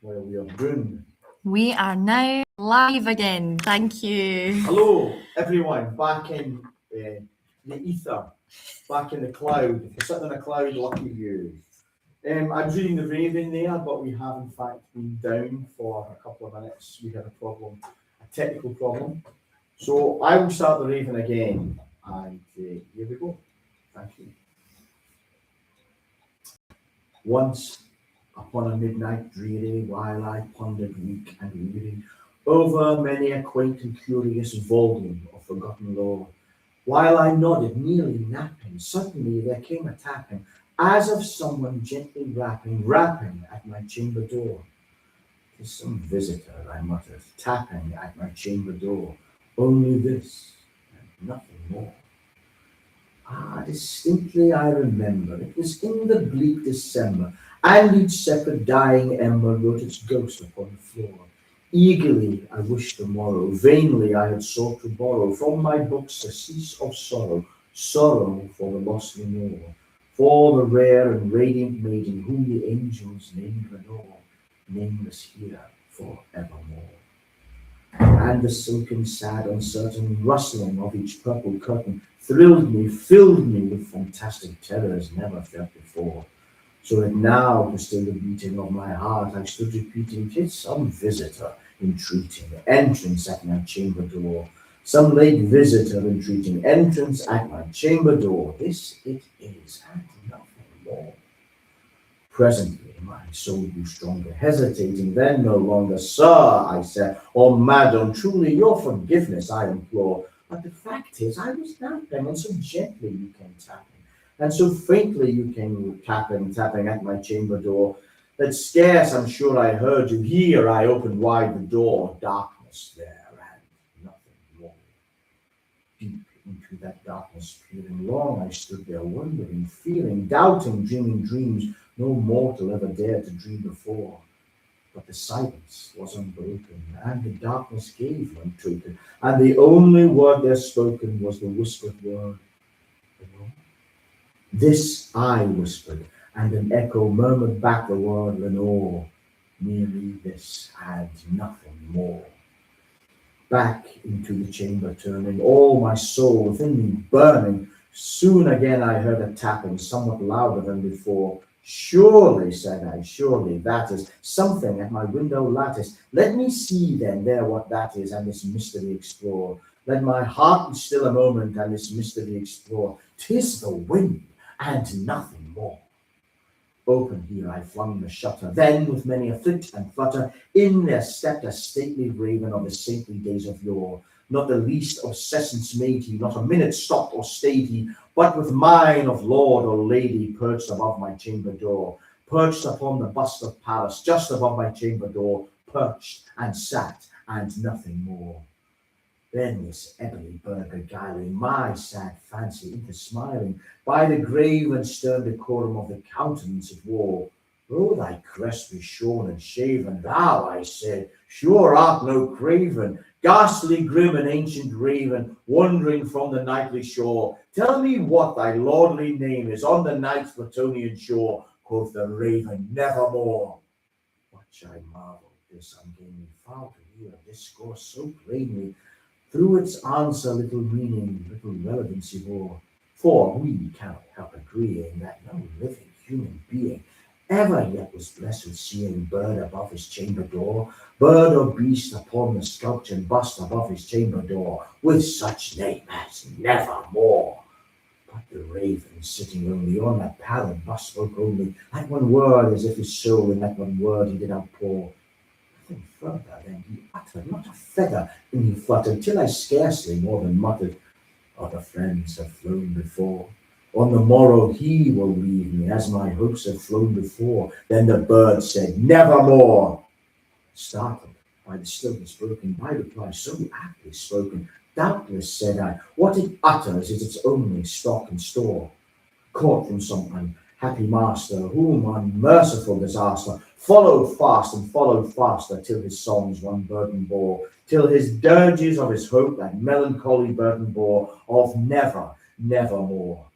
Well, we are doomed. We are now live again. Thank you. Hello, everyone, back in the ether, back in the cloud. If you're sitting in a cloud, lucky you. I was reading the Raven there, but we have in fact been down for a couple of minutes. We had a problem, a technical problem. So I will start the Raven again, and here we go. Thank you. Once upon a midnight dreary, while I pondered weak and weary over many a quaint and curious volume of forgotten lore, while I nodded, nearly napping, suddenly there came a tapping, as of someone gently rapping at my chamber door. "'Tis some visitor," I muttered, tapping at my chamber door. Only this, and nothing more. Ah, distinctly I remember, it was in the bleak December, and each separate dying ember wrote its ghost upon the floor. Eagerly I wished the morrow, vainly I had sought to borrow from my books surcease of sorrow, sorrow for the lost Lenore, for the rare and radiant maiden whom the angels named Lenore, nameless here for evermore. And the silken, sad, uncertain rustling of each purple curtain thrilled me, filled me with fantastic terrors never felt before. So that now, to still the beating of my heart, I stood repeating, "'Tis some visitor entreating entrance at my chamber door. Some late visitor entreating entrance at my chamber door. This it is, and nothing more." Presently my soul grew stronger, hesitating then no longer. "Sir," I said, "or madam, truly your forgiveness I implore. But the fact is, I was napping, and so gently you came tapping, and so faintly you came tapping at my chamber door, that scarce I'm sure I heard you. Here I opened wide the door, darkness there, and nothing more." Deep into that darkness peering, long I stood there, wondering, feeling, doubting, dreaming dreams no mortal ever dared to dream before. But the silence was unbroken, and the darkness gave no token, and the only word there spoken was the whispered word, "Lenore." This I whispered, and an echo murmured back the word, "Lenore." Merely this, and nothing more. Back into the chamber turning, all my soul within me burning, soon again I heard a tapping, somewhat louder than before. "Surely," said I, "surely that is something at my window lattice. Let me see then there what that is, and this mystery explore. Let my heart be still a moment, and this mystery explore. 'Tis the wind, and nothing more." Open here I flung the shutter, then with many a flit and flutter, in there stepped a stately raven of the saintly days of yore. Not the least obsessance made he, not a minute stopped or stayed he, but with mine of lord or lady perched above my chamber door, perched upon the bust of Pallas, just above my chamber door, perched and sat, and nothing more. Then this ebony bird beguiling my sad fancy into smiling, by the grave and stern decorum of the countenance it wore. "Though thy crest be shorn and shaven, thou," I said, "sure art no craven, ghastly grim and ancient raven, wandering from the nightly shore. Tell me what thy lordly name is on the night's Platonian shore." Quoth the raven, "Nevermore." Much I marveled this ungainly fowl to hear a discourse so plainly. Through its answer little meaning, little relevancy bore. For we cannot help agreeing that no living human being ever yet was blessed with seeing bird above his chamber door, bird or beast upon the sculptured bust above his chamber door, with such name as Nevermore. But the raven, sitting only on that pallid bust, spoke only that one word, as if his soul in that one word he did outpour. Nothing further than he uttered, not a feather in he fluttered, till I scarcely more than muttered, "Other friends have flown before. On the morrow he will leave me, as my hopes have flown before." Then the bird said, "Nevermore." Startled by the stillness broken, by reply so aptly spoken, "Doubtless," said I, "what it utters is its only stock and store, caught from some unhappy master, whom unmerciful disaster followed fast and followed faster, till his songs one burden bore, till his dirges of his hope that melancholy burden bore, of never, nevermore."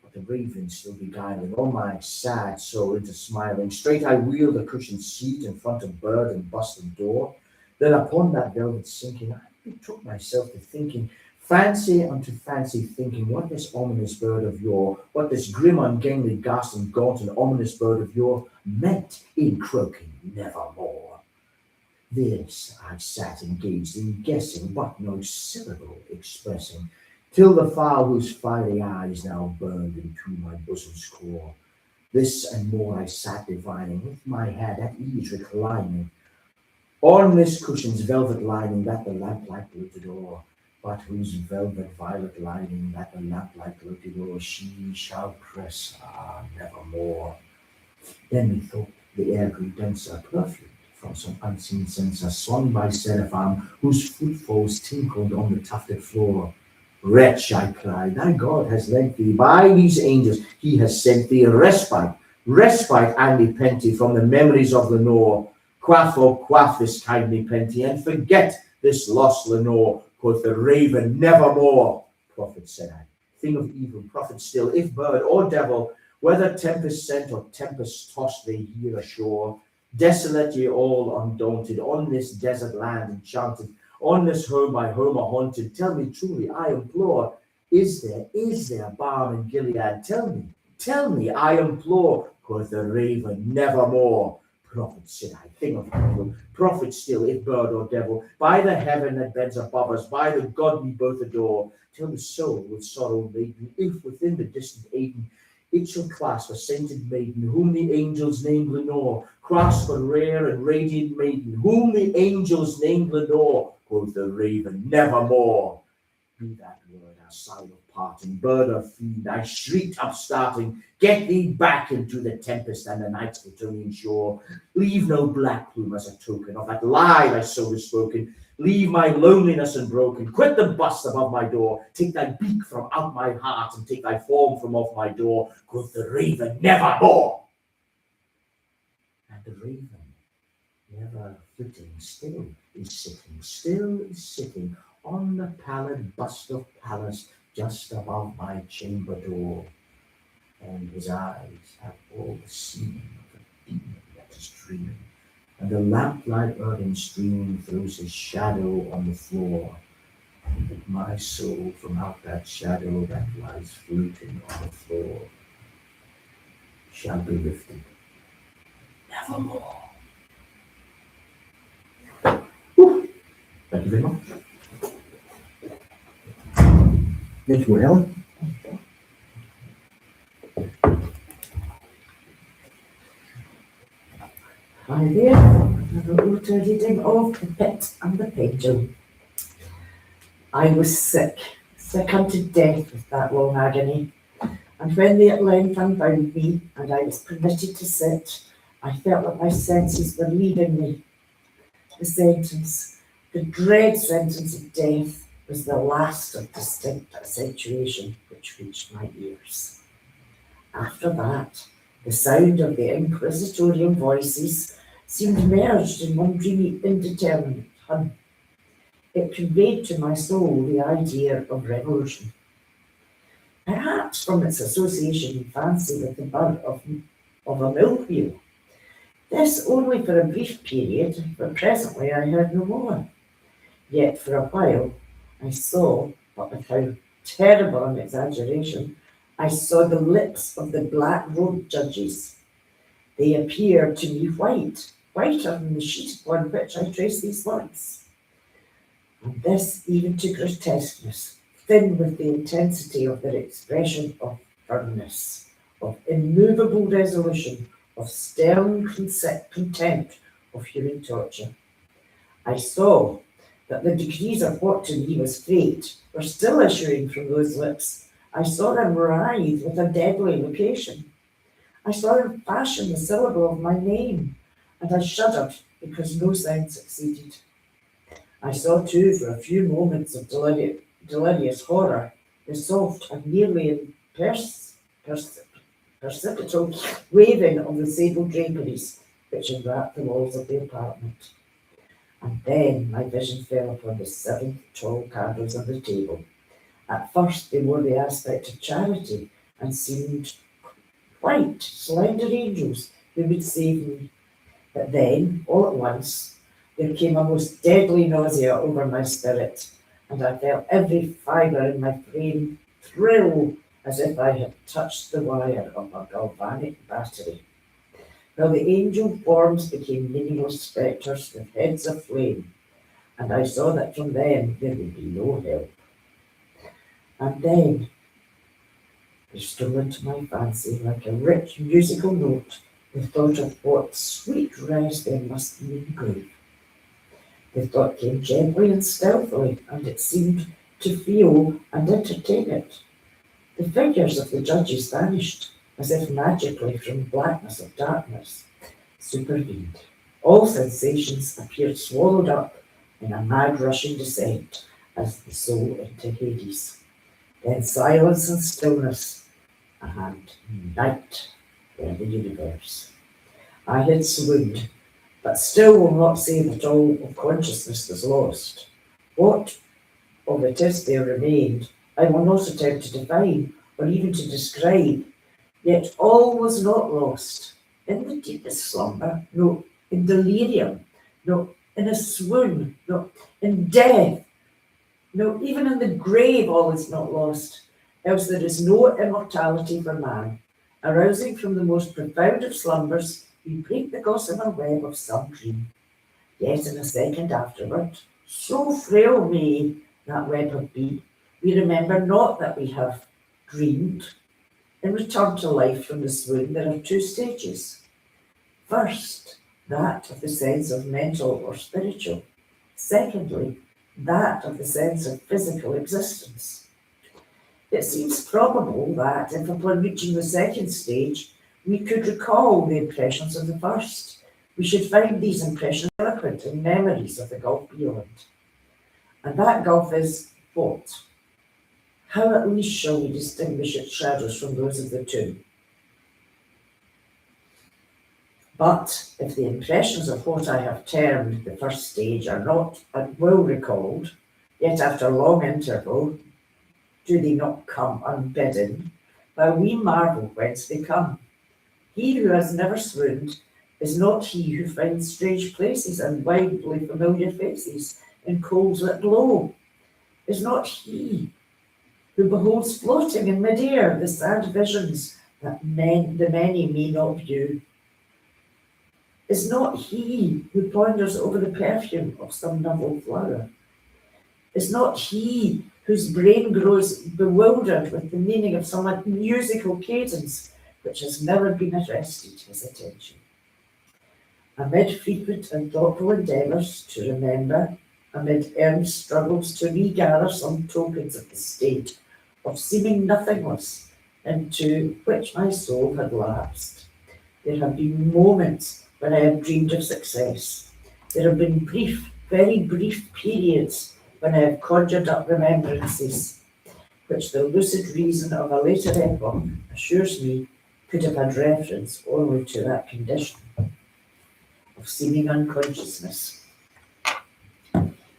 But the raven still beguiling all my sad soul into smiling. Straight I wheeled the cushioned seat in front of bird and bust and door. Then upon that velvet sinking, I betook myself to thinking, fancy unto fancy thinking, what this ominous bird of yore, what this grim, ungainly, ghastly, gaunt, and ominous bird of yore meant in croaking nevermore. This I sat engaged in guessing, but no syllable expressing, till the fowl whose fiery eyes now burned into my bosom's core. This and more I sat divining, with my head at ease reclining, on this cushion's velvet lining that the lamplight gloated o'er, but whose velvet violet lining that the lamplight gloated o'er she shall press, nevermore. Then methought the air grew denser, perfumed from some unseen censer, swung by seraphim, whose footfalls tinkled on the tufted floor. Wretch, I cried, thy God has lent thee, by these angels he has sent thee respite, and nepenthe from the memories of Lenore. Quaff, oh quaff this kind nepenthe, and forget this lost Lenore, quoth the raven, nevermore. Prophet, said I, thing of evil, prophet still, if bird or devil, whether tempest sent or tempest tossed they here ashore, desolate ye all undaunted, on this desert land enchanted, on this home by Homer haunted, tell me truly, I implore, is there balm in Gilead? Tell me, I implore, quoth the raven, nevermore. Prophet, said I, thing of evil, prophet still, if bird or devil, by the heaven that bends above us, by the God we both adore, tell the soul with sorrow laden, if within the distant Aden it shall clasp a sainted maiden, whom the angels named Lenore, clasp a rare and radiant maiden, whom the angels named Lenore, quoth the raven, nevermore. Be that word our sign of parting, bird or fiend, I shrieked upstarting, get thee back into the tempest and the night's Plutonian shore. Leave no black plume as a token of that lie thy soul has spoken. Leave my loneliness unbroken. Quit the bust above my door. Take thy beak from out my heart and take thy form from off my door. Quoth the raven, nevermore. And the raven, never flitting, still is sitting on the pallid bust of Pallas just above my chamber door. And his eyes have all the seeming of a demon that is dreaming, and the lamplight earthen stream throws his shadow on the floor. But my soul from out that shadow that lies floating on the floor shall be lifted nevermore. Whew. Thank you very much. Thank you, Alan. Hi there, a little reading of The Pit and the Pendulum. I was sick unto death with that long agony, and when they at length unbound me and I was permitted to sit, I felt that my senses were leaving me. The sentence, the dread sentence of death, was the last of distinct accentuation which reached my ears. After that, the sound of the inquisitorial voices seemed merged in one dreamy, indeterminate hum. It conveyed to my soul the idea of revolution. Perhaps from its association in fancy with the bud of a milk wheel. This only for a brief period, for presently I heard no more. Yet for a while I saw, but with how terrible an exaggeration, I saw the lips of the black-robed judges. They appeared to me whiter than the sheet upon which I traced these words. And this even to grotesqueness, thin with the intensity of their expression of firmness, of immovable resolution, of stern contempt of human torture. I saw that the decrees of what to me was fate were still issuing from those lips. I saw them writhe with a deadly location. I saw them fashion the syllable of my name, and I shuddered because no sound succeeded. I saw too, for a few moments of delirious horror, the soft and nearly perceptible waving of the sable draperies which enwrapped the walls of the apartment. And then my vision fell upon the 7 tall candles on the table. At first they wore the aspect of charity, and seemed white, slender angels who would save me. But then, all at once, there came a most deadly nausea over my spirit, and I felt every fibre in my frame thrill as if I had touched the wire of a galvanic battery. While the angel forms became meaningless spectres with heads of flame, and I saw that from them there would be no help. And then there stole into my fancy like a rich musical note the thought of what sweet rest there must be in the grave. The thought came gently and stealthily, and it seemed to feel and entertain it. The figures of the judges vanished, as if magically from blackness of darkness supervened. All sensations appeared swallowed up in a mad rushing descent as the soul into Hades. Then silence and stillness, and night in the universe. I had swooned, but still will not say that all of consciousness was lost. What of it is there remained, I will not attempt to define or even to describe, yet all was not lost. In the deepest slumber, no, in delirium, no, in a swoon, no, in death, no, even in the grave all is not lost, else there is no immortality for man. Arousing from the most profound of slumbers, we break the gossamer web of some dream. Yet in a second afterward, so frail may that web have been, we remember not that we have dreamed. In return to life from the swoon, there are two stages. First, that of the sense of mental or spiritual. Secondly, that of the sense of physical existence. It seems probable that if upon reaching the second stage, we could recall the impressions of the first, we should find these impressions eloquent in memories of the gulf beyond. And that gulf is what? How at least shall we distinguish its shadows from those of the tomb? But if the impressions of what I have termed the first stage are not and well recalled, yet after long interval, do they not come unbidden, while we marvel whence they come? He who has never swooned is not he who finds strange places and widely familiar faces in coals that glow, is not he who beholds floating in mid-air the sad visions that the many may not view, is not he who ponders over the perfume of some novel flower, is not he whose brain grows bewildered with the meaning of some musical cadence which has never been arrested his attention. Amid frequent and thoughtful endeavours to remember, amid earnest struggles to regather some tokens of the state of seeming nothingness into which my soul had lapsed, there have been moments when I have dreamed of success. There have been brief, very brief periods when I have conjured up remembrances, which the lucid reason of a later epoch assures me could have had reference only to that condition of seeming unconsciousness.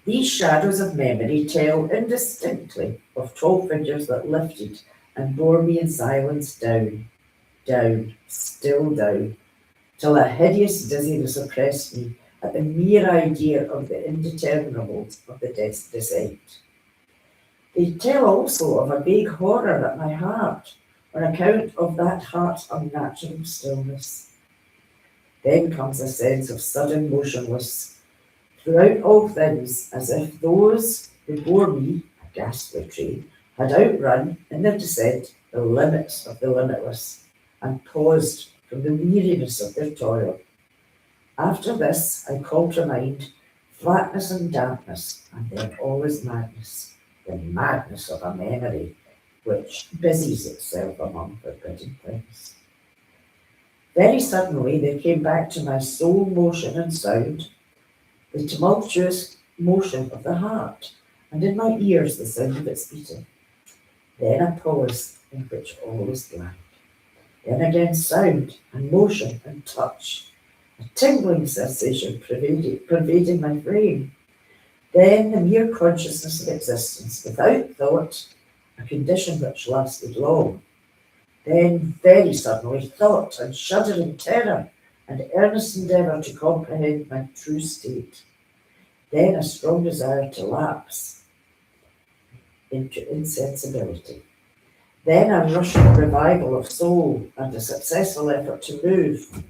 These shadows of memory tell indistinctly of tall figures that lifted and bore me in silence down, down, still down, till a hideous dizziness oppressed me at the mere idea of the indeterminables of the descent. They tell also of a vague horror at my heart, on account of that heart's unnatural stillness. Then comes a sense of sudden motionless throughout all things, as if those who bore me, a ghastly train, had outrun in their descent the limits of the limitless, and paused from the weariness of their toil. After this, I call to mind flatness and dampness, and then all is madness, the madness of a memory which busies itself among forbidden things. Very suddenly there came back to my soul motion and sound, the tumultuous motion of the heart, and in my ears the sound of its beating. Then a pause in which all is blank. Then again sound and motion and touch, a tingling sensation pervading my frame. Then the mere consciousness of existence, without thought, a condition which lasted long. Then, very suddenly, thought and shuddering terror and earnest endeavour to comprehend my true state. Then a strong desire to lapse into insensibility. Then a rushing revival of soul and a successful effort to move.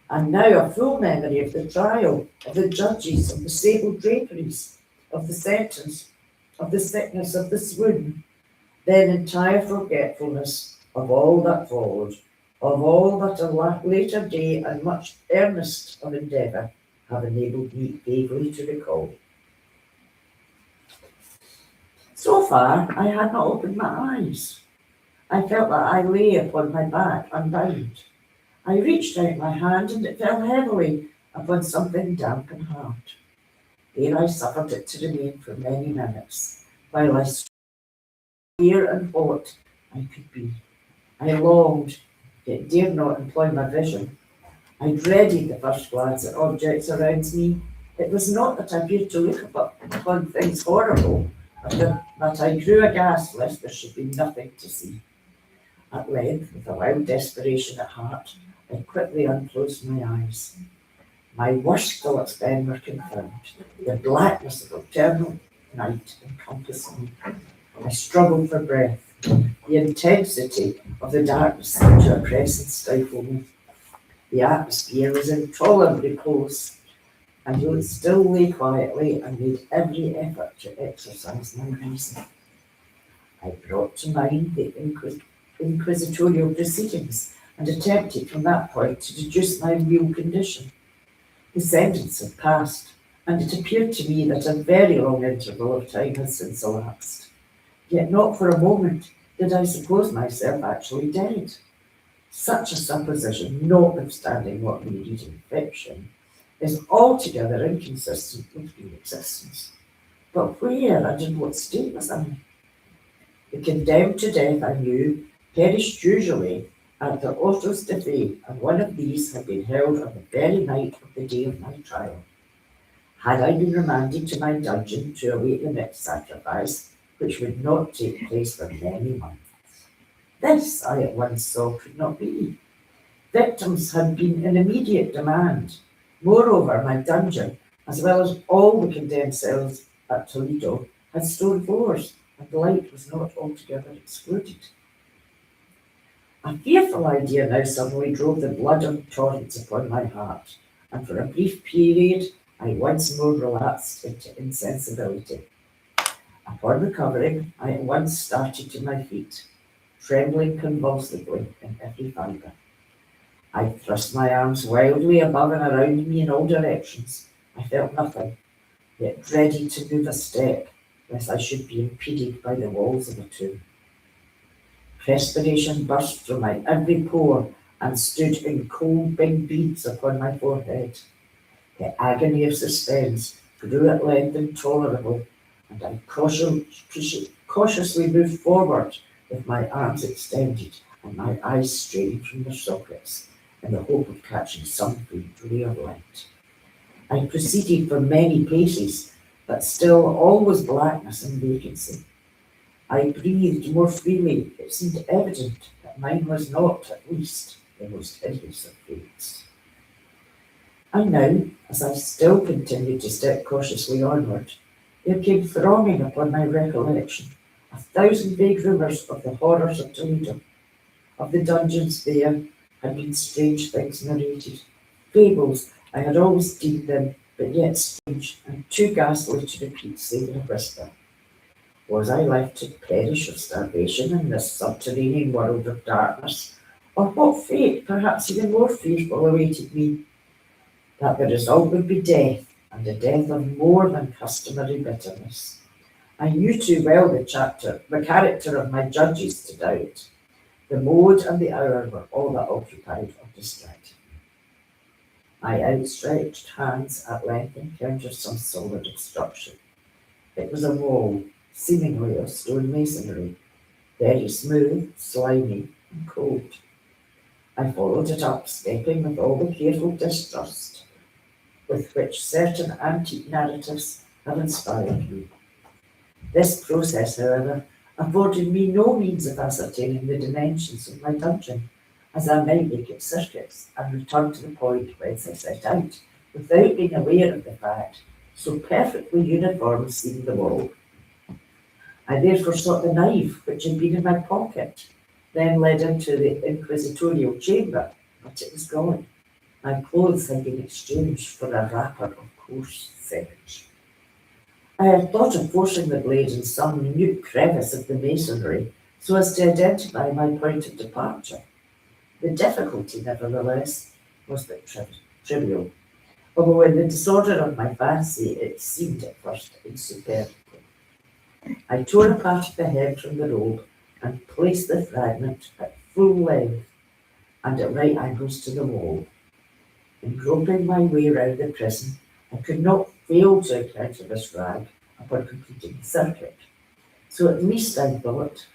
And now a full memory of the trial, of the judges, of the sable draperies, of the sentence, of the sickness, of the swoon. Then entire forgetfulness of all that followed, of all that a later day and much earnest of endeavour have enabled me vaguely to recall. So far, I had not opened my eyes. I felt that I lay upon my back unbound. I reached out my hand and it fell heavily upon something damp and hard. There I suffered it to remain for many minutes, while I stood near and what I could be. I longed, yet dared not employ my vision. I dreaded the first glance at objects around me. It was not that I feared to look upon things horrible, but that I grew aghast lest there should be nothing to see. At length, with a wild desperation at heart, I quickly unclosed my eyes. My worst thoughts then were confirmed. The blackness of eternal night encompassed me. I struggled for breath. The intensity of the darkness seemed to oppress and stifle me. The atmosphere was intolerably close, and I still lay quietly and made every effort to exercise my reason. I brought to mind the inquisitorial proceedings and attempted from that point to deduce my real condition. The sentence had passed, and it appeared to me that a very long interval of time had since elapsed. Yet not for a moment did I suppose myself actually dead. Such a supposition, notwithstanding what we read in fiction, is altogether inconsistent with real existence. But where and in what state was I? The condemned to death, I knew, perished usually at the autos de fe, and one of these had been held on the very night of the day of my trial. Had I been remanded to my dungeon to await the next sacrifice, which would not take place for many months? This, I at once saw, could not be. Victims had been in immediate demand. Moreover, my dungeon, as well as all the condemned cells at Toledo, had stone floors, and light was not altogether excluded. A fearful idea now suddenly drove the blood in torrents upon my heart, and for a brief period I once more relapsed into insensibility. Upon recovering, I at once started to my feet, trembling convulsively in every fibre. I thrust my arms wildly above and around me in all directions. I felt nothing, yet dreaded to move a step, lest I should be impeded by the walls of a tomb. Perspiration burst from my every pore and stood in cold big beads upon my forehead. The agony of suspense grew at length intolerable, and I cautiously moved forward with my arms extended and my eyes straining from their sockets in the hope of catching some faint ray of light. I proceeded for many paces, but still all was blackness and vacancy. I breathed more freely. It seemed evident that mine was not, at least, the most hideous of fates. And now, as I still continued to step cautiously onward, there came thronging upon my recollection 1,000 vague rumours of the horrors of Toledo. Of the dungeons there had been strange things narrated, fables I had always deemed them, but yet strange and too ghastly to repeat save in a whisper. Was I left to perish of starvation in this subterranean world of darkness, or what fate, perhaps even more fearful, awaited me? That the result would be death, and a death of more than customary bitterness. I knew too well the character of my judges to doubt. The mode and the hour were all that occupied or distracted me. My outstretched hands at length encountered some solid obstruction. It was a wall, seemingly of stone masonry, very smooth, slimy, and cold. I followed it up, stepping with all the careful distrust with which certain antique narratives have inspired me. This process, however, afforded me no means of ascertaining the dimensions of my dungeon, as I might make its circuits and return to the point whence I set out, without being aware of the fact, so perfectly uniform seemed the wall. I therefore sought the knife which had been in my pocket, then led into the inquisitorial chamber, but it was gone. My clothes had been exchanged for a wrapper of coarse serge. I had thought of forcing the blade in some minute crevice of the masonry so as to identify my point of departure. The difficulty, nevertheless, was but trivial, although in the disorder of my fancy it seemed at first insuperable. I tore a part of the hem from the robe and placed the fragment at full length and at right angles to the wall. In groping my way round the prison, I could not fail to encounter this rag upon completing the circuit. So at least I thought,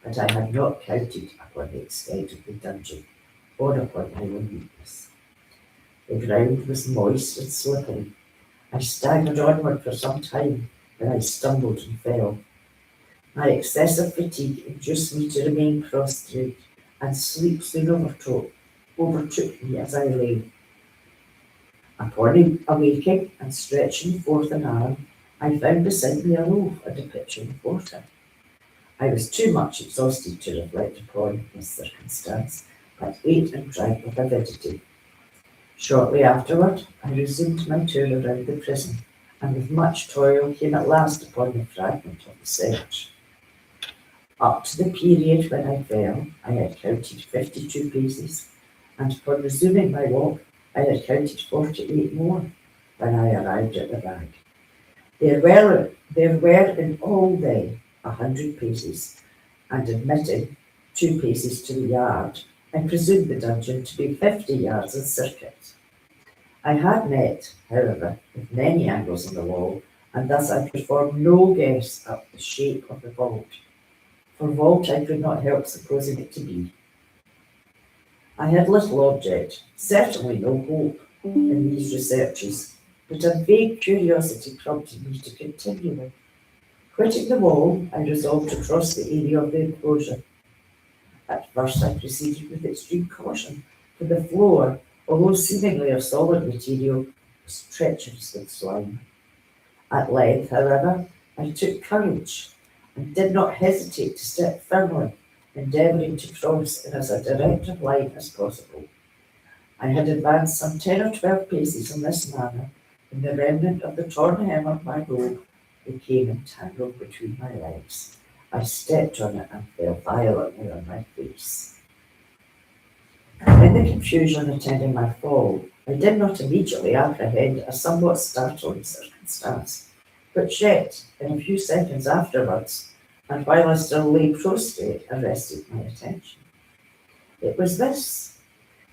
but I had not counted upon the extent of the dungeon or upon my own weakness. The ground was moist and slippery. I staggered onward for some time, then I stumbled and fell. My excessive fatigue induced me to remain prostrate, and sleep soon overtook me as I lay. Upon awaking and stretching forth an arm, I found beside me a loaf and a pitcher of water. I was too much exhausted to reflect upon this circumstance, but ate and drank with avidity. Shortly afterward, I resumed my tour around the prison, and with much toil came at last upon the fragment of the serge. Up to the period when I fell, I had counted 52 paces, and upon resuming my walk, I had counted 48 more when I arrived at the bag. There were in all day 100 paces, and admitting 2 paces to the yard, I presumed the dungeon to be 50 yards in circuit. I had met, however, with many angles in the wall, and thus I could form no guess at the shape of the vault. For vault I could not help supposing it to be. I had little object, certainly no hope, in these researches, but a vague curiosity prompted me to continue them. Quitting the wall, I resolved to cross the area of the enclosure. At first I proceeded with extreme caution, for the floor, although seemingly of solid material, was treacherous with slime. At length, however, I took courage and did not hesitate to step firmly, endeavouring to cross in as a direct line as possible. I had advanced some 10 or 12 paces in this manner when the remnant of the torn hem of my robe became entangled between my legs. I stepped on it and fell violently on my face. In the confusion attending my fall, I did not immediately apprehend a somewhat startling circumstance, but yet, in a few seconds afterwards, and while I still lay prostrate, arrested my attention. It was this: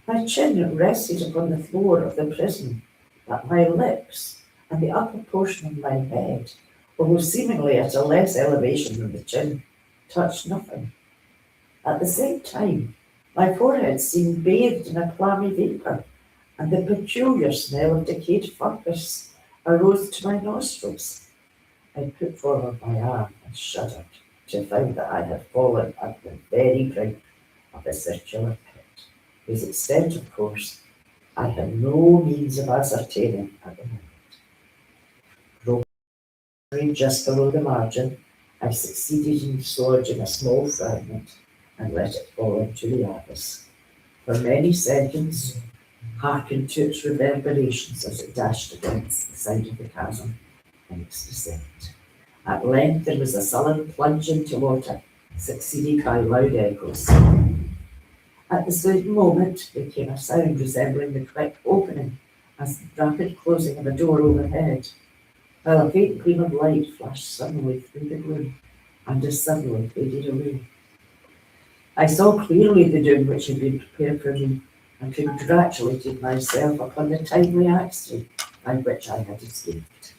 my chin rested upon the floor of the prison, but my lips and the upper portion of my head, although seemingly at a less elevation than the chin, touched nothing. At the same time, my forehead seemed bathed in a clammy vapour, and the peculiar smell of decayed fungus arose to my nostrils. I put forward my arm and shuddered to find that I had fallen at the very brink of a circular pit, whose extent, of course, I had no means of ascertaining at the moment. Groping just below the margin, I succeeded in dislodging a small fragment and let it fall into the abyss. For many seconds, hearkened to its reverberations as it dashed against the side of the chasm in its descent. At length there was a sullen plunge into water, succeeded by loud echoes. At the same moment there came a sound resembling the quick opening as the rapid closing of a door overhead, while a faint gleam of light flashed suddenly through the gloom and as suddenly faded away. I saw clearly the doom which had been prepared for me, and congratulated myself upon the timely accident by which I had escaped.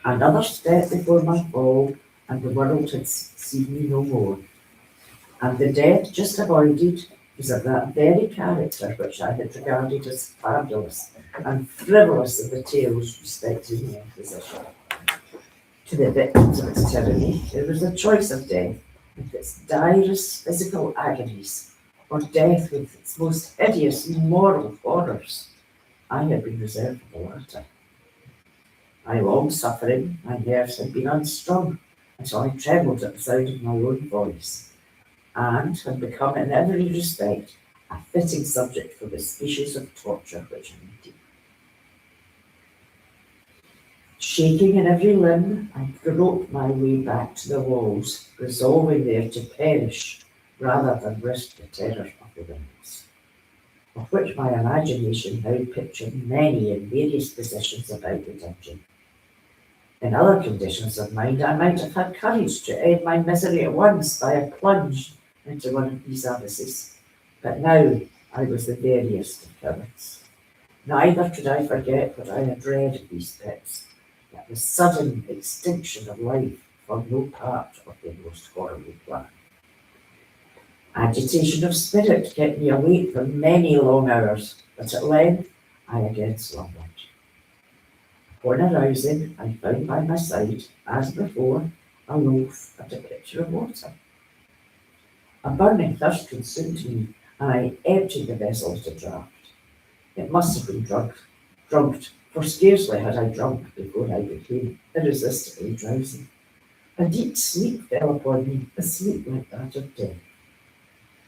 Another step before my fall, and the world had seen me no more, and the death just avoided was of that very character which I had regarded as fabulous and frivolous of the tales respecting the Inquisition. To the victims of its tyranny, there was a choice of death with its direst physical agonies, or death with its most hideous moral horrors. I had been reserved for the latter. My long suffering, my nerves had been unstrung until I trembled at the sound of my own voice, and had become in every respect a fitting subject for the species of torture which I needed. Shaking in every limb, I groped my way back to the walls, resolving there to perish rather than risk the terror of the windows, of which my imagination now pictured many in various positions about the dungeon. In other conditions of mind, I might have had courage to end my misery at once by a plunge into one of these abysses, but now I was the veriest of cowards. Neither could I forget what I had read of these pits, that the sudden extinction of life formed no part of their most horrible plan. Agitation of spirit kept me awake for many long hours, but at length I again slumbered. Upon arousing, I found by my side, as before, a loaf and a pitcher of water. A burning thirst consumed me, and I emptied the vessel at a draught. It must have been drugged, for scarcely had I drunk before I became irresistibly drowsy. A deep sleep fell upon me, a sleep like that of death.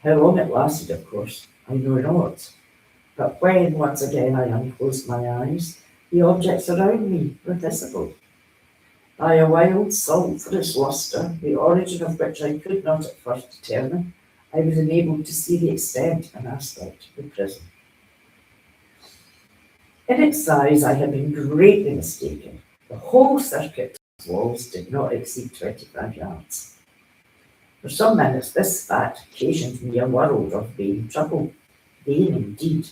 How long it lasted, of course, I know not, but when once again I unclosed my eyes, the objects around me were visible. By a wild sulphurous lustre, the origin of which I could not at first determine, I was enabled to see the extent and aspect of the prison. In its size I had been greatly mistaken. The whole circuit of walls did not exceed 25 yards. For some minutes this fact occasioned me a world of vain trouble. Vain indeed,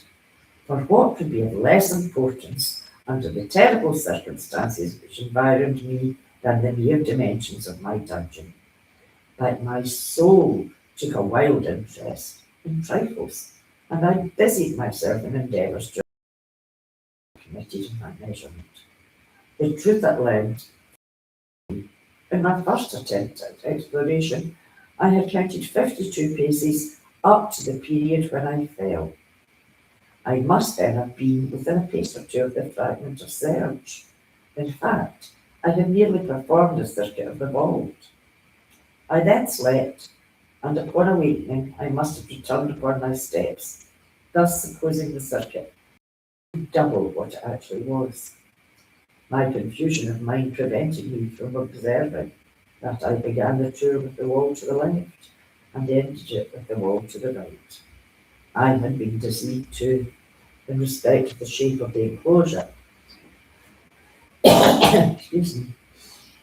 for what could be of less importance under the terrible circumstances which environed me than the mere dimensions of my dungeon? But my soul took a wild interest in trifles, and I busied myself in endeavours to committed in my measurement. The truth at length, in my first attempt at exploration, I had counted 52 paces up to the period when I fell. I must then have been within a pace or two of the fragment of serge. In fact, I had nearly performed the circuit of the vault. I then slept, and upon awakening I must have returned upon my steps, thus supposing the circuit double what it actually was. My confusion of mind prevented me from observing that I began the tour with the wall to the left and ended it with the wall to the right. I had been deceived too, in respect of the shape of the enclosure. Excuse me.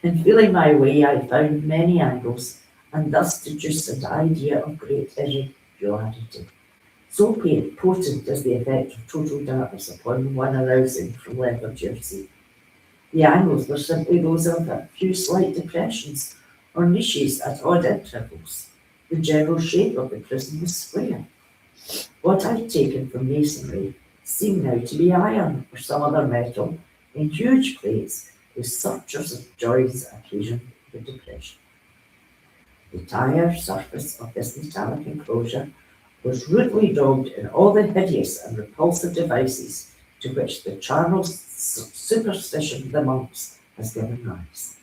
In feeling my way, I found many angles and thus deduced an idea of great irregularity. So potent is the effect of total darkness upon one arousing from lethargy or sleep. The angles were simply those of a few slight depressions or niches at odd intervals. The general shape of the prison was square. What I'd taken for masonry seemed now to be iron or some other metal in huge plates with structures of joints occasioned the depression. The entire surface of this metallic enclosure was rudely daubed in all the hideous and repulsive devices to which the charnel superstition of the monks has given rise.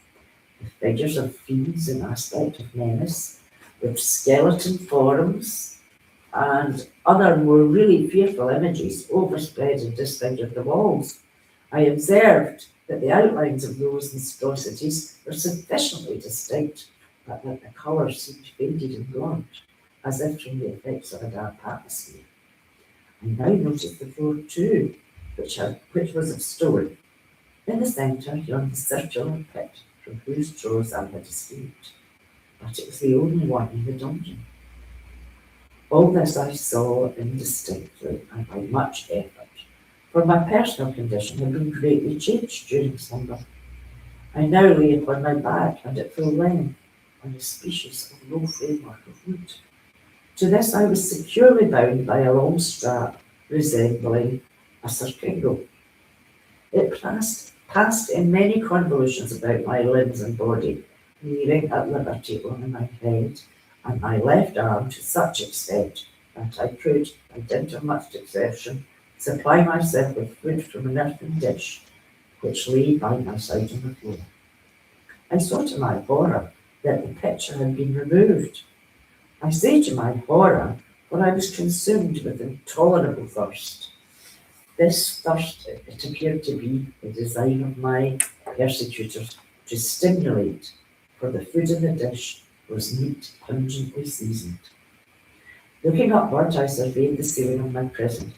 The figures of fiends in aspect of menace, with skeleton forms and other more really fearful images overspread and disfigured the walls. I observed that the outlines of those monstrosities were sufficiently distinct, but that the colours seemed faded and gaunt, as if from the effects of a dark atmosphere. I now noticed the floor too, which was of stone. In the centre yawned the circular pit from whose jaws I had escaped, but it was the only one in the dungeon. All this I saw indistinctly and by much effort, for my personal condition had been greatly changed during slumber. I now lay upon my back and at full length on a species of low framework of wood. To this I was securely bound by a long strap resembling a surcingle. It passed passed in many convolutions about my limbs and body, leaving at liberty only my head and my left arm to such extent that I could, by dint of much exertion, supply myself with food from an earthen dish which lay by my side on the floor. I saw to my horror that the picture had been removed. I say to my horror, for I was consumed with intolerable thirst. This thirst, it appeared to be the design of my persecutors to stimulate, for the food in the dish was meat pungently seasoned. Looking upward, I surveyed the ceiling of my prison.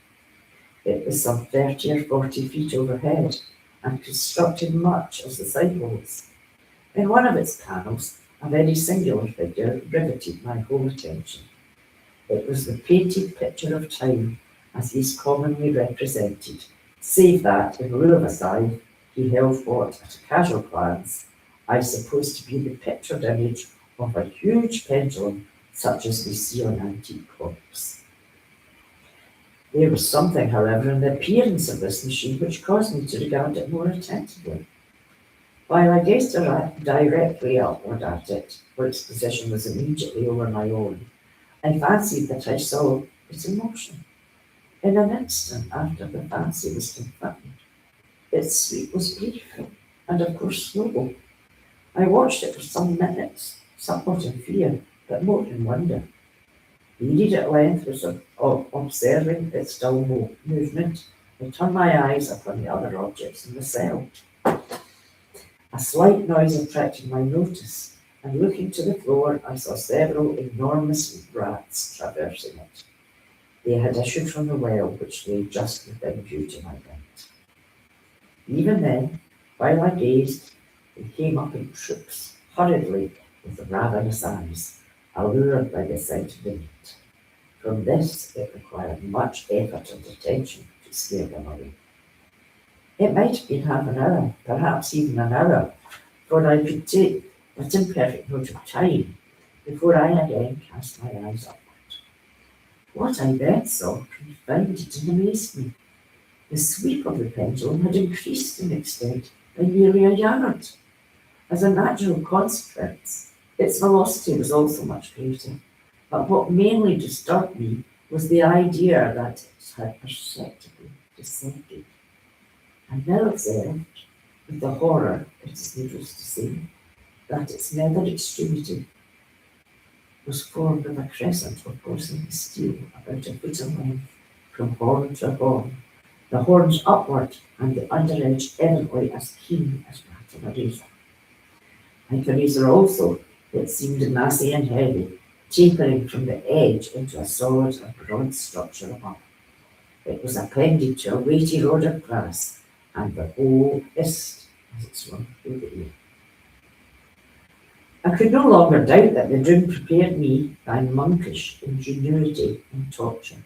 It was some 30 or 40 feet overhead, and constructed much as the sidewalls. In one of its panels, a very singular figure riveted my whole attention. It was the painted picture of time, as he is commonly represented, save that, in lieu of a scythe, he held what, at a casual glance, I suppose to be the pictured image of a huge pendulum, such as we see on antique clocks. There was something, however, in the appearance of this machine which caused me to regard it more attentively. While I gazed directly upward at it, for its position was immediately over my own, I fancied that I saw it in motion. In an instant after the fancy was confirmed, its sweep was brief, and of course slow. I watched it for some minutes, somewhat in fear, but more in wonder. Indeed, at length was observing its dull movement, I turned my eyes upon the other objects in the cell. A slight noise attracted my notice, and looking to the floor, I saw several enormous rats traversing it. They had issued from the well, which lay just within view to my right. Even then, while I gazed, they came up in troops, hurriedly, with ravenous eyes, allured by the sight of the meat. From this, it required much effort and attention to scare them away. It might have been half an hour, perhaps even an hour, for I could take but imperfect note of time before I again cast my eyes upward. What I then saw confounded and amazed me. The sweep of the pendulum had increased in extent by nearly a yard. As a natural consequence, its velocity was also much greater, but what mainly disturbed me was the idea that it had perceptibly descended. I now observed, with the horror it is needless to say, that its nether extremity was formed of a crescent of porcelain steel about a foot in length from horn to horn, the horns upward and the under edge evidently as keen as that of a razor. Like a razor also, it seemed massy and heavy, tapering from the edge into a solid and broad structure above. It was appended to a weighty rod of brass, and the whole hissed as it swung through the air. I could no longer doubt that the doom prepared me by monkish ingenuity in torture.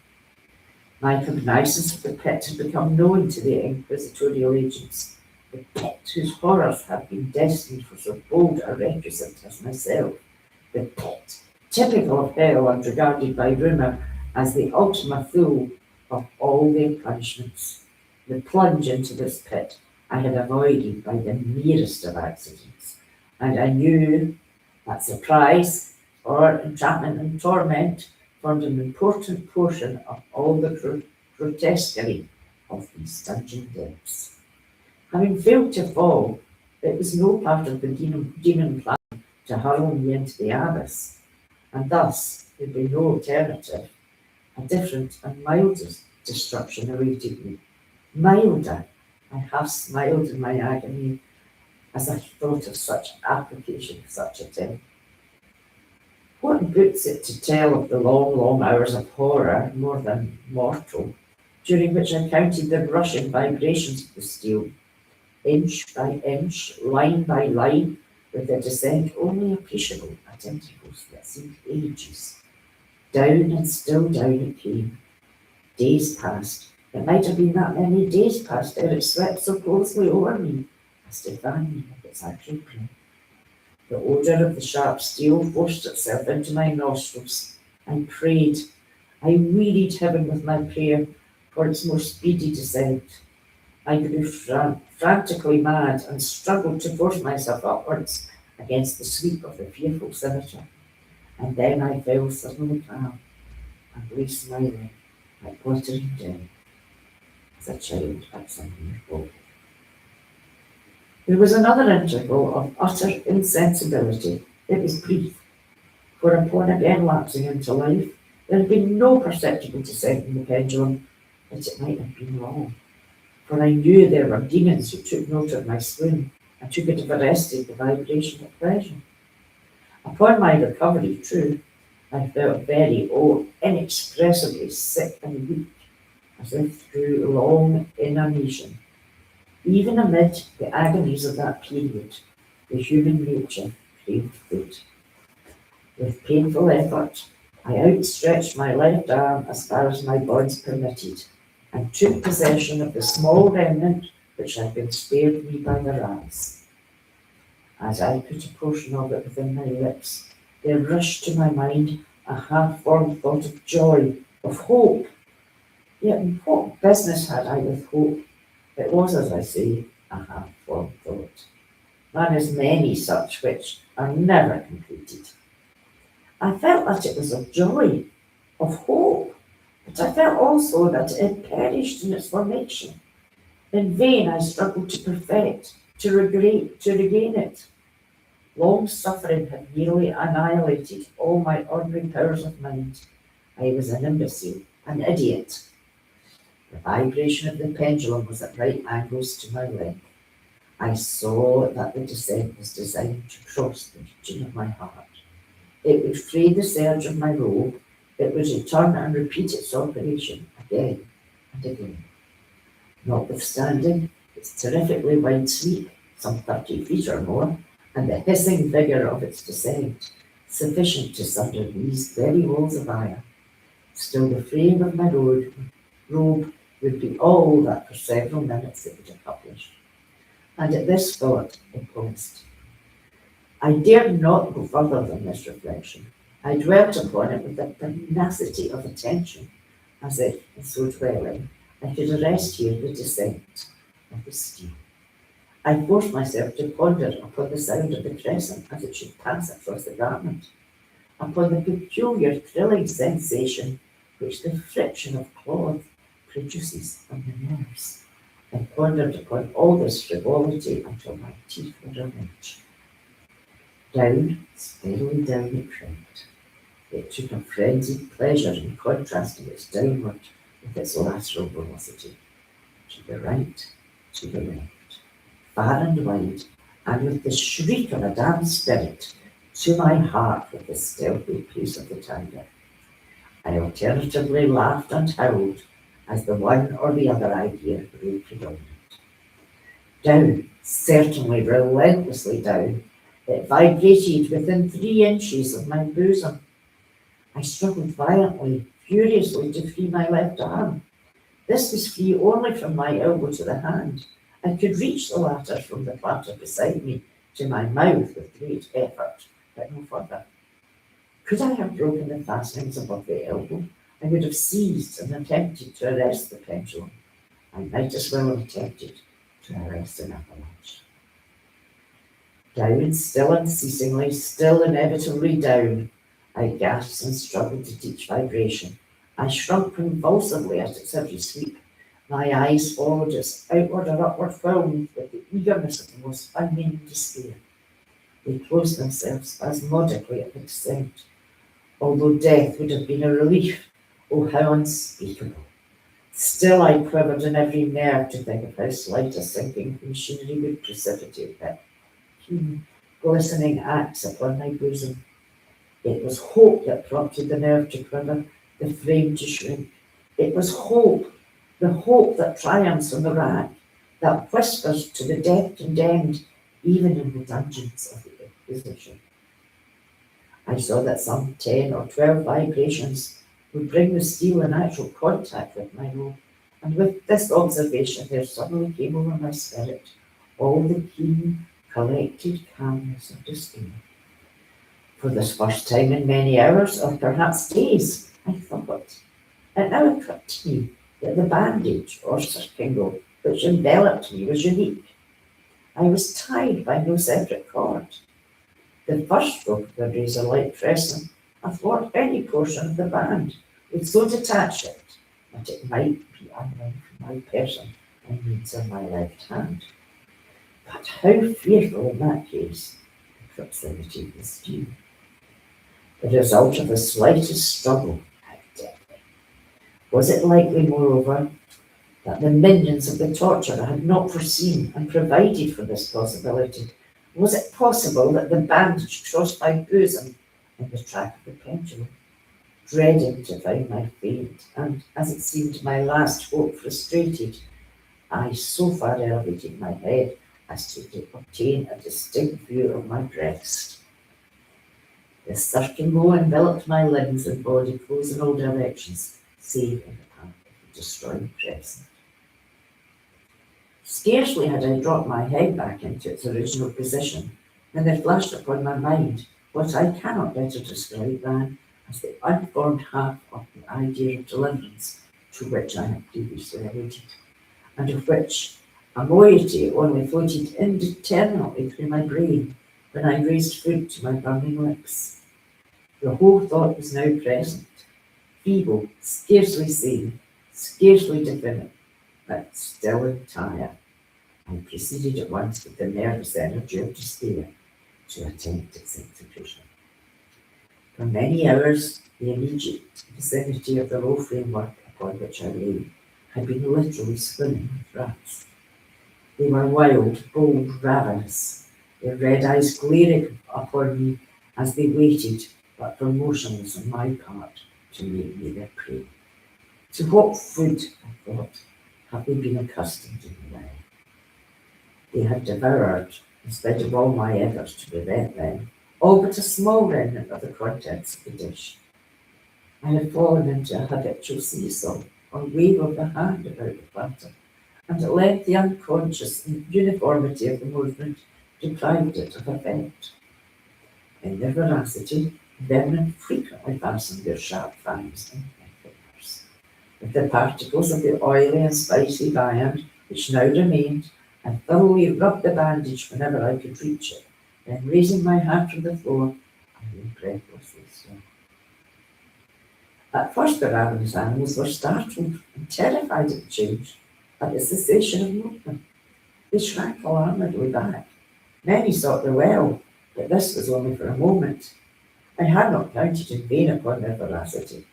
My cognizance of the pit had become known to the inquisitorial agents, the pit whose horrors had been destined for so bold a recusant as myself, the pit, typical of hell and regarded by rumour as the ultima thule of all their punishments. The plunge into this pit I had avoided by the merest of accidents, and I knew that surprise, or entrapment and torment formed an important portion of all the grotesquerie of these dungeon depths. Having failed to fall, it was no part of the demon plan to hurl me into the abyss, and thus there'd be no alternative. A different and milder destruction awaited me. Milder. I half smiled in my agony as I thought of such application of such a thing. What boots it to tell of the long, long hours of horror, more than mortal, during which I counted the rushing vibrations of the steel, inch by inch, line by line, with a descent only appreciable at intervals that seemed ages. Down and still down it came. Days passed. It might have been that many days passed ere it swept so closely over me as to fan me with its actual breath. The odour of the sharp steel forced itself into my nostrils. I prayed. I wearied heaven with my prayer for its more speedy descent. I grew frantically mad and struggled to force myself upwards against the sweep of the fearful scimitar. And then I fell suddenly calm and lay smiling like glittering death as a child at 7 years old. There was another interval of utter insensibility. It was brief, for upon again lapsing into life, there had been no perceptible descent in the pendulum, but it might have been long, for I knew there were demons who took note of my swoon and who could have arrested the vibration at pleasure. Upon my recovery, true, I felt very, inexpressibly sick and weak, as if through long inanition. Even amid the agonies of that period, the human nature craved food. With painful effort, I outstretched my left arm as far as my bonds permitted, and took possession of the small remnant which had been spared me by the rats. As I put a portion of it within my lips, there rushed to my mind a half-formed thought of joy, of hope. Yet what business had I with hope? It was, as I say, a half-formed thought. One has many such which are never completed. I felt that it was of joy, of hope, but I felt also that it had perished in its formation. In vain I struggled to perfect, to regain it. Long suffering had nearly annihilated all my ordinary powers of mind. I was an imbecile, an idiot. The vibration of the pendulum was at right angles to my length. I saw that the descent was designed to cross the region of my heart. It would free the serge of my robe. It would return and repeat its operation again and again. Notwithstanding its terrifically wide sweep, some 30 feet or more, and the hissing vigour of its descent, sufficient to sunder these very walls of iron, still the frame of my robe would be all that for several minutes it would accomplish. And at this thought it paused. I dared not go further than this reflection. I dwelt upon it with the pertinacity of attention, as if, in so dwelling, I could arrest here the descent of the steel. I forced myself to ponder upon the sound of the crescent as it should pass across the garment, upon the peculiar thrilling sensation which the friction of cloth produces on the nerves. I pondered upon all this frivolity until my teeth were a wrench. Down, steadily down it crept. It took a frenzied pleasure in contrasting its downward with its lateral velocity. To the right, to the left, far and wide, and with the shriek of a damned spirit, to my heart with the stealthy pace of the tiger. I alternatively laughed and howled as the one or the other idea grew predominant. Down, certainly relentlessly down, it vibrated within 3 inches of my bosom. I struggled violently, furiously to free my left arm. This was free only from my elbow to the hand. I could reach the latter from the platter beside me to my mouth with great effort, but no further. Could I have broken the fastenings above the elbow, I would have seized and attempted to arrest the pendulum. I might as well have attempted to arrest an avalanche. Down, still unceasingly, still inevitably down, I gasped and struggled to teach vibration. I shrunk convulsively at its every sweep. My eyes followed its outward or upward film with the eagerness of the most unmeaning despair. They closed themselves spasmodically at the descent. Although death would have been a relief, oh, how unspeakable. Still I quivered in every nerve to think of how slight a sinking machinery would precipitate that keen, glistening axe upon my bosom. It was hope that prompted the nerve to quiver, the frame to shrink. It was hope, the hope that triumphs on the rack, that whispers to the death condemned, even in the dungeons of the Inquisition. I saw that some 10 or 12 vibrations would bring the steel in actual contact with my robe, and with this observation there suddenly came over my spirit all the keen, collected calmness of despair. For the first time in many hours, or perhaps days, I thought, it now occurred to me that the bandage or circingle which enveloped me was unique. I was tied by no separate cord. The first rope of the razor-like crescent athwart any portion of the band would so detach it that it might be unlike my person and needs on my left hand. But how fearful in that case the proximity of the stew. The result of the slightest struggle, how deadly. Was it likely, moreover, that the minions of the torturer had not foreseen and provided for this possibility? Was it possible that the bandage crossed my bosom in the track of the pendulum, dreading to find my fate, and, as it seemed, my last hope frustrated, I so far elevated my head as to obtain a distinct view of my breast. The circling glow enveloped my limbs and body close in all directions, save in the path of the destroying crescent. Scarcely had I dropped my head back into its original position when there flashed upon my mind what I cannot better describe than as the unformed half of the idea of deliverance to which I had previously alluded, and of which a moiety only floated indeterminately through my brain when I raised food to my burning lips. The whole thought was now present, feeble, scarcely sane, scarcely definite, but still entire. I proceeded at once with the nervous energy of despair to attempt its execution. For many hours, the immediate vicinity of the low framework upon which I lay had been literally swimming with rats. They were wild, bold, ravenous, their red eyes glaring upon me as they waited, but were motionless on my part, to make me their prey. To what food, I thought, have they been accustomed in the wild? They had devoured, in spite of all my efforts to prevent them, all but a small remnant of the contents of the dish. I had fallen into a habitual seesaw, or wave of the hand about the platter, and at length the unconscious uniformity of the movement deprived it of effect. In their voracity, vermin frequently fastened their sharp fangs in my fingers. With the particles of the oily and spicy viand which now remained, I thoroughly rubbed the bandage whenever I could reach it. Then, raising my hand from the floor, I lay breathlessly still. At first the ravenous animals were startled and terrified at the change, at the cessation of movement. They shrank alarmedly back. Many sought the well, but this was only for a moment. I had not counted in vain upon their voracity.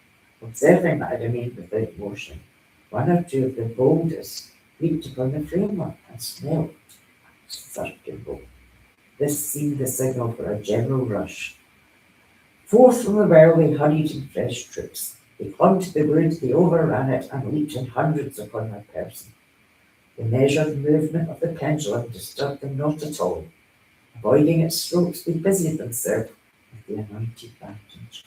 Observing that I remained without motion, one or two of the boldest leaped upon the framework and smelt a circular. This seemed the signal for a general rush. Forth from the well they hurried in fresh troops. They clung to the wood, they overran it, and leaped in hundreds upon my person. The measured movement of the pendulum disturbed them not at all. Avoiding its strokes, they busied themselves with the anointed bandage.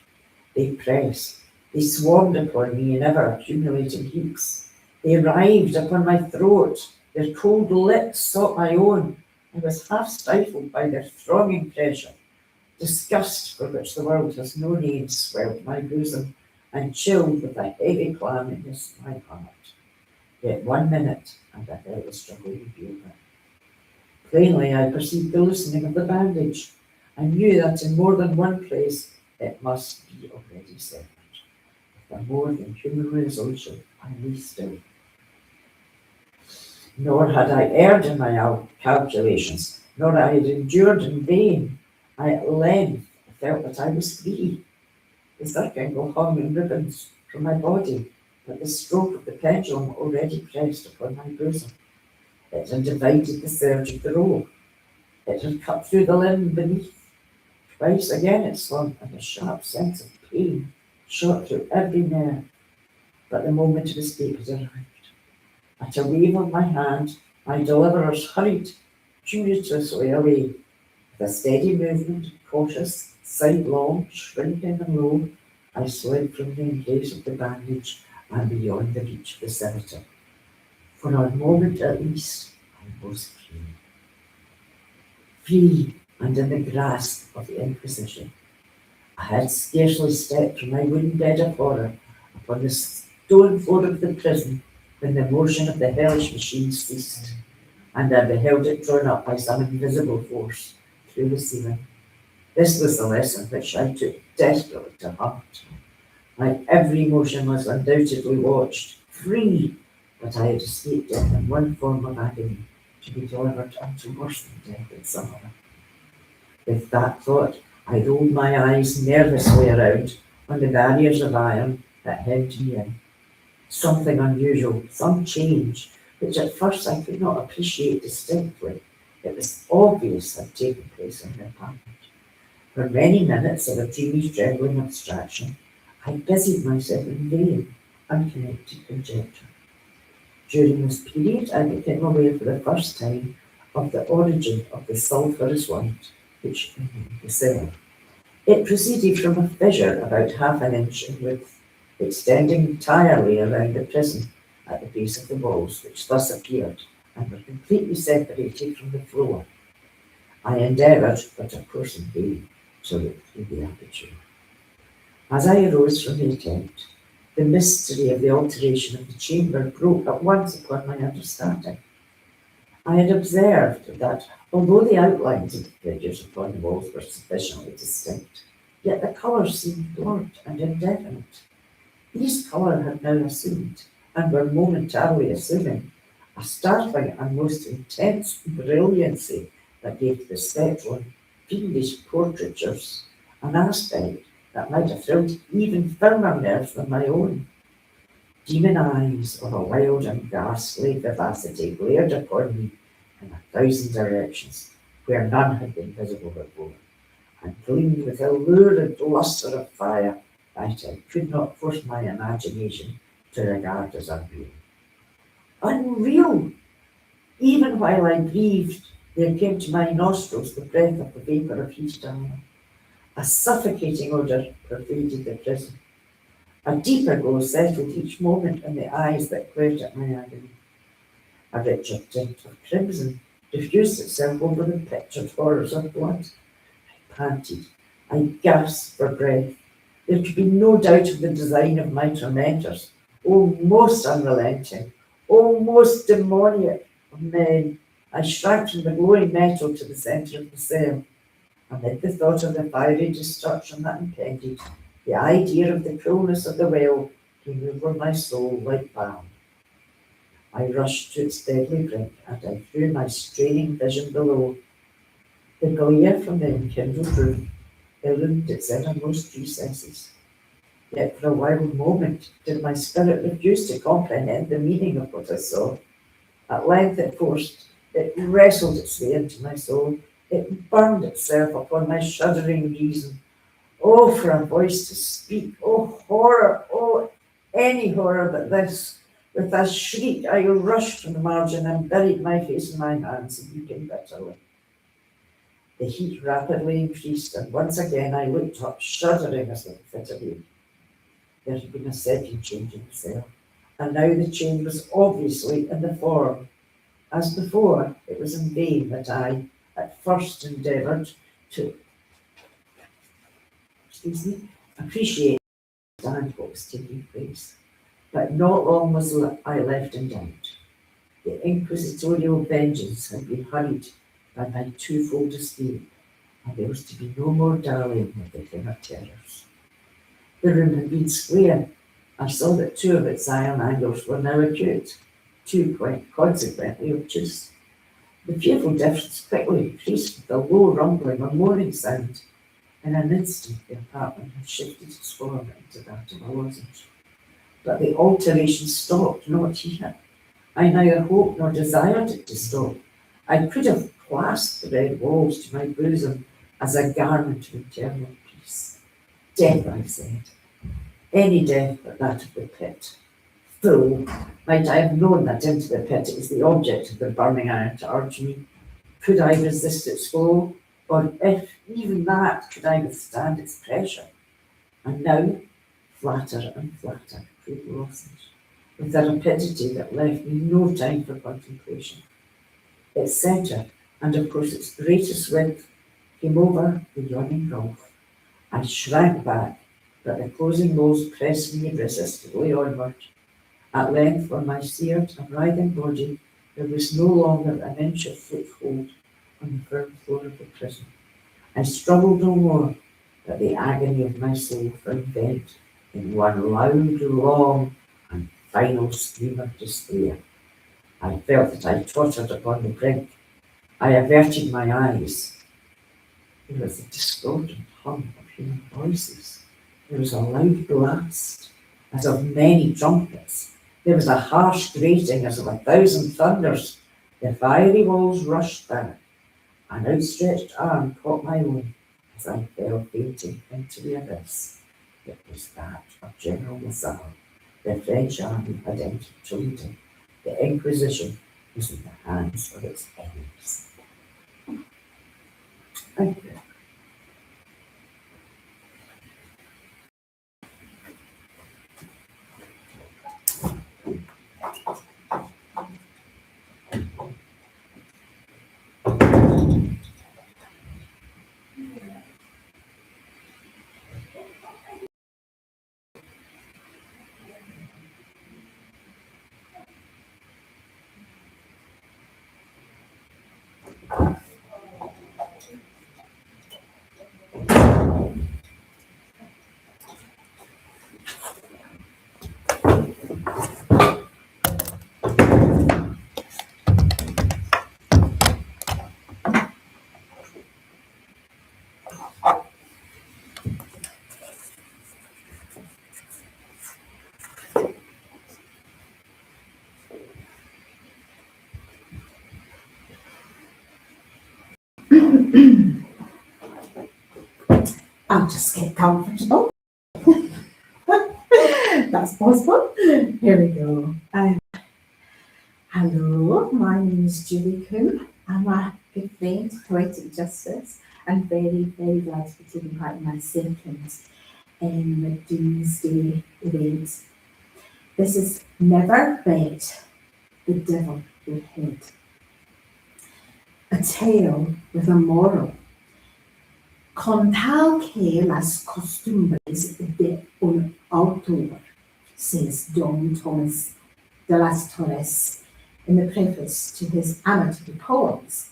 They pressed, they swarmed upon me in ever-accumulating heaps. They writhed upon my throat, their cold lips sought my own. I was half stifled by their thronging pressure. Disgust, for which the world has no name, swelled my bosom, and chilled with a heavy clamminess my heart. Yet 1 minute, and I felt the struggle would be over. Plainly, I perceived the loosening of the bandage. I knew that in more than one place it must be already severed. With a more than human resolution, I lay still. Nor had I erred in my calculations, nor I had endured in vain. I at length felt that I was free. The circumgle hung in ribbons from my body, but the stroke of the pendulum already pressed upon my bosom. It had divided the surge of the rope. It had cut through the limb beneath. Twice again it swung, and a sharp sense of pain shot through every nerve. But the moment of escape had arrived. At a wave of my hand, my deliverers hurried tumultuously away. With a steady movement, cautious, sidelong, shrinking and low, I slid from the embrace of the bandage and beyond the reach of the scimitar. For a moment at least, I was free. Free and in the grasp of the Inquisition. I had scarcely stepped from my wooden bed of horror upon the stone floor of the prison when the motion of the hellish machine ceased, and I beheld it drawn up by some invisible force through the ceiling. This was the lesson which I took desperately to heart. My every motion was undoubtedly watched, free, but I had escaped death in one form of agony, to be delivered unto worse than death in some other. With that thought, I rolled my eyes nervously around on the barriers of iron that hemmed me in. Something unusual, some change, which at first I could not appreciate distinctly. It was obvious had taken place in the apartment. For many minutes of a dreamy, trembling abstraction, I busied myself in vain, unconnected conjecture. During this period, I became aware for the first time of the origin of the sulphurous light which illumined the cellar. It proceeded from a fissure about half an inch in width, extending entirely around the prison at the base of the walls, which thus appeared and were completely separated from the floor. I endeavoured, but of course in vain, to look through the aperture. As I arose from the attempt, the mystery of the alteration of the chamber broke at once upon my understanding. I had observed that, although the outlines of the figures upon the walls were sufficiently distinct, yet the colours seemed blurred and indefinite. These colours had now assumed, and were momentarily assuming, a startling and most intense brilliancy that gave the spectral, fiendish portraitures an aspect that might have thrilled even firmer nerves than my own. Demon eyes of a wild and ghastly vivacity glared upon me in 1,000 directions, where none had been visible before, and gleamed with a lurid lustre of fire that I could not force my imagination to regard as unreal. Unreal! Even while I breathed, there came to my nostrils the breath of the vapour of heated iron. A suffocating odour pervaded the prison. A deeper glow settled each moment in the eyes that glared at my agony. A richer tint of crimson diffused itself over the pictured horrors of blood. I panted. I gasped for breath. There could be no doubt of the design of my tormentors. O most unrelenting, O most demoniac of men! I shrank from the glowing metal to the centre of the cell. Amid the thought of the fiery destruction that impended, the idea of the cruelness of the well came over my soul like balm. I rushed to its deadly brink, and I threw my straining vision below. The glare from the enkindled room illumined its innermost recesses. Yet for a wild moment did my spirit refuse to comprehend the meaning of what I saw. At length it wrestled its way into my soul. It burned itself upon my shuddering reason. Oh, for a voice to speak! Oh, horror! Oh, any horror but this! With a shriek, I rushed from the margin and buried my face in my hands, weeping bitterly. The heat rapidly increased, and once again I looked up, shuddering as if fit of ache. There had been a second change in the cell, and now the change was obviously in the form. As before, it was in vain that I at first endeavoured to appreciate what was taking place. But not long was I left in doubt. The inquisitorial vengeance had been hurried by my twofold escape, and there was to be no more dallying with the King of Terrors. The room had been square. I saw that 2 of its iron angles were now acute, 2 quite consequently obtuse. The fearful difference quickly increased with a low rumbling or moaning sound. In an instant, the apartment had shifted its form into that of a lozenge. But the alteration stopped not here. I neither hoped nor desired it to stop. I could have clasped the red walls to my bosom as a garment of eternal peace. Death, I said. Any death but that of the pit. Fool! Might I have known that into the pit it was the object of the burning iron to urge me? Could I resist its flow? Or if even that, could I withstand its pressure? And now, flatter and flatter grew the lozenge, with a rapidity that left me no time for contemplation. Its centre, and of course its greatest width, came over the yawning gulf. I shrank back, but the closing walls pressed me irresistibly onward. At length, on my seared and writhing body, there was no longer an inch of foothold on the firm floor of the prison. I struggled no more, but the agony of my soul found vent in one loud, long, and final scream of despair. I felt that I tottered upon the brink. I averted my eyes. There was a discordant hum of human voices. There was a loud blast, as of many trumpets. There was a harsh grating as of 1,000 thunders. The fiery walls rushed back. An outstretched arm caught my own as I fell fainting into the abyss. It was that of General Lasalle. The French army had entered Toledo. The Inquisition was in the hands of its enemies. Thank you. I'll just get comfortable. That's possible. Here we go. Hello, my name is Julie Coombe. I'm a good friend, poetic justice, and very, very glad to be taking part in my second Doomsday event. This is Never Bet the Devil Your Head. A tale with a moral. Con tal que las costumbres de un autor, says Don Thomas de las Torres in the preface to his amatory poems,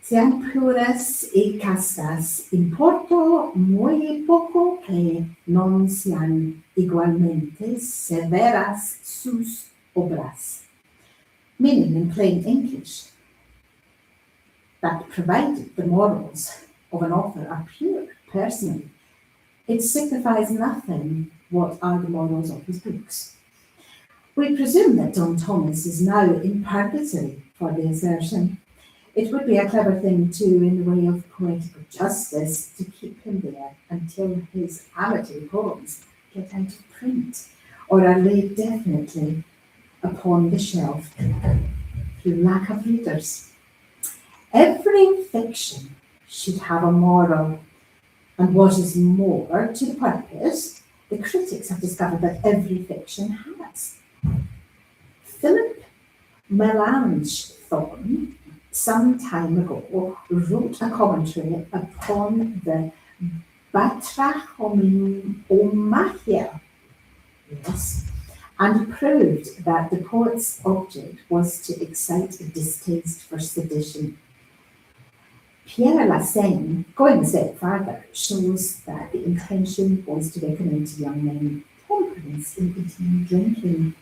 sean puras y castas, importa muy poco que non sean igualmente severas sus obras. Meaning in plain English, that provided the morals of an author are pure, personally, it signifies nothing what are the morals of his books. We presume that Don Thomas is now in purgatory for the assertion. It would be a clever thing too, in the way of poetical justice, to keep him there until his amatory poems get out of print or are laid definitely upon the shelf through lack of readers. Every fiction should have a moral, and what is more to the purpose, the critics have discovered that every fiction has. Philip Melanchthon, some time ago, wrote a commentary upon the Batrachomachia, yes, and proved that the poet's object was to excite a distaste for sedition. Pierre Lassaigne, going a step further, shows that the intention was to recommend to young men temperance in eating and drinking.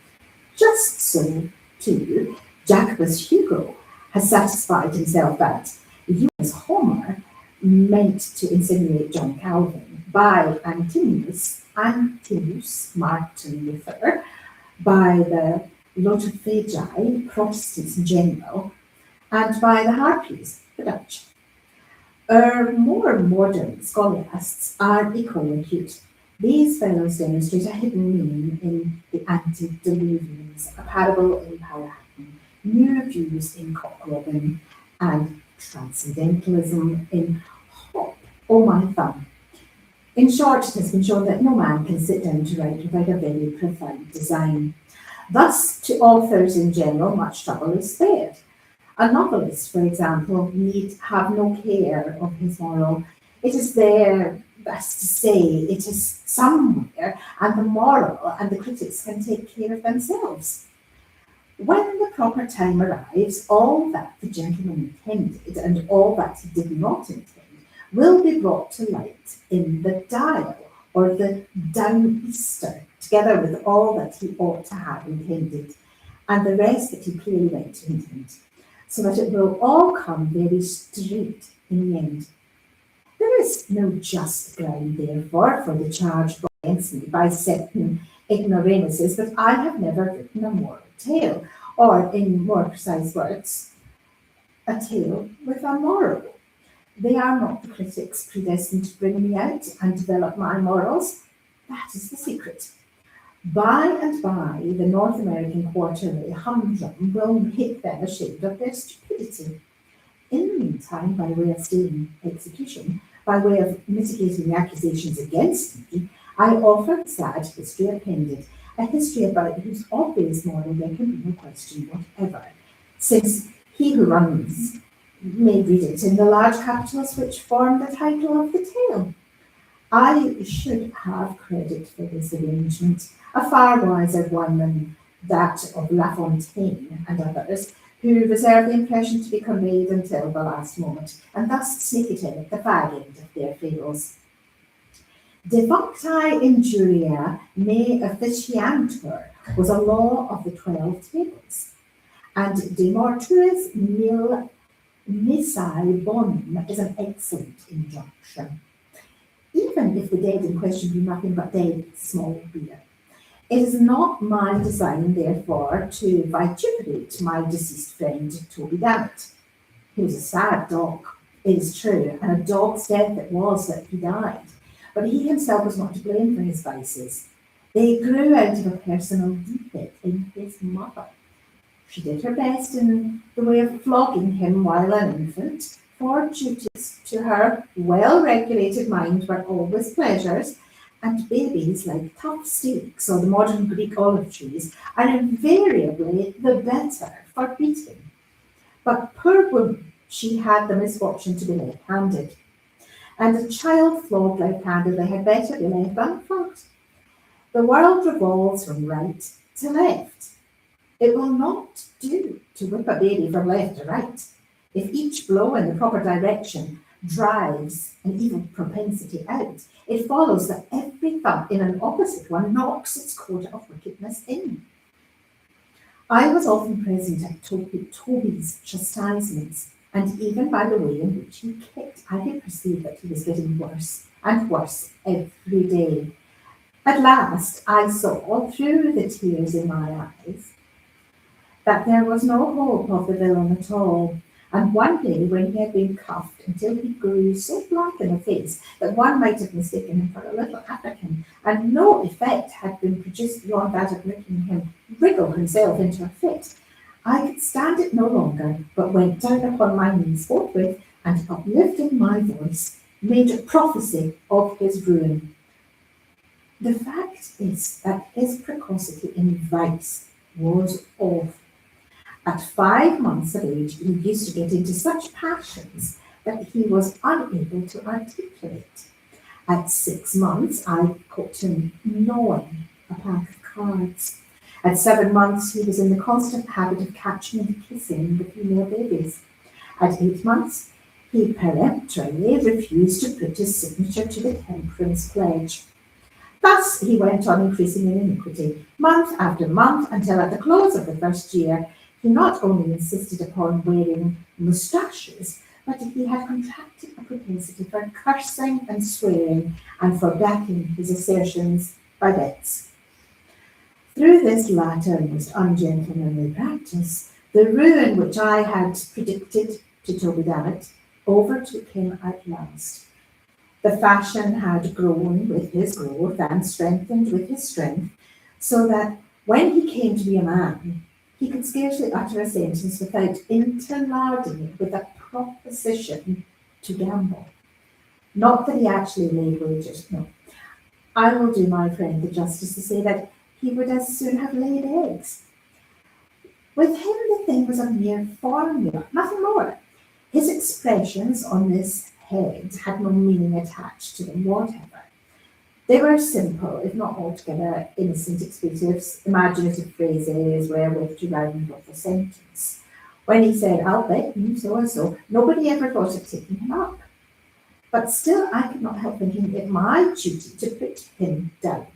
Just so, too, Jacobus Hugo has satisfied himself that U.S. Homer meant to insinuate John Calvin by Antinous Martin Luther, by the Lotophagi, Protestants in general, and by the Harpies, the Dutch. Our more modern scholasts are equally acute. These fellows demonstrate a hidden meaning in the antediluvians, a parable in Powhatan, new views in Cock Robin, and transcendentalism in Hop, O My Thumb. In short, it has been shown that no man can sit down to write without a very profound design. Thus, to authors in general, much trouble is spared. A novelist, for example, need have no care of his moral. It is there that's to say, it is somewhere, and the moral and the critics can take care of themselves. When the proper time arrives, all that the gentleman intended and all that he did not intend will be brought to light in the dial or the downeaster, together with all that he ought to have intended and the rest that he clearly meant to intend, so that it will all come very straight in the end. There is no just ground, therefore, for the charge against me by certain ignoramuses that I have never written a moral tale, or, in more precise words, a tale with a moral. They are not the critics predestined to bring me out and develop my morals. That is the secret. By and by, the North American quarterly humdrum will make them ashamed of their stupidity. In the meantime, by way of staying execution, by way of mitigating the accusations against me, I offer the sad history appended, a history about whose obvious moral there can be no question whatever, since he who runs may read it in the large capitals which form the title of the tale. I should have credit for this arrangement, a far wiser one than that of La Fontaine and others, who reserve the impression to be conveyed until the last moment, and thus sneak it in at the fag end of their fables. Devuncti injuria me officiantur was a law of the 12 tables, and de mortuis nil missae bonum is an excellent injunction. Even if the dead in question be nothing but dead small beer. It is not my design, therefore, to vituperate my deceased friend, Toby Dammit. He was a sad dog, it is true, and a dog's death it was that he died. But he himself was not to blame for his vices. They grew out of a personal defect in his mother. She did her best in the way of flogging him while an infant, for duties to her well-regulated mind were always pleasures, and babies, like tough steaks or the modern Greek olive trees, are invariably the better for beating. But poor woman, she had the misfortune to be left-handed, and a child flogged left-handedly had better be left unflogged. The world revolves from right to left. It will not do to whip a baby from left to right. If each blow in the proper direction drives an evil propensity out, it follows that every thump in an opposite one knocks its quota of wickedness in. I was often present at Toby's chastisements, and even by the way in which he kicked, I had perceived that he was getting worse and worse every day. At last, I saw, through the tears in my eyes, that there was no hope of the villain at all. And one day, when he had been cuffed until he grew so black in the face that one might have mistaken him for a little African, and no effect had been produced beyond that of making him wriggle himself into a fit, I could stand it no longer, but went down upon my knees forthwith, and uplifting my voice, made a prophecy of his ruin. The fact is that his precocity in vice was awful. At 5 months of age, he used to get into such passions that he was unable to articulate. At 6 months, I caught him gnawing a pack of cards. At 7 months, he was in the constant habit of catching and kissing the female babies. At 8 months, he peremptorily refused to put his signature to the temperance pledge. Thus he went on increasing in iniquity, month after month, until at the close of the first year, he not only insisted upon wearing moustaches, but he had contracted a propensity for cursing and swearing, and for backing his assertions by bets. Through this latter most ungentlemanly practice, the ruin which I had predicted to Toby Dammit overtook him at last. The fashion had grown with his growth and strengthened with his strength, so that when he came to be a man, he could scarcely utter a sentence without interlarding it with a proposition to gamble. Not that he actually laid wagers, no. I will do my friend the justice to say that he would as soon have laid eggs. With him the thing was a mere formula, nothing more. His expressions on this head had no meaning attached to them whatever. They were simple, if not altogether innocent expletives, imaginative phrases wherewith to round off a sentence. When he said, I'll bet you so and so, nobody ever thought of taking him up. But still, I could not help thinking it my duty to put him down.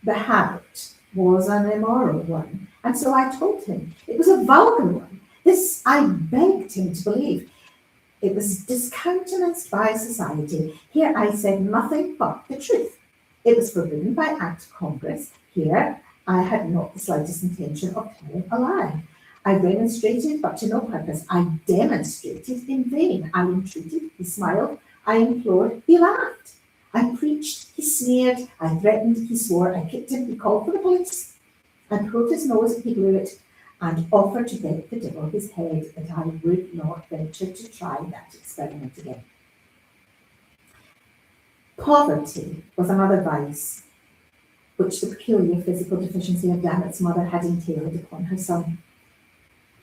The habit was an immoral one, and so I told him it was a vulgar one. This I begged him to believe. It was discountenanced by society. Here I said nothing but the truth. It was forbidden by Act of Congress. Here I had not the slightest intention of telling a lie. I remonstrated, but to no purpose. I demonstrated in vain. I entreated, he smiled. I implored, he laughed. I preached, he sneered. I threatened, he swore. I kicked him, he called for the police. I pulled his nose, he blew it, and offered to bet the devil his head that I would not venture to try that experiment again. Poverty was another vice which the peculiar physical deficiency of Dammit's mother had entailed upon her son.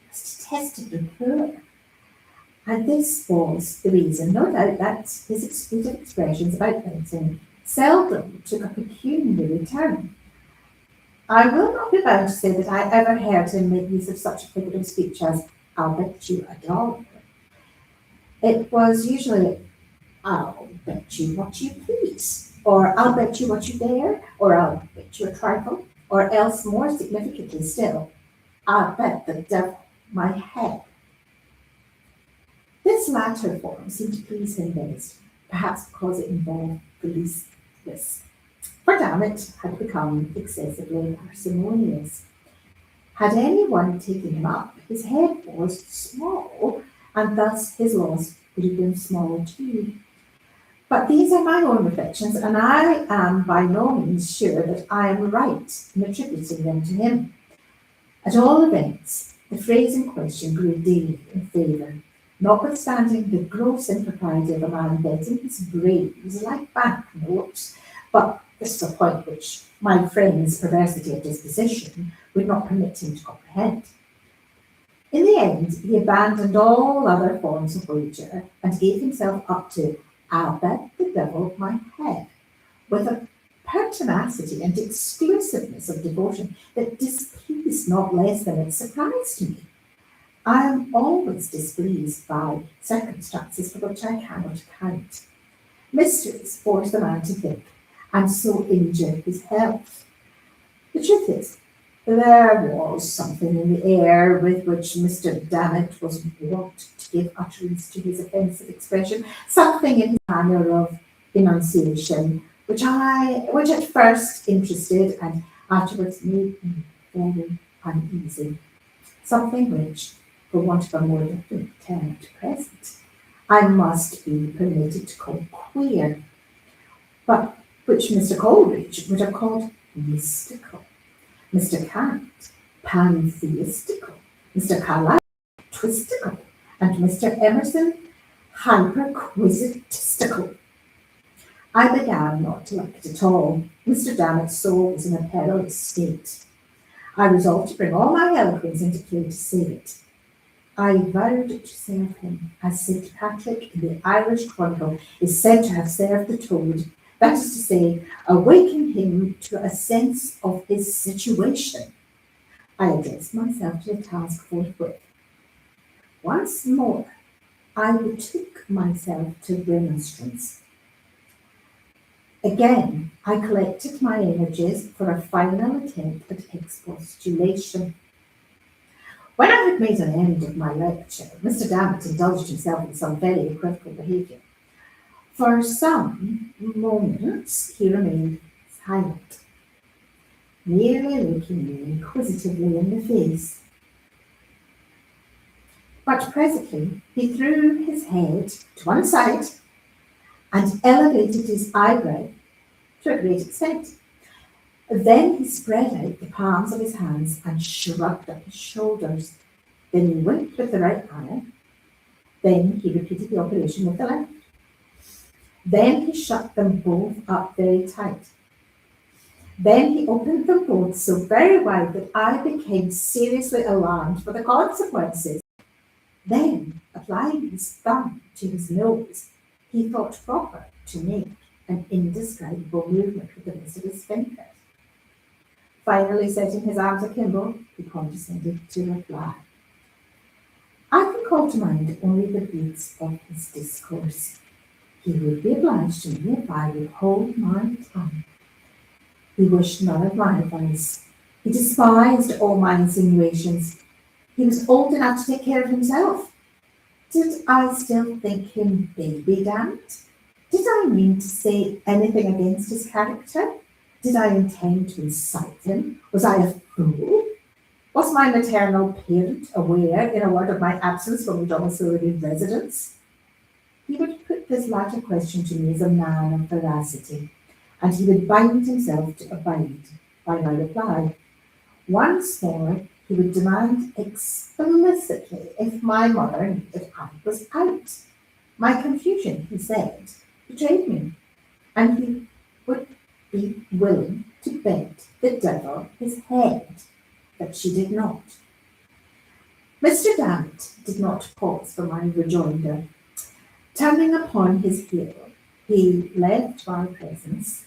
He was detestably poor. And this was the reason, no doubt, that his expletive expressions about anything seldom took a pecuniary turn. I will not be bound to say that I ever heard him make use of such a figure of speech as, I'll bet you $1. It was usually, I'll bet you what you please, or I'll bet you what you dare, or I'll bet you a trifle, or else more significantly still, I'll bet the devil my head. This latter form seemed to please him best, perhaps because it involved the least risk. For Dammit had become excessively parsimonious. Had anyone taken him up, his head was small, and thus his loss would have been small too. But these are my own reflections, and I am by no means sure that I am right in attributing them to him. At all events, the phrase in question grew daily in favour, notwithstanding the gross impropriety of a man betting his brains like banknotes, but this is a point which my friend's perversity of disposition would not permit him to comprehend. In the end, he abandoned all other forms of wager and gave himself up to, I'll bet the devil my head, with a pertinacity and exclusiveness of devotion that displeased not less than it surprised me. I am always displeased by circumstances for which I cannot account. Mysteries force the man to think, and so injure his health. The truth is, there was something in the air with which Mr. Dammit was wont to give utterance to his offensive expression, something in his manner of enunciation, which at first interested and afterwards made me very uneasy. Something which, for want of a more definite term at present, I must be permitted to call queer, but which Mr. Coleridge would have called mystical, Mr. Kant pantheistical, Mr. Carlyle twistical, and Mr. Emerson hyperquisitistical. I began not to like it at all. Mr. Dammit's soul was in a perilous state. I resolved to bring all my eloquence into play to save it. I vowed to serve him, as St. Patrick in the Irish Chronicle is said to have served the toad, that is to say, awaken him to a sense of his situation. I addressed myself to the task forthwith. Once more, I betook myself to remonstrance. Again, I collected my energies for a final attempt at expostulation. When I had made an end of my lecture, Mr. Dammit indulged himself in some very equivocal behaviour. For some moments he remained silent, merely looking me inquisitively in the face. But presently he threw his head to one side and elevated his eyebrow to a great extent. Then he spread out the palms of his hands and shrugged up his shoulders. Then he winked with the right eye. Then he repeated the operation with the left. Then he shut them both up very tight. Then he opened them both so very wide that I became seriously alarmed for the consequences. Then, applying his thumb to his nose, he thought proper to make an indescribable movement with the rest of his fingers. Finally setting his arms akimbo, he condescended to reply. I can call to mind only the beats of his discourse. He would be obliged to me if I would hold my tongue. He wished none of my advice. He despised all my insinuations. He was old enough to take care of himself. Did I still think him baby damned? Did I mean to say anything against his character? Did I intend to insult him? Was I a fool? Was my maternal parent aware, in a word, of my absence from the domiciliary residence? He would put this latter question to me as a man of veracity, and he would bind himself to abide by my reply. Once more, he would demand explicitly if my mother knew that I was out. My confusion, he said, betrayed me, and he would be willing to bet the devil his head that she did not. Mr. Dant did not pause for my rejoinder. Turning upon his heel, he left my presence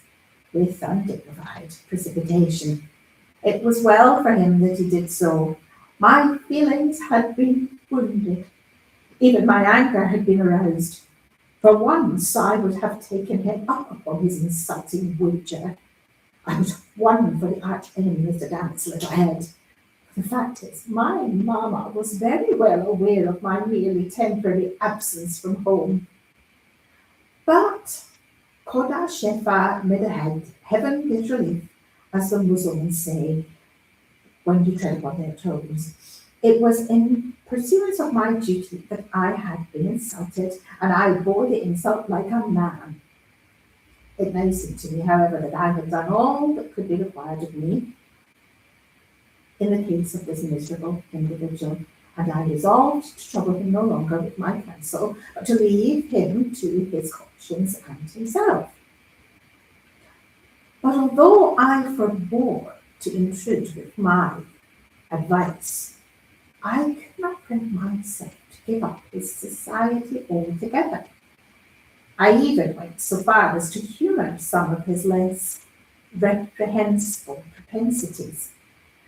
with undignified precipitation. It was well for him that he did so. My feelings had been wounded. Even my anger had been aroused. For once I would have taken him up upon his insulting wager. I would have won for the arch enemy Mr. Dant's little head. The fact is, my mamma was very well aware of my merely temporary absence from home. But Koda Shefa Medahed, heaven get relief, as the Muslims say when you tread upon their toes. It was in pursuance of my duty that I had been insulted, and I bore the insult like a man. It now seemed to me, however, that I had done all that could be required of me in the case of this miserable individual, and I resolved to trouble him no longer with my counsel, but to leave him to his conscience and himself. But although I forbore to intrude with my advice, I could not bring myself to give up his society altogether. I even went so far as to humour some of his less reprehensible propensities,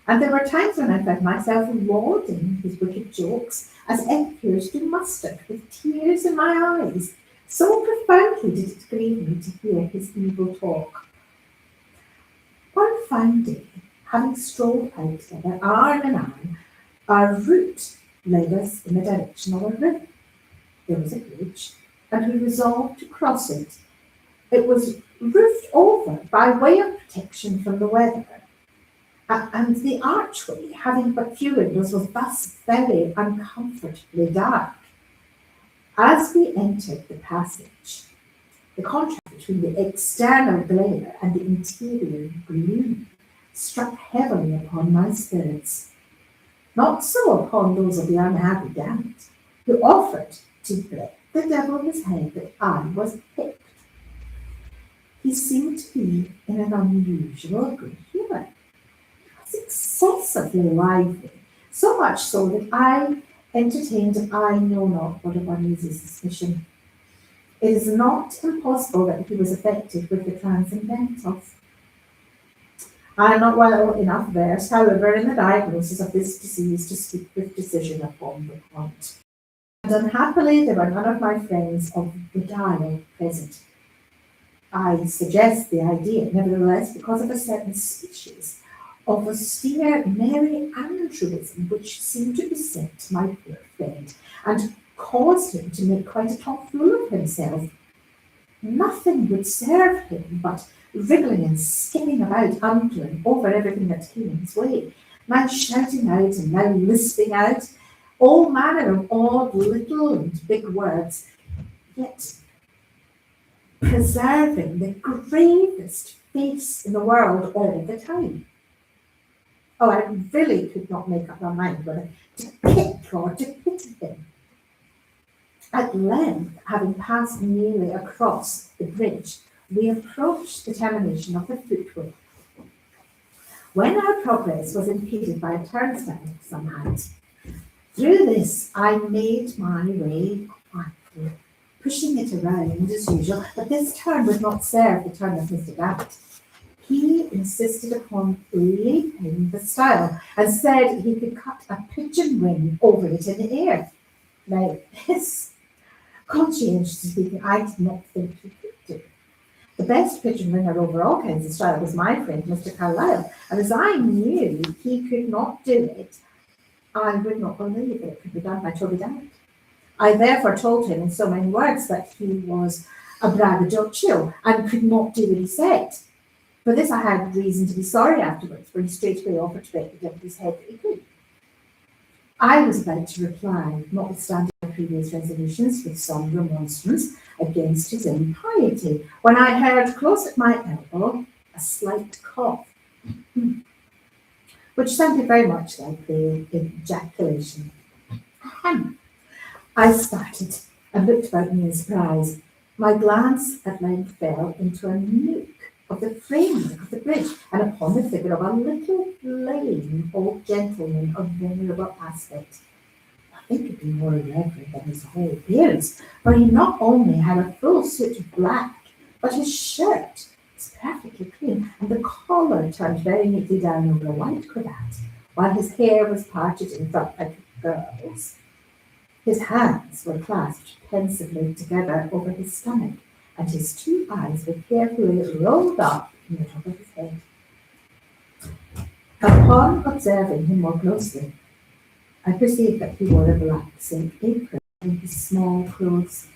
and there were times when I found myself lauding his wicked jokes as epicures do mustard, with tears in my eyes. So profoundly did it grieve me to hear his evil talk. One fine day, having strolled out together, arm in arm, our route led us in the direction of a river. There was a bridge, and we resolved to cross it. It was roofed over by way of protection from the weather, and the archway, having but few windows, was thus very uncomfortably dark. As we entered the passage, the contrast between the external glare and the interior gloom struck heavily upon my spirits. Not so upon those of the unhappy Dant, who offered to bet the devil his head that I was picked. He seemed to be in an unusual good humour. He was excessively lively, so much so that I entertained I know not what of uneasy suspicion. It is not impossible that he was affected with the transcendental. I am not well enough versed, however, in the diagnosis of this disease to speak with decision upon the point. And unhappily, there were none of my friends of the dialogue present. I suggest the idea, nevertheless, because of a certain species of austere Mary Andrewism which seemed to beset my poor friend, and caused him to make quite a tomfool of himself. Nothing would serve him but wriggling and skipping about, undling over everything that came in his way, now shouting out and now lisping out all manner of odd little and big words, yet preserving the gravest face in the world all the time. Oh, I really could not make up my mind whether to kick or to pity him. At length, having passed nearly across the bridge, we approached the termination of the footway, when our progress was impeded by a turnstile of some height. Through this I made my way quietly, pushing it around as usual, but this turn would not serve the turn of Mr. Gabbett. He insisted upon leaping the stile and said he could cut a pigeon wing over it in the air. Now, this, conscientiously speaking, I did not think he could do. The best pigeon winger over all kinds of style was my friend, Mr. Carlyle, and as I knew he could not do it, I would not believe that it could be done by Toby Dammit. I therefore told him in so many words that he was a braggadocio and could not do what he said. For this I had reason to be sorry afterwards, for he straightway offered to bet the deputy's head that he could. I was about to reply, notwithstanding my previous resolutions, with some remonstrance against his impiety, when I heard close at my elbow a slight cough, which sounded very much like the ejaculation. Ahem. I started and looked about me in surprise. My glance at length fell into a nook of the framework of the bridge, and upon the figure of a little lame old gentleman of venerable aspect. Nothing could be more reverend than his whole appearance, for he not only had a full suit of black, but his shirt was perfectly clean, and the collar turned very neatly down over a white cravat, while his hair was parted in front like a girl's. His hands were clasped pensively together over his stomach, and his two eyes were carefully rolled up in the top of his head. Upon observing him more closely, I perceived that he wore a black silk apron in his small clothes.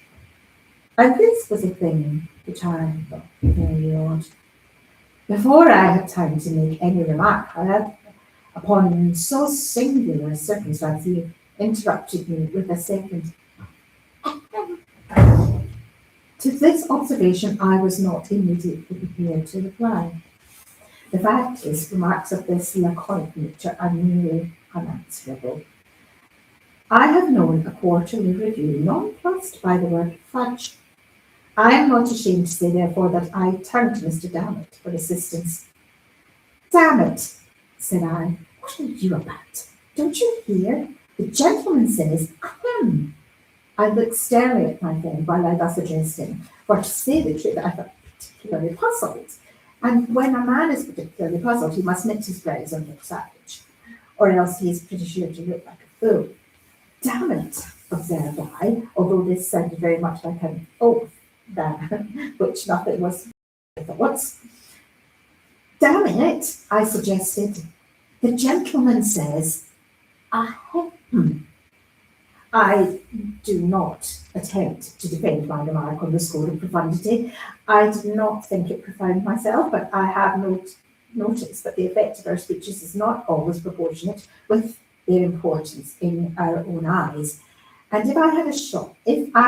And this was a thing which I thought very odd. Before I had time to make any remark, however, upon so singular a circumstance, he interrupted me with a second. To this observation I was not immediately prepared to reply. The fact is, remarks of this laconic nature are nearly unanswerable. I have known a quarterly review nonplussed by the word fudge. I am not ashamed to say, therefore, that I turned to Mr. Dammit for assistance. Dammit, said I, what are you about? Don't you hear? The gentleman says, ahem. I looked sternly at my friend while I thus addressed him, for to say the truth, I felt particularly puzzled. And when a man is particularly puzzled, he must knit his brows and look savage, or else he is pretty sure to look like a fool. Damn it, observed I, although this sounded very much like an oath, which nothing was thoughts. Damn it, I suggested. The gentleman says, ahem. I do not attempt to defend my remark on the score of profundity. I do not think it profound myself, but I have noticed that the effect of our speeches is not always proportionate with their importance in our own eyes. And if I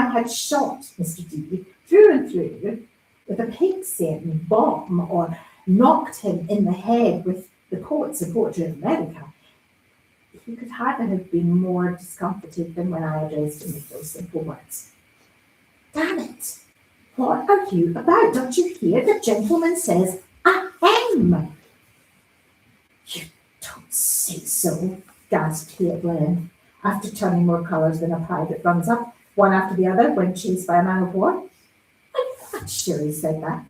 had shot Mr. D through and through with a pig-scenting bomb, or knocked him in the head with the poets and poetry of America, he could hardly have been more discomfited than when I addressed him with those simple words. Damn it! What are you about? Don't you hear? The gentleman says, ahem! You don't say so, gasped he at length, after turning more colours than a pie that runs up, one after the other, when chased by a man of war. I'm not sure he said that.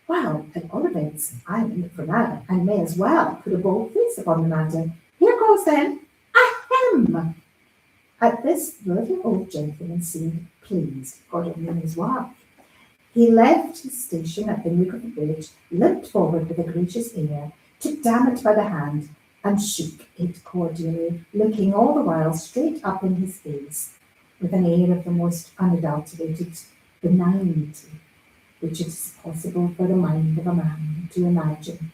Well, at all events, I'm in it for now, and may as well put a bold face upon the matter. Here goes then, ahem! At this, the little old gentleman seemed pleased, God only knows why. He left his station at the nook of the bridge, limped forward with a gracious air, took Dammit by the hand, and shook it cordially, looking all the while straight up in his face, with an air of the most unadulterated benignity, which it is possible for the mind of a man to imagine.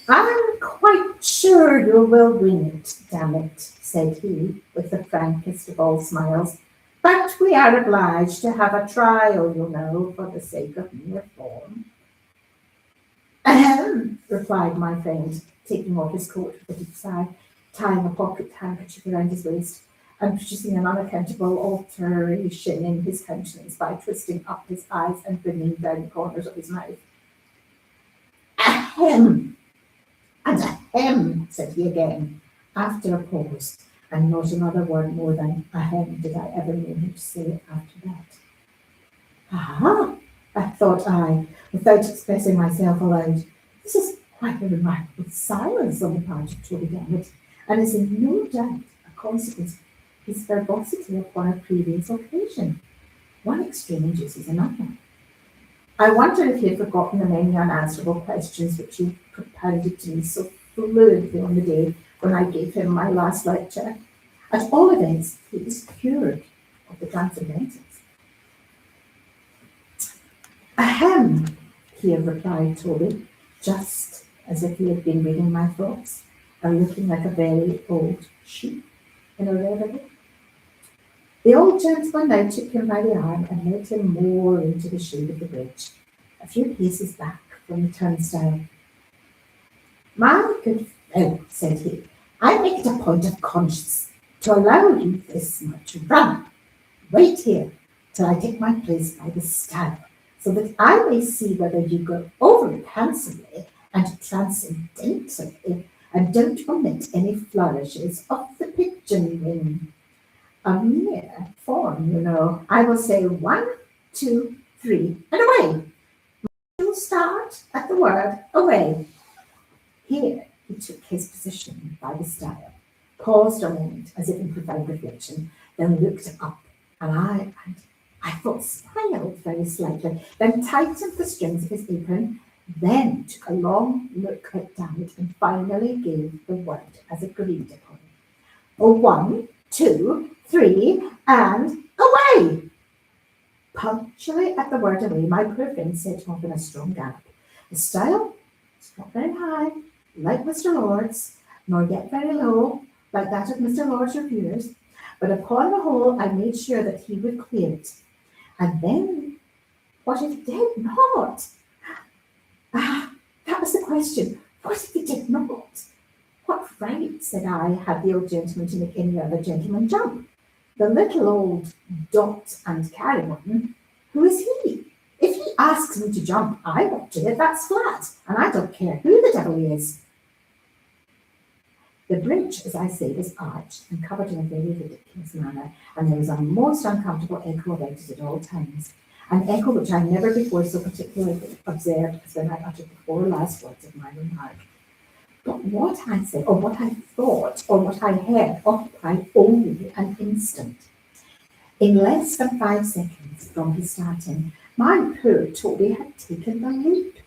I'm quite sure you will win it, Dammit, said he, with the frankest of all smiles. But we are obliged to have a trial, you know, for the sake of mere form. Ahem, replied my friend, taking off his coat with a deep sigh, tying a pocket handkerchief around his waist, and producing an unaccountable alteration in his countenance by twisting up his eyes and bringing down the corners of his mouth. Ahem! And ahem, said he again, after a pause, and not another word more than ahem did I ever know him to say after that. Aha! Thought I, without expressing myself aloud. This is quite a remarkable silence on the part of Toby Dammit, and is in no doubt a consequence of his verbosity upon a previous occasion. One extreme induces another. I wonder if he had forgotten the many unanswerable questions which he propounded to me so fluently on the day when I gave him my last lecture. At all events, he was cured of the transcendentals. Ahem, he had replied, Toby, just as if he had been reading my thoughts and looking like a very old sheep in a reverie. The old gentleman now took him by the arm and led him more into the shade of the bridge, a few paces back from the turnstile. My good fellow, said he, I make it a point of conscience to allow you this much run. Wait here till I take my place by the stile, so that I may see whether you go over it handsomely and transcendentally, and don't omit any flourishes of the pigeon wing. A mere form, you know. I will say 1, 2, 3, and away. You'll start at the word away. Here he took his position by the stile, paused a moment as if in profound reflection, then looked up, and I thought smiled very slightly, then tightened the strings of his apron, then took a long look at Dammit and finally gave the word as agreed upon. 1, 2, 3, and away! Punctually at the word away, my poor friend set off in a strong gallop. The stile was not very high, like Mr. Lord's, nor yet very low, like that of Mr. Lord's reviewers, but upon the whole I made sure that he would clear it. And then, what if he did not? That was the question. What if he did not? What right, said I, had the old gentleman to make any other gentleman jump? The little old dot and carry one, who is he? If he asks me to jump, I won't do it, that's flat, and I don't care who the devil he is. The bridge, as I say, was arched and covered in a very ridiculous manner, and there was a most uncomfortable echo about it at all times, an echo which I never before so particularly observed as when I uttered the 4 last words of my remark. But what I said, or what I thought, or what I heard occupied only an instant. In less than 5 seconds from his starting, my poor Toby had taken the leap.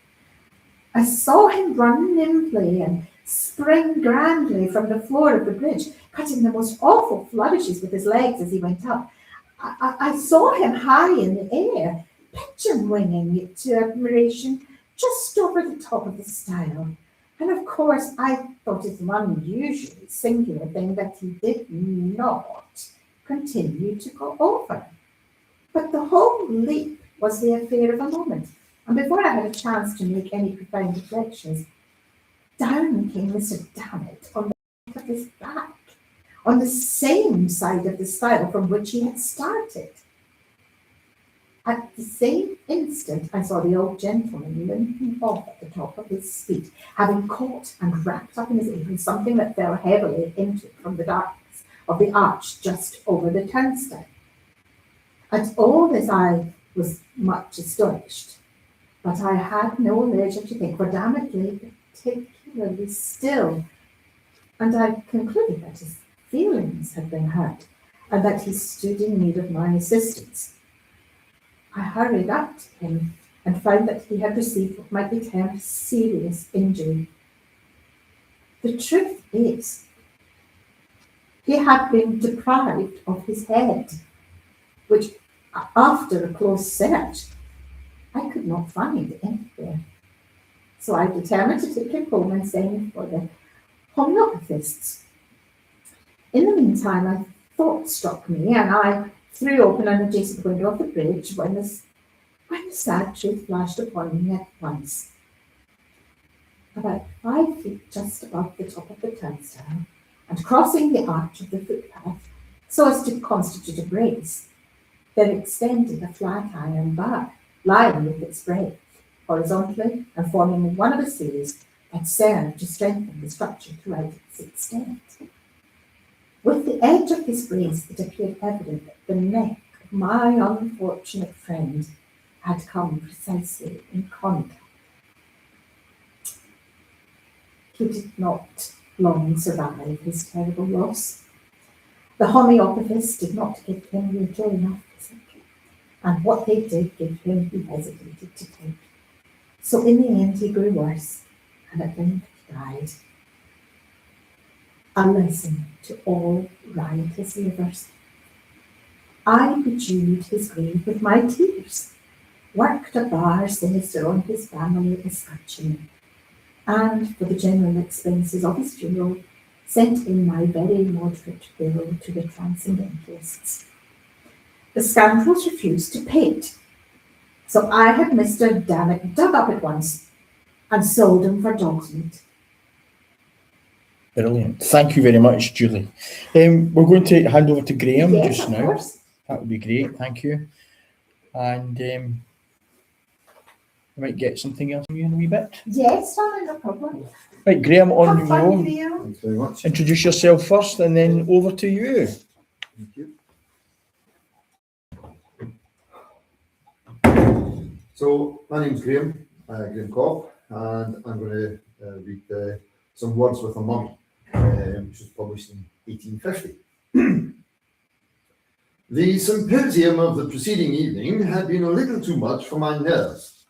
I saw him run nimbly and spring grandly from the floor of the bridge, cutting the most awful flourishes with his legs as he went up. I saw him high in the air, pigeon winging it to admiration just over the top of the stile. And of course, I thought it an unusually singular thing that he did not continue to go over. But the whole leap was the affair of a moment, and before I had a chance to make any profound reflections, down came Mr. Dammit on the back of his back, on the same side of the stile from which he had started. At the same instant, I saw the old gentleman limping off at the top of his speed, having caught and wrapped up in his apron something that fell heavily into it from the darkness of the arch just over the turnstile. At all this I was much astonished, but I had no leisure to think, for Dammit lay particularly still, and I concluded that his feelings had been hurt, and that he stood in need of my assistance. I hurried up to him and found that he had received what might be termed serious injury. The truth is, he had been deprived of his head, which, after a close search, I could not find anywhere. So I determined to take him home and send for the homeopathists. In the meantime, a thought struck me, and I threw open an adjacent window of the bridge when the sad truth flashed upon me at once. About 5 feet just above the top of the turnstile, and crossing the arch of the footpath so as to constitute a brace, there extended a flat iron bar, lying with its breadth horizontally and forming one of a series that served to strengthen the structure throughout its extent. With the edge of his grace, it appeared evident that the neck of my unfortunate friend had come precisely in contact. He did not long survive his terrible loss. The homeopathists did not give him little enough physic, and what they did give him he hesitated to take. So in the end he grew worse, and at length died. A lesson to all riotous livers. I bedewed his grave with my tears, worked a bar sinister on his family escutcheon, and for the general expenses of his funeral, sent in my very moderate bill to the transcendentalists. The scoundrels refused to pay it, so I had Mr. Dammit dug up at once and sold him for dog's meat. Brilliant. Thank you very much, Julie. We're going to hand over to Graham Yes, just of now. course. That would be great. Thank you. And we might get something else from you in a wee bit. Yes, darling, no problem. Right, Graham, on Have fun, you go. Graham. Thanks very much. Introduce yourself first and then over to you. Thank you. So, my name's Graham, Graham Cobb, and I'm going to read some Words with a Mummy, which was published in 1850. The symposium of the preceding evening had been a little too much for my nerves.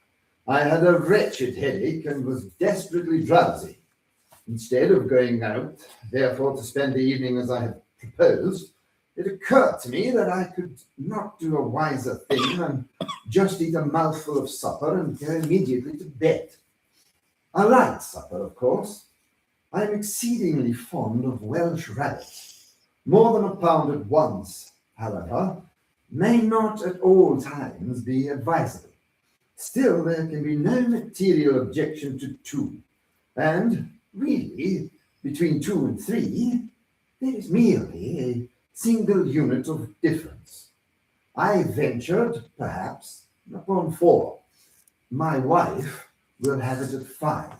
I had a wretched headache and was desperately drowsy. Instead of going out, therefore, to spend the evening as I had proposed, it occurred to me that I could not do a wiser thing than just eat a mouthful of supper and go immediately to bed. A light supper, of course. I am exceedingly fond of Welsh rabbit. More than a pound at once, however, may not at all times be advisable. Still, there can be no material objection to 2, and really, between 2 and 3, there is merely a single unit of difference. I ventured, perhaps, upon 4. My wife will have it at 5.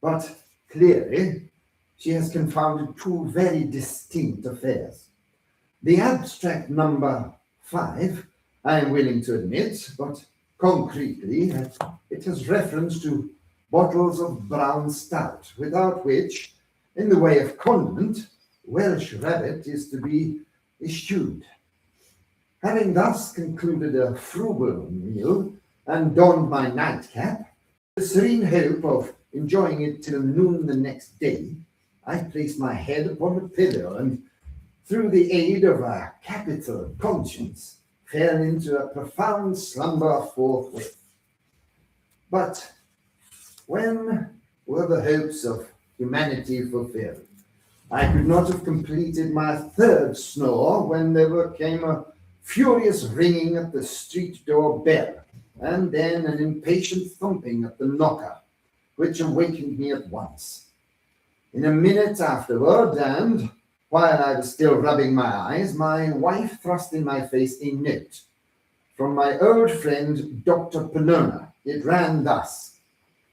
But clearly, she has confounded 2 very distinct affairs. The abstract number 5, I am willing to admit, but concretely, it has reference to bottles of brown stout, without which, in the way of condiment, Welsh rabbit is to be eschewed. Having thus concluded a frugal meal and donned my nightcap, with the serene hope of enjoying it till noon the next day, I placed my head upon the pillow and, through the aid of a capital conscience, fell into a profound slumber forthwith. But when were the hopes of humanity fulfilled? I could not have completed my 3rd snore when there came a furious ringing at the street door bell, and then an impatient thumping at the knocker, which awakened me at once. In a minute afterward, and while I was still rubbing my eyes, my wife thrust in my face a note from my old friend, Dr. Penona. It ran thus: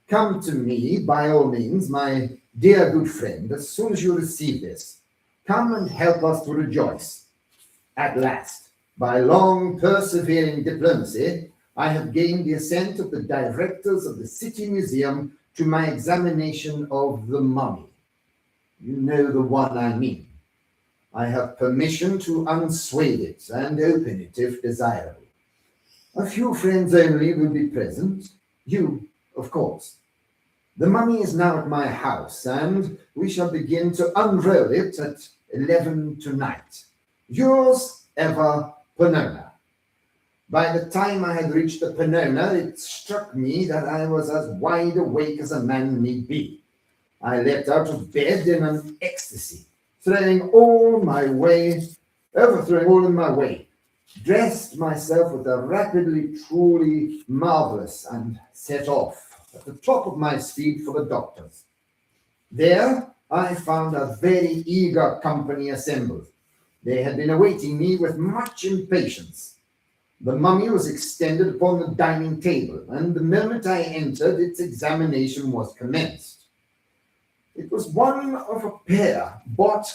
"Come to me, by all means, my dear good friend, as soon as you receive this. Come and help us to rejoice. At last, by long persevering diplomacy, I have gained the assent of the directors of the City Museum to my examination of the mummy. You know the one I mean. I have permission to unswathe it and open it if desirable. A few friends only will be present. You, of course. The mummy is now at my house, and we shall begin to unroll it at 11 tonight. Yours ever, Penona." By the time I had reached the Penona, it struck me that I was as wide awake as a man need be. I leapt out of bed in an ecstasy, overthrowing all in my way, dressed myself with a rapidly truly marvelous, and set off at the top of my speed for the doctor's. There I found a very eager company assembled. They had been awaiting me with much impatience. The mummy was extended upon the dining table, and the moment I entered, its examination was commenced. It was one of a pair bought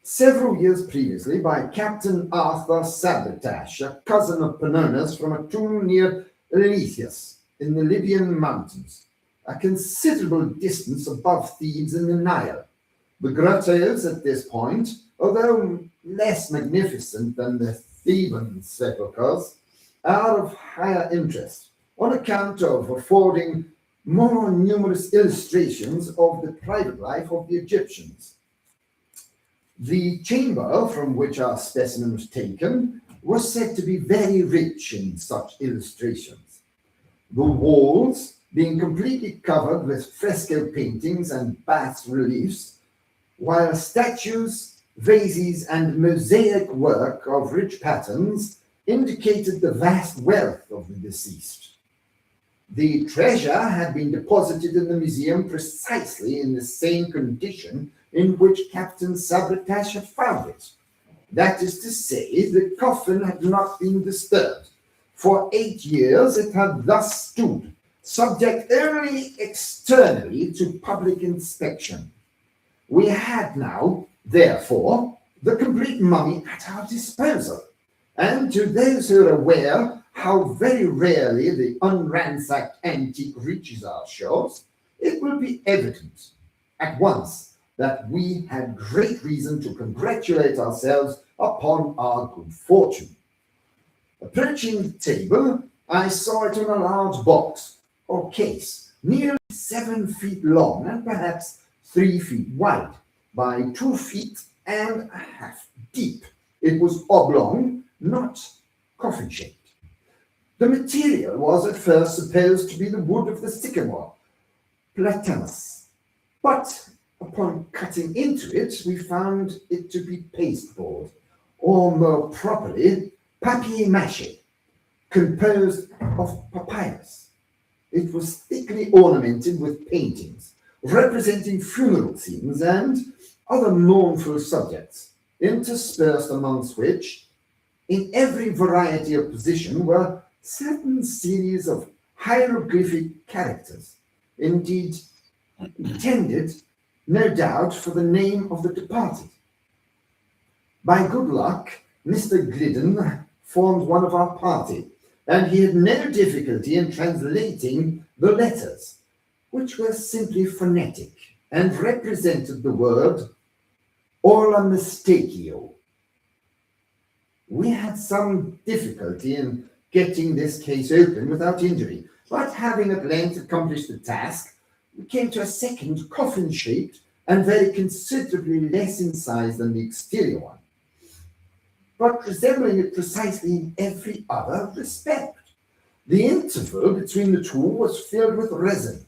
several years previously by Captain Arthur Sabratash, a cousin of Pannona's, from a tomb near Eleuthius in the Libyan mountains, a considerable distance above Thebes in the Nile. The grottos at this point, although less magnificent than the Theban sepulchres, are of higher interest on account of affording more numerous illustrations of the private life of the Egyptians. The chamber from which our specimen was taken was said to be very rich in such illustrations, the walls being completely covered with fresco paintings and bas reliefs, while statues, vases, and mosaic work of rich patterns indicated the vast wealth of the deceased. The treasure had been deposited in the museum precisely in the same condition in which Captain Sabratash had found it. That is to say, the coffin had not been disturbed. For 8 years it had thus stood, subject only externally to public inspection. We had now, therefore, the complete mummy at our disposal, and to those who are aware how very rarely the unransacked antique reaches our shores, it will be evident at once that we had great reason to congratulate ourselves upon our good fortune. Approaching the table, I saw it in a large box or case, nearly 7 feet long and perhaps 3 feet wide by 2 feet and a half deep. It was oblong, not coffin-shaped. The material was at first supposed to be the wood of the sycamore, platanus, but upon cutting into it, we found it to be pasteboard, or more properly, papier-mâché, composed of papyrus. It was thickly ornamented with paintings representing funeral scenes and other mournful subjects, interspersed amongst which, in every variety of position, were certain series of hieroglyphic characters, indeed intended, no doubt, for the name of the departed. By good luck, Mr. Glidden formed one of our party, and he had no difficulty in translating the letters, which were simply phonetic and represented the word "Orla mistakio." We had some difficulty in getting this case open without injury, but having at length accomplished the task, we came to a second coffin-shaped and very considerably less in size than the exterior one, but resembling it precisely in every other respect. The interval between the two was filled with resin,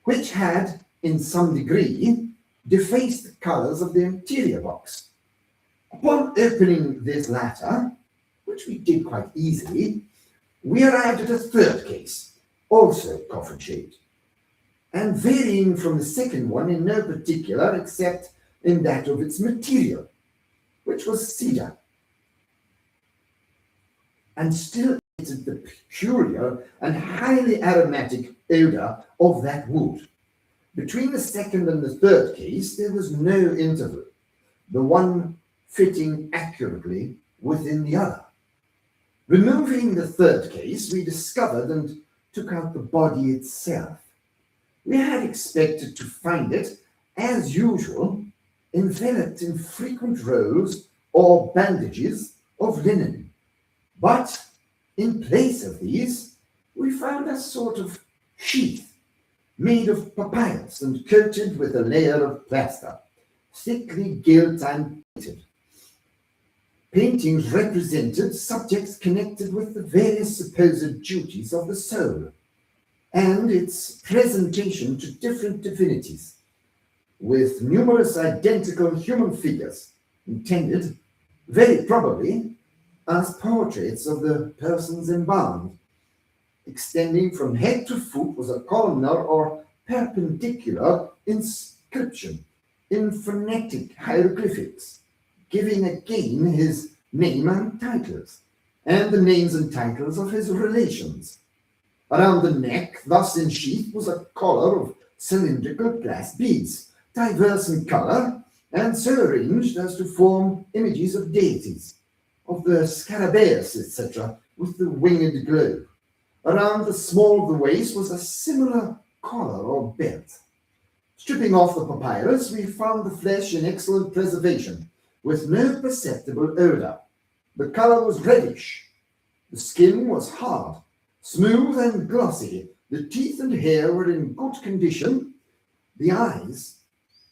which had, in some degree, defaced the colours of the interior box. Upon opening this latter, which we did quite easily, we arrived at a third case, also coffin-shaped, and varying from the second one in no particular except in that of its material, which was cedar, and still emitted the peculiar and highly aromatic odour of that wood. Between the second and the third case there was no interval, the one fitting accurately within the other. Removing the third case, we discovered and took out the body itself. We had expected to find it, as usual, enveloped in frequent rolls or bandages of linen. But in place of these, we found a sort of sheath made of papyrus and coated with a layer of plaster, thickly gilt and painted. Paintings represented subjects connected with the various supposed duties of the soul, and its presentation to different divinities, with numerous identical human figures, intended, very probably, as portraits of the persons embalmed. Extending from head to foot was a columnar or perpendicular inscription in phonetic hieroglyphics, giving again his name and titles, and the names and titles of his relations. Around the neck, thus ensheathed, was a collar of cylindrical glass beads, diverse in colour, and so arranged as to form images of deities, of the scarabaeus, etc., with the winged globe. Around the small of the waist was a similar collar or belt. Stripping off the papyrus, we found the flesh in excellent preservation, with no perceptible odour. The colour was reddish. The skin was hard, smooth and glossy. The teeth and hair were in good condition. The eyes,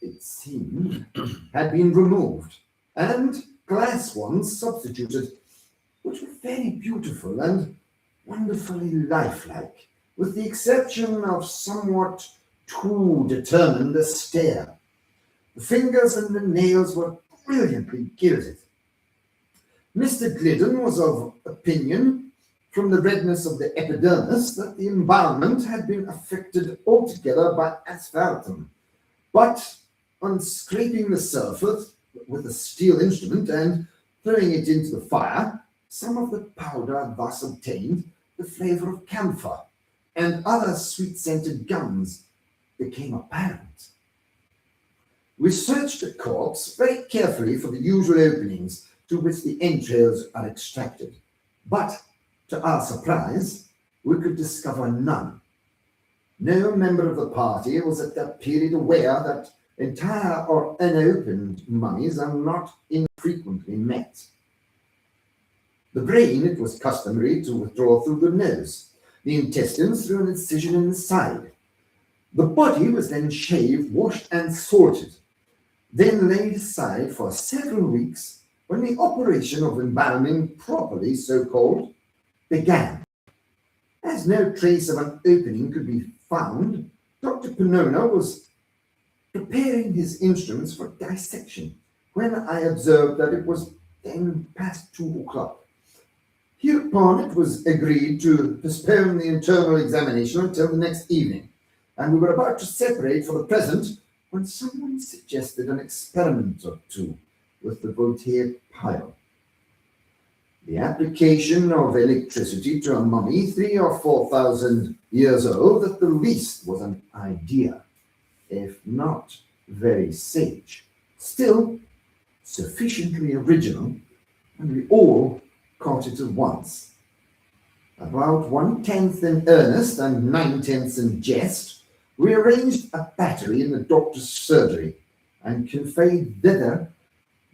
it seemed, had been removed, and glass ones substituted, which were very beautiful and wonderfully lifelike, with the exception of somewhat too determined a stare. The fingers and the nails were brilliantly gilded. Mr. Glidden was of opinion, from the redness of the epidermis, that the embalmment had been affected altogether by asphaltum, but on scraping the surface with a steel instrument and throwing it into the fire, some of the powder thus obtained, the flavour of camphor and other sweet-scented gums, became apparent. We searched the corpse very carefully for the usual openings to which the entrails are extracted, but to our surprise, we could discover none. No member of the party was at that period aware that entire or unopened mummies are not infrequently met. The brain it was customary to withdraw through the nose, the intestines through an incision in the side. The body was then shaved, washed and salted, then laid aside for several weeks, when the operation of embalming, properly so called, began. As no trace of an opening could be found, Dr. Penona was preparing his instruments for dissection, when I observed that it was then past 2 o'clock. Hereupon it was agreed to postpone the internal examination until the next evening, and we were about to separate for the present, when someone suggested an experiment or two with the voltaic pile. The application of electricity to a mummy 3,000 or 4,000 years old at the least was an idea, if not very sage, still sufficiently original, and we all caught it at once. About 1/10 in earnest and 9/10 in jest, we arranged a battery in the doctor's surgery and conveyed thither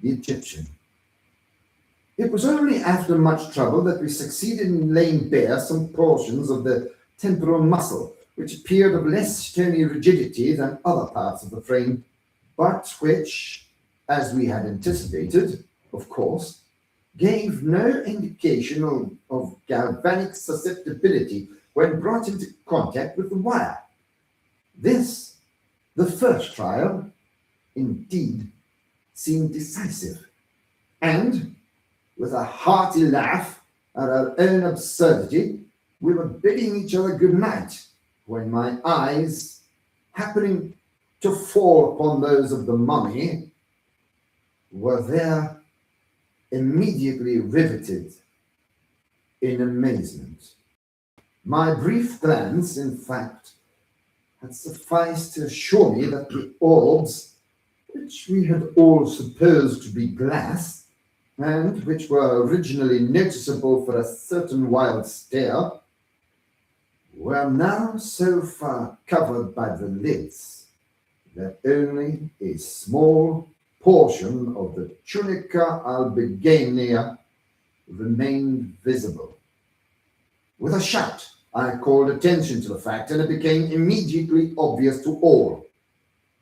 the Egyptian. It was only after much trouble that we succeeded in laying bare some portions of the temporal muscle, which appeared of less stony rigidity than other parts of the frame, but which, as we had anticipated, of course, gave no indication of galvanic susceptibility when brought into contact with the wire. This, the first trial, indeed, seemed decisive, and, with a hearty laugh at our own absurdity, we were bidding each other good night, when my eyes, happening to fall upon those of the mummy, were there immediately riveted in amazement. My brief glance, in fact, had sufficed to assure me that the orbs, which we had all supposed to be glass, and which were originally noticeable for a certain wild stare, were now so far covered by the lids that only a small portion of the tunica albigenea remained visible. With a shout, I called attention to the fact, and it became immediately obvious to all.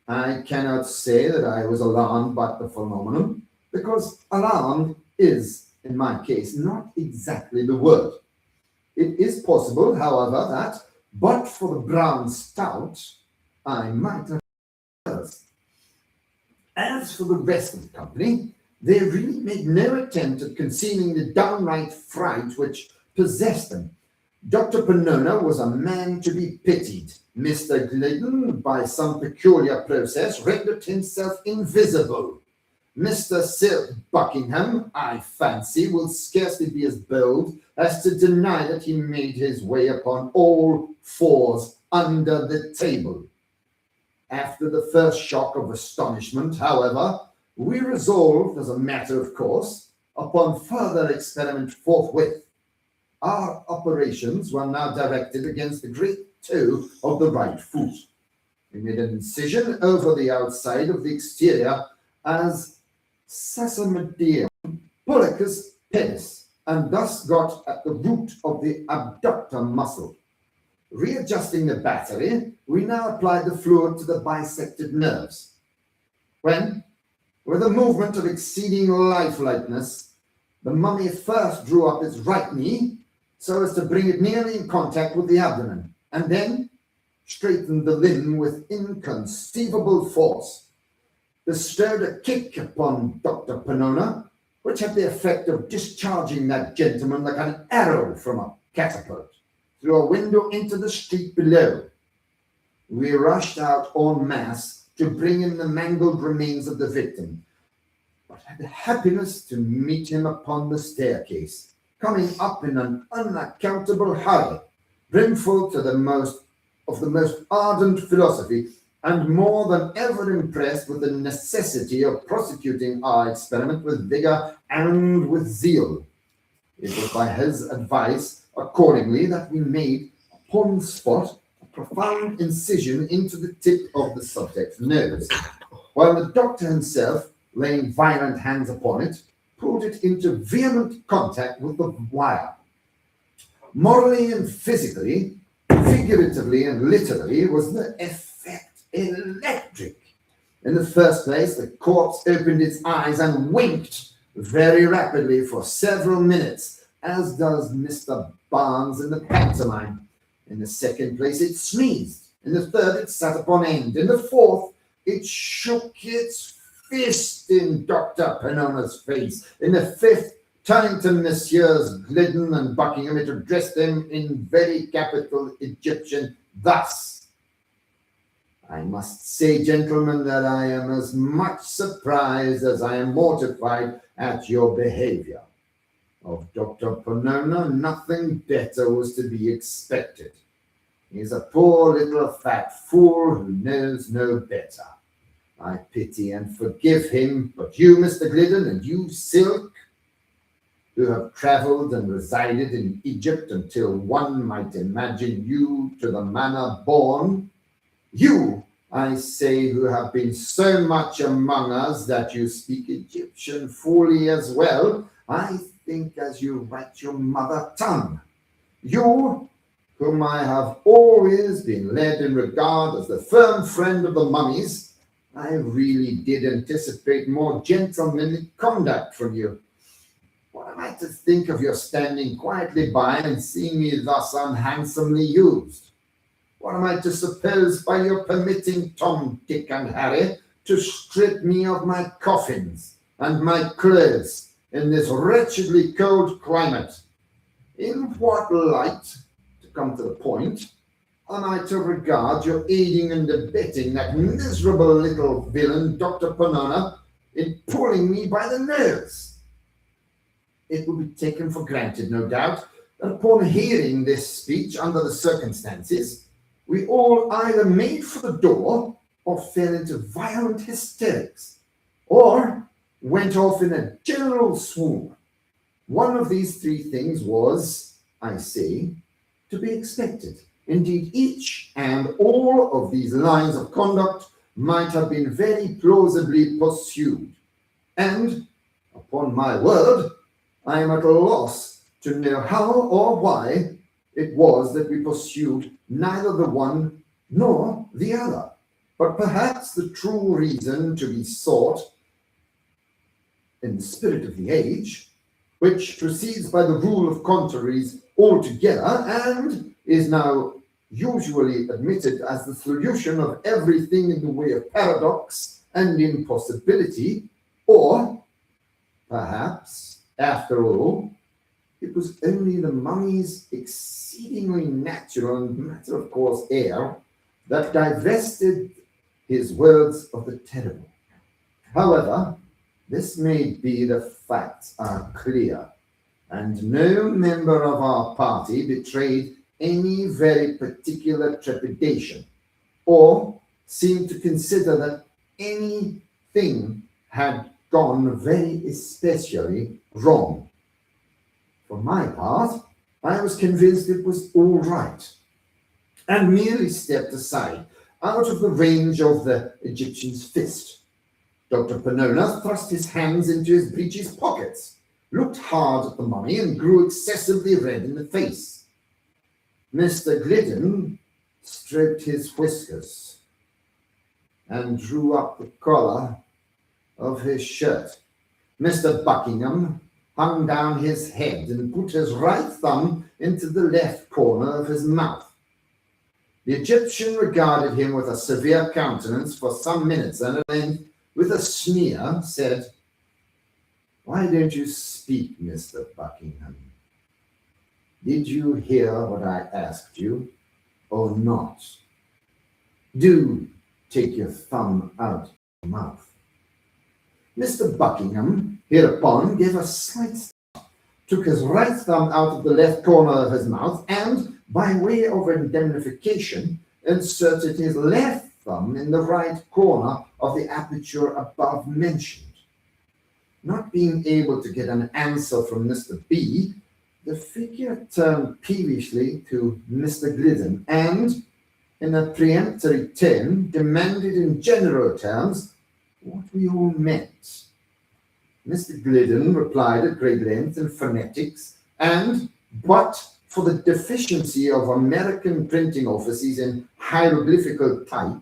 I cannot say that I was alarmed by the phenomenon, because alarmed is, in my case, not exactly the word. It is possible, however, that, but for the brown stout, I might have others. As for the rest of the company, they really made no attempt at concealing the downright fright which possessed them. Dr. Penona was a man to be pitied. Mr. Glidden, by some peculiar process, rendered himself invisible. Mr. Sir Buckingham, I fancy, will scarcely be as bold as to deny that he made his way upon all fours under the table. After the first shock of astonishment, however, we resolved, as a matter of course, upon further experiment forthwith. Our operations were now directed against the great toe of the right foot. We made an incision over the outside of the exterior as Sesamoideum pollicus pedis, and thus got at the root of the abductor muscle. Readjusting the battery, we now applied the fluid to the bisected nerves. When, with a movement of exceeding lifelikeliness, the mummy first drew up its right knee so as to bring it nearly in contact with the abdomen, and then straightened the limb with inconceivable force, bestowed a kick upon Dr. Panona, which had the effect of discharging that gentleman like an arrow from a catapult through a window into the street below. We rushed out en masse to bring in the mangled remains of the victim, but had the happiness to meet him upon the staircase, coming up in an unaccountable hurry, brimful to the most ardent philosophy, and more than ever impressed with the necessity of prosecuting our experiment with vigor and with zeal. It was by his advice, accordingly, that we made, upon the spot, a profound incision into the tip of the subject's nose, while the doctor himself, laying violent hands upon it, pulled it into vehement contact with the wire. Morally and physically, figuratively and literally, was the effect electric. In the first place, the corpse opened its eyes and winked very rapidly for several minutes, as does Mr. Barnes in the pantomime. In the second place, it sneezed. In the third, it sat upon end. In the fourth, it shook its fist in Dr. Penona's face. In the fifth, turning to Messieurs Glidden and Buckingham, it addressed them in very capital Egyptian thus: I must say, gentlemen, that I am as much surprised as I am mortified at your behavior. Of Dr. Panona, nothing better was to be expected. He is a poor little fat fool who knows no better. I pity and forgive him, but you, Mr. Glidden, and you, Silk, who have travelled and resided in Egypt until one might imagine you to the manner born, you, I say, who have been so much among us that you speak Egyptian fully as well, I think as you write your mother tongue. You, whom I have always been led in regard as the firm friend of the mummies, I really did anticipate more gentlemanly conduct from you. What am I to think of your standing quietly by and seeing me thus unhandsomely used? What am I to suppose by your permitting Tom, Dick, and Harry to strip me of my coffins and my clothes in this wretchedly cold climate? In what light, to come to the point, am I to regard your aiding and abetting that miserable little villain, Dr. Panona, in pulling me by the nose? It will be taken for granted, no doubt, that upon hearing this speech under the circumstances, we all either made for the door or fell into violent hysterics, or went off in a general swoon. One of these three things was, I say, to be expected. Indeed, each and all of these lines of conduct might have been very plausibly pursued. And, upon my word, I am at a loss to know how or why it was that we pursued neither the one nor the other. But perhaps the true reason to be sought in the spirit of the age, which proceeds by the rule of contraries altogether, and is now usually admitted as the solution of everything in the way of paradox and impossibility, or perhaps, after all, it was only the mummy's exceedingly natural and matter-of-course air that divested his words of the terrible. However, this may be, the facts are clear, and no member of our party betrayed any very particular trepidation, or seemed to consider that anything had gone very especially wrong. For my part, I was convinced it was all right, and merely stepped aside, out of the range of the Egyptian's fist. Dr. Panona thrust his hands into his breeches pockets, looked hard at the mummy, and grew excessively red in the face. Mr. Glidden stroked his whiskers and drew up the collar of his shirt. Mr. Buckingham hung down his head and put his right thumb into the left corner of his mouth. The Egyptian regarded him with a severe countenance for some minutes, and then, with a sneer, said, "Why don't you speak, Mr. Buckingham? Did you hear what I asked you, or not? Do take your thumb out of your mouth." Mr. Buckingham hereupon gave a slight start, took his right thumb out of the left corner of his mouth, and, by way of indemnification, inserted his left thumb in the right corner of the aperture above mentioned. Not being able to get an answer from Mr. B, the figure turned peevishly to Mr. Glidden and, in a peremptory tone, demanded in general terms what we all meant. Mr. Glidden replied at great length in phonetics, and, but for the deficiency of American printing offices in hieroglyphical type,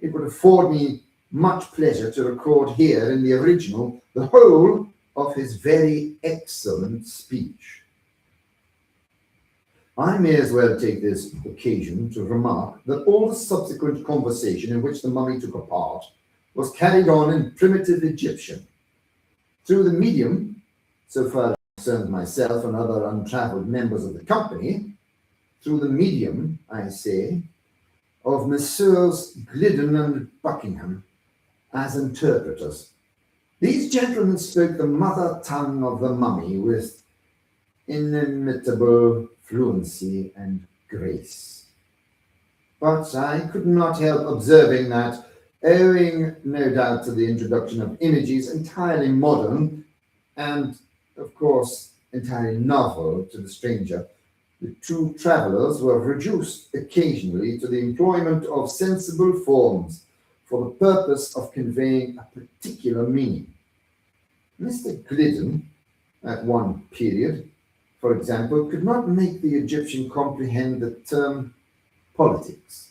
it would afford me much pleasure to record here in the original the whole of his very excellent speech. I may as well take this occasion to remark that all the subsequent conversation in which the mummy took a part was carried on in primitive Egyptian. Through the medium, so far as concerned myself and other untravelled members of the company, through the medium, I say, of Messrs. Glidden and Buckingham as interpreters. These gentlemen spoke the mother tongue of the mummy with inimitable fluency and grace. But I could not help observing that, owing no doubt to the introduction of images entirely modern and, of course, entirely novel to the stranger, the two travellers were reduced occasionally to the employment of sensible forms for the purpose of conveying a particular meaning. Mr. Glidden, at one period, for example, could not make the Egyptian comprehend the term politics,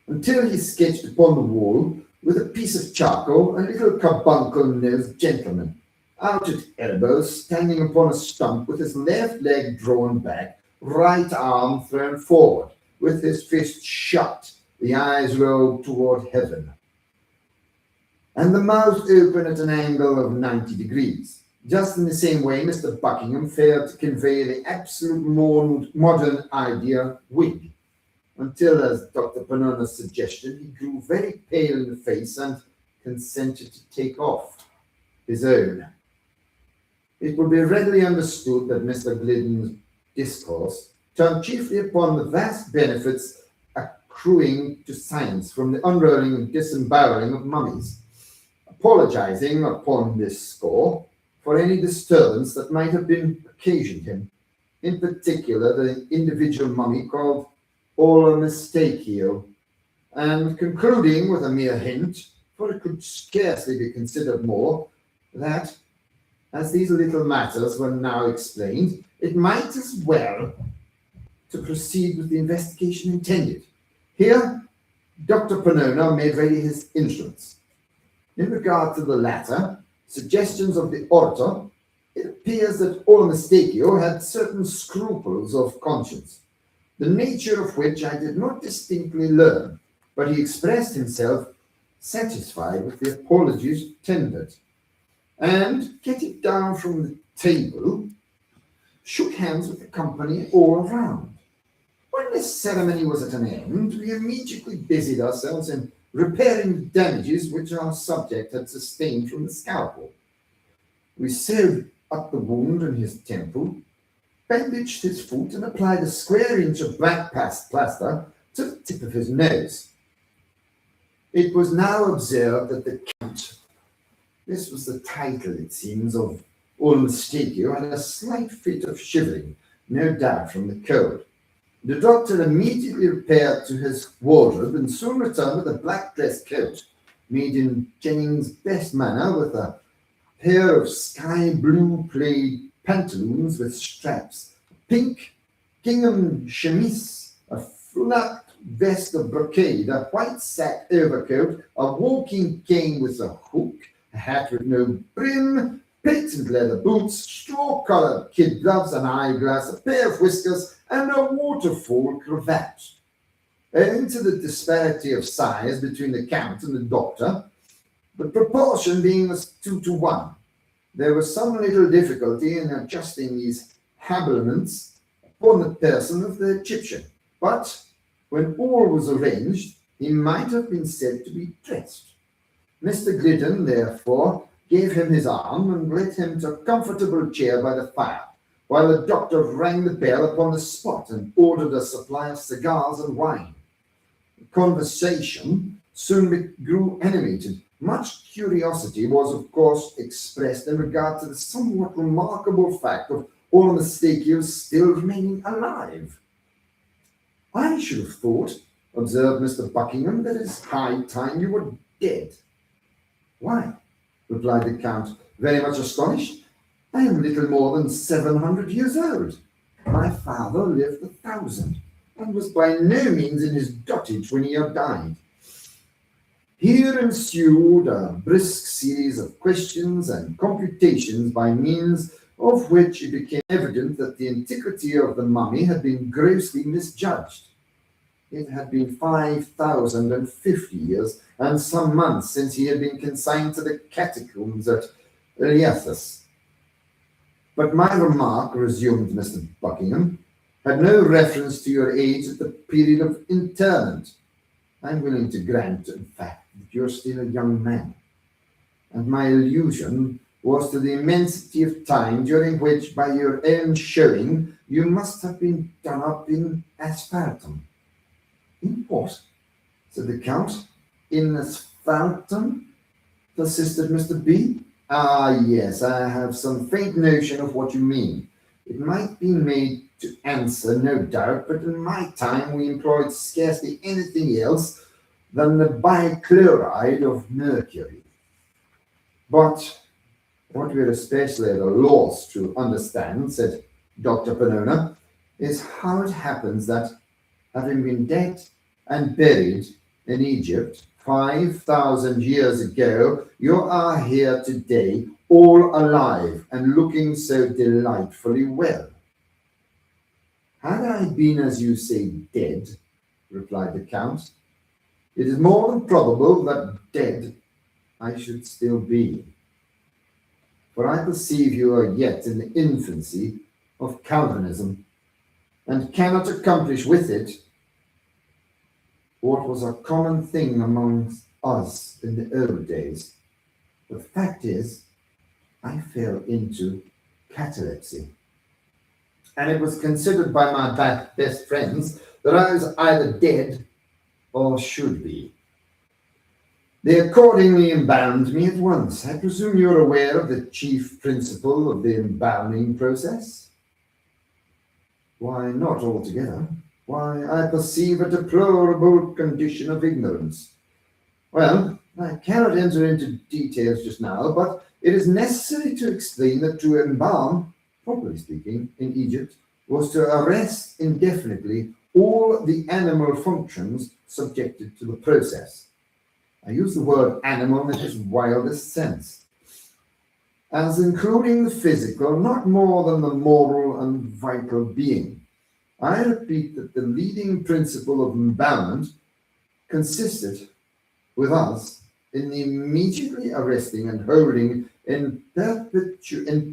until he sketched upon the wall, with a piece of charcoal, a little carbuncle-nosed gentleman, out at elbows, standing upon a stump with his left leg drawn back, right arm thrown forward, with his fist shut, the eyes rolled toward heaven, and the mouth open at an angle of 90 degrees. Just in the same way, Mr. Buckingham failed to convey the absolute modern idea wig, until, as Dr. Panona's suggestion, he grew very pale in the face and consented to take off his own. It will be readily understood that Mr. Glidden's discourse turned chiefly upon the vast benefits accruing to science from the unrolling and disemboweling of mummies, apologizing upon this score for any disturbance that might have been occasioned him, in particular the individual mummy called All a Mistakeo, and concluding with a mere hint, for it could scarcely be considered more, that, as these little matters were now explained, it might as well to proceed with the investigation intended. Here, Dr. Panona made ready his instruments. In regard to the latter, suggestions of the orator, it appears that Olamistachio had certain scruples of conscience, the nature of which I did not distinctly learn, but he expressed himself satisfied with the apologies tendered, and, getting down from the table, shook hands with the company all around. When this ceremony was at an end, we immediately busied ourselves in repairing the damages which our subject had sustained from the scalpel. We sewed up the wound in his temple, bandaged his foot, and applied a square inch of black plaster to the tip of his nose. It was now observed that the Count This was the title, it seems, of old Mistake, had a slight fit of shivering, no doubt from the cold. The doctor immediately repaired to his wardrobe and soon returned with a black dress coat, made in Jennings' best manner, with a pair of sky blue plaid pantaloons with straps, a pink gingham chemise, a flat vest of brocade, a white sack overcoat, a walking cane with a hook, a hat with no brim, patent leather boots, straw-coloured kid gloves, an eyeglass, a pair of whiskers, and a waterfall cravat. Owing to the disparity of size between the Count and the doctor, the proportion being as 2 to 1, there was some little difficulty in adjusting these habiliments upon the person of the Egyptian. But when all was arranged, he might have been said to be dressed. Mr. Glidden, therefore, gave him his arm and led him to a comfortable chair by the fire, while the doctor rang the bell upon the spot and ordered a supply of cigars and wine. The conversation soon grew animated. Much curiosity was, of course, expressed in regard to the somewhat remarkable fact of all Mistakios still remaining alive. I should have thought, observed Mr. Buckingham, that it's high time you were dead. Why, replied the Count, very much astonished, I am little more than 700 years old. My father lived 1,000, and was by no means in his dotage when he had died. Here ensued a brisk series of questions and computations, by means of which it became evident that the antiquity of the mummy had been grossly misjudged. It had been 5,050 years and some months since he had been consigned to the catacombs at Readathon. But my remark, resumed Mr. Buckingham, had no reference to your age at the period of interment. I am willing to grant, in fact, that you are still a young man, and my allusion was to the immensity of time during which, by your own showing, you must have been done up in asphaltum. In what? Said the Count. In asphaltum? Persisted Mr. B. Ah, yes, I have some faint notion of what you mean. It might be made to answer, no doubt, but in my time we employed scarcely anything else than the bichloride of mercury. But what we're especially at a loss to understand, said Dr. Penona, is how it happens that, having been dead and buried in Egypt 5,000 years ago, you are here today, all alive and looking so delightfully well. Had I been, as you say, dead, replied the Count, it is more than probable that dead I should still be. For I perceive you are yet in the infancy of Calvinism, and cannot accomplish with it what was a common thing among us in the old days. The fact is, I fell into catalepsy, and it was considered by my best friends that I was either dead or should be. They accordingly embalmed me at once. I presume you're aware of the chief principle of the embalming process? Why, not altogether. Why, I perceive a deplorable condition of ignorance. Well, I cannot enter into details just now, but it is necessary to explain that to embalm, properly speaking, in Egypt, was to arrest indefinitely all the animal functions subjected to the process. I use the word animal in its wildest sense, as including the physical, not more than the moral and vital being. I repeat that the leading principle of embalmment consisted, with us, in the immediately arresting and holding in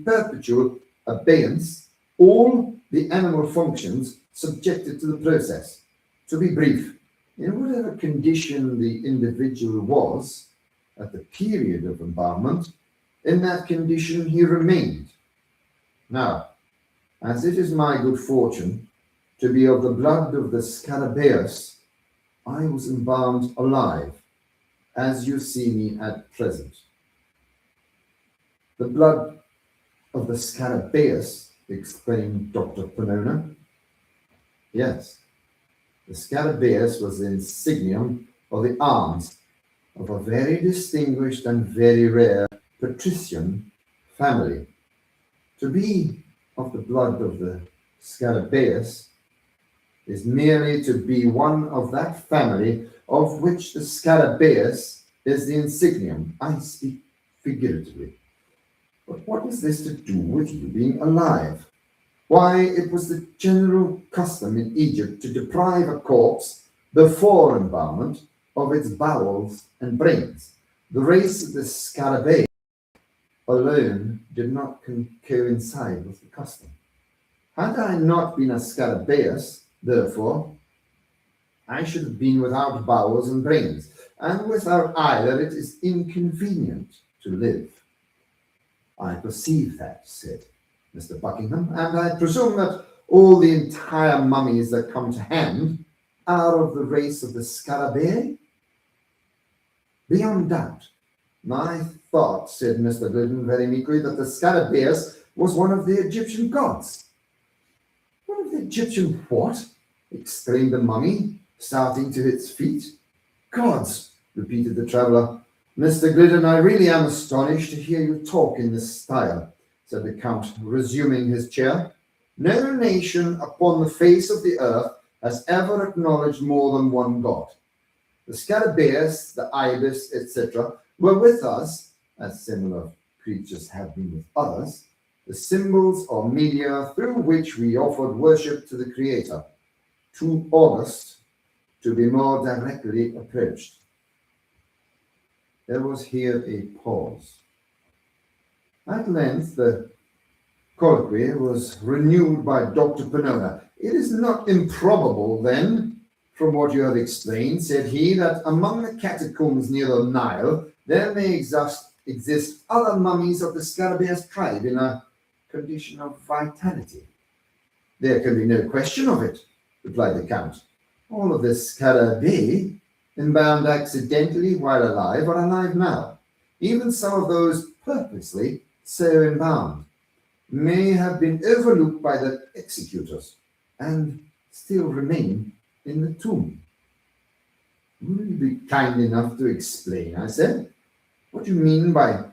perpetual abeyance all the animal functions subjected to the process. To be brief, in whatever condition the individual was at the period of embalmment, in that condition he remained. Now, as it is my good fortune to be of the blood of the Scarabaeus, I was embalmed alive, as you see me at present. The blood of the scarabaeus, exclaimed Dr. Panona. Yes, the scarabaeus was the insignium of the arms of a very distinguished and very rare patrician family. To be of the blood of the scarabaeus is merely to be one of that family of which the scarabaeus is the insignium. I speak figuratively. But what is this to do with you being alive? Why, it was the general custom in Egypt to deprive a corpse before embalmment of its bowels and brains. The race of the scarabaei alone did not coincide with the custom. Had I not been a scarabaeus, therefore, I should have been without bowels and brains, and without either it is inconvenient to live. I perceive that, said Mr. Buckingham, and I presume that all the entire mummies that come to hand are of the race of the scarabaei? Beyond doubt. I thought, said Mr. Glidden very meekly, that the scarabaeus was one of the Egyptian gods. One of the Egyptian what? Exclaimed the mummy, starting to its feet. Gods, repeated the traveller. Mr. Glidden, I really am astonished to hear you talk in this style, said the Count, resuming his chair. No nation upon the face of the earth has ever acknowledged more than one god. The scarabaeus, the ibis, etc., were with us, as similar creatures have been with others, the symbols or media through which we offered worship to the Creator, too august to be more directly approached. There was here a pause. At length, the colloquy was renewed by Dr. Panona. It is not improbable, then, from what you have explained, said he, that among the catacombs near the Nile, there may exist other mummies of the scarabaeus tribe in a condition of vitality. There can be no question of it, replied the Count. All of the scarabaei, embalmed accidentally while alive, are alive now. Even some of those purposely so embalmed may have been overlooked by the executors and still remain in the tomb. Will you be kind enough to explain, I said, what you mean by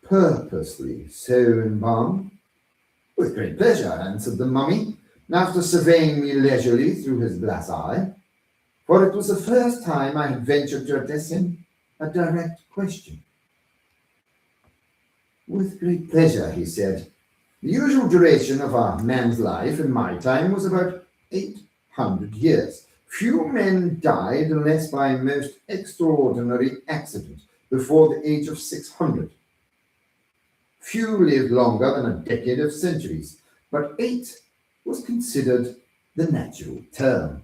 purposely so embalmed? With great pleasure, answered the mummy, after surveying me leisurely through his glass eye, for it was the first time I had ventured to address him a direct question. With great pleasure, he said. The usual duration of a man's life in my time was about 800 years. Few men died unless by most extraordinary accident before the age of 600. Few lived longer than a decade of centuries, but 8 was considered the natural term.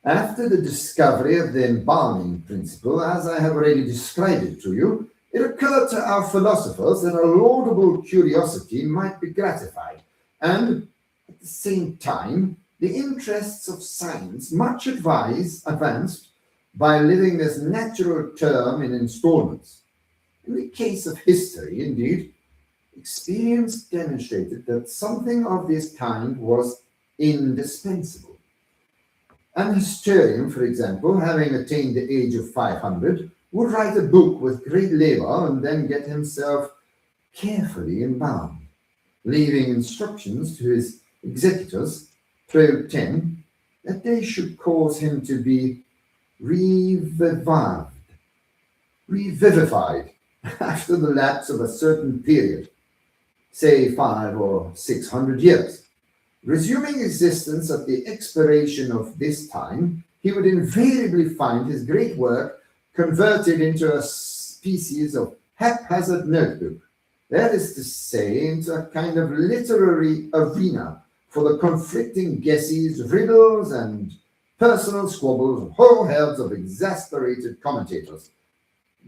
After the discovery of the embalming principle, as I have already described it to you, it occurred to our philosophers that a laudable curiosity might be gratified, and at the same time, the interests of science much advanced by living this natural term in installments. In the case of history, indeed, experience demonstrated that something of this kind was indispensable. An historian, for example, having attained the age of 500, would write a book with great labor and then get himself carefully embalmed, leaving instructions to his executors pro tem that they should cause him to be revivified after the lapse of a certain period, say 500 or 600 years. Resuming existence at the expiration of this time, he would invariably find his great work converted into a species of haphazard notebook, that is to say, into a kind of literary arena for the conflicting guesses, riddles, and personal squabbles of whole herds of exasperated commentators.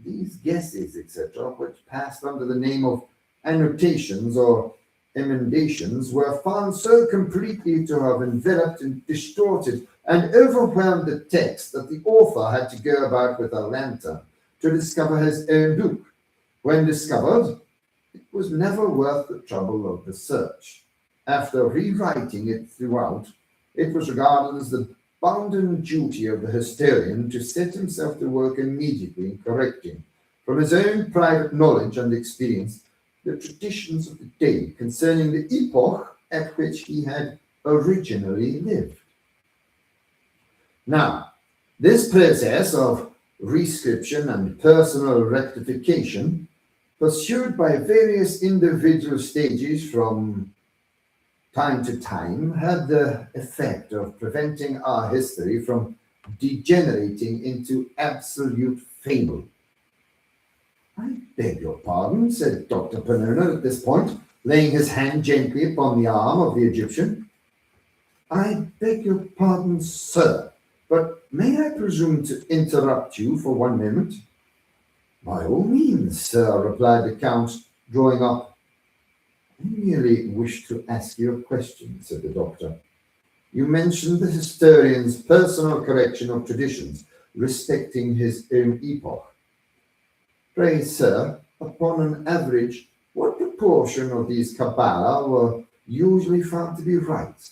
These guesses, etc., which passed under the name of annotations or emendations, were found so completely to have enveloped and distorted and overwhelmed the text that the author had to go about with a lantern to discover his own book. When discovered, it was never worth the trouble of the search. After rewriting it throughout, it was regarded as the bounden duty of the historian to set himself to work immediately in correcting, from his own private knowledge and experience, the traditions of the day concerning the epoch at which he had originally lived. Now, this process of rescription and personal rectification, pursued by various individual stages from time to time, had the effect of preventing our history from degenerating into absolute fable. I beg your pardon, said Dr. Panona at this point, laying his hand gently upon the arm of the Egyptian. I beg your pardon, sir, but may I presume to interrupt you for one moment? By all means, sir, replied the Count, drawing up. I merely wish to ask you a question, said the doctor. You mentioned the historian's personal correction of traditions respecting his own epoch. Pray, sir, upon an average, what proportion of these Kabbalah were usually found to be right?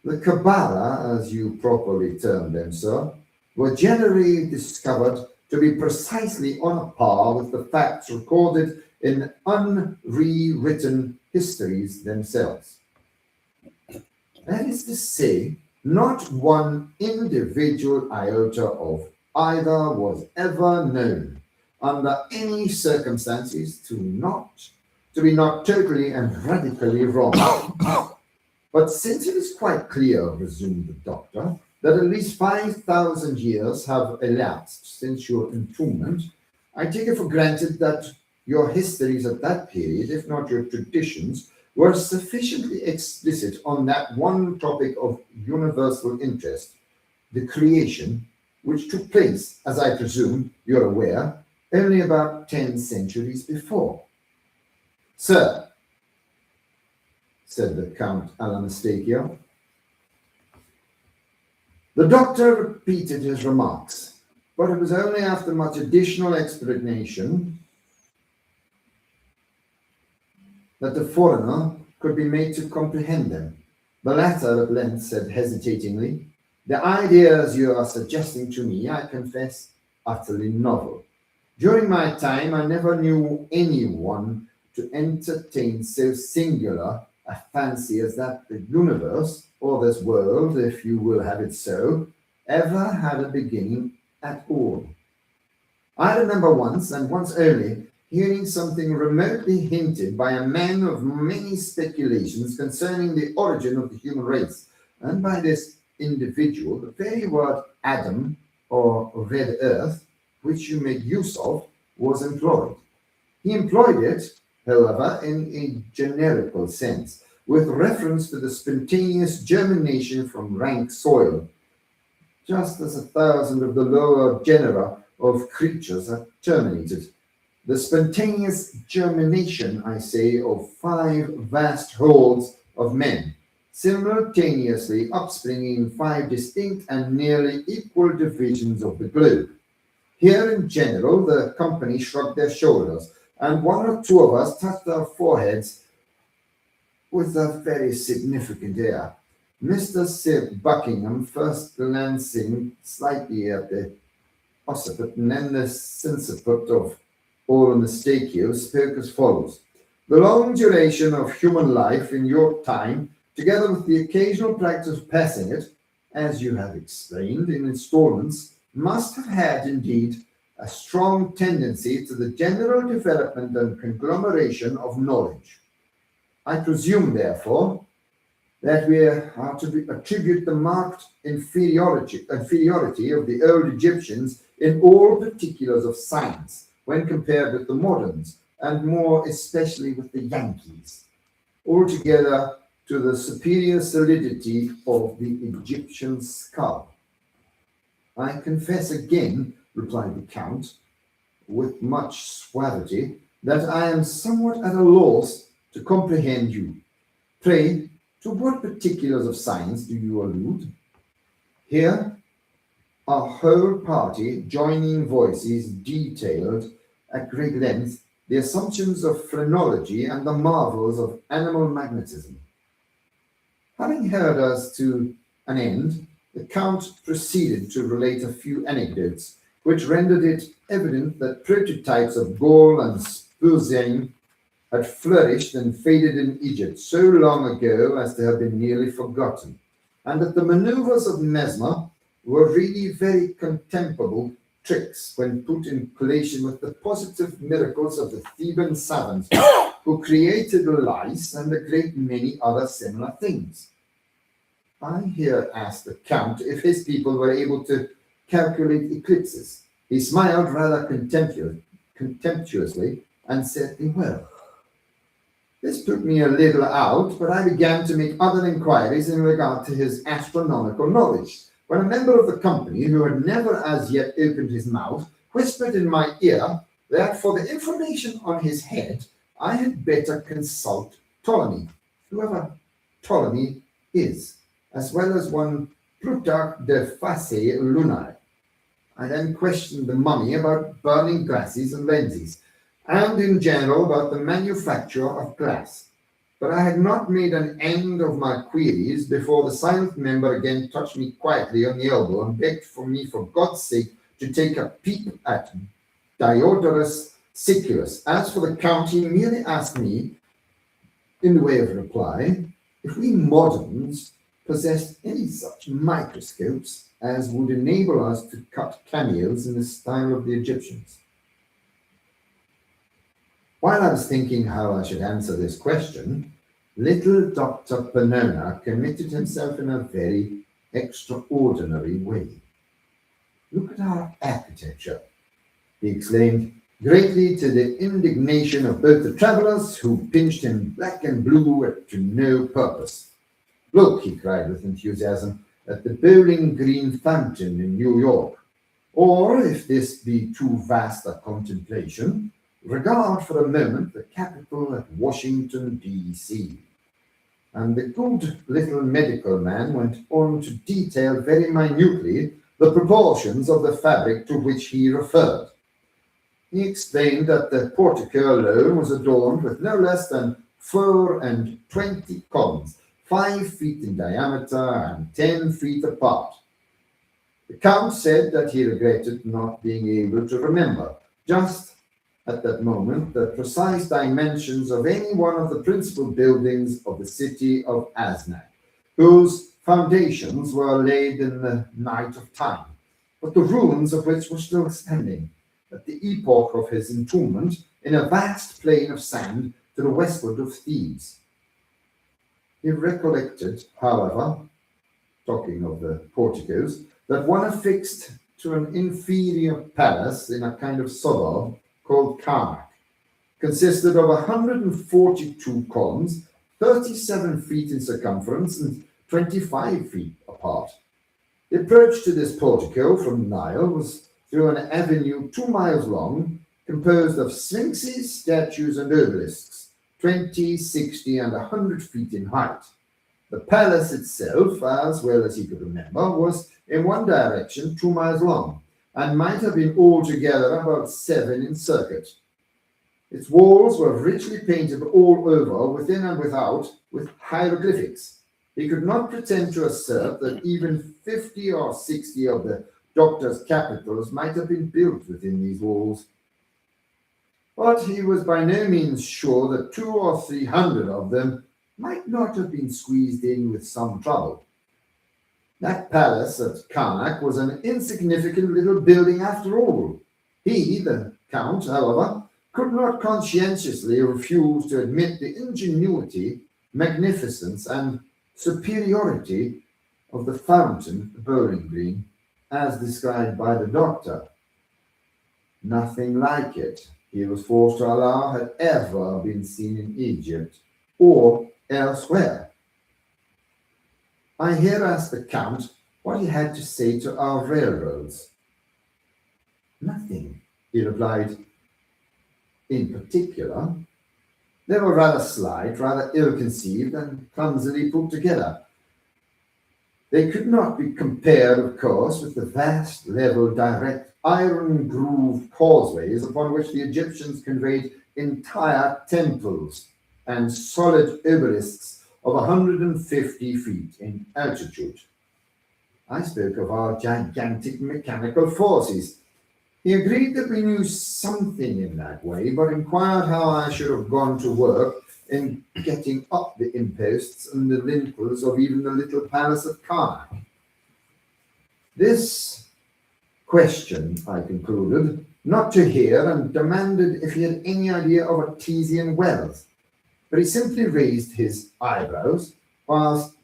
The Kabbalah, as you properly termed them, sir, were generally discovered to be precisely on a par with the facts recorded in unrewritten histories themselves. That is to say, not one individual iota of either was ever known, under any circumstances, to be not totally and radically wrong. But since it is quite clear, resumed the doctor, that at least 5,000 years have elapsed since your entombment, I take it for granted that your histories at that period, if not your traditions, were sufficiently explicit on that one topic of universal interest, the creation, which took place, as I presume you're aware, only about 10 centuries before. Sir, said the Count Alanastachio. The doctor repeated his remarks, but it was only after much additional explanation that the foreigner could be made to comprehend them. The latter at length said hesitatingly, the ideas you are suggesting to me, I confess, utterly novel. During my time, I never knew anyone to entertain so singular a fancy as that the universe, or this world, if you will have it so, ever had a beginning at all. I remember once, and once only, hearing something remotely hinted by a man of many speculations concerning the origin of the human race, and by this individual, the very word Adam, or red earth, which you make use of, was employed. He employed it, however, in a generical sense, with reference to the spontaneous germination from rank soil, just as 1,000 of the lower genera of creatures are terminated. The spontaneous germination, I say, of 5 vast hordes of men, simultaneously upspringing in 5 distinct and nearly equal divisions of the globe. Here in general, the company shrugged their shoulders, and 1 or 2 of us touched our foreheads with a very significant air. Mr. Sir Buckingham, first glancing slightly at the occiput and then the sinciput of Alanastachio, spoke as follows. The long duration of human life in your time, together with the occasional practice of passing it, as you have explained in installments, must have had indeed a strong tendency to the general development and conglomeration of knowledge. I presume, therefore, that we are to attribute the marked inferiority of the old Egyptians in all particulars of science when compared with the moderns, and more especially with the Yankees, altogether to the superior solidity of the Egyptian skull. I confess again, replied the Count, with much suavity, that I am somewhat at a loss to comprehend you. Pray, to what particulars of science do you allude? Here, our whole party, joining voices, detailed at great length the assumptions of phrenology, and the marvels of animal magnetism. Having heard us to an end, the Count proceeded to relate a few anecdotes, which rendered it evident that prototypes of Gaul and Spurzein had flourished and faded in Egypt so long ago as to have been nearly forgotten, and that the manoeuvres of Mesmer were really very contemptible tricks when put in collation with the positive miracles of the Theban savants who created lice and a great many other similar things. I here asked the Count if his people were able to calculate eclipses. He smiled rather contemptuously and said they were. This put me a little out, but I began to make other inquiries in regard to his astronomical knowledge, when a member of the company, who had never as yet opened his mouth, whispered in my ear that for the information on his head, I had better consult Ptolemy, whoever Ptolemy is, as well as one Plutarch de Face Lunae. I then questioned the mummy about burning glasses and lenses, and in general about the manufacture of glass. But I had not made an end of my queries before the silent member again touched me quietly on the elbow and begged for me, for God's sake, to take a peep at Diodorus Siculus. As for the Count, he merely asked me, in the way of reply, if we moderns possessed any such microscopes as would enable us to cut cameos in the style of the Egyptians. While I was thinking how I should answer this question, little Dr. Panona committed himself in a very extraordinary way. Look at our architecture, he exclaimed, greatly to the indignation of both the travellers, who pinched in black and blue to no purpose. Look, he cried with enthusiasm, at the Bowling Green Fountain in New York. Or, if this be too vast a contemplation, regard for a moment the Capitol at Washington, D.C. And the good little medical man went on to detail very minutely the proportions of the fabric to which he referred. He explained that the portico alone was adorned with no less than 24 columns, 5 feet in diameter and 10 feet apart. The Count said that he regretted not being able to remember, just at that moment, the precise dimensions of any one of the principal buildings of the city of Aznak, whose foundations were laid in the night of time, but the ruins of which were still standing at the epoch of his entombment in a vast plain of sand to the westward of Thebes. He recollected, however, talking of the porticos, that one affixed to an inferior palace in a kind of suburb called Karnak consisted of 142 columns, 37 feet in circumference and 25 feet apart. The approach to this portico from the Nile was through an avenue 2 miles long, composed of sphinxes, statues, and obelisks, 20, 60, and 100 feet in height. The palace itself, as well as he could remember, was in one direction 2 miles long, and might have been altogether about 7 in circuit. Its walls were richly painted all over, within and without, with hieroglyphics. He could not pretend to assert that even 50 or 60 of the doctor's capitals might have been built within these walls. But he was by no means sure that 200 or 300 of them might not have been squeezed in with some trouble. That palace at Karnak was an insignificant little building after all. He, the Count, however, could not conscientiously refuse to admit the ingenuity, magnificence, and superiority of the fountain, the Bowling Green, as described by the doctor. Nothing like it, he was forced to allow, had ever been seen in Egypt or elsewhere. I here asked the Count what he had to say to our railroads. Nothing, he replied, in particular. They were rather slight, rather ill-conceived, and clumsily put together. They could not be compared, of course, with the vast, level, direct, iron-grooved causeways upon which the Egyptians conveyed entire temples and solid obelisks of 150 feet in altitude. I spoke of our gigantic mechanical forces. He agreed that we knew something in that way, but inquired how I should have gone to work in getting up the imposts and the lintels of even the little palace of Karnak. This question, I concluded, not to hear, and demanded if he had any idea of artesian wells. But he simply raised his eyebrows, whilst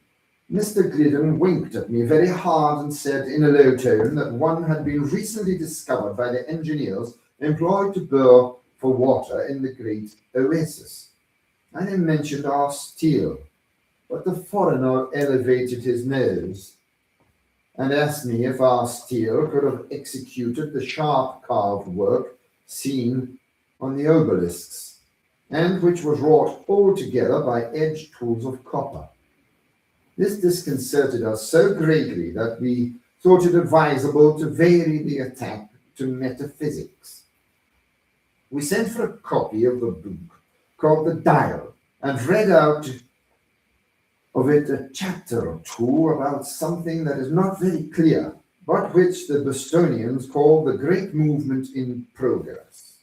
Mr. Glidden winked at me very hard and said in a low tone that one had been recently discovered by the engineers employed to bore for water in the great oasis. I then mentioned our steel, but the foreigner elevated his nose and asked me if our steel could have executed the sharp carved work seen on the obelisks, and which was wrought altogether by edged tools of copper. This disconcerted us so greatly that we thought it advisable to vary the attack to metaphysics. We sent for a copy of the book called The Dial and read out of it a chapter or two about something that is not very clear, but which the Bostonians call the Great Movement in Progress.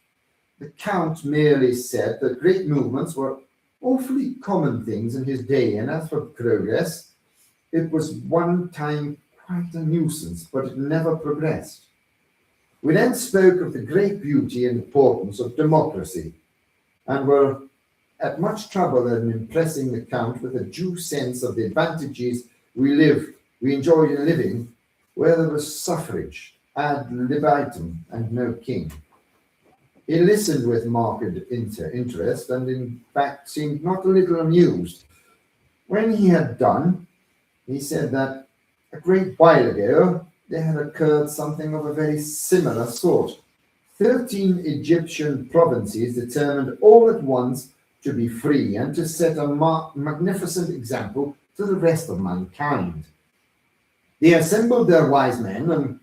The Count merely said that great movements were awfully common things in his day, and as for progress, it was one time quite a nuisance, but it never progressed. We then spoke of the great beauty and importance of democracy, and were at much trouble in impressing the Count with a due sense of the advantages we enjoyed in living, where there was suffrage, ad libitum, and no king. He listened with marked interest, and in fact seemed not a little amused. When he had done, he said that a great while ago there had occurred something of a very similar sort. 13 Egyptian provinces determined all at once to be free and to set a magnificent example to the rest of mankind. They assembled their wise men and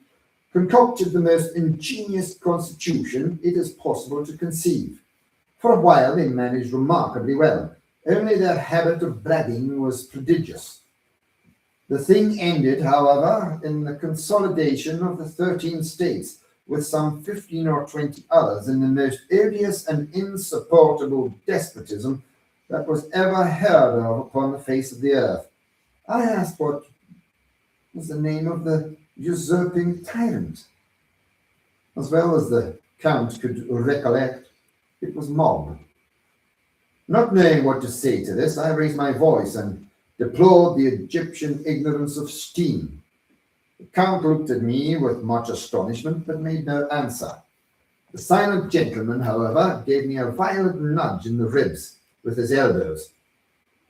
concocted the most ingenious constitution it is possible to conceive. For a while they managed remarkably well, only their habit of bragging was prodigious. The thing ended, however, in the consolidation of the 13 states, with some 15 or 20 others, in the most odious and insupportable despotism that was ever heard of upon the face of the earth. I asked what was the name of the usurping tyrant. As well as the Count could recollect, it was Mob. Not knowing what to say to this, I raised my voice and deplored the Egyptian ignorance of steam. The Count looked at me with much astonishment, but made no answer. The silent gentleman, however, gave me a violent nudge in the ribs with his elbows,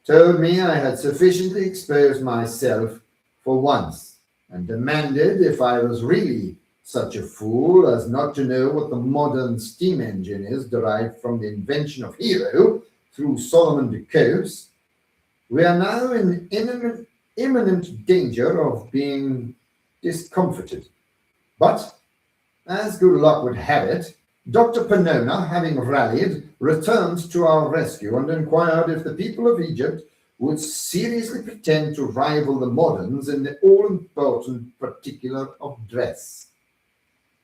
told me I had sufficiently exposed myself for once, and demanded if I was really such a fool as not to know what the modern steam engine is, derived from the invention of Hero through Solomon de Coast. We are now in imminent danger of being discomfited. But, as good luck would have it, Dr. Panona, having rallied, returned to our rescue and inquired if the people of Egypt would seriously pretend to rival the moderns in the all-important particular of dress.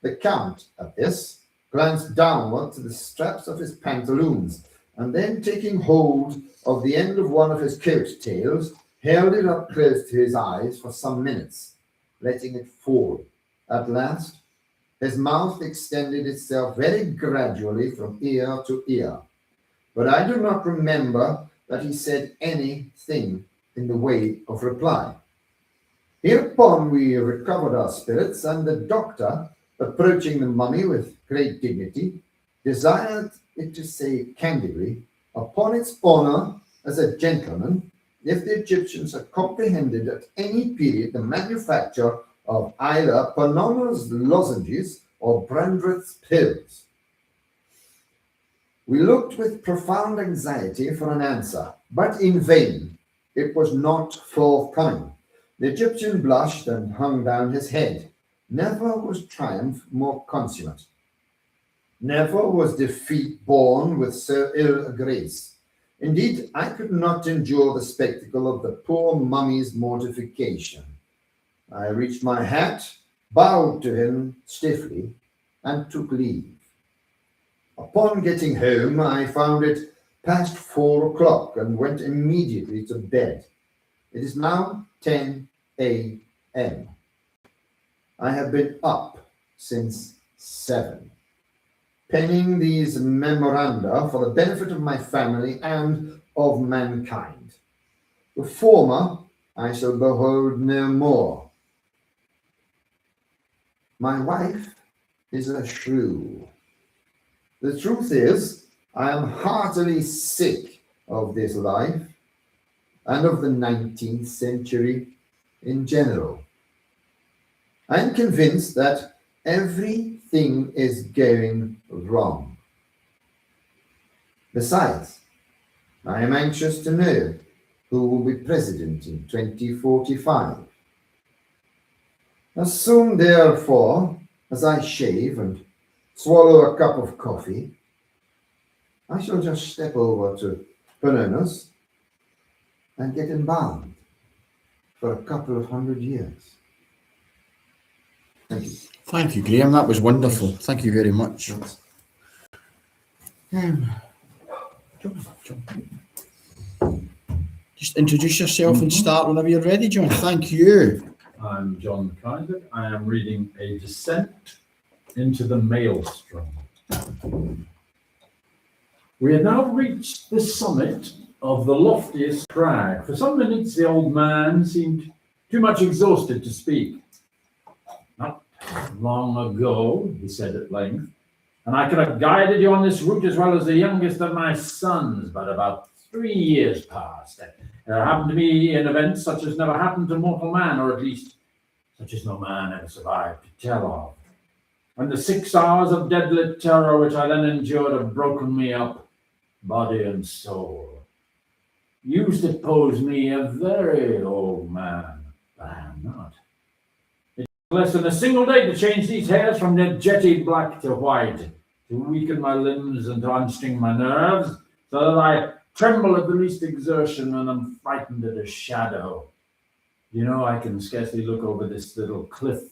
The Count, at this, glanced downward to the straps of his pantaloons, and then taking hold of the end of one of his coat tails, held it up close to his eyes for some minutes, letting it fall. At last, his mouth extended itself very gradually from ear to ear, but I do not remember that he said anything in the way of reply. Hereupon we recovered our spirits, and the doctor, approaching the mummy with great dignity, desired it to say candidly, upon its honor as a gentleman, if the Egyptians had comprehended at any period the manufacture of either Panona's lozenges or Brandreth's pills. We looked with profound anxiety for an answer, but in vain. It was not forthcoming. The Egyptian blushed and hung down his head. Never was triumph more consummate. Never was defeat born with so ill a grace. Indeed, I could not endure the spectacle of the poor mummy's mortification. I reached my hat, bowed to him stiffly, and took leave. Upon getting home, I found it past 4 o'clock and went immediately to bed. It is now 10 a.m. I have been up since 7, penning these memoranda for the benefit of my family and of mankind. The former I shall behold no more. My wife is a shrew. The truth is, I am heartily sick of this life and of the 19th century in general. I am convinced that everything is going wrong. Besides, I am anxious to know who will be president in 2045. As soon, therefore, as I shave and swallow a cup of coffee, I shall just step over to Panona's and get embalmed for a couple of 100 years. Thank you. Thank you, Graham. That was wonderful. Thank you very much. Just introduce yourself and start whenever you're ready, John. Thank you. I'm John Kindred. I am reading A Descent into the Maelstrom. We had now reached the summit of the loftiest crag. For some minutes the old man seemed too much exhausted to speak. Not long ago, he said at length, and I could have guided you on this route as well as the youngest of my sons, but about 3 years passed. There happened to be an event such as never happened to mortal man, or at least such as no man ever survived to tell of. When the 6 hours of deadly terror which I then endured have broken me up, body and soul. You suppose me a very old man, but I am not. It took less than a single day to change these hairs from their jetty black to white, to weaken my limbs and to unstring my nerves, so that I tremble at the least exertion and am frightened at a shadow. You know, I can scarcely look over this little cliff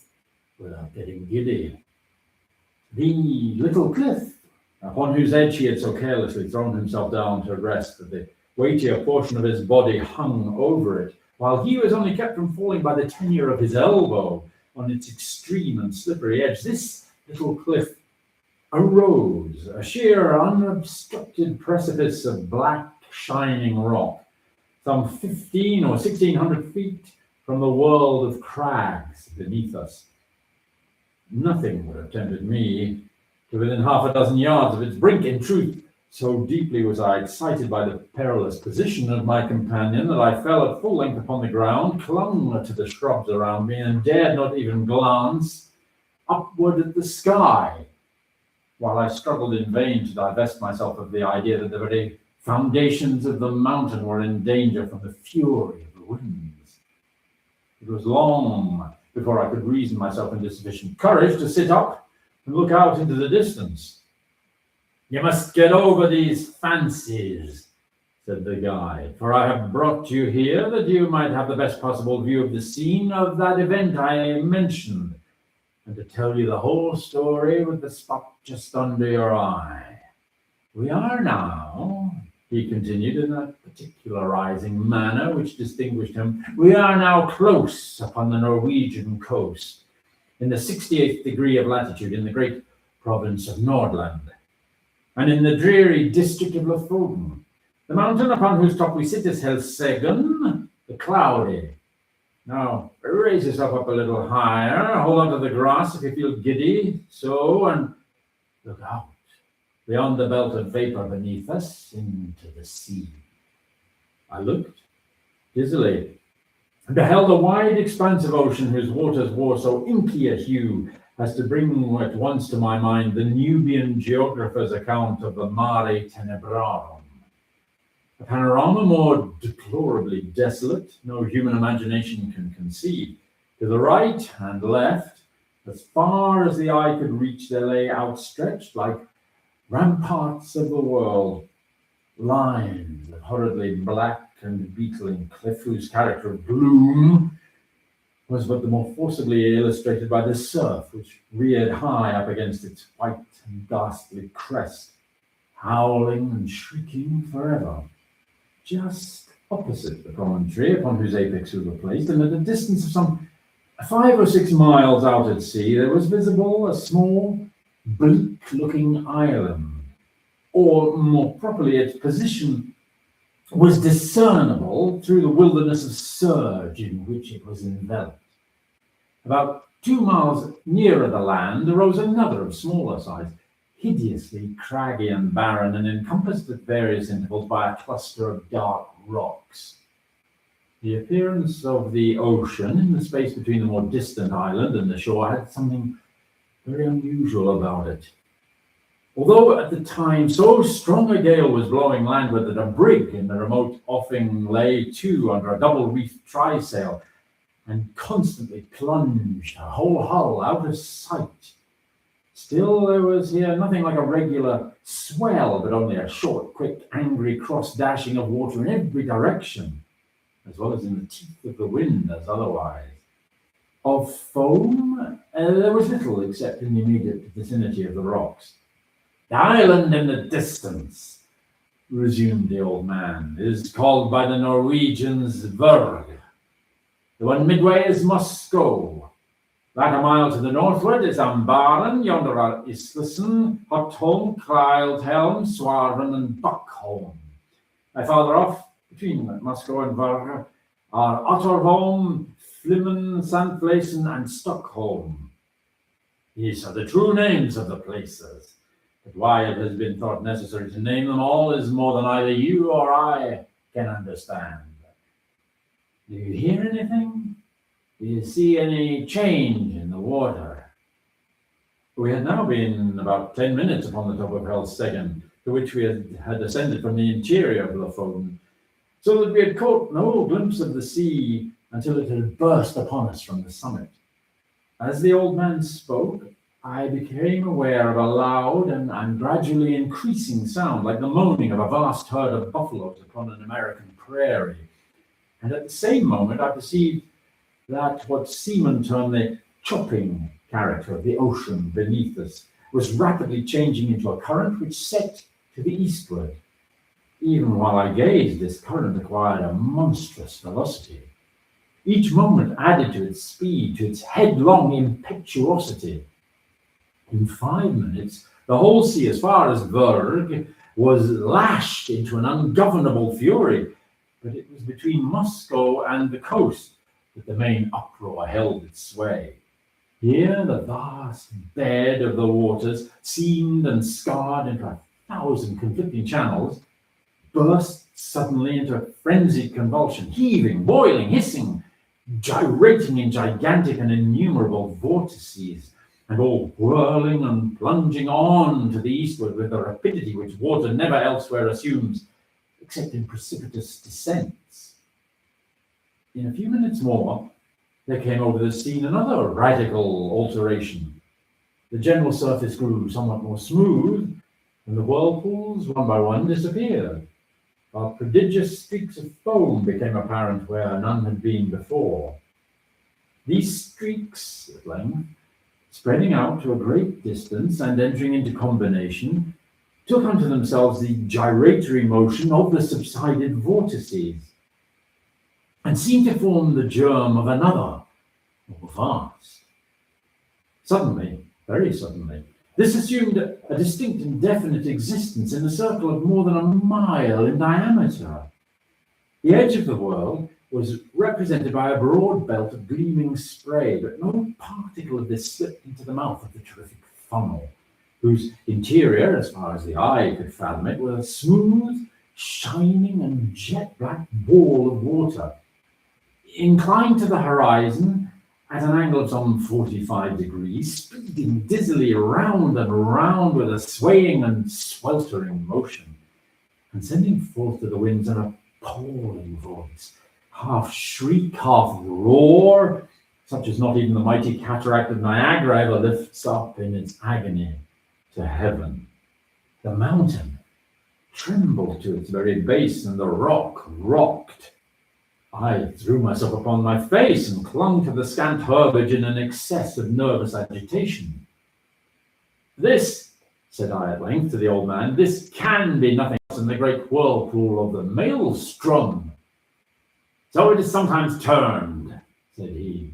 without getting giddy. The little cliff, upon whose edge he had so carelessly thrown himself down to rest, that the weightier portion of his body hung over it, while he was only kept from falling by the tenure of his elbow on its extreme and slippery edge. This little cliff arose, a sheer, unobstructed precipice of black, shining rock, some 15 or 1600 feet from the world of crags beneath us. Nothing would have tempted me to within half a dozen yards of its brink. In truth, so deeply was I excited by the perilous position of my companion that I fell at full length upon the ground, clung to the shrubs around me, and dared not even glance upward at the sky, while I struggled in vain to divest myself of the idea that the very foundations of the mountain were in danger from the fury of the winds. It was long before I could reason myself into sufficient courage to sit up and look out into the distance. You must get over these fancies, said the guide, for I have brought you here that you might have the best possible view of the scene of that event I mentioned, and to tell you the whole story with the spot just under your eye. We are now, he continued in that particularizing manner which distinguished him, we are now close upon the Norwegian coast, in the 68th degree of latitude in the great province of Nordland, and in the dreary district of Lofoten. The mountain upon whose top we sit is Helseggen, the Cloudy. Now, raise yourself up a little higher, hold on to the grass if you feel giddy, so, and look out beyond the belt of vapor beneath us into the sea. I looked dizzily and beheld a wide expanse of ocean whose waters wore so inky a hue as to bring at once to my mind the Nubian geographer's account of the Mare Tenebrarum. A panorama more deplorably desolate no human imagination can conceive. To the right and left, as far as the eye could reach, there lay outstretched, like ramparts of the world, lines of horridly black and beetling cliff whose character of gloom was but the more forcibly illustrated by the surf which reared high up against its white and ghastly crest, howling and shrieking forever, just opposite the promontory upon whose apex we were placed, and at a distance of some 5 or 6 miles out at sea, there was visible a small, bleak-looking island, or more properly, its position was discernible through the wilderness of surge in which it was enveloped. About 2 miles nearer the land arose another of smaller size, hideously craggy and barren, and encompassed at various intervals by a cluster of dark rocks. The appearance of the ocean in the space between the more distant island and the shore had something very unusual about it. Although at the time so strong a gale was blowing landward that a brig in the remote offing lay to under a double-reefed trysail and constantly plunged her whole hull out of sight, still there was here nothing like a regular swell, but only a short, quick, angry cross-dashing of water in every direction, as well as in the teeth of the wind as otherwise. Of foam, there was little except in the immediate vicinity of the rocks. "The island in the distance," resumed the old man, "is called by the Norwegians Vurg. The one midway is Musko. That a mile to the northward is Ambaren, yonder are Islesen, Hotholm, Kreilthelm, Swarven, and Buckholm. Farther off, between Musko and Vurg, are Otterholm, Flimmen, Sandflesen, and Stockholm. These are the true names of the places, but why it has been thought necessary to name them all is more than either you or I can understand. Do you hear anything? Do you see any change in the water?" We had now been about 10 minutes upon the top of Helseggen, to which we had ascended from the interior of Lofoten, so that we had caught no glimpse of the sea until it had burst upon us from the summit. As the old man spoke, I became aware of a loud and gradually increasing sound, like the moaning of a vast herd of buffaloes upon an American prairie. And at the same moment, I perceived that what seamen term the chopping character of the ocean beneath us was rapidly changing into a current which set to the eastward. Even while I gazed, this current acquired a monstrous velocity. Each moment added to its speed, to its headlong impetuosity. In 5 minutes, the whole sea, as far as Vurg, was lashed into an ungovernable fury, but it was between Musko and the coast that the main uproar held its sway. Here the vast bed of the waters, seamed and scarred into 1,000 conflicting channels, burst suddenly into a frenzied convulsion, heaving, boiling, hissing, gyrating in gigantic and innumerable vortices, and all whirling and plunging on to the eastward with a rapidity which water never elsewhere assumes, except in precipitous descents. In a few minutes more, there came over the scene another radical alteration. The general surface grew somewhat more smooth, and the whirlpools, one by one, disappeared, while prodigious streaks of foam became apparent where none had been before. These streaks, at length, spreading out to a great distance and entering into combination, took unto themselves the gyratory motion of the subsided vortices, and seemed to form the germ of another, more vast. Suddenly, very suddenly, this assumed a distinct and definite existence in a circle of more than a mile in diameter. The edge of the world was represented by a broad belt of gleaming spray, but no particle of this slipped into the mouth of the terrific funnel, whose interior, as far as the eye could fathom it, was a smooth, shining, and jet-black wall of water, inclined to the horizon at an angle of some 45 degrees, speeding dizzily round and round with a swaying and sweltering motion, and sending forth to the winds an appalling voice, half shriek, half roar, such as not even the mighty cataract of Niagara ever lifts up in its agony to heaven. The mountain trembled to its very base, and the rock rocked. I threw myself upon my face and clung to the scant herbage in an excess of nervous agitation. "This," said I at length to the old man, "this can be nothing else than the great whirlpool of the maelstrom." "So it is sometimes termed," said he.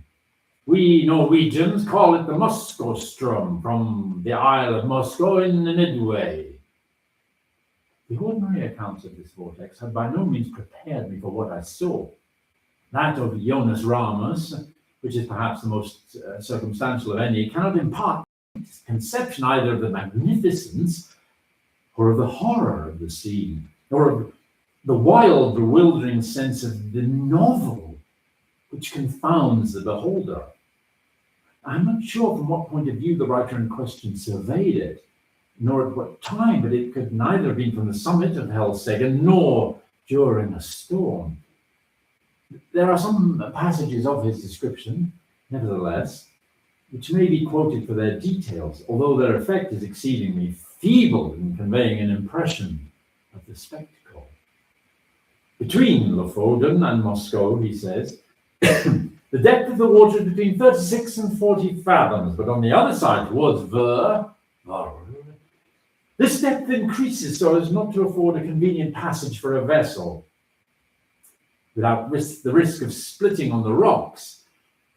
"We Norwegians call it the Moskostrom, from the Isle of Moscow in the Midway." The ordinary accounts of this vortex had by no means prepared me for what I saw. That of Jonas Ramus, which is perhaps the most circumstantial of any, cannot impart conception either of the magnificence or of the horror of the scene, or of the wild, bewildering sense of the novel which confounds the beholder. I'm not sure from what point of view the writer in question surveyed it, nor at what time, but it could neither have been from the summit of Helseggen nor during a storm. There are some passages of his description, nevertheless, which may be quoted for their details, although their effect is exceedingly feeble in conveying an impression of the spectacle. Between Lofoden and Moscow, he says, the depth of the water is between 36 and 40 fathoms, but on the other side, towards this depth increases so as not to afford a convenient passage for a vessel, without the risk of splitting on the rocks,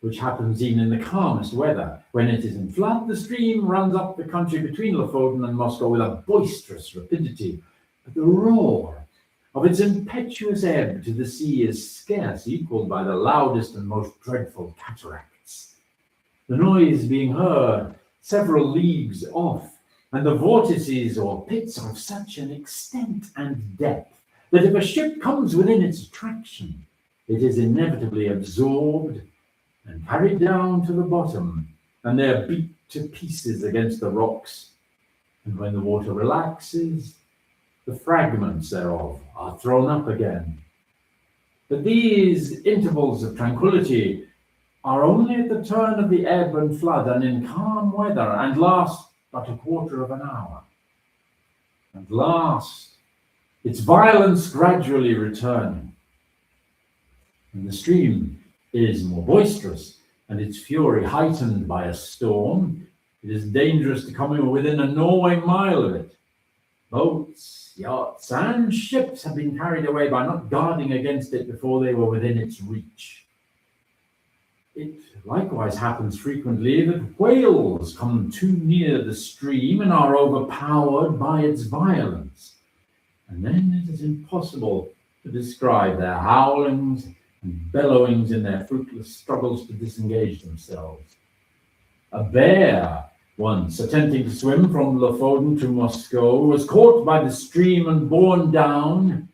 which happens even in the calmest weather. When it is in flood, the stream runs up the country between Lofoden and Moscow with a boisterous rapidity, but the roar of its impetuous ebb to the sea is scarce equalled by the loudest and most dreadful cataracts. The noise being heard several leagues off, and the vortices or pits are of such an extent and depth that if a ship comes within its attraction, it is inevitably absorbed and carried down to the bottom, and there beat to pieces against the rocks. And when the water relaxes, the fragments thereof are thrown up again. But these intervals of tranquility are only at the turn of the ebb and flood, and in calm weather, and last but a quarter of an hour. And last, its violence gradually returning. And the stream is more boisterous, and its fury heightened by a storm. It is dangerous to come within a Norway mile of it. Boats, yachts, and ships have been carried away by not guarding against it before they were within its reach. It likewise happens frequently that whales come too near the stream and are overpowered by its violence. And then it is impossible to describe their howlings and bellowings in their fruitless struggles to disengage themselves. A bear, once attempting to swim from Lofoden to Moscow, was caught by the stream and borne down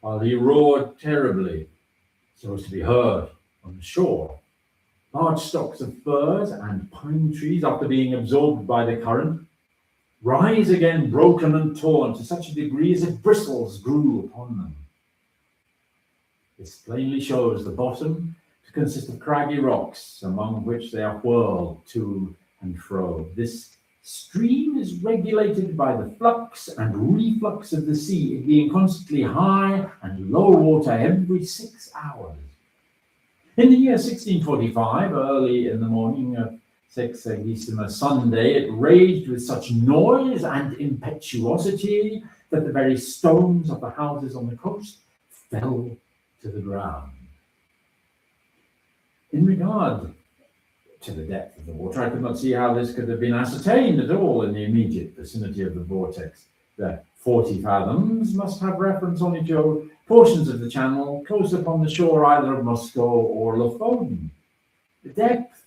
while he roared terribly so as to be heard on the shore. Large stocks of firs and pine trees, after being absorbed by the current, rise again broken and torn to such a degree as if bristles grew upon them. This plainly shows the bottom to consist of craggy rocks, among which they are whirled to and fro. This stream is regulated by the flux and reflux of the sea, it being constantly high and low water every 6 hours. In the year 1645, early in the morning of Sexagesima Sunday, it raged with such noise and impetuosity that the very stones of the houses on the coast fell to the ground. In regard to the depth of the water, I could not see how this could have been ascertained at all in the immediate vicinity of the vortex. The 40 fathoms must have reference only to portions of the channel close upon the shore either of Moscow or Lofoden. The depth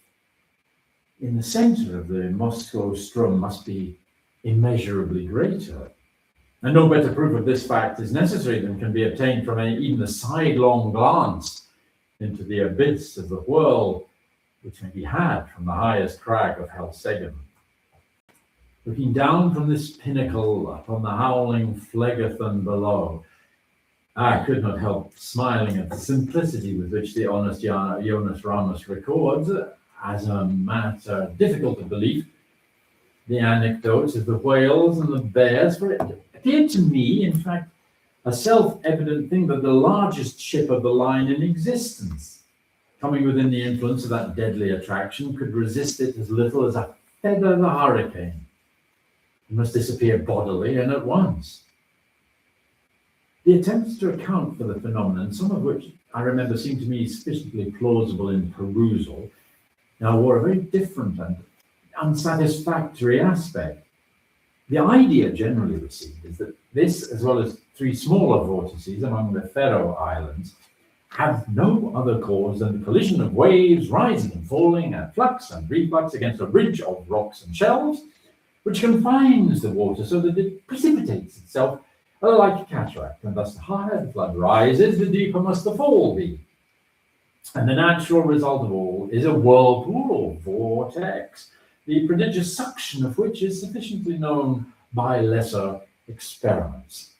in the center of the Moscow Strom must be immeasurably greater. And no better proof of this fact is necessary than can be obtained from even a sidelong glance into the abyss of the whirl which may be had from the highest crag of Helseggen. Looking down from this pinnacle upon the howling Phlegethon below, I could not help smiling at the simplicity with which the honest Jonas Ramus records, as a matter difficult of belief, the anecdotes of the whales and the bears, for it appeared to me, in fact, a self-evident thing that the largest ship of the line in existence, coming within the influence of that deadly attraction, could resist it as little as a feather of a hurricane. It must disappear bodily and at once. The attempts to account for the phenomenon, some of which I remember seemed to me sufficiently plausible in perusal, now wore a very different and unsatisfactory aspect. The idea generally received is that this, as well as 3 smaller vortices among the Faroe Islands, have no other cause than the collision of waves rising and falling at flux and reflux against a ridge of rocks and shelves, which confines the water so that it precipitates itself like a cataract, and thus the higher the flood rises, the deeper must the fall be. And the natural result of all is a whirlpool or vortex, the prodigious suction of which is sufficiently known by lesser experiments.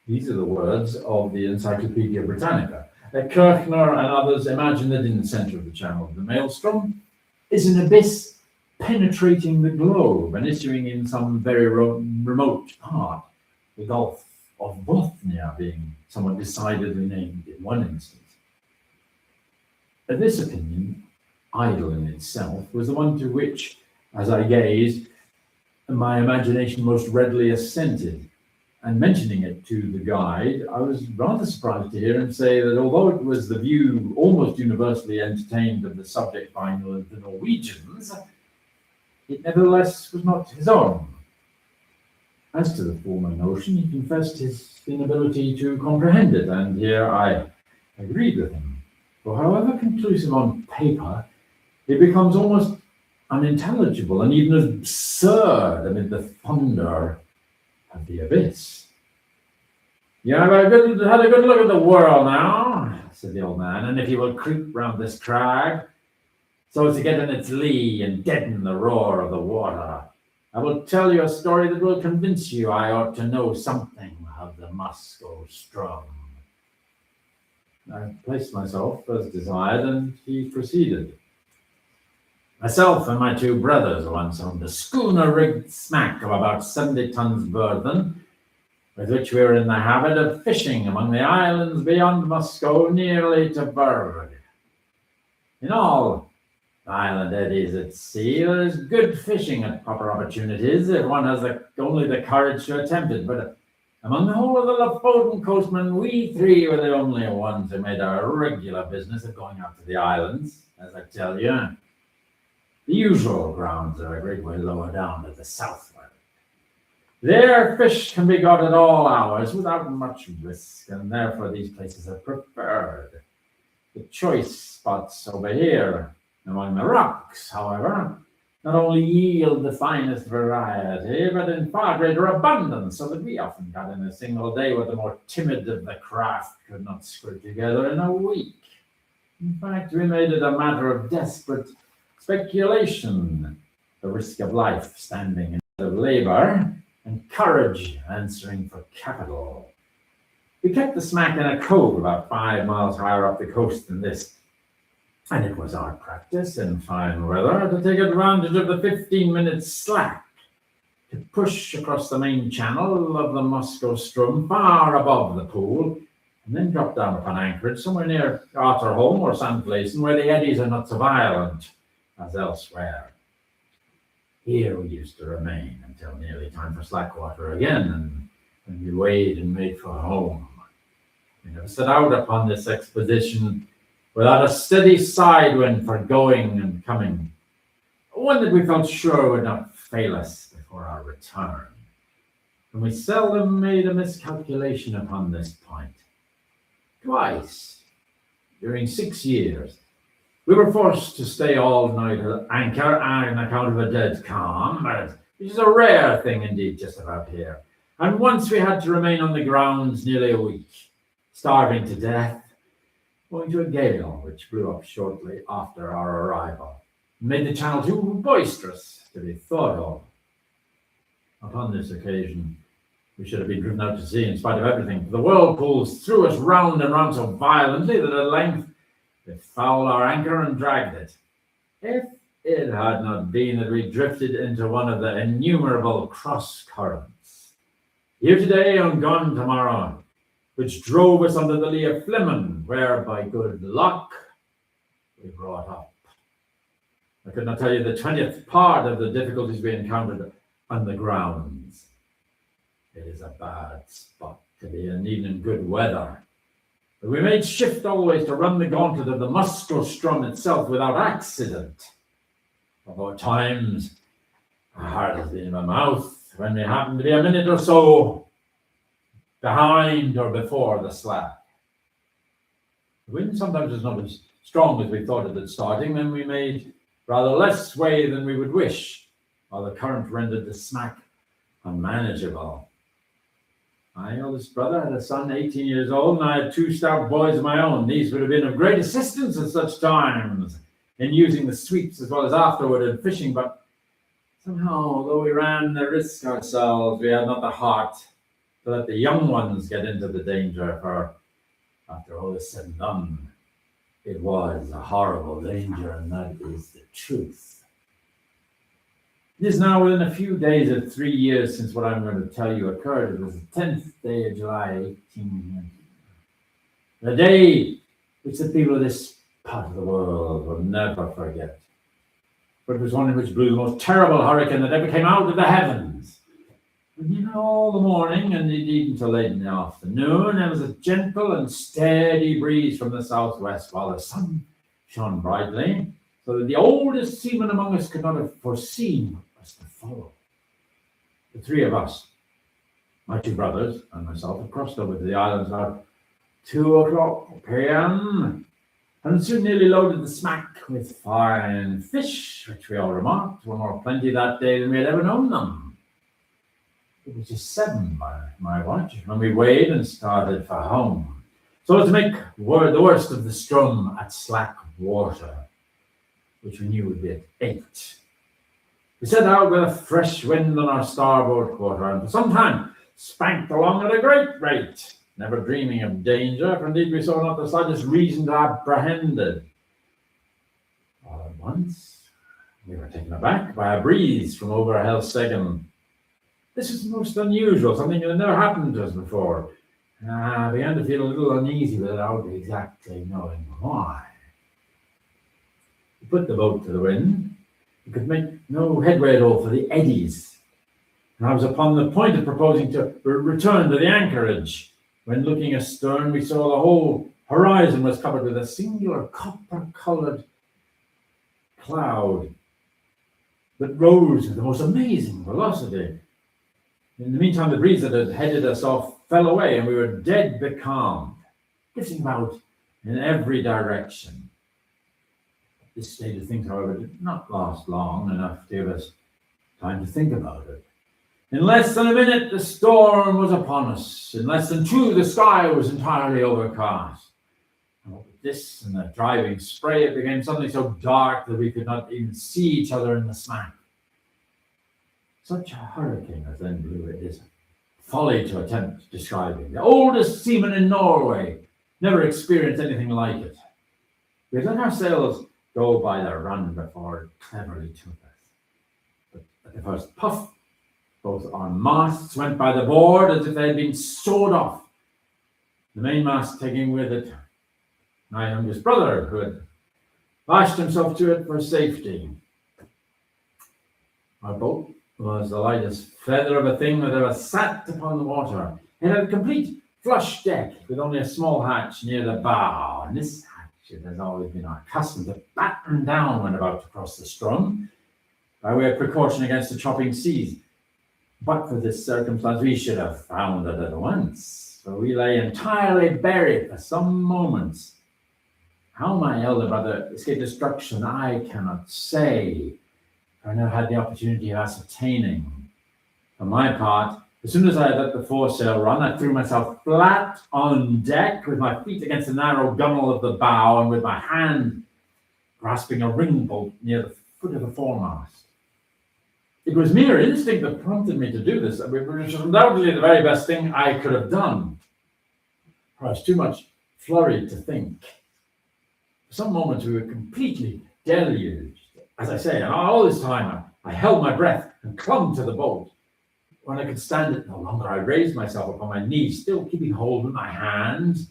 These are the words of the Encyclopedia Britannica. Kirchner and others imagine that in the center of the channel of the Maelstrom is an abyss penetrating the globe and issuing in some very remote part, the Gulf of Bothnia being somewhat decidedly named in one instance. This opinion, idle in itself, was the one to which, as I gazed, my imagination most readily assented. And mentioning it to the guide, I was rather surprised to hear him say that although it was the view almost universally entertained of the subject by the Norwegians, it nevertheless was not his own. As to the former notion, he confessed his inability to comprehend it, and here I agreed with him. For however conclusive on paper, it becomes almost unintelligible and even absurd amid the thunder of the abyss. You have had a good look at the world now, said the old man, and if you will creep round this crag, so as to get in its lee and deaden the roar of the water, I will tell you a story that will convince you I ought to know something of the Musco Strum. I placed myself as desired, and he proceeded. Myself and my 2 brothers once owned a schooner-rigged smack of about 70 tons burden, with which we were in the habit of fishing among the islands beyond Musco, nearly to Berg. In all island eddies at sea, there is good fishing at proper opportunities if one has only the courage to attempt it, but among the whole of the Lofoten coastmen, we 3 were the only ones who made a regular business of going out to the islands, as I tell you. The usual grounds are a great way lower down to the southward. There fish can be got at all hours without much risk, and therefore these places are preferred. The choice spots over here among the rocks, however, not only yield the finest variety, but in far greater abundance, so that we often got in a single day what the more timid of the craft could not scrape together in a week. In fact, we made it a matter of desperate speculation, the risk of life standing instead of labor, and courage answering for capital. We kept the smack in a cove about 5 miles higher up the coast than this, and it was our practice in fine weather to take advantage of the 15-minute slack to push across the main channel of the Musco Strum far above the pool, and then drop down upon anchorage somewhere near Otterholm or Sandflesen, where the eddies are not so violent as elsewhere. Here we used to remain until nearly time for slack water again, and when we weighed and made for home. We never set out upon this expedition without a steady side wind for going and coming, one that we felt sure would not fail us before our return. And we seldom made a miscalculation upon this point. Twice, during 6 years, we were forced to stay all night at anchor on account of a dead calm, which is a rare thing indeed just about here. And once we had to remain on the grounds nearly a week, starving to death, owing to a gale which blew up shortly after our arrival, and made the channel too boisterous to be thought of. Upon this occasion, we should have been driven out to sea in spite of everything, for the whirlpools threw us round and round so violently that at length we fouled our anchor and dragged it. If it had not been that we drifted into one of the innumerable cross currents, here today and gone tomorrow, which drove us under the lee of Flimen, where by good luck we brought up. I could not tell you the 20th part of the difficulties we encountered on the grounds. It is a bad spot to be in, even in good weather. But we made shift always to run the gauntlet of the Muskelstrom itself without accident. About times, my heart has been in my mouth when we happened to be a minute or so behind or before the slack. The wind sometimes was not as strong as we thought it at starting, then we made rather less way than we would wish, while the current rendered the smack unmanageable. My eldest brother had a son 18 years old, and I had two stout boys of my own. These would have been of great assistance at such times in using the sweeps as well as afterward in fishing, but somehow, though we ran the risk ourselves, we had not the heart to let the young ones get into the danger, for after all is said and done, it was a horrible danger, and that is the truth. It is now within a few days of 3 years since what I'm going to tell you occurred. It was the 10th day of July, 1890. A day which the people of this part of the world will never forget. But it was one in which blew the most terrible hurricane that ever came out of the heavens. And all the morning, and indeed until late in the afternoon, there was a gentle and steady breeze from the southwest, while the sun shone brightly, so that the oldest seaman among us could not have foreseen what was to follow. The three of us, my two brothers and myself, had crossed over to the islands about 2:00 p.m., and soon nearly loaded the smack with fine fish, which we all remarked were more plenty that day than we had ever known them. It was just 7 by my watch when we weighed and started for home, so as to make the worst of the strum at slack water, which we knew would be at 8. We set out with a fresh wind on our starboard quarter, and for some time spanked along at a great rate, never dreaming of danger, for indeed we saw not the slightest reason to apprehend it. All at once, we were taken aback by a breeze from over Helseggen. This was most unusual, something that had never happened to us before. I began to feel a little uneasy without exactly knowing why. We put the boat to the wind. We could make no headway at all for the eddies, and I was upon the point of proposing to return to the anchorage, when looking astern, we saw the whole horizon was covered with a singular copper-colored cloud that rose with the most amazing velocity. In the meantime, the breeze that had headed us off fell away, and we were dead becalmed, drifting about in every direction. This state of things, however, did not last long enough to give us time to think about it. In less than a minute, the storm was upon us. In less than 2, the sky was entirely overcast. And with this and the driving spray, it became suddenly so dark that we could not even see each other in the smack. Such a hurricane as then blew, it is folly to attempt describing. The oldest seaman in Norway never experienced anything like it. We let our sails go by the run before it cleverly took us. But at the first puff, both our masts went by the board as if they had been sawed off, the mainmast taking with it my youngest brother, who had lashed himself to it for safety. Our boat was the lightest feather of a thing that ever sat upon the water. It had a complete flush deck with only a small hatch near the bow, and this hatch it has always been our custom to batten down when about to cross the Strom, by way of precaution against the chopping seas. But for this circumstance, we should have foundered at once, for we lay entirely buried for some moments. How my elder brother escaped destruction, I cannot say. I never had the opportunity of ascertaining. For my part, as soon as I had let the foresail run, I threw myself flat on deck with my feet against the narrow gunwale of the bow and with my hand grasping a ring bolt near the foot of the foremast. It was mere instinct that prompted me to do this, which was undoubtedly the very best thing I could have done, for I was too much flurried to think. For some moments we were completely deluged, As I say, and all this time I held my breath and clung to the bolt. When I could stand it no longer, I raised myself upon my knees, still keeping hold with my hands,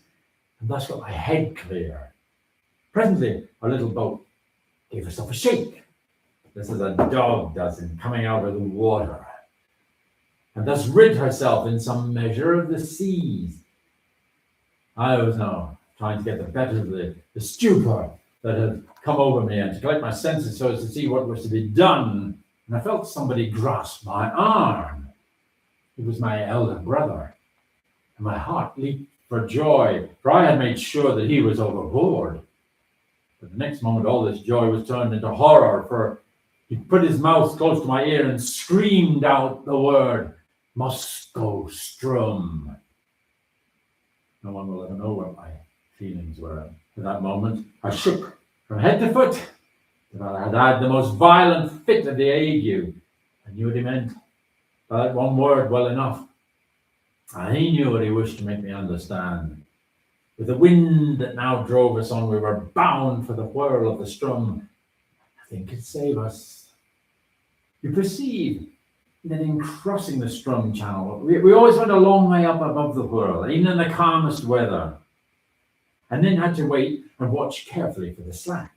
and thus got my head clear. Presently, our little boat gave herself a shake, just as a dog does in coming out of the water, and thus rid herself in some measure of the seas. I was now trying to get the better of the stupor that had come over me and to collect my senses so as to see what was to be done, and I felt somebody grasp my arm. It was my elder brother, and my heart leaped for joy, for I had made sure that he was overboard. But the next moment all this joy was turned into horror, for he put his mouth close to my ear and screamed out the word, Moscow Strum. No one will ever know what my feelings were at that moment. I shook from head to foot, but I had had the most violent fit of the ague. I knew what he meant by that one word well enough. And he knew what he wished to make me understand. With the wind that now drove us on, we were bound for the whirl of the Strum. Nothing could save us. You perceive that in crossing the Strum channel, we always went a long way up above the whirl, even in the calmest weather, and then had to wait and watch carefully for the slack.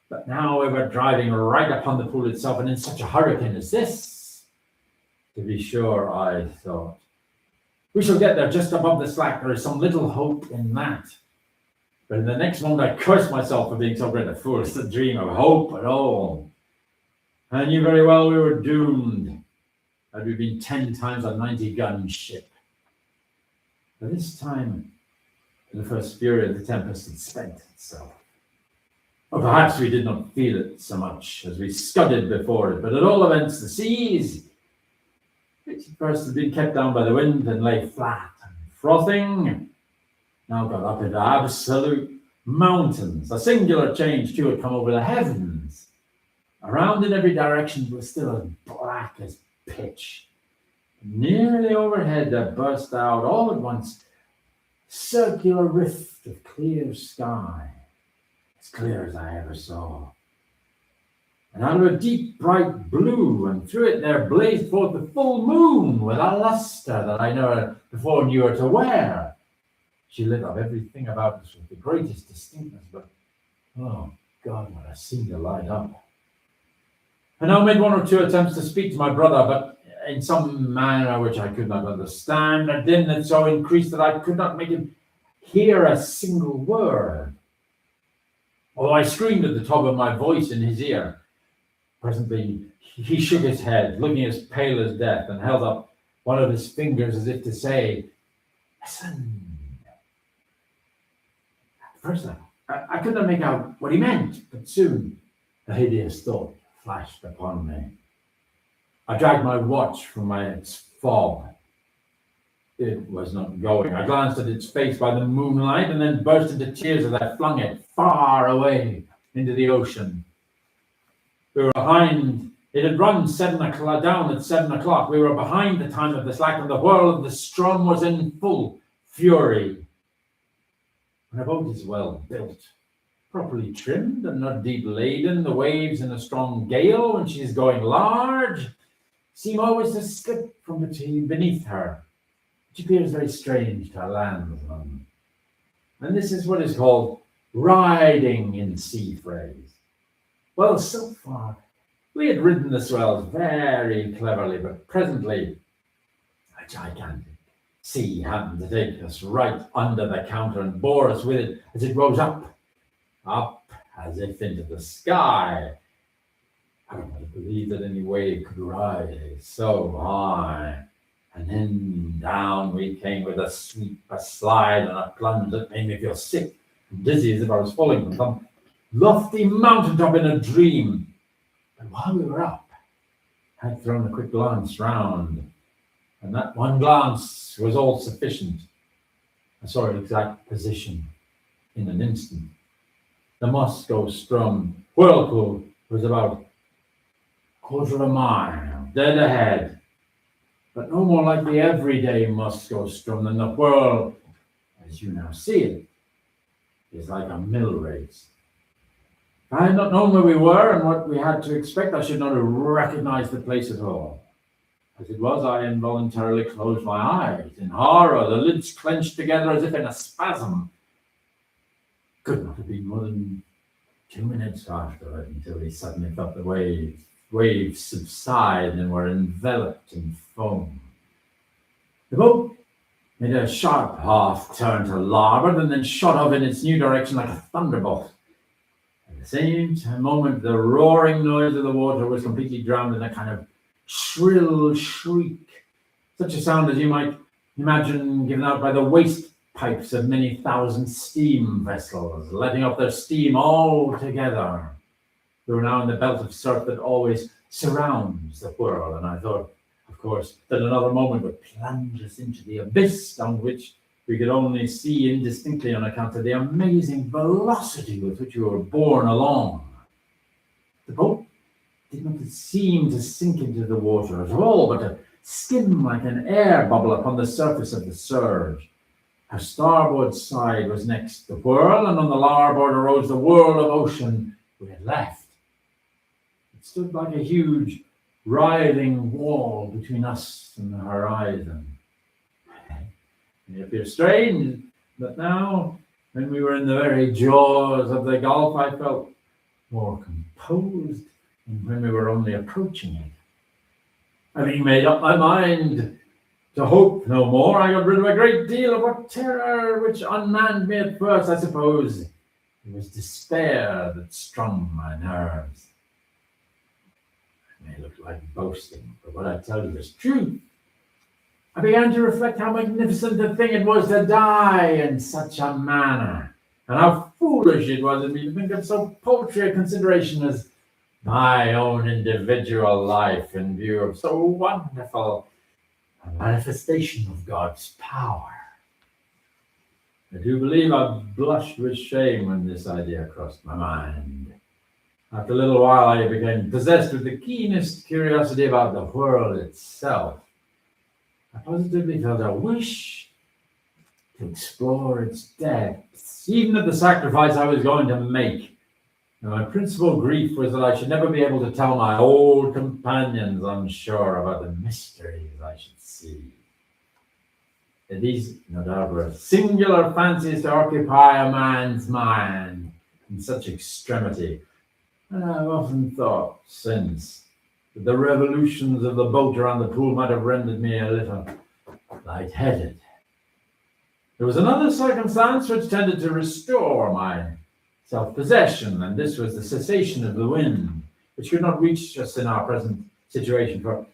But now we were driving right upon the pool itself, and in such a hurricane as this. To be sure, I thought, we shall get there just above the slack. There is some little hope in that. But in the next moment, I cursed myself for being so great a fool as to dream of hope at all. I knew very well we were doomed, had we been 10 times a 90-gun ship. By this time, the first fury of the tempest had spent itself. Or perhaps we did not feel it so much as we scudded before it, but at all events, the seas, which at first had been kept down by the wind and lay flat and frothing, now got up into absolute mountains. A singular change, too, had come over the heavens. Around in every direction was still as black as pitch. Nearly overhead there burst out all at once circular rift of clear sky, as clear as I ever saw. And out of a deep bright blue, and through it there blazed forth the full moon with a lustre that I never before knew her to wear. She lit up everything about us with the greatest distinctness, but oh God, what a scene to light up. I now made one or two attempts to speak to my brother, but in some manner which I could not understand, a din that so increased that I could not make him hear a single word. Although I screamed at the top of my voice in his ear. Presently he shook his head, looking as pale as death, and held up one of his fingers as if to say, listen. At first I could not make out what he meant, but soon a hideous thought flashed upon me. I dragged my watch from its fob. It was not going. I glanced at its face by the moonlight and then burst into tears as I flung it far away into the ocean. We were behind. It had run 7 o'clock, down at 7 o'clock. We were behind the time of the slack, and the whirl of the Strum was in full fury. When a boat is well built, properly trimmed and not deep laden, the waves in a strong gale, when she is going large, seem always to slip from beneath her, which appears very strange to a landsman. And this is what is called riding in sea phrase. Well, so far, we had ridden the swells very cleverly, but presently a gigantic sea happened to take us right under the counter and bore us with it as it rose up as if into the sky. I don't want to believe that any wave could rise so high. And then down we came with a sweep, a slide, and a plunge that made me feel sick and dizzy as if I was falling from some lofty mountaintop in a dream. But while we were up, I had thrown a quick glance round, and that one glance was all sufficient. I saw its exact position in an instant. The Moscow Strum whirlpool was about a quarter of a mile dead ahead, but no more like the everyday Moscow Strum than the whirl, as you now see it, is like a mill race. If I had not known where we were and what we had to expect, I should not have recognized the place at all. As it was, I involuntarily closed my eyes in horror, the lids clenched together as if in a spasm. Could not have been more than 2 minutes afterward until we suddenly felt the waves subside and were enveloped in foam. The boat made a sharp half turn to larboard and then shot off in its new direction like a thunderbolt. At the same moment, the roaring noise of the water was completely drowned in a kind of shrill shriek, such a sound as you might imagine given out by the waste pipes of many thousand steam vessels, letting off their steam all together. We were now in the belt of surf that always surrounds the whirl, and I thought, of course, that another moment would plunge us into the abyss down which we could only see indistinctly on account of the amazing velocity with which we were borne along. The boat did not seem to sink into the water at all, but to skim like an air bubble upon the surface of the surge. Our starboard side was next the whirl, and on the larboard arose the whirl of ocean we had left. It stood like a huge, writhing wall between us and the horizon. It appeared strange, but now, when we were in the very jaws of the gulf, I felt more composed than when we were only approaching it. Having made up my mind to hope no more, I got rid of a great deal of what terror which unmanned me at first. I suppose it was despair that strung my nerves. It may look like boasting, but what I tell you is truth. I began to reflect how magnificent a thing it was to die in such a manner, and how foolish it was in me to think of so paltry a consideration as my own individual life in view of so wonderful a manifestation of God's power. I do believe I blushed with shame when this idea crossed my mind. After a little while, I became possessed with the keenest curiosity about the world itself. I positively felt a wish to explore its depths, even at the sacrifice I was going to make. And my principal grief was that I should never be able to tell my old companions, I'm sure, about the mysteries I should see. These, no doubt, were singular fancies to occupy a man's mind in such extremity. And I've often thought since that the revolutions of the boat around the pool might have rendered me a little lightheaded. There was another circumstance which tended to restore my self-possession, and this was the cessation of the wind, which could not reach us in our present situation, for,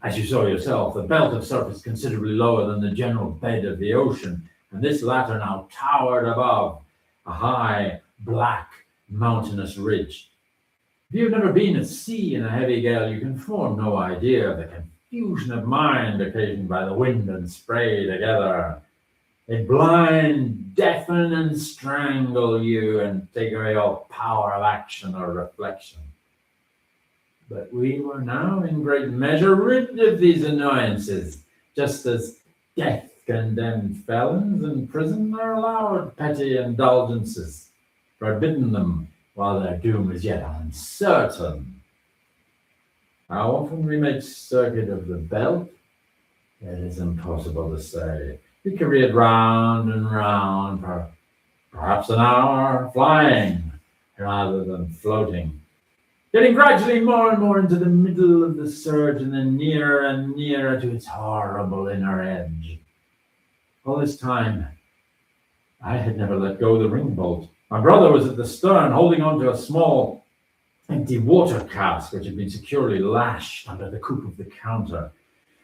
as you saw yourself, the belt of surf is considerably lower than the general bed of the ocean, and this latter now towered above a high, black, mountainous ridge. If you have never been at sea in a heavy gale, you can form no idea of the confusion of mind occasioned by the wind and spray together. They blind, deafen, and strangle you and take away all power of action or reflection. But we were now in great measure rid of these annoyances, just as death-condemned felons in prison are allowed petty indulgences, forbidden them while their doom is yet uncertain. How often we made circuit of the belt, it is impossible to say. We careered round and round for perhaps an hour, flying rather than floating, getting gradually more and more into the middle of the surge and then nearer and nearer to its horrible inner edge. All this time, I had never let go the ring bolt. My brother was at the stern, holding on to a small empty water cask which had been securely lashed under the coop of the counter.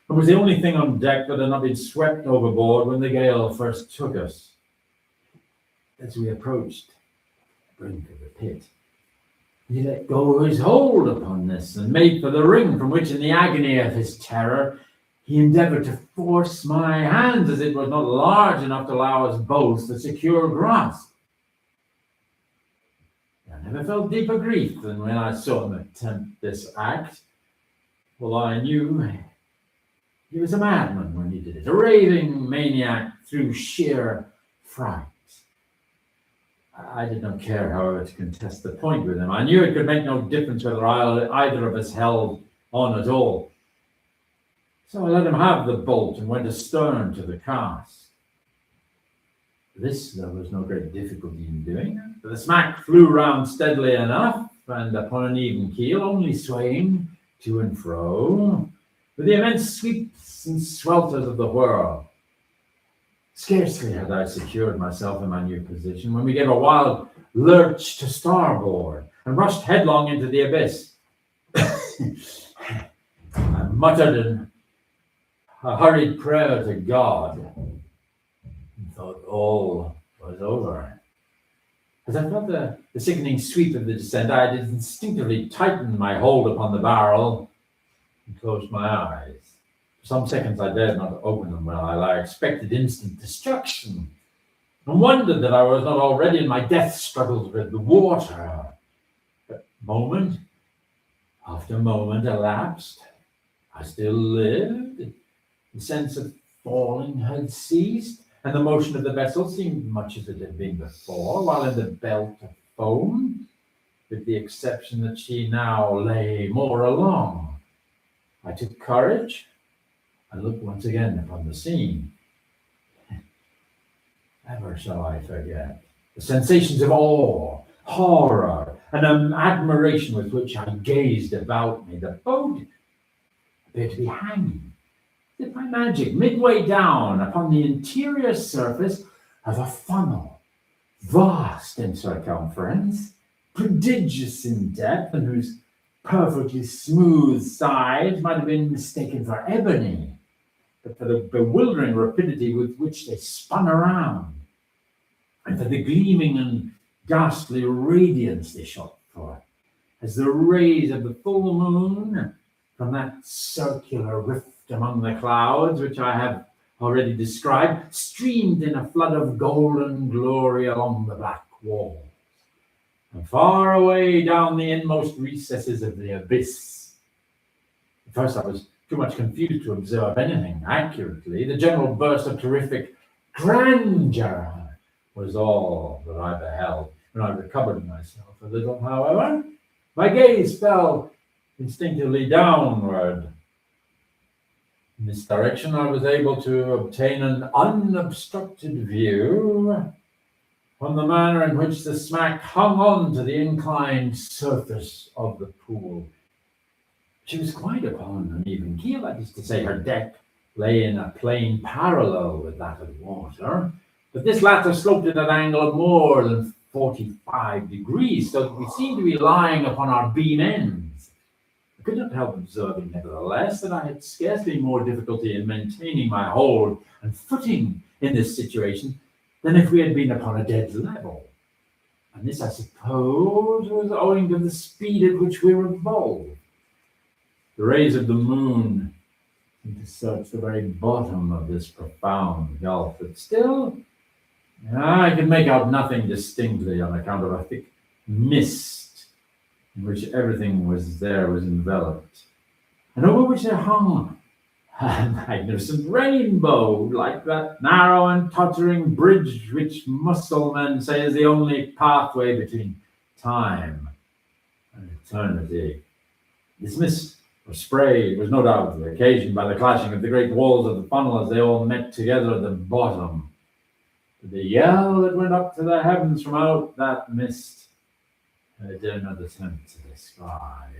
It was the only thing on deck that had not been swept overboard when the gale first took us. As we approached the brink of the pit, he let go his hold upon this and made for the ring, from which, in the agony of his terror, he endeavored to force my hands, as it was not large enough to allow us both a secure grasp. I never felt deeper grief than when I saw him attempt this act, although I knew he was a madman when he did it, a raving maniac through sheer fright. I did not care, however, to contest the point with him. I knew it could make no difference whether either of us held on at all. So I let him have the bolt and went astern to the cask. This there was no great difficulty in doing, for the smack flew round steadily enough, and upon an even keel, only swaying to and fro, with the immense sweeps and swelters of the whirl. Scarcely had I secured myself in my new position when we gave a wild lurch to starboard and rushed headlong into the abyss. I muttered a hurried prayer to God and thought all was over. As I felt the sickening sweep of the descent, I did instinctively tighten my hold upon the barrel and closed my eyes. For some seconds I dared not open them while I expected instant destruction, and wondered that I was not already in my death struggles with the water. But moment after moment elapsed. I still lived. The sense of falling had ceased, and the motion of the vessel seemed much as it had been before, while in the belt of foam, with the exception that she now lay more along. I took courage and looked once again upon the scene. Never shall I forget the sensations of awe, horror, and admiration with which I gazed about me. The boat appeared to be hanging, as if by magic, midway down upon the interior surface of a funnel, vast in circumference, prodigious in depth, and whose perfectly smooth sides might have been mistaken for ebony, but for the bewildering rapidity with which they spun around, and for the gleaming and ghastly radiance they shot forth, as the rays of the full moon from that circular rift among the clouds, which I have already described, streamed in a flood of golden glory along the black walls, and far away down the inmost recesses of the abyss. At first I was too much confused to observe anything accurately. The general burst of terrific grandeur was all that I beheld. When I recovered myself a little, however, my gaze fell instinctively downward. In this direction, I was able to obtain an unobstructed view from the manner in which the smack hung on to the inclined surface of the pool. She was quite upon an even keel, that is to say, her deck lay in a plane parallel with that of the water, but this latter sloped at an angle of more than 45 degrees, so that we seemed to be lying upon our beam ends. I could not help observing, nevertheless, that I had scarcely more difficulty in maintaining my hold and footing in this situation than if we had been upon a dead level. And this, I suppose, was owing to the speed at which we revolved. The rays of the moon seemed to search the very bottom of this profound gulf, but still I could make out nothing distinctly on account of a thick mist in which everything was enveloped, and over which there hung a magnificent rainbow, like that narrow and tottering bridge which Musselmen say is the only pathway between time and eternity. This mist or spray was no doubt occasioned by the clashing of the great walls of the funnel as they all met together at the bottom. But the yell that went up to the heavens from out that mist, I dare not attempt to describe.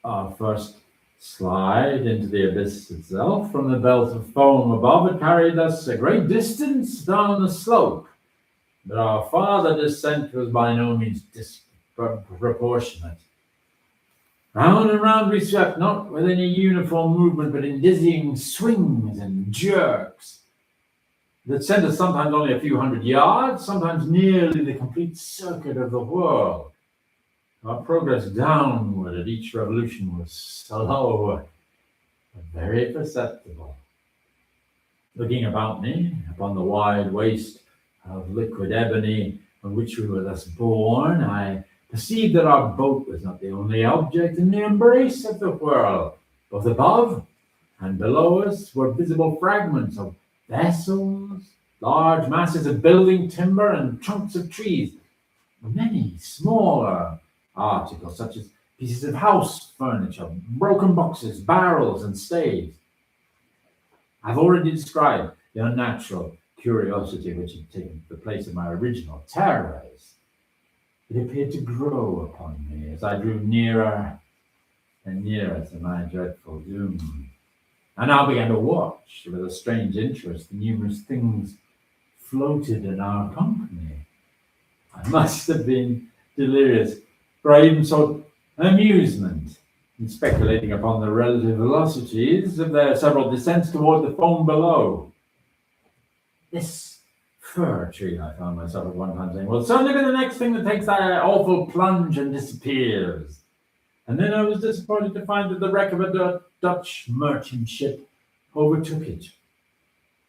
Our first slide into the abyss itself from the belt of foam above it carried us a great distance down the slope, but our farther descent was by no means disproportionate. Round and round we swept, not with any uniform movement, but in dizzying swings and jerks that sent us sometimes only a few hundred yards, sometimes nearly the complete circuit of the world. Our progress downward at each revolution was slow, but very perceptible. Looking about me, upon the wide waste of liquid ebony on which we were thus borne, I perceived that our boat was not the only object in the embrace of the whirl. Both above and below us were visible fragments of vessels large masses of building timber and trunks of trees. Many smaller articles, such as pieces of house furniture, broken boxes, barrels, and staves. I've already described the unnatural curiosity which had taken the place of my original terrors. It appeared to grow upon me as I drew nearer and nearer to my dreadful doom. I now began to watch with a strange interest the numerous things floated in our company. I must have been delirious, for I even sought amusement in speculating upon the relative velocities of their several descents toward the foam below. This fir tree, I found myself at one time saying, will certainly be the next thing that takes that awful plunge and disappears. And then I was disappointed to find that the wreck of a Dutch merchant ship overtook it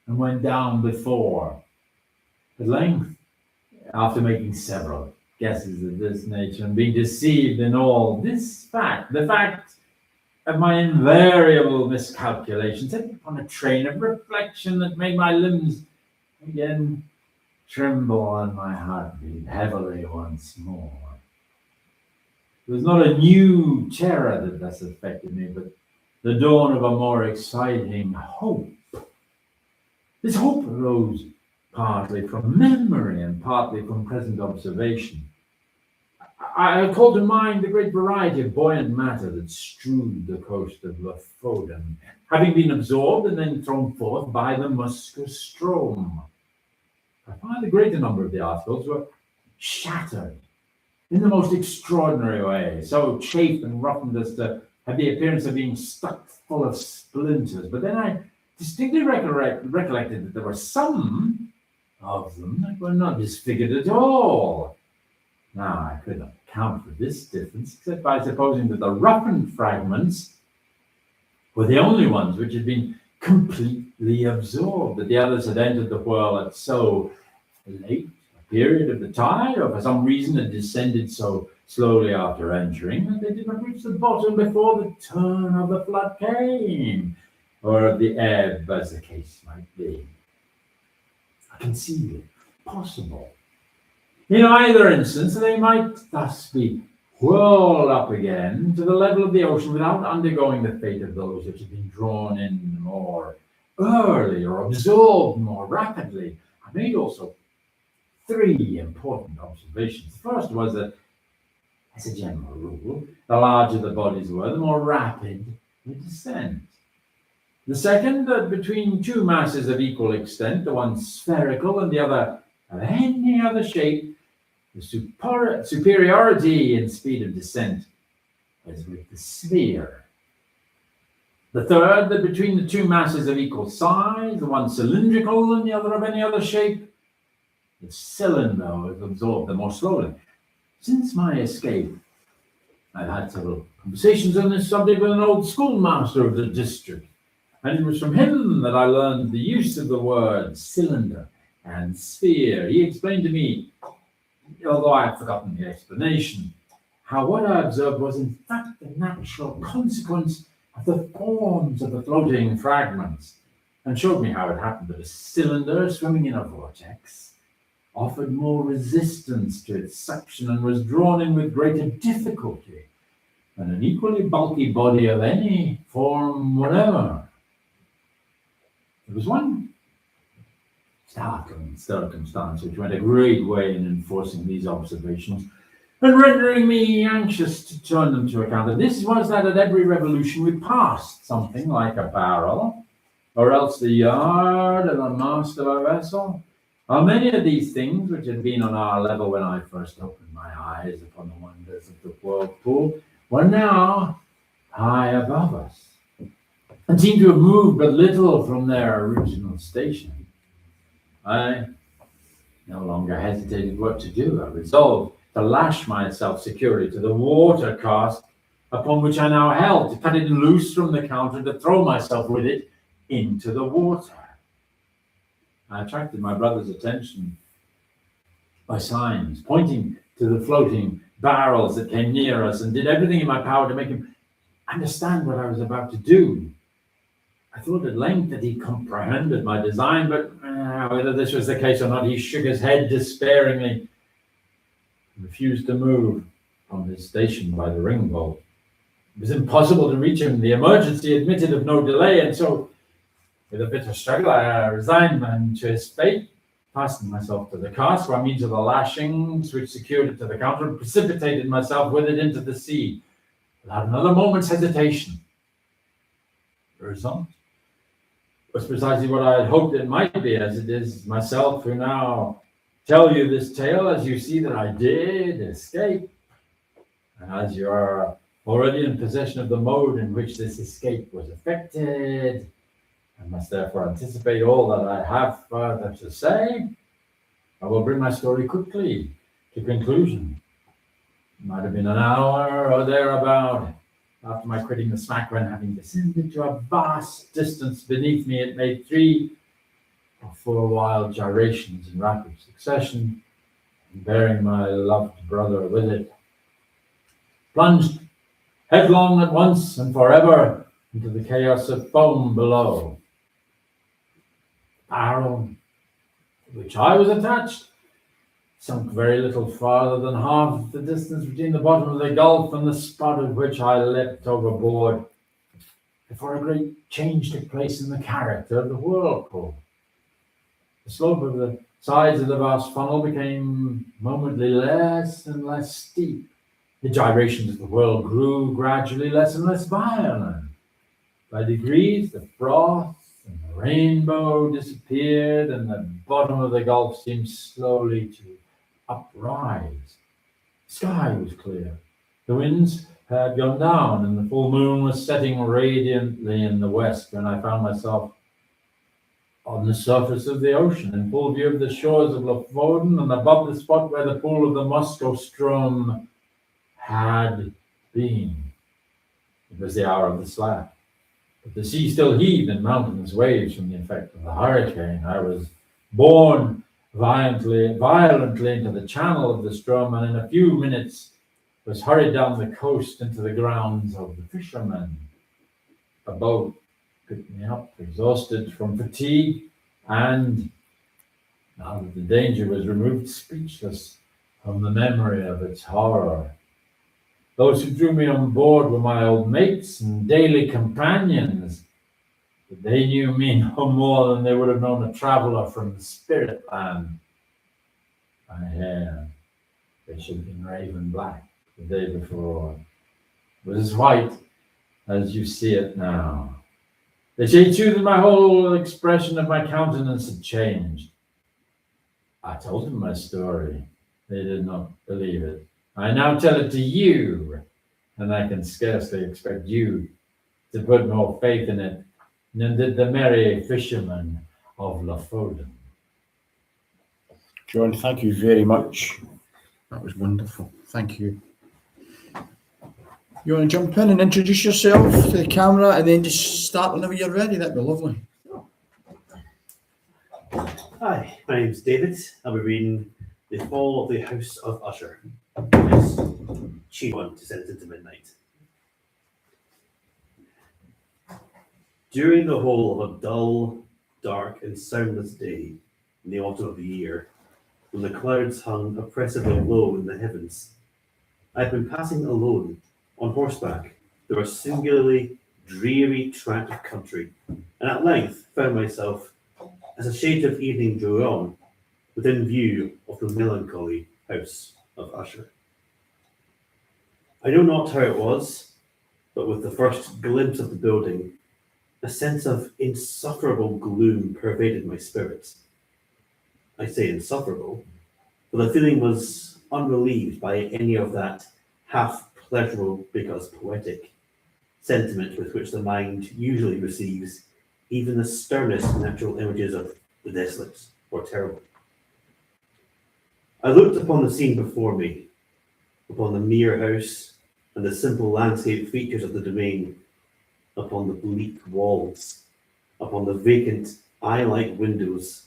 and went down before. At length, after making several guesses of this nature and being deceived in all, this fact, the fact of my invariable miscalculation, set me upon a train of reflection that made my limbs again tremble and my heart beat heavily once more. It was not a new terror that thus affected me, but the dawn of a more exciting hope. This hope arose partly from memory and partly from present observation. I called to mind the great variety of buoyant matter that strewed the coast of Lofoden, having been absorbed and then thrown forth by the Muskelstrom. I find the greater number of the articles were shattered in the most extraordinary way, so chafed and roughened as to have the appearance of being stuck full of splinters. But then I distinctly recollected that there were some of them that were not disfigured at all. Now, I could not account for this difference, except by supposing that the roughened fragments were the only ones which had been completely absorbed, that the others had entered the whirl at so late a period of the tide, or for some reason had descended so slowly after entering that they did not reach the bottom before the turn of the flood came, or of the ebb, as the case might be. I conceive it possible. In either instance, they might thus be whirled up again to the level of the ocean without undergoing the fate of those which had been drawn in more early or absorbed more rapidly. I made also 3 important observations. The first was that, as a general rule, the larger the bodies were, the more rapid the descent. The second, that between 2 masses of equal extent, the one spherical and the other of any other shape, the superiority in speed of descent is with the sphere. The third, that between the 2 masses of equal size, the one cylindrical and the other of any other shape, the cylinder was absorbed the more slowly. Since my escape, I've had several conversations on this subject with an old schoolmaster of the district, and it was from him that I learned the use of the words cylinder and sphere. He explained to me, although I had forgotten the explanation, how what I observed was in fact the natural consequence of the forms of the floating fragments, and showed me how it happened that a cylinder swimming in a vortex offered more resistance to its suction and was drawn in with greater difficulty than an equally bulky body of any form whatever. There was one startling circumstance which went a great way in enforcing these observations and rendering me anxious to turn them to account. And this was that at every revolution we passed something like a barrel, or else the yard and the mast of a vessel. How many of these things, which had been on our level when I first opened my eyes upon the wonders of the whirlpool, were now high above us, and seemed to have moved but little from their original station. I no longer hesitated what to do. I resolved to lash myself securely to the water cask upon which I now held, to cut it loose from the counter, to throw myself with it into the water. I attracted my brother's attention by signs, pointing to the floating barrels that came near us, and did everything in my power to make him understand what I was about to do. I thought at length that he comprehended my design, but whether this was the case or not, he shook his head despairingly and refused to move from his station by the ring bolt. It was impossible to reach him. The emergency admitted of no delay, and so, with a bitter struggle, I resigned to his fate, fastened myself to the cask by means of the lashings which secured it to the counter, and precipitated myself with it into the sea, without another moment's hesitation. The result was precisely what I had hoped it might be, as it is myself who now tell you this tale, as you see that I did escape, and as you are already in possession of the mode in which this escape was effected, I must therefore anticipate all that I have further to say. I will bring my story quickly to conclusion. It might have been an hour or thereabout after my quitting the smack, when, having descended to a vast distance beneath me, it made 3 or 4 wild gyrations in rapid succession, and bearing my loved brother with it, plunged headlong at once and forever into the chaos of foam below. The barrel to which I was attached sunk very little farther than half the distance between the bottom of the gulf and the spot at which I leapt overboard, before a great change took place in the character of the whirlpool. The slope of the sides of the vast funnel became momently less and less steep. The gyrations of the whirl grew gradually less and less violent. By degrees, the froth and the rainbow disappeared, and the bottom of the gulf seemed slowly to uprise. The sky was clear. The winds had gone down, and the full moon was setting radiantly in the west, when I found myself on the surface of the ocean, in full view of the shores of Lofoden, and above the spot where the pool of the Moscow Strom had been. It was the hour of the slap. But the sea still heaved in mountainous waves from the effect of the hurricane. I was borne violently into the channel of the Strom, and in a few minutes was hurried down the coast into the grounds of the fishermen. A boat picked me up, exhausted from fatigue, and, now that the danger was removed, speechless from the memory of its horror. Those who drew me on board were my old mates and daily companions, but they knew me no more than they would have known a traveller from the spirit land. My hair, which had been raven black the day before, was as white as you see it now. They say too that my whole expression of my countenance had changed. I told them my story. They did not believe it. I now tell it to you, and I can scarcely expect you to put more faith in it than did the merry fishermen of Lofoden. John, thank you very much. That was wonderful. Thank you. You want to jump in and introduce yourself to the camera and then just start whenever you're ready? That'd be lovely. Hi, my name's David. I'll be reading The Fall of the House of Usher. Yes, Chi One descends into midnight. During the whole of a dull, dark, and soundless day in the autumn of the year, when the clouds hung oppressively low in the heavens, I had been passing alone on horseback through a singularly dreary tract of country, and at length found myself, as a shade of evening drew on, within view of the melancholy house of Usher. I know not how it was, but with the first glimpse of the building, a sense of insufferable gloom pervaded my spirits. I say insufferable, for the feeling was unrelieved by any of that half pleasurable because poetic sentiment with which the mind usually receives even the sternest natural images of the desolate or terrible. I looked upon the scene before me, upon the mere house and the simple landscape features of the domain, upon the bleak walls, upon the vacant eye-like windows,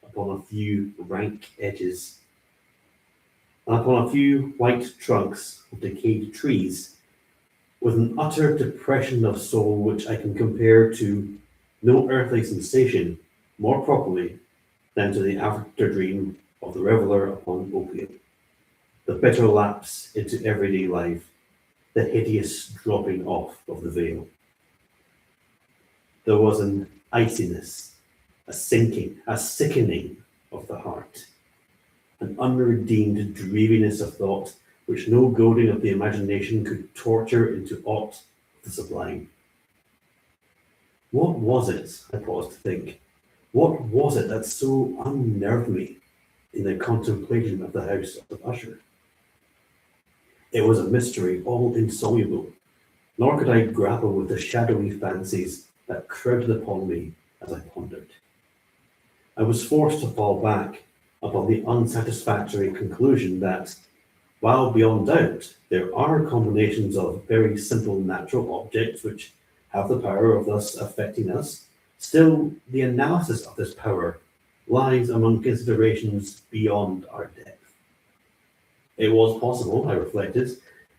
upon a few rank edges, and upon a few white trunks of decayed trees, with an utter depression of soul which I can compare to no earthly sensation more properly than to the after dream of the reveller upon opium, the bitter lapse into everyday life, the hideous dropping off of the veil. There was an iciness, a sinking, a sickening of the heart, an unredeemed dreariness of thought which no goading of the imagination could torture into aught of the sublime. What was it, I paused to think, what was it that so unnerved me in the contemplation of the house of Usher? It was a mystery all insoluble, nor could I grapple with the shadowy fancies that crowded upon me as I pondered. I was forced to fall back upon the unsatisfactory conclusion that, while beyond doubt there are combinations of very simple natural objects which have the power of thus affecting us, still the analysis of this power lies among considerations beyond our depth. It was possible, I reflected,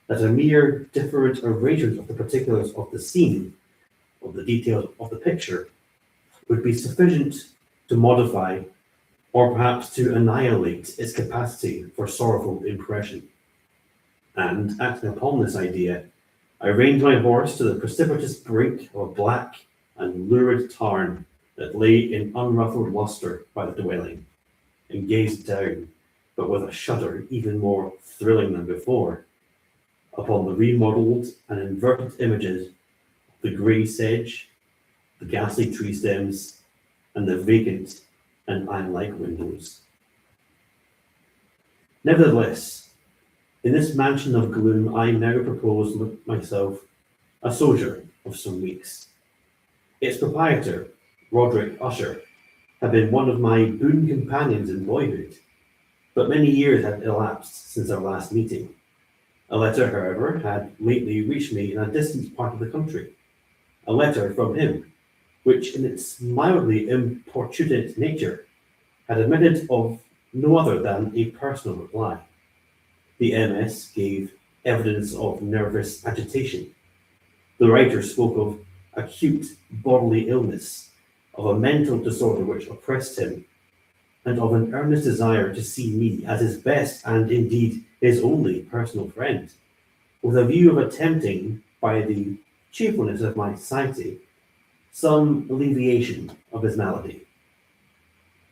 that a mere different arrangement of the particulars of the scene, of the details of the picture, would be sufficient to modify or perhaps to annihilate its capacity for sorrowful impression. And acting upon this idea, I reined my horse to the precipitous brink of a black and lurid tarn that lay in unruffled lustre by the dwelling, and gazed down, but with a shudder even more thrilling than before, upon the remodelled and inverted images of the grey sedge, the ghastly tree stems, and the vacant and iron-like windows. Nevertheless, in this mansion of gloom, I now propose myself a sojourn of some weeks. Its proprietor, Roderick Usher, had been one of my boon companions in boyhood, but many years had elapsed since our last meeting. A letter, however, had lately reached me in a distant part of the country, a letter from him, which in its mildly importunate nature had admitted of no other than a personal reply. The MS gave evidence of nervous agitation. The writer spoke of acute bodily illness, of a mental disorder which oppressed him, and of an earnest desire to see me as his best and indeed his only personal friend, with a view of attempting, by the cheerfulness of my society, some alleviation of his malady.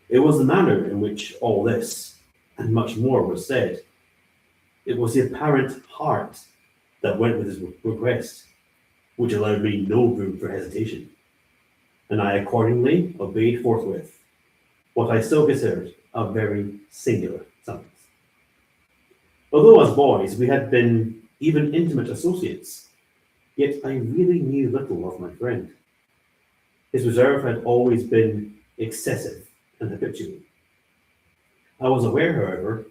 It was the manner in which all this, and much more, was said. It was the apparent heart that went with his request, which allowed me no room for hesitation, and I accordingly obeyed forthwith what I still considered a very singular summons. Although as boys we had been even intimate associates, yet I really knew little of my friend. His reserve had always been excessive and habitual. I was aware, however,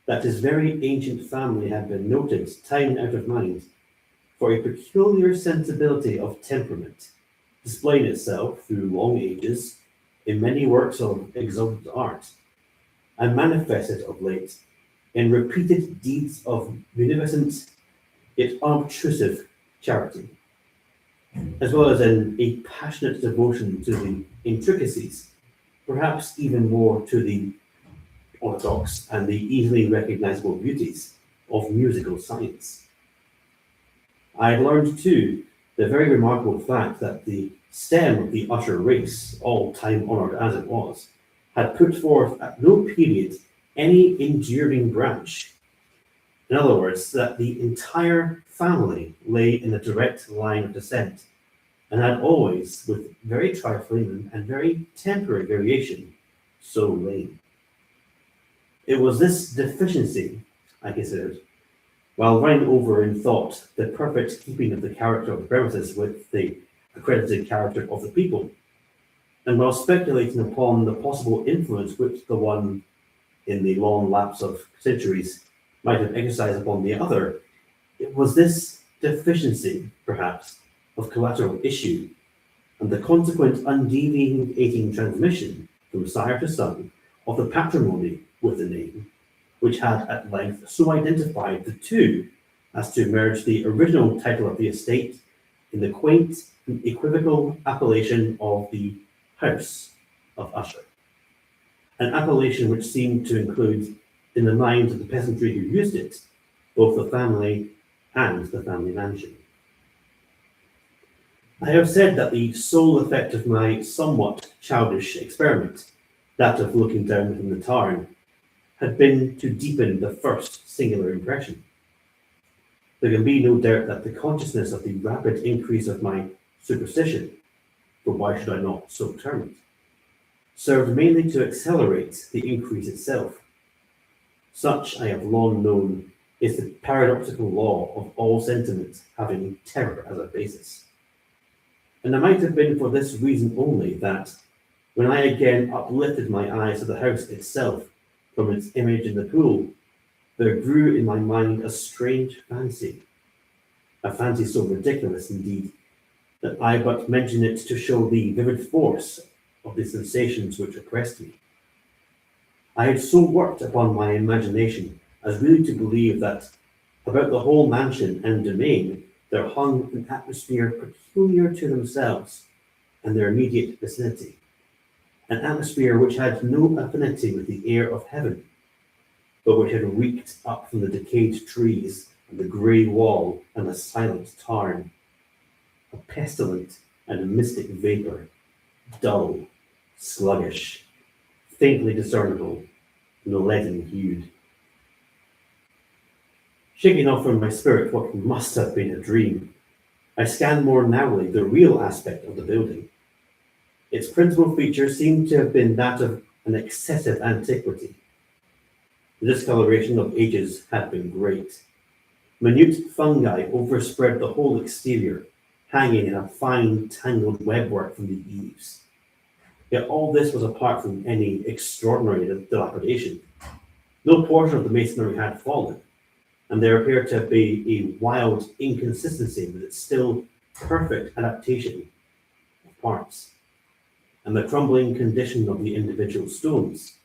that his very ancient family had been noted, time out of mind, for a peculiar sensibility of temperament, displaying itself through long ages in many works of exalted art, and manifested of late in repeated deeds of munificent yet unobtrusive charity, as well as in a passionate devotion to the intricacies, perhaps even more to the orthodox and the easily recognizable beauties of musical science. I had learned too the very remarkable fact that the stem of the Usher race, all time honoured as it was, had put forth at no period any enduring branch. In other words, that the entire family lay in a direct line of descent, and had always, with very trifling and very temporary variation, so lain. It was this deficiency, I considered, while running over in thought the perfect keeping of the character of the premises with the accredited character of the people, and while speculating upon the possible influence which the one, in the long lapse of centuries, might have exercised upon the other, it was this deficiency, perhaps, of collateral issue, and the consequent undeviating transmission from sire to son of the patrimony with the name, which had at length so identified the two as to merge the original title of the estate in the quaint and equivocal appellation of the House of Usher, an appellation which seemed to include, in the minds of the peasantry who used it, both the family and the family mansion. I have said that the sole effect of my somewhat childish experiment, that of looking down from the tarn, had been to deepen the first singular impression. There can be no doubt that the consciousness of the rapid increase of my superstition, for why should I not so term it, served mainly to accelerate the increase itself. Such, I have long known, is the paradoxical law of all sentiments having terror as a basis. And it might have been for this reason only that, when I again uplifted my eyes to the house itself from its image in the pool, there grew in my mind a strange fancy, a fancy so ridiculous indeed, that I but mention it to show the vivid force of the sensations which oppressed me. I had so worked upon my imagination as really to believe that about the whole mansion and domain there hung an atmosphere peculiar to themselves and their immediate vicinity, an atmosphere which had no affinity with the air of heaven, but which had reeked up from the decayed trees and the grey wall and the silent tarn, a pestilent and mystic vapour, dull, sluggish, faintly discernible, and leaden-hued. Shaking off from my spirit what must have been a dream, I scanned more narrowly the real aspect of the building. Its principal feature seemed to have been that of an excessive antiquity. The discoloration of ages had been great. Minute fungi overspread the whole exterior, hanging in a fine tangled webwork from the eaves. Yet all this was apart from any extraordinary dilapidation. No portion of the masonry had fallen, and there appeared to be a wild inconsistency with its still perfect adaptation of parts, and the crumbling condition of the individual stones.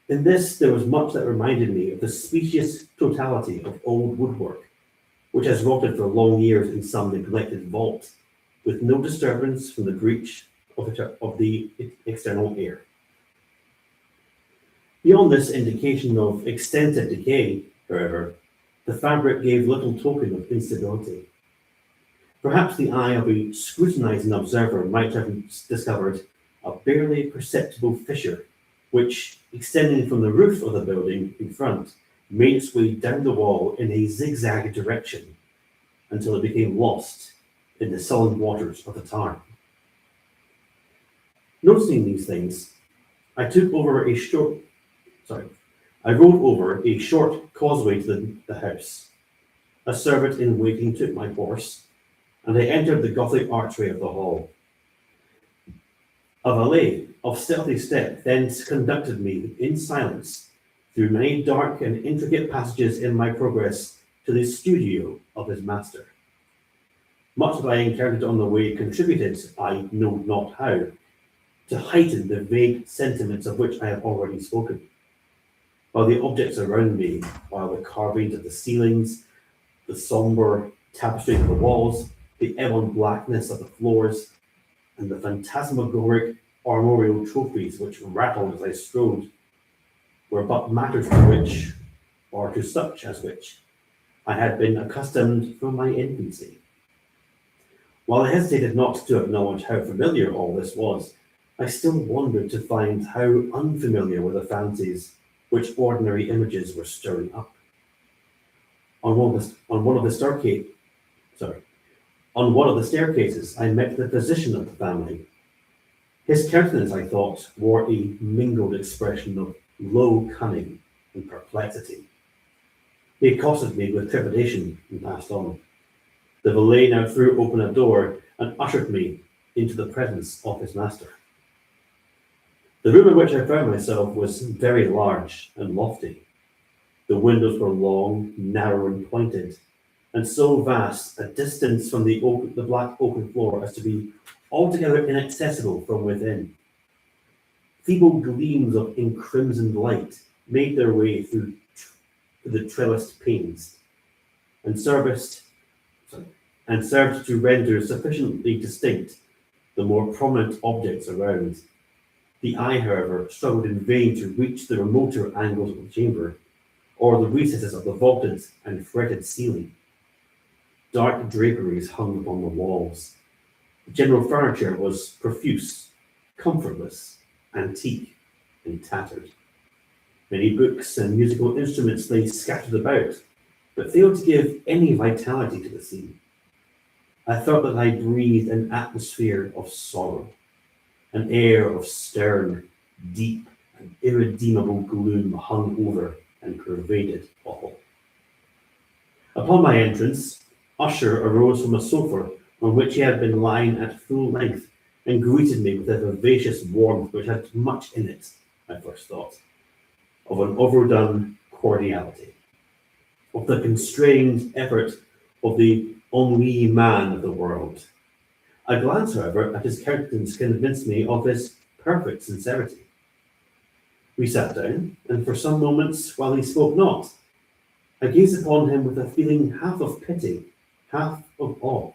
In this there was much that reminded me of the specious totality of old woodwork, which has rotted for long years in some neglected vault, with no disturbance from the breach of the external air. Beyond this indication of extensive decay, however, the fabric gave little token of instability. Perhaps the eye of a scrutinizing observer might have discovered a barely perceptible fissure, which, extending from the roof of the building in front, made its way down the wall in a zigzag direction until it became lost in the sullen waters of the tarn. Noticing these things, I rode over a short causeway to the house. A servant in waiting took my horse, and I entered the Gothic archway of the hall. A valet of stealthy step then conducted me in silence through many dark and intricate passages in my progress to the studio of his master. Much that I encountered on the way contributed, I know not how, to heighten the vague sentiments of which I have already spoken. While the objects around me, while the carvings of the ceilings, the sombre tapestry of the walls, the ebon blackness of the floors, and the phantasmagoric armorial trophies which rattled as I strode, were but matters to which, or to such as which, I had been accustomed from my infancy. While I hesitated not to acknowledge how familiar all this was, I still wondered to find how unfamiliar were the fancies which ordinary images were stirring up. On one of the staircases, I met the physician of the family. His countenance, I thought, wore a mingled expression of low cunning and perplexity. He accosted me with trepidation and passed on. The valet now threw open a door and ushered me into the presence of his master. The room in which I found myself was very large and lofty. The windows were long, narrow, and pointed, and so vast a distance from the black oaken floor as to be altogether inaccessible from within. Feeble gleams of encrimsoned light made their way through the trellised panes, and and served to render sufficiently distinct the more prominent objects around. The eye, however, struggled in vain to reach the remoter angles of the chamber, or the recesses of the vaulted and fretted ceiling. Dark draperies hung upon the walls. The general furniture was profuse, comfortless, antique, and tattered. Many books and musical instruments lay scattered about, but failed to give any vitality to the scene. I felt that I breathed an atmosphere of sorrow, an air of stern, deep, and irredeemable gloom hung over and pervaded all. Upon my entrance, Usher arose from a sofa on which he had been lying at full length and greeted me with a vivacious warmth which had much in it, I first thought, of an overdone cordiality, of the constrained effort of the ennui man of the world. A glance, however, at his countenance convinced me of his perfect sincerity. We sat down, and for some moments, while he spoke not, I gazed upon him with a feeling half of pity, half of awe.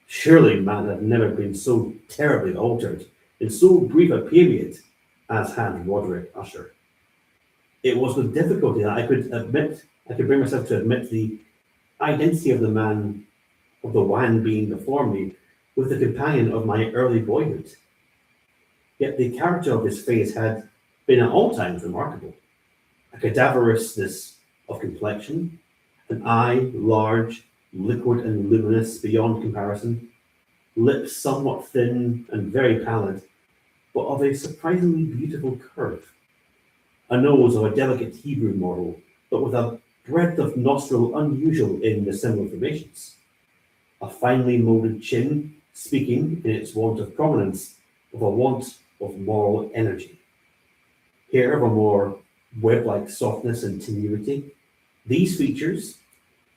Surely man had never been so terribly altered in so brief a period as had Roderick Usher. It was with difficulty that I could bring myself to admit the identity of the man, of the wan being before me, with the companion of my early boyhood. Yet the character of his face had been at all times remarkable. A cadaverousness of complexion, an eye large, liquid and luminous beyond comparison, lips somewhat thin and very pallid, but of a surprisingly beautiful curve, a nose of a delicate Hebrew model, but with a breadth of nostril unusual in the similar formations, a finely molded chin, speaking, in its want of prominence, of a want of moral energy. Hair of a more web-like softness and tenuity. These features,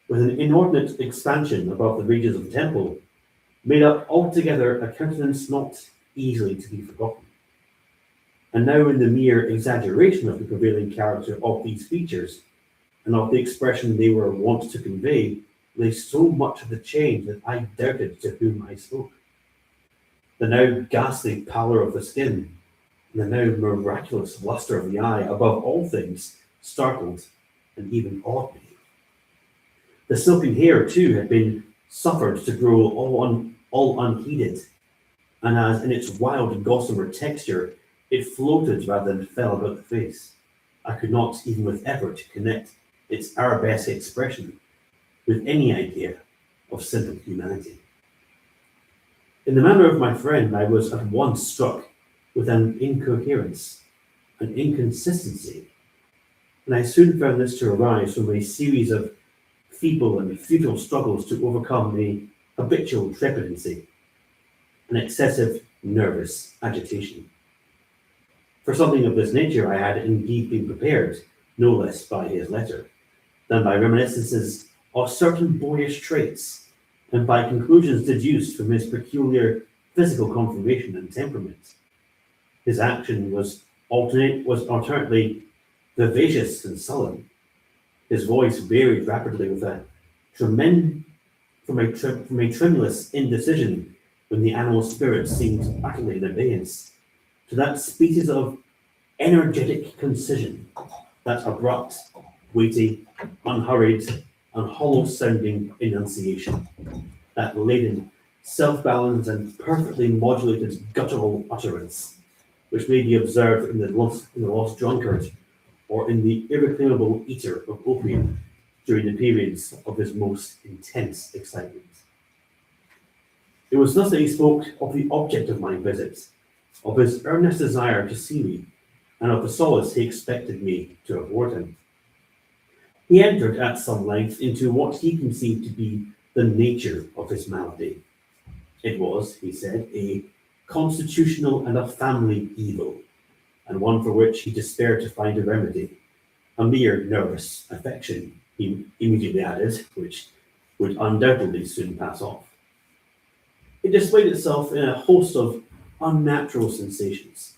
with an inordinate expansion above the regions of the temple, made up altogether a countenance not easily to be forgotten. And now in the mere exaggeration of the prevailing character of these features, and of the expression they were wont to convey, lay so much of the change that I doubted to whom I spoke. The now ghastly pallor of the skin, and the now miraculous lustre of the eye, above all things, startled and even awed me. The silken hair, too, had been suffered to grow all unheeded, and as in its wild gossamer texture, it floated rather than fell about the face. I could not, even with effort, connect its arabesque expression with any idea of simple humanity. In the manner of my friend, I was at once struck with an incoherence, an inconsistency, and I soon found this to arise from a series of feeble and futile struggles to overcome the habitual trepidancy, an excessive nervous agitation. For something of this nature I had indeed been prepared, no less by his letter, than by reminiscences of certain boyish traits, and by conclusions deduced from his peculiar physical conformation and temperament. His action was alternately vivacious and sullen. His voice varied rapidly with from a tremulous indecision when the animal spirit seemed utterly in abeyance, to that species of energetic concision, that abrupt, weighty, unhurried, and hollow-sounding enunciation, that laden, self-balanced, and perfectly modulated guttural utterance, which may be observed in the lost drunkard, or in the irreclaimable eater of opium during the periods of his most intense excitement. It was thus that he spoke of the object of my visit, of his earnest desire to see me, and of the solace he expected me to afford him. He entered at some length into what he conceived to be the nature of his malady. It was, he said, a constitutional and a family evil, and one for which he despaired to find a remedy, a mere nervous affection, he immediately added, which would undoubtedly soon pass off. It displayed itself in a host of unnatural sensations.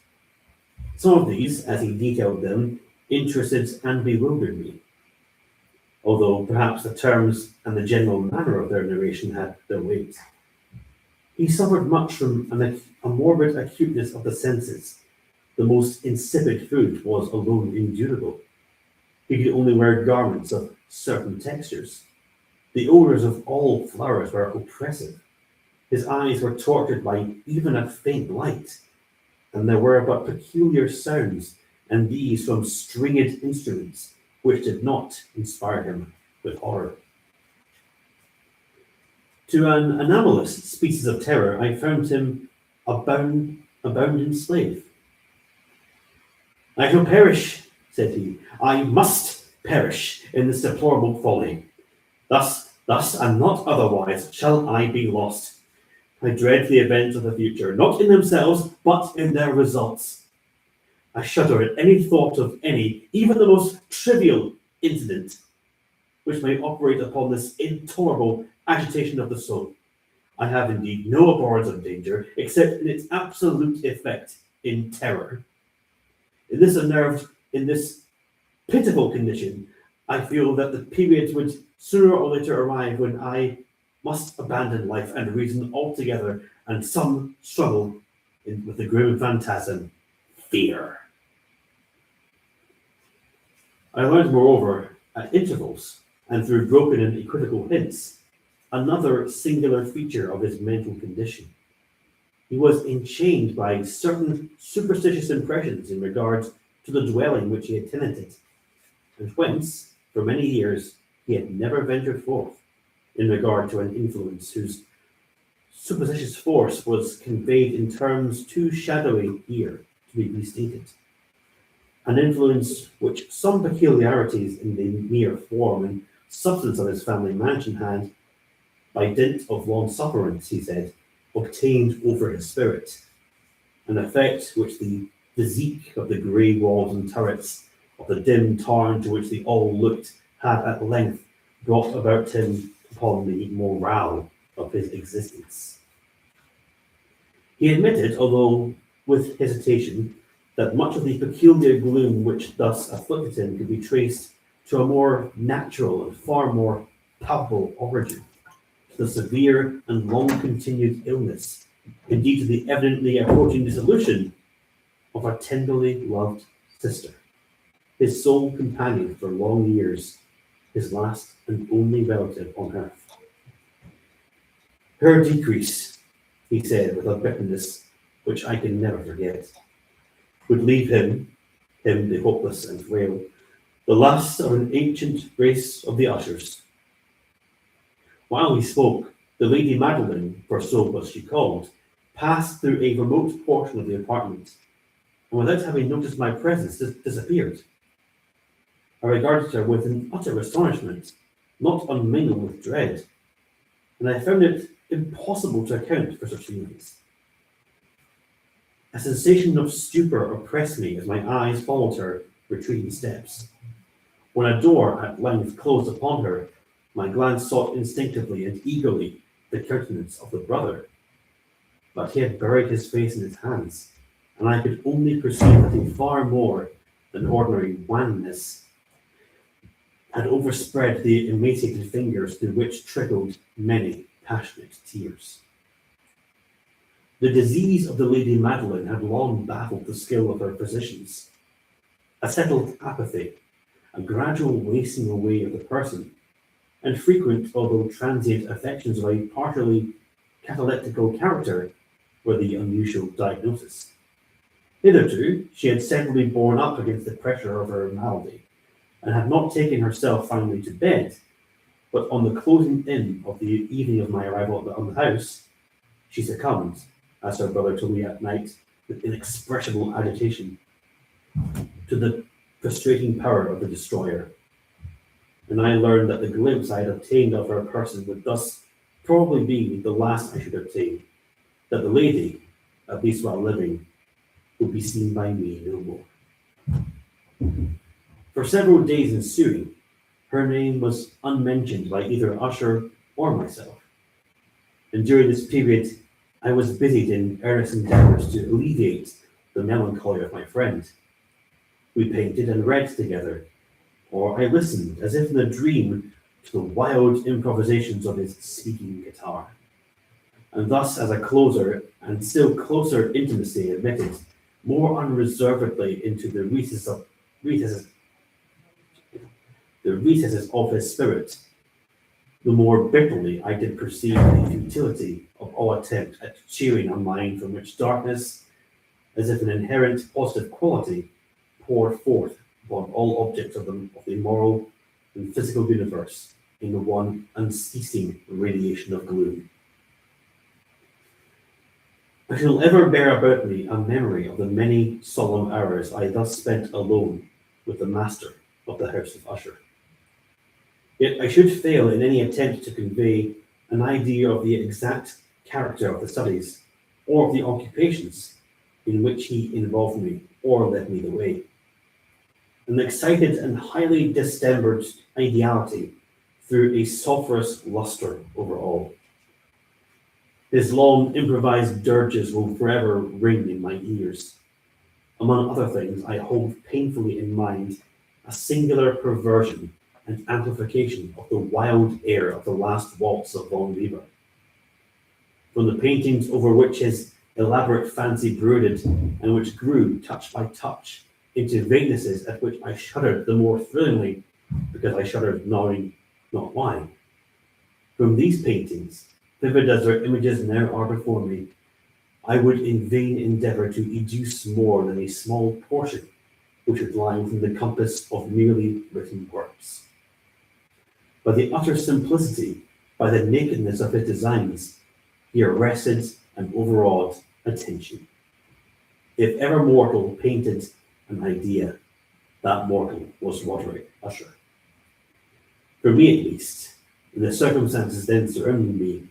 Some of these, as he detailed them, interested and bewildered me. although perhaps the terms and the general manner of their narration had their weight. He suffered much from a morbid acuteness of the senses. The most insipid food was alone endurable. He could only wear garments of certain textures. The odours of all flowers were oppressive. His eyes were tortured by even a faint light, and there were but peculiar sounds, and these from stringed instruments, which did not inspire him with horror. To an anomalous species of terror, I found him a bounden slave. "I shall perish," said he. "I must perish in this deplorable folly. Thus, and not otherwise, shall I be lost. I dread the events of the future, not in themselves, but in their results. I shudder at any thought of any, even the most trivial incident, which may operate upon this intolerable agitation of the soul. I have indeed no abhorrence of danger, except in its absolute effect in terror. In this pitiful condition, I feel that the period would sooner or later arrive when I must abandon life and reason altogether, and some struggle with the grim phantasm, fear." I learned, moreover, at intervals, and through broken and equivocal hints, another singular feature of his mental condition. He was enchained by certain superstitious impressions in regard to the dwelling which he had tenanted, and whence, for many years, he had never ventured forth, in regard to an influence whose supposititious force was conveyed in terms too shadowy here to be restated. An influence which some peculiarities in the mere form and substance of his family mansion had, by dint of long sufferance, he said, obtained over his spirit, an effect which the physique of the grey walls and turrets of the dim tarn to which they all looked had at length brought about him upon the morale of his existence. He admitted, although with hesitation, that much of the peculiar gloom which thus afflicted him could be traced to a more natural and far more palpable origin, to the severe and long-continued illness, indeed to the evidently approaching dissolution of a tenderly loved sister, his sole companion for long years, his last and only relative on earth. "Her decrease," he said with a bitterness which I can never forget, "would leave him the hopeless and frail, the last of an ancient race of the Ushers." While he spoke, the Lady Madeline, for so was she called, passed through a remote portion of the apartment, and without having noticed my presence, disappeared. I regarded her with an utter astonishment, not unmingled with dread, and I found it impossible to account for such feelings. A sensation of stupor oppressed me as my eyes followed her retreating steps. When a door at length closed upon her, my glance sought instinctively and eagerly the countenance of the brother, but he had buried his face in his hands, and I could only perceive that a far more than ordinary wanness had overspread the emaciated fingers through which trickled many passionate tears. The disease of the Lady Madeline had long baffled the skill of her physicians. A settled apathy, a gradual wasting away of the person, and frequent, although transient, affections of a partially cataleptical character were the unusual diagnosis. Hitherto, she had steadily borne up against the pressure of her malady, and had not taken herself finally to bed, but on the closing in of the evening of my arrival at the house, she succumbed, as her brother told me at night, with inexpressible agitation, to the frustrating power of the destroyer. And I learned that the glimpse I had obtained of her person would thus probably be the last I should obtain, that the lady, at least while living, would be seen by me no more. For several days ensuing, her name was unmentioned by either Usher or myself, and during this period I was busied in earnest endeavours to alleviate the melancholy of my friend. We painted and read together, or I listened as if in a dream to the wild improvisations of his speaking guitar. And thus, as a closer and still closer intimacy admitted more unreservedly into the recesses of his spirit, the more bitterly I did perceive the futility of all attempt at cheering a mind from which darkness, as if an inherent positive quality, poured forth upon all objects of the moral and physical universe in the one unceasing radiation of gloom. I shall ever bear about me a memory of the many solemn hours I thus spent alone with the master of the House of Usher. Yet I should fail in any attempt to convey an idea of the exact character of the studies or of the occupations in which he involved me or led me the way. An excited and highly distempered ideality threw a sulphurous lustre over all. His long improvised dirges will forever ring in my ears. Among other things, I hold painfully in mind a singular perversion and amplification of the wild air of the last waltz of Von Weber. From the paintings over which his elaborate fancy brooded, and which grew touch by touch into vaguenesses at which I shuddered the more thrillingly because I shuddered knowing not why. From these paintings, vivid as their images now are before me, I would in vain endeavour to educe more than a small portion which would lie within the compass of merely written words. By the utter simplicity, by the nakedness of his designs, he arrested and overawed attention. If ever mortal painted an idea, that mortal was Roderick Usher. For me at least, in the circumstances then surrounding me,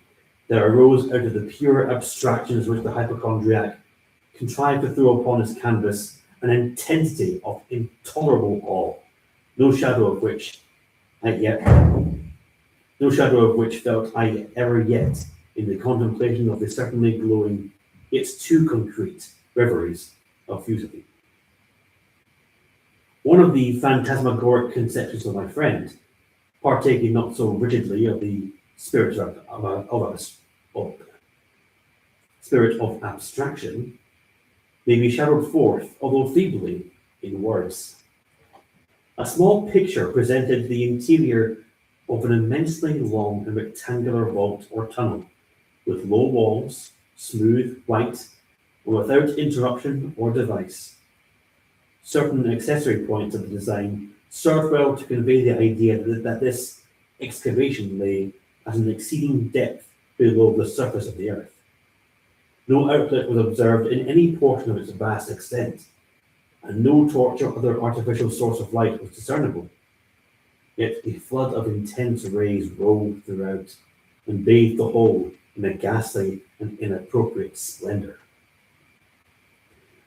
there arose out of the pure abstractions which the hypochondriac contrived to throw upon his canvas an intensity of intolerable awe, no shadow of which felt I ever yet in the contemplation of the certainly glowing, yet too concrete reveries of Fuseli. One of the phantasmagoric conceptions of my friend, partaking not so rigidly of the spirit of abstraction, may be shadowed forth, although feebly, in words. A small picture presented the interior of an immensely long and rectangular vault or tunnel, with low walls, smooth, white, and without interruption or device. Certain accessory points of the design served well to convey the idea that this excavation lay at an exceeding depth below the surface of the earth. No outlet was observed in any portion of its vast extent, and no torch or other artificial source of light was discernible. Yet a flood of intense rays rolled throughout and bathed the whole in a ghastly and inappropriate splendor.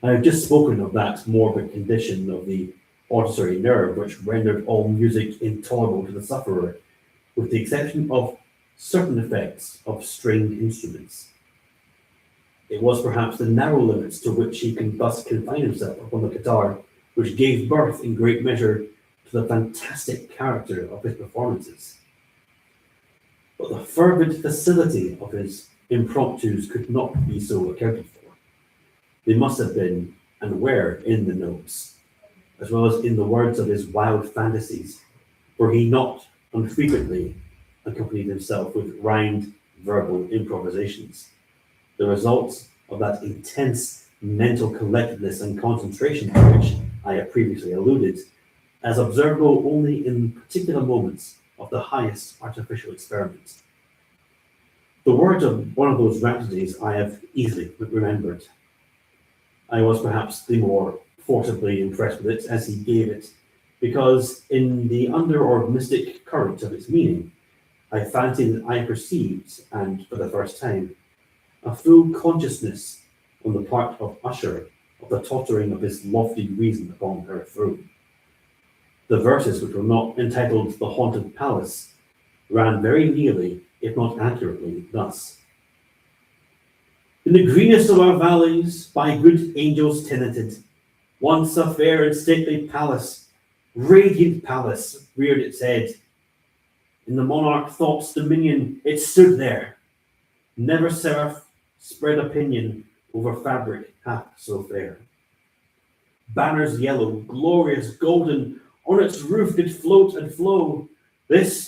I have just spoken of that morbid condition of the auditory nerve which rendered all music intolerable to the sufferer, with the exception of certain effects of stringed instruments. It was perhaps the narrow limits to which he can thus confine himself upon the guitar which gave birth in great measure to the fantastic character of his performances. But the fervid facility of his impromptus could not be so accounted for. They must have been and were in the notes, as well as in the words of his wild fantasies, for he not unfrequently accompanied himself with rhymed verbal improvisations, the results of that intense mental collectedness and concentration to which I have previously alluded, as observable only in particular moments of the highest artificial experiment. The words of one of those rhapsodies I have easily remembered. I was perhaps the more forcibly impressed with it as he gave it, because in the under or mystic current of its meaning, I fancied that I perceived, and for the first time, a full consciousness on the part of Usher of the tottering of his lofty reason upon her throne. The verses, which were not entitled The Haunted Palace, ran very nearly, if not accurately, thus. In the greenest of our valleys, by good angels tenanted, once a fair and stately palace, radiant palace reared its head. In the monarch thought's dominion it stood there. Never seraph spread opinion over fabric half so fair. Banners yellow, glorious, golden, on its roof did float and flow.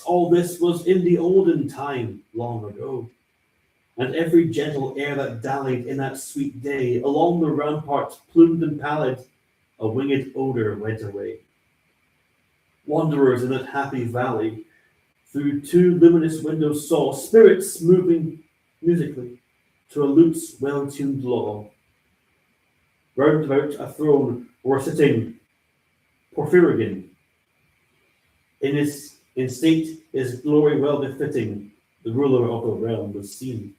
All this was in the olden time, long ago. And every gentle air that dallied in that sweet day, along the ramparts, plumed and pallid, a winged odor went away. Wanderers in that happy valley, through two luminous windows saw spirits moving musically to a lute's well-tuned law. Round about a throne were sitting Porphyrogen. In state his glory well befitting, the ruler of the realm was seen.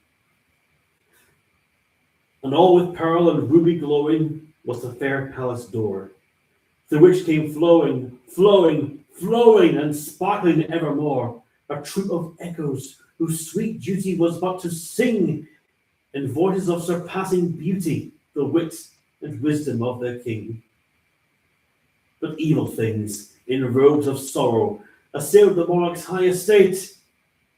And all with pearl and ruby glowing was the fair palace door, through which came flowing, and sparkling evermore, a troop of echoes whose sweet duty was but to sing in voices of surpassing beauty the wit and wisdom of their king. But evil things in robes of sorrow assailed the monarch's high estate.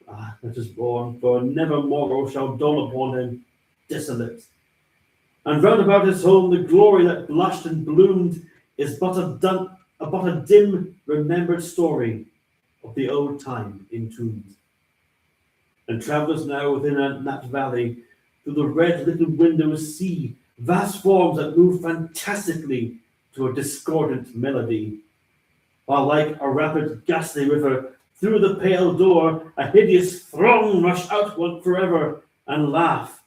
That is born, for never morrow shall dawn upon him desolate. And round about his home the glory that blushed and bloomed is but a dim remembered story of the old time entombed. And travellers now within that valley through the red little windows see vast forms that move fantastically to a discordant melody, while like a rapid ghastly river through the pale door a hideous throng rush outward forever and laugh,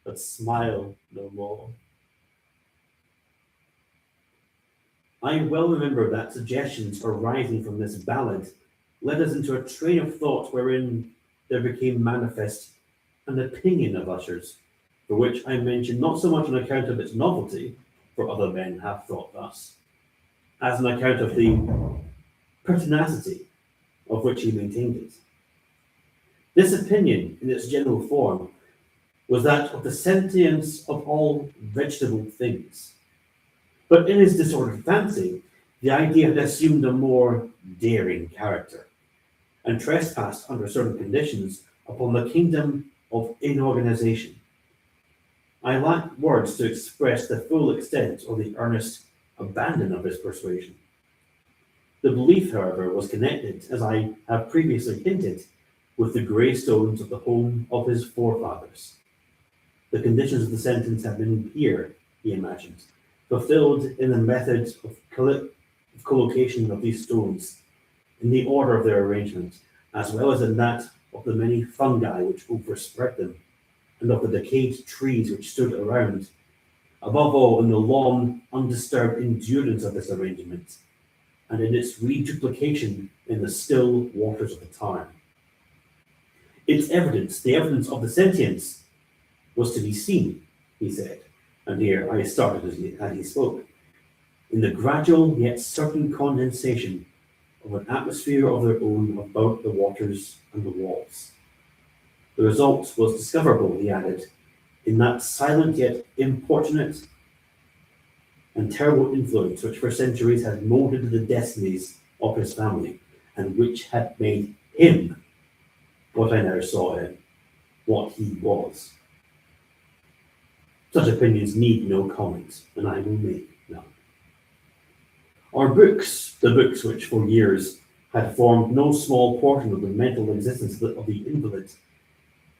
but smile no more. I well remember that suggestions arising from this ballad led us into a train of thought wherein there became manifest an opinion of Usher's, for which I mention not so much on account of its novelty, for other men have thought thus, as an account of the pertinacity of which he maintained it. This opinion, in its general form, was that of the sentience of all vegetable things. But in his disordered fancy, the idea had assumed a more daring character, and trespassed under certain conditions upon the kingdom of inorganization. I lack words to express the full extent of the earnest abandon of his persuasion. The belief, however, was connected, as I have previously hinted, with the grey stones of the home of his forefathers. The conditions of the sentence had been here, he imagined, fulfilled in the method of collocation of these stones, in the order of their arrangement, as well as in that of the many fungi which overspread them, and of the decayed trees which stood around, above all in the long, undisturbed endurance of this arrangement, and in its reduplication in the still waters of the Tarn. Its evidence, the evidence of the sentience, was to be seen, he said, and here I started as he spoke, in the gradual yet certain condensation of an atmosphere of their own about the waters and the walls. The result was discoverable, he added, in that silent yet importunate and terrible influence which for centuries had molded the destinies of his family, and which had made him what I now saw him, what he was. Such opinions need no comment, and I will make none. Our books, the books which for years had formed no small portion of the mental existence of the invalid,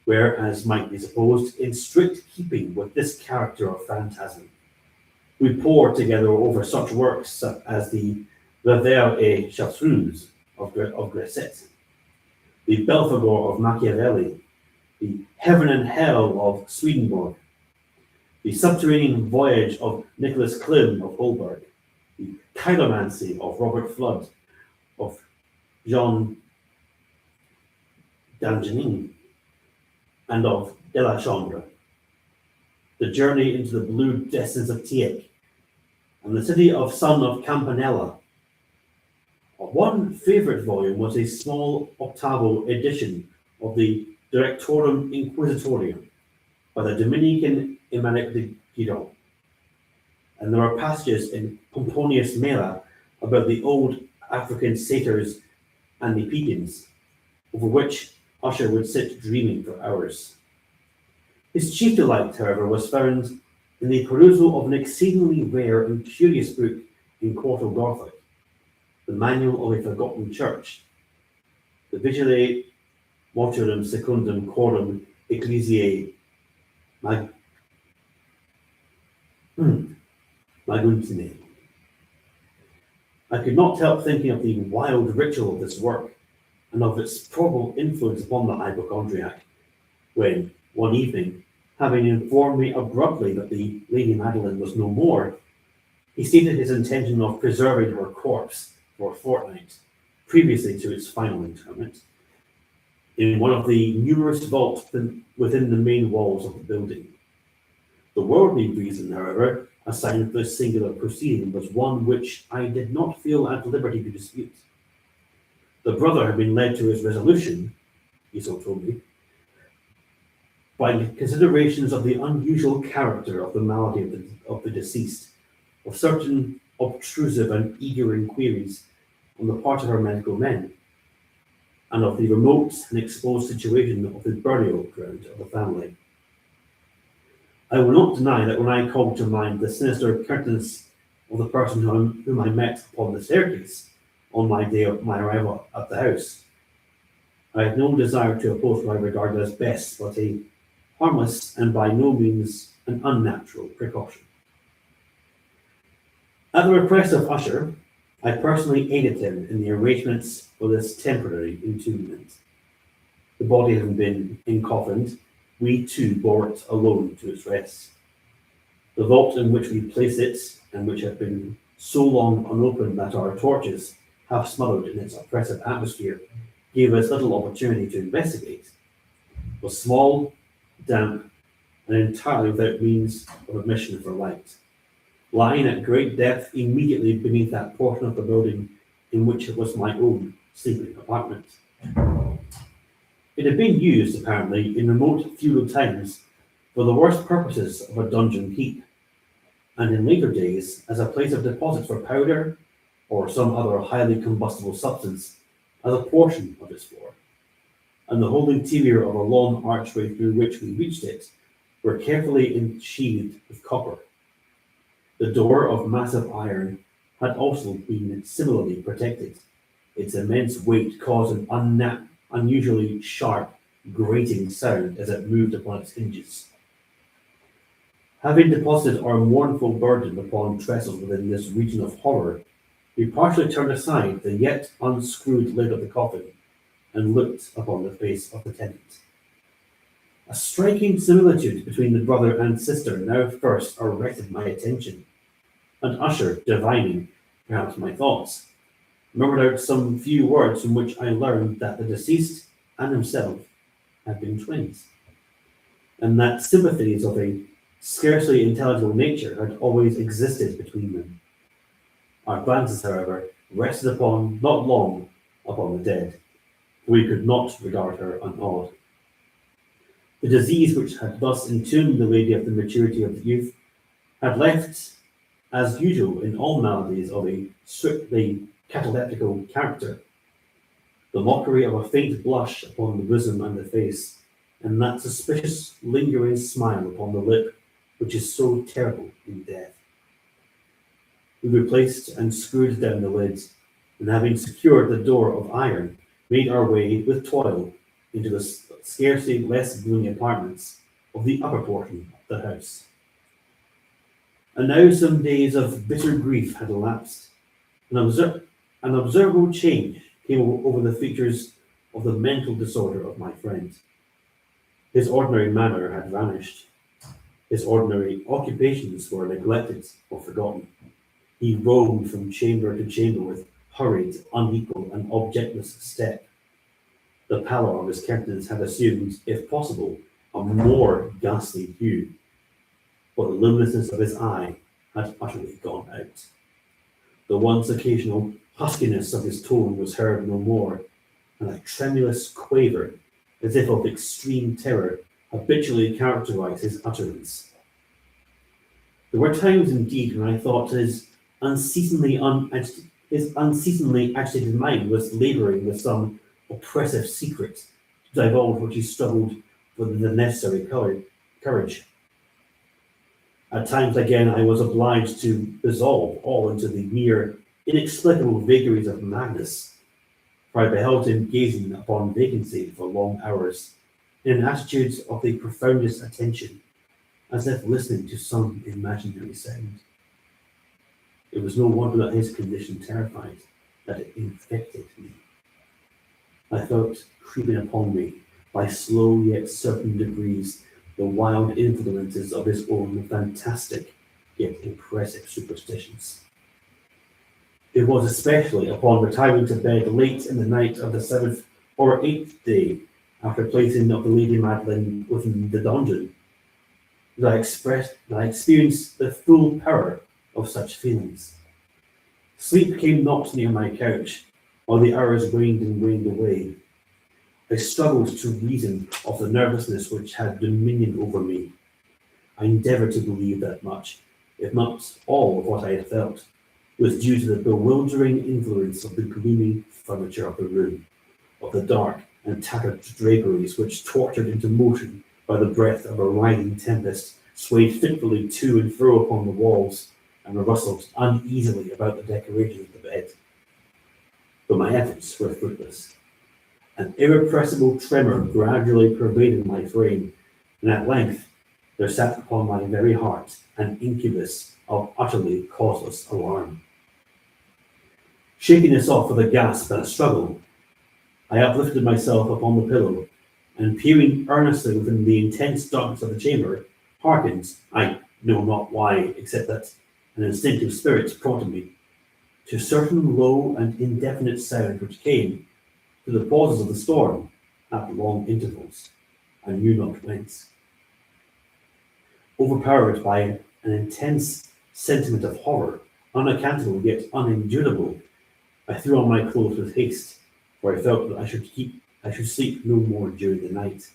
were, as might be supposed, in strict keeping with this character of phantasm. We pored together over such works as the Revers et Chartreuse of Gresset, the Belphegor of Machiavelli, the Heaven and Hell of Swedenborg, the Subterranean Voyage of Nicholas Klim of Holberg, the Chiromancy of Robert Flood, of Jean d'Angenin, and of De la Chambre, the Journey into the Blue Destinies of Tieck, and the City of Son of Campanella. One favourite volume was a small octavo edition of the Directorum Inquisitorium by the Dominican Emmanuel de Giron, and there are passages in Pomponius Mela about the old African satyrs and the pekins, over which Usher would sit dreaming for hours. His chief delight, however, was found in the perusal of an exceedingly rare and curious book in Quarto Gothic, the Manual of a Forgotten Church, the Vigile Mortuum Secundum Quorum Ecclesiae Maguntine. I could not help thinking of the wild ritual of this work and of its probable influence upon the hypochondriac, when, one evening, having informed me abruptly that the Lady Madeline was no more, he stated his intention of preserving her corpse for a fortnight, previously to its final interment, in one of the numerous vaults within the main walls of the building. The worldly reason, however, assigned for this singular proceeding was one which I did not feel at liberty to dispute. The brother had been led to his resolution, he so told me, by considerations of the unusual character of the malady of the deceased, of certain obtrusive and eager inquiries on the part of her medical men, and of the remote and exposed situation of the burial ground of the family. I will not deny that when I called to mind the sinister countenance of the person whom I met upon the staircase on my day of my arrival at the house, I had no desire to oppose what I regarded as best but a harmless and by no means an unnatural precaution. At the request of Usher, I personally aided him in the arrangements for this temporary entombment. The body having been encoffined, we too bore it alone to its rest. The vault in which we placed it, and which had been so long unopened that our torches, half smothered in its oppressive atmosphere, gave us little opportunity to investigate, was small, damp, and entirely without means of admission for light, lying at great depth immediately beneath that portion of the building in which it was my own sleeping apartment. It had been used, apparently, in remote feudal times for the worst purposes of a dungeon keep, and in later days as a place of deposit for powder or some other highly combustible substance as a portion of its floor, and the whole interior of a long archway through which we reached it were carefully ensheathed with copper. The door of massive iron had also been similarly protected. Its immense weight caused an unusually sharp, grating sound as it moved upon its hinges. Having deposited our mournful burden upon trestles within this region of horror, we partially turned aside the yet unscrewed lid of the coffin and looked upon the face of the tenant. A striking similitude between the brother and sister now first arrested my attention, and Usher, divining perhaps my thoughts, murmured out some few words from which I learned that the deceased and himself had been twins, and that sympathies of a scarcely intelligible nature had always existed between them. Our glances, however, rested not long upon the dead. We could not regard her unawed. The disease which had thus entombed the lady of the maturity of the youth had left, as usual in all maladies of a strictly cataleptical character, the mockery of a faint blush upon the bosom and the face, and that suspicious lingering smile upon the lip which is so terrible in death. We replaced and screwed down the lids, and having secured the door of iron, made our way with toil into the scarcely less gloomy apartments of the upper portion of the house. And now some days of bitter grief had elapsed. An observable change came over the features of the mental disorder of my friend. His ordinary manner had vanished. His ordinary occupations were neglected or forgotten. He roamed from chamber to chamber with hurried, unequal, and objectless step. The pallor of his countenance had assumed, if possible, a more ghastly hue, but the luminousness of his eye had utterly gone out. The once occasional huskiness of his tone was heard no more, and a tremulous quaver, as if of extreme terror, habitually characterized his utterance. There were times indeed when I thought his unceasingly His unceasingly agitated mind was labouring with some oppressive secret to divulge which he struggled for the necessary courage. At times again I was obliged to resolve all into the mere inexplicable vagaries of madness, for I beheld him gazing upon vacancy for long hours, in an attitude of the profoundest attention, as if listening to some imaginary sound. It was no wonder that his condition terrified, that it infected me. I felt creeping upon me, by slow yet certain degrees, the wild influences of his own fantastic yet impressive superstitions. It was especially upon retiring to bed late in the night of the 7th or 8th day, after placing of the Lady Madeline within the dungeon, that I experienced the full power of such feelings. Sleep came not near my couch, while the hours waned and waned away. I struggled to reason of the nervousness which had dominion over me. I endeavoured to believe that much, if not all of what I had felt, was due to the bewildering influence of the gloomy furniture of the room, of the dark and tattered draperies which, tortured into motion by the breath of a rising tempest, swayed fitfully to and fro upon the walls, and rustled uneasily about the decorations of the bed. But my efforts were fruitless. An irrepressible tremor gradually pervaded my frame, and at length there sat upon my very heart an incubus of utterly causeless alarm. Shaking this off with a gasp and a struggle, I uplifted myself upon the pillow, and peering earnestly within the intense darkness of the chamber, hearkened, I know not why, except that an instinctive spirit prompted me, to certain low and indefinite sound which came to the pauses of the storm at long intervals, I knew not whence. Overpowered by an intense sentiment of horror, unaccountable yet unendurable, I threw on my clothes with haste, for I felt that I should sleep no more during the night,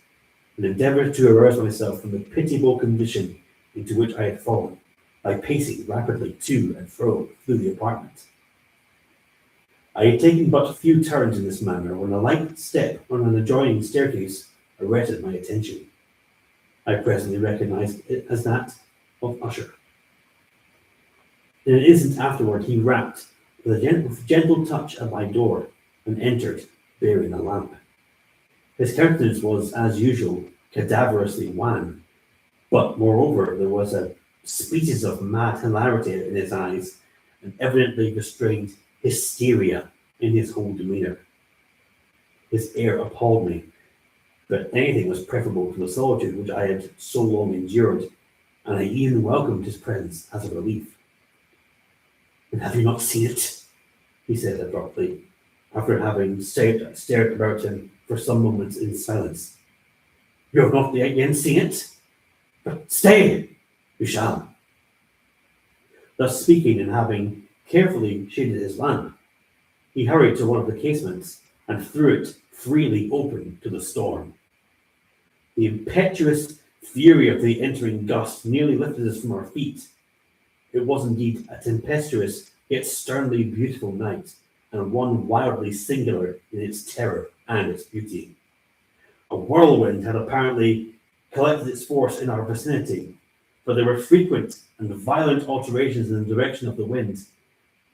and endeavoured to arouse myself from the pitiable condition into which I had fallen, by pacing rapidly to and fro through the apartment. I had taken but a few turns in this manner when a light step on an adjoining staircase arrested my attention. I presently recognised it as that of Usher. In an instant afterward he rapped with a gentle touch at my door and entered, bearing a lamp. His countenance was, as usual, cadaverously wan, but moreover there was a species of mad hilarity in his eyes, and evidently restrained hysteria in his whole demeanour. His air appalled me, but anything was preferable to the solitude which I had so long endured, and I even welcomed his presence as a relief. "And have you not seen it?" he said abruptly, after having stared about him for some moments in silence. "You have not yet again seen it? But stay, you shall." Thus speaking, and having carefully shaded his lamp, he hurried to one of the casements and threw it freely open to the storm. The impetuous fury of the entering gust nearly lifted us from our feet. It was indeed a tempestuous yet sternly beautiful night, and one wildly singular in its terror and its beauty. A whirlwind had apparently collected its force in our vicinity, for there were frequent and violent alterations in the direction of the wind,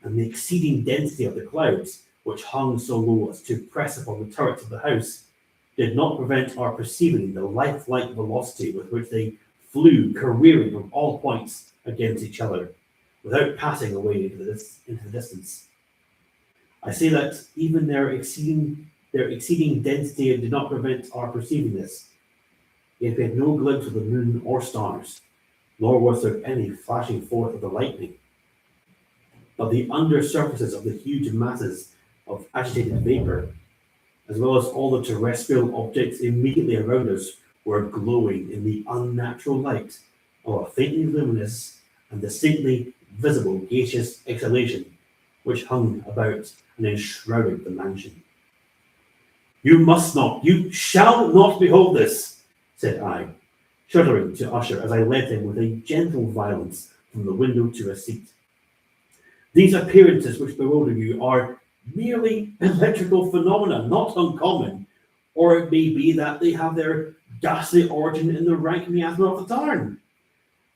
and the exceeding density of the clouds, which hung so low as to press upon the turrets of the house, did not prevent our perceiving the lifelike velocity with which they flew careering from all points against each other, without passing away into the distance. I say that even their exceeding density did not prevent our perceiving this, yet we had no glimpse of the moon or stars, nor was there any flashing forth of the lightning. But the under surfaces of the huge masses of agitated vapour, as well as all the terrestrial objects immediately around us, were glowing in the unnatural light of a faintly luminous and distinctly visible gaseous exhalation which hung about and enshrouded the mansion. "You must not, you shall not behold this," said I, shuddering to Usher as I led him with a gentle violence from the window to a seat. These appearances which bewilder you are merely electrical phenomena, not uncommon, or it may be that they have their ghastly origin in the rank miasma of the tarn.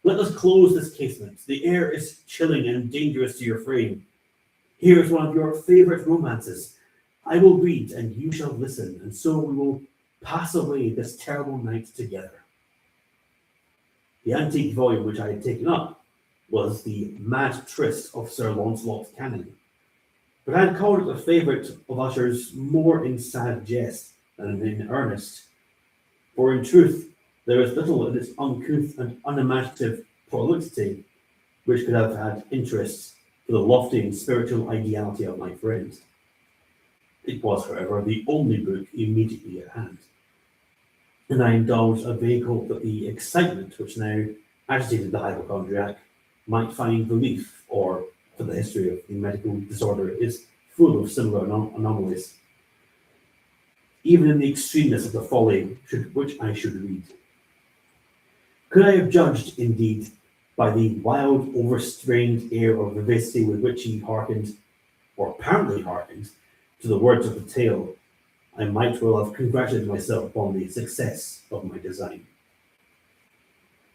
Let us close this casement. The air is chilling and dangerous to your frame. Here is one of your favourite romances. I will read and you shall listen, and so we will pass away this terrible night together. The antique volume which I had taken up was the Mad Tryst of Sir Launcelot Canning, but I had called it a favourite of Usher's more in sad jest than in earnest, for in truth there is little in its uncouth and unimaginative prolixity which could have had interest for the lofty and spiritual ideality of my friend. It was, however, the only book immediately at hand, and I indulged a vague hope that the excitement which now agitated the hypochondriac might find relief, or, for the history of the medical disorder is full of similar anomalies, even in the extremeness of the folly which I should read. Could I have judged, indeed, by the wild, overstrained air of vivacity with which he hearkened, or apparently hearkened, to the words of the tale, I might well have congratulated myself upon the success of my design.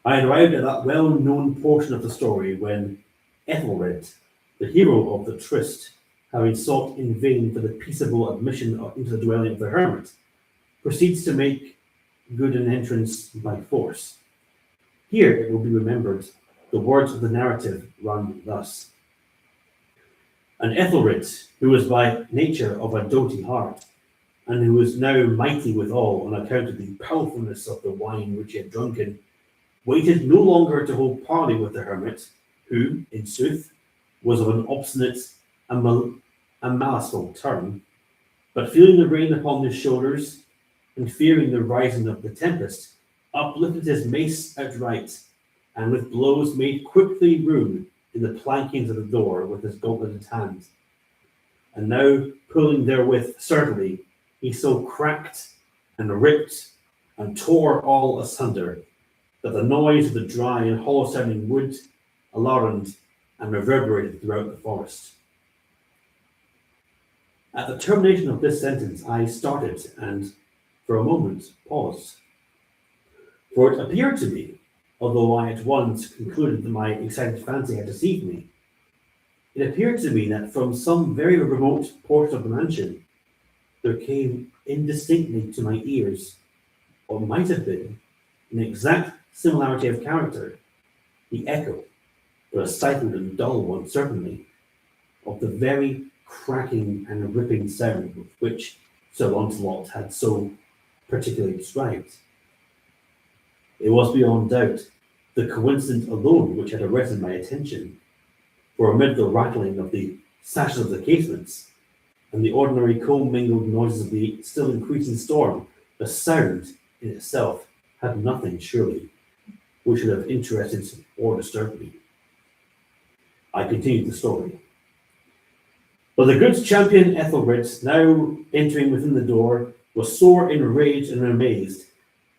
I had arrived at that well-known portion of the story when Ethelred, the hero of the tryst, having sought in vain for the peaceable admission into the dwelling of the hermit, proceeds to make good an entrance by force. Here, it will be remembered, the words of the narrative run thus. And Ethelred, who was by nature of a doughty heart, and who was now mighty withal on account of the powerfulness of the wine which he had drunken, waited no longer to hold parley with the hermit, who, in sooth, was of an obstinate and maliceful turn, but feeling the rain upon his shoulders, and fearing the rising of the tempest, uplifted his mace outright, and with blows made quickly room in the plankings of the door with his gauntleted hand. And now, pulling therewith sturdily, he so cracked and ripped and tore all asunder, that the noise of the dry and hollow-sounding wood alarmed and reverberated throughout the forest. At the termination of this sentence, I started and, for a moment, paused. For it appeared to me, although I at once concluded that my excited fancy had deceived me, it appeared to me that from some very remote portion of the mansion, there came indistinctly to my ears what might have been an exact similarity of character, the echo, but a stifled and dull one certainly, of the very cracking and ripping sound with which Sir Launcelot had so particularly described. It was beyond doubt the coincidence alone which had arrested my attention, for amid the rattling of the sashes of the casements and the ordinary commingled noises of the still increasing storm, the sound in itself had nothing, surely, which should have interested or disturbed me. I continued the story. But the good champion Ethelred, now entering within the door, was sore enraged and amazed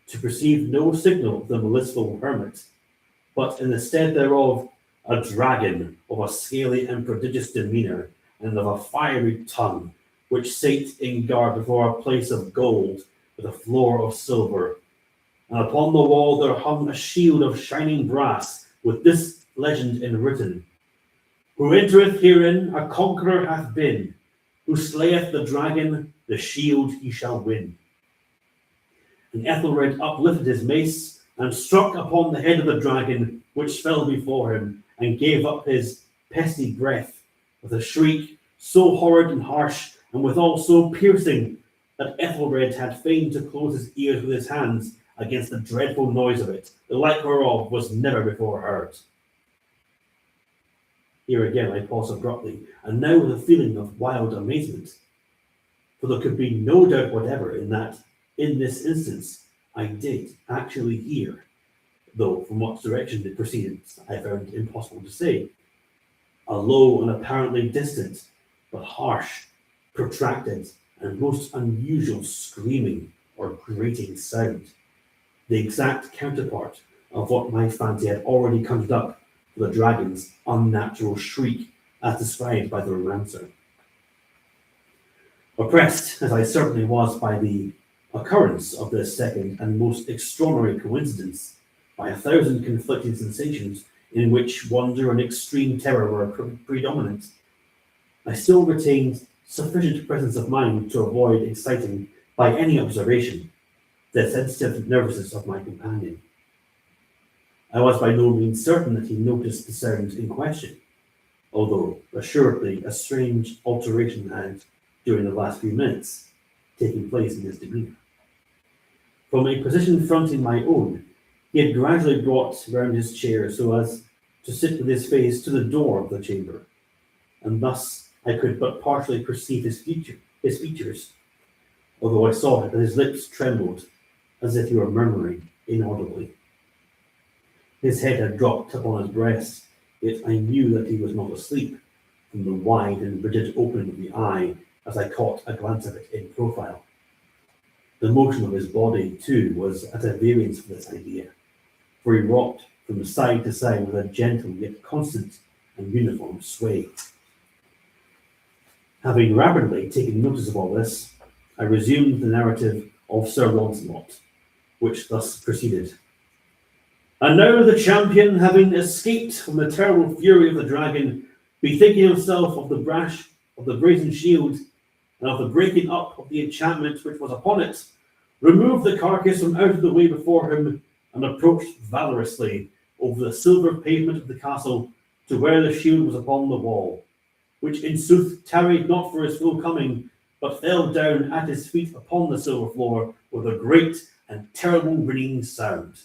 to perceive no signal of the maliceful hermit, but in the stead thereof a dragon of a scaly and prodigious demeanour, and of a fiery tongue, which sate in guard before a place of gold with a floor of silver. And upon the wall there hung a shield of shining brass, with this legend enwritten: Who entereth herein a conqueror hath been, who slayeth the dragon, the shield he shall win. And Ethelred uplifted his mace, and struck upon the head of the dragon, which fell before him, and gave up his pesty breath, with a shriek so horrid and harsh, and withal so piercing, that Ethelred had fain to close his ears with his hands against the dreadful noise of it, the like whereof was never before heard. Here again I paused abruptly, and now with a feeling of wild amazement, for there could be no doubt whatever in that, in this instance, I did actually hear, though from what direction it proceeded I found impossible to say, a low and apparently distant, but harsh, protracted, and most unusual screaming or grating sound, the exact counterpart of what my fancy had already conjured up for the dragon's unnatural shriek as described by the romancer. Oppressed, as I certainly was by the occurrence of this second and most extraordinary coincidence, by 1,000 conflicting sensations in which wonder and extreme terror were predominant, I still retained sufficient presence of mind to avoid exciting by any observation the sensitive nervousness of my companion. I was by no means certain that he noticed the sound in question, although assuredly a strange alteration had, during the last few minutes, taken place in his demeanour. From a position fronting my own, he had gradually brought round his chair so as to sit with his face to the door of the chamber, and thus I could but partially perceive his features, although I saw that his lips trembled as if he were murmuring inaudibly. His head had dropped upon his breast, yet I knew that he was not asleep from the wide and rigid opening of the eye as I caught a glance of it in profile. The motion of his body, too, was at a variance with this idea, for he rocked from side to side with a gentle yet constant and uniform sway. Having rapidly taken notice of all this, I resumed the narrative of Sir Launcelot, which thus proceeded. And now the champion, having escaped from the terrible fury of the dragon, bethinking himself of the brazen shield, and of the breaking up of the enchantment which was upon it, removed the carcass from out of the way before him, and approached valorously over the silver pavement of the castle to where the shield was upon the wall, which in sooth tarried not for his full coming, but fell down at his feet upon the silver floor with a great and terrible ringing sound.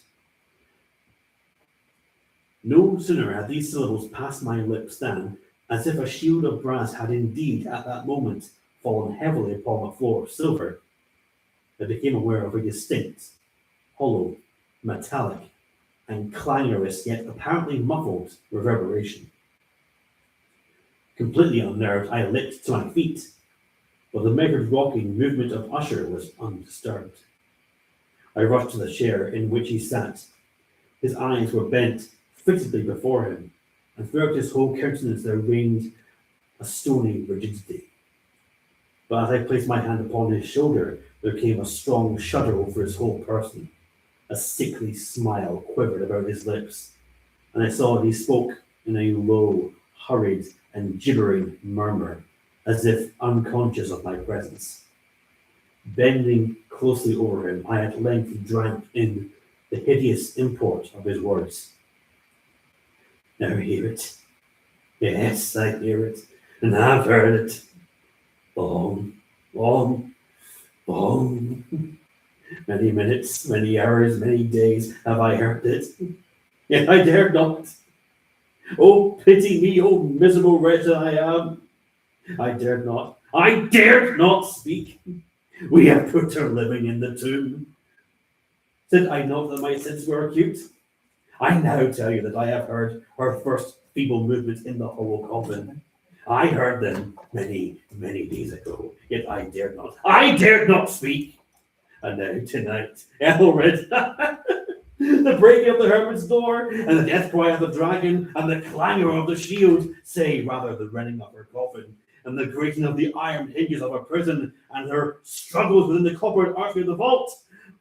No sooner had these syllables passed my lips than, as if a shield of brass had indeed at that moment fallen heavily upon a floor of silver, I became aware of a distinct, hollow, metallic, and clangorous yet apparently muffled reverberation. Completely unnerved, I leapt to my feet, but the measured rocking movement of Usher was undisturbed. I rushed to the chair in which he sat. His eyes were bent fixedly before him, and throughout his whole countenance there reigned a stony rigidity. But as I placed my hand upon his shoulder, there came a strong shudder over his whole person. A sickly smile quivered about his lips, and I saw that he spoke in a low, hurried, and gibbering murmur, as if unconscious of my presence. Bending closely over him, I at length drank in the hideous import of his words. Now hear it. Yes, I hear it, and I've heard it. Long, long, long. Many minutes, many hours, many days have I heard it, yet I dared not. Oh, pity me, oh miserable wretch that I am. I dared not speak. We have put her living in the tomb. Said I not that my senses were acute? I now tell you that I have heard her first feeble movements in the hollow coffin. I heard them many, many days ago, yet I dared not speak. And now tonight, Ethelred, the breaking of the hermit's door, and the death cry of the dragon, and the clangor of the shield, say rather the rending of her coffin, and the grating of the iron hinges of her prison, and her struggles within the coppered archway of the vault.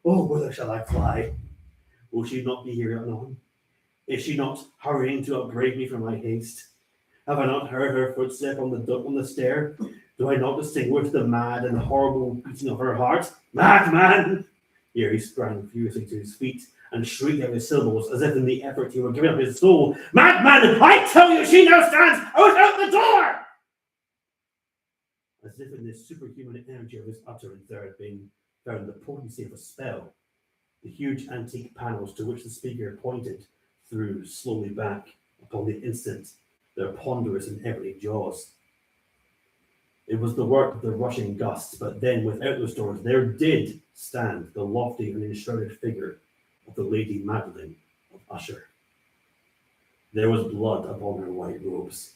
Oh, whither shall I fly? Will she not be here anon? Is she not hurrying to upbraid me for my haste? Have I not heard her footstep on the stair? Do I not distinguish the mad and horrible beating of her heart? Madman! Here he sprang furiously to his feet and shrieked out his syllables as if in the effort he were giving up his soul. Madman! I tell you, she now stands out the door! As if in this superhuman energy of his utterance there had been found the potency of a spell, the huge antique panels to which the speaker pointed threw slowly back upon the instant their ponderous and ebony jaws. It was the work of the rushing gusts, but then without those doors there did stand the lofty and enshrouded figure of the Lady Madeline of Usher. There was blood upon her white robes,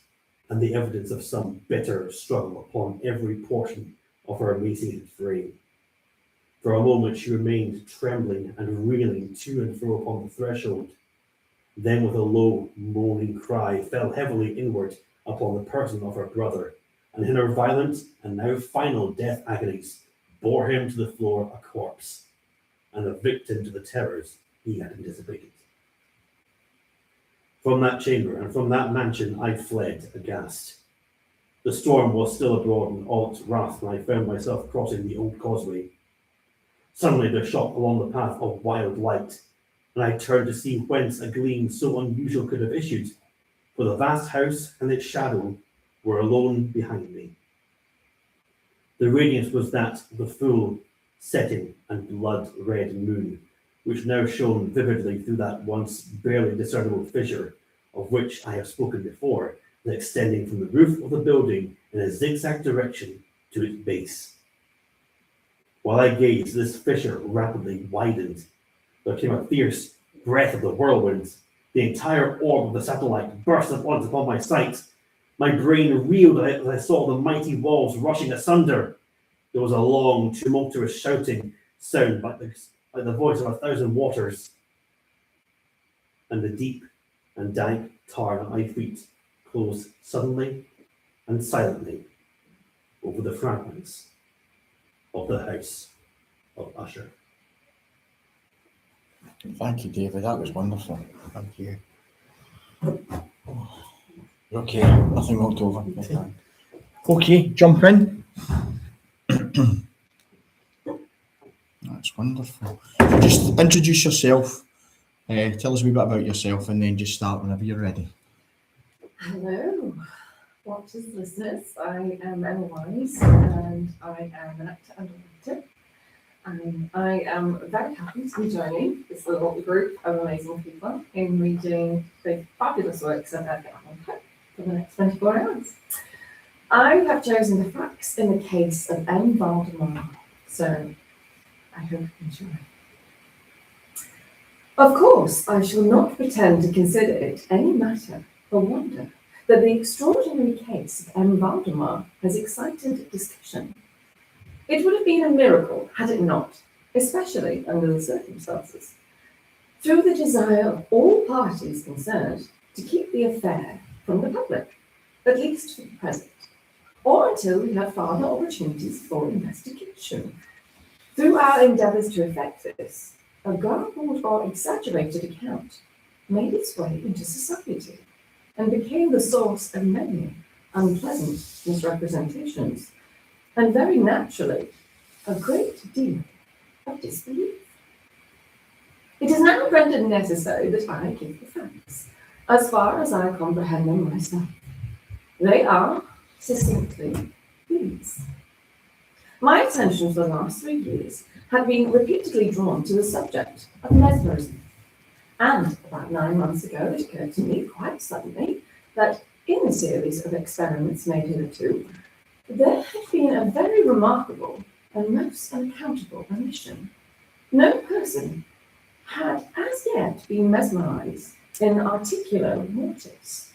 and the evidence of some bitter struggle upon every portion of her emaciated frame. For a moment she remained trembling and reeling to and fro upon the threshold, then with a low, moaning cry fell heavily inward upon the person of her brother, and in her violent and now final death agonies bore him to the floor a corpse, and a victim to the terrors he had anticipated. From that chamber and from that mansion I fled aghast. The storm was still abroad in all its wrath when I found myself crossing the old causeway. Suddenly there shot along the path a wild light, and I turned to see whence a gleam so unusual could have issued, for the vast house and its shadow were alone behind me. The radiance was that of the full setting and blood-red moon, which now shone vividly through that once barely discernible fissure of which I have spoken before, and extending from the roof of the building in a zigzag direction to its base. While I gazed, this fissure rapidly widened. There came a fierce breath of the whirlwind. The entire orb of the satellite burst at once upon my sight. My brain reeled as I saw the mighty walls rushing asunder. There was a long, tumultuous shouting sound like the voice of 1,000 waters. And the deep and dank tarn at my feet closed suddenly and silently over the fragments of the house of Usher. Thank you, David. That was wonderful. Thank you. You're okay. Nothing knocked over. Okay, jump in. That's wonderful. So just introduce yourself. Tell us a wee bit about yourself, and then just start whenever you're ready. Hello, watchers, listeners. I am Emma Wise, and I am an actor and director. And I am very happy to be joining this little group of amazing people in reading the fabulous works of Edgar Allan Poe for the next 24 hours. I have chosen the facts in the case of M. Valdemar, so I hope you enjoy. Of course, I shall not pretend to consider it any matter for wonder that the extraordinary case of M. Valdemar has excited discussion. It would have been a miracle had it not, especially under the circumstances. Through the desire of all parties concerned to keep the affair from the public, at least for the present, or until we have further opportunities for investigation. Through our endeavours to effect this, a garbled or exaggerated account made its way into society and became the source of many unpleasant misrepresentations, and very naturally, a great deal of disbelief. It is now rendered necessary that I give the facts, as far as I comprehend them myself. They are, succinctly, these. My attention for the last 3 years had been repeatedly drawn to the subject of mesmerism, and about 9 months ago it occurred to me quite suddenly that in the series of experiments made hitherto, there had been a very remarkable and most unaccountable omission. No person had as yet been mesmerized in articulo mortis.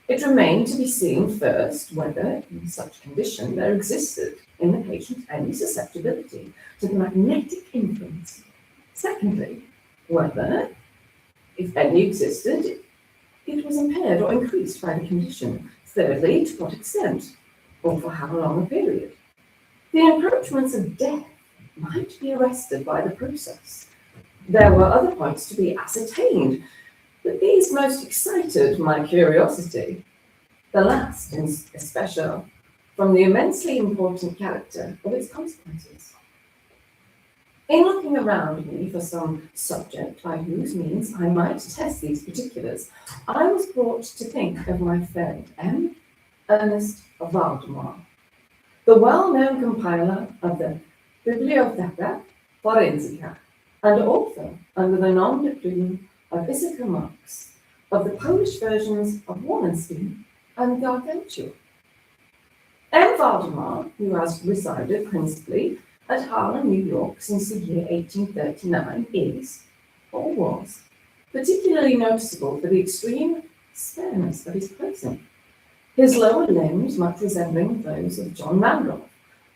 It remained to be seen first whether, in such condition, there existed in the patient any susceptibility to the magnetic influence. Secondly, whether, if any existed, it was impaired or increased by the condition. Thirdly, to what extent, or for how long a period. The encroachments of death might be arrested by the process. There were other points to be ascertained, but these most excited my curiosity, the last in especial, from the immensely important character of its consequences. In looking around me for some subject by whose means I might test these particulars, I was brought to think of my friend M. Ernest Valdemar, the well-known compiler of the Bibliotheca Forensica and author, under the nom de plume of Issachar Marx, of the Polish versions of Wallenstein and Gargantua. M. Valdemar, who has resided principally at Harlem, New York since the year 1839, is, or was, particularly noticeable for the extreme spareness of his person, his lower limbs much resembling those of John Randolph,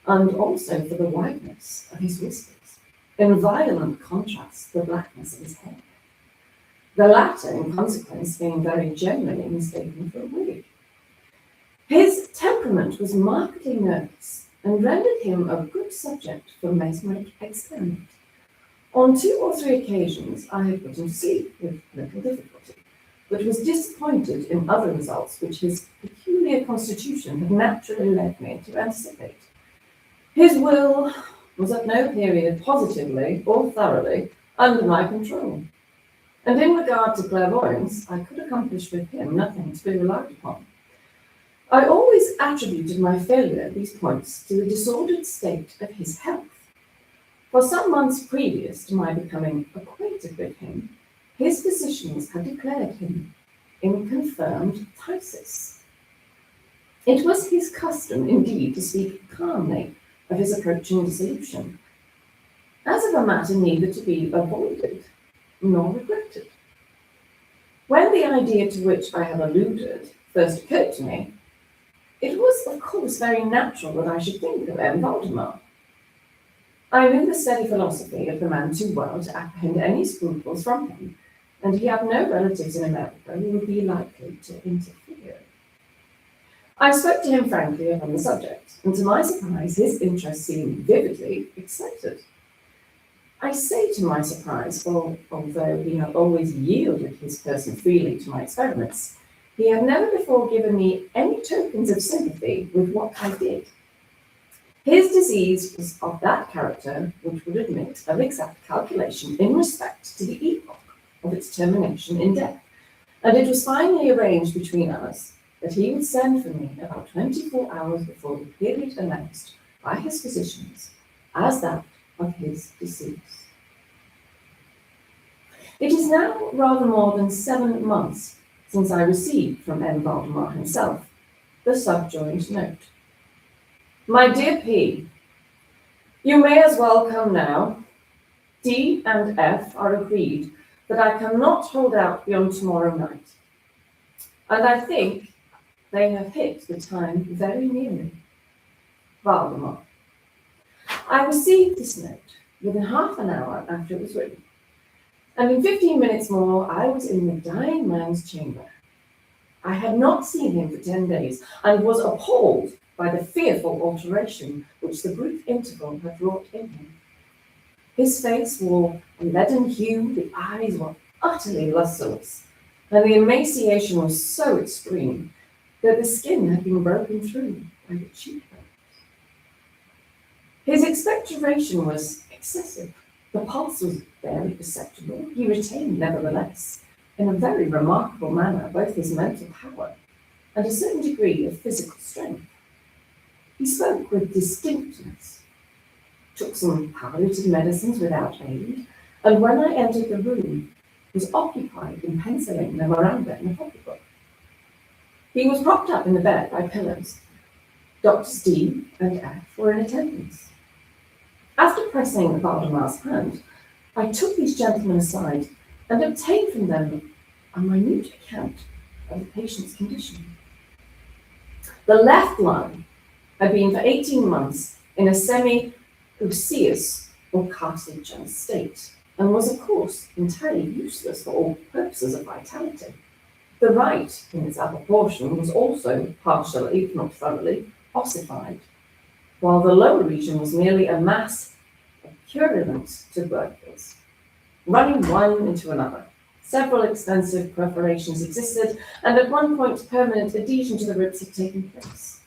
and also for the whiteness of his whiskers, in violent contrast to the blackness of his hair. The latter, in consequence, being very generally mistaken for a wig. temperament was markedly nervous and rendered him a good subject for mesmeric experiment. On 2 or 3 occasions, I had put him to sleep with little difficulty, but was disappointed in other results which his peculiar constitution had naturally led me to anticipate. His will was at no period positively or thoroughly under my control, and in regard to clairvoyance, I could accomplish with him nothing to be relied upon. I always attributed my failure at these points to the disordered state of his health. For some months previous to my becoming acquainted with him, his physicians had declared him in confirmed phthisis. It was his custom, indeed, to speak calmly of his approaching dissolution, as of a matter neither to be avoided nor regretted. When the idea to which I have alluded first occurred to me, it was, of course, very natural that I should think of M. Valdemar. I knew the steady philosophy of the man too well to apprehend any scruples from him, and he had no relatives in America who would be likely to interfere. I spoke to him frankly upon the subject, and to my surprise, his interest seemed vividly excited. I say to my surprise, for although he had always yielded his person freely to my experiments, he had never before given me any tokens of sympathy with what I did. His disease was of that character which would admit of exact calculation in respect to the epoch of its termination in death, and it was finally arranged between us that he would send for me about 24 hours before the period announced by his physicians as that of his decease. It is now rather more than 7 months since I received from M. Valdemar himself the subjoined note. My dear P, you may as well come now. D and F are agreed that I cannot hold out beyond tomorrow night, and I think they have hit the time very nearly. Valdemar. I received this note within half an hour after it was written, and in 15 minutes more I was in the dying man's chamber. I had not seen him for 10 days, and was appalled by the fearful alteration which the brief interval had wrought in him. His face wore a leaden hue, the eyes were utterly lustreless, and the emaciation was so extreme that the skin had been broken through by the cheekbones. His expectoration was excessive. The pulse was barely perceptible. He retained, nevertheless, in a very remarkable manner, both his mental power and a certain degree of physical strength. He spoke with distinctness, took some palliative medicines without aid, and when I entered the room, was occupied in penciling memoranda in a pocketbook. He was propped up in the bed by pillows. Doctors D and F were in attendance. After pressing Valdemar's hand, I took these gentlemen aside and obtained from them a minute account of the patient's condition. The left lung had been for 18 months in a semi-osseous or cartilaginous state, and was of course entirely useless for all purposes of vitality. The right, in its upper portion, was also partially, if not thoroughly, ossified, while the lower region was merely a mass of purulent tubercles, running one into another. Several extensive perforations existed, and at one point permanent adhesion to the ribs had taken place.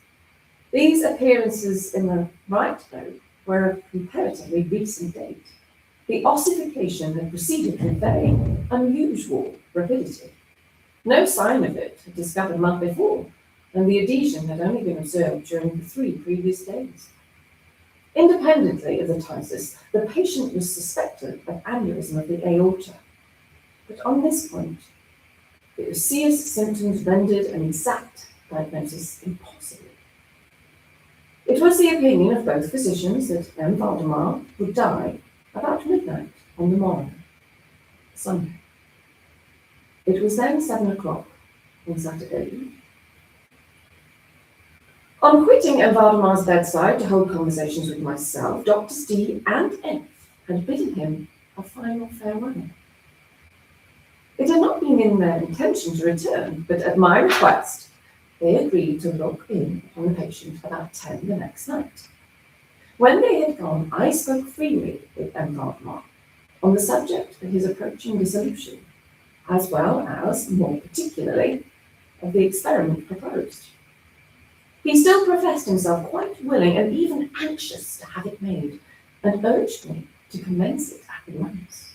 These appearances in the right lobe were of comparatively recent date. The ossification had proceeded with very unusual rapidity. No sign of it had discovered a month before, and the adhesion had only been observed during the 3 previous days. Independently of the phthisis, the patient was suspected of aneurysm of the aorta, but on this point, the osseous symptoms rendered an exact diagnosis impossible. It was the opinion of both physicians that M. Valdemar would die about midnight on the morrow, Sunday. It was then 7 o'clock on Saturday evening. On quitting M. Valdemar's bedside to hold conversations with myself, Doctors D and F had bidden him a final farewell. It had not been in their intention to return, but at my request, They agreed to look in on the patient about 10 the next night. When they had gone, I spoke freely with M. Valdemar on the subject of his approaching dissolution, as well as, more particularly, of the experiment proposed. He still professed himself quite willing and even anxious to have it made, and urged me to commence it at once.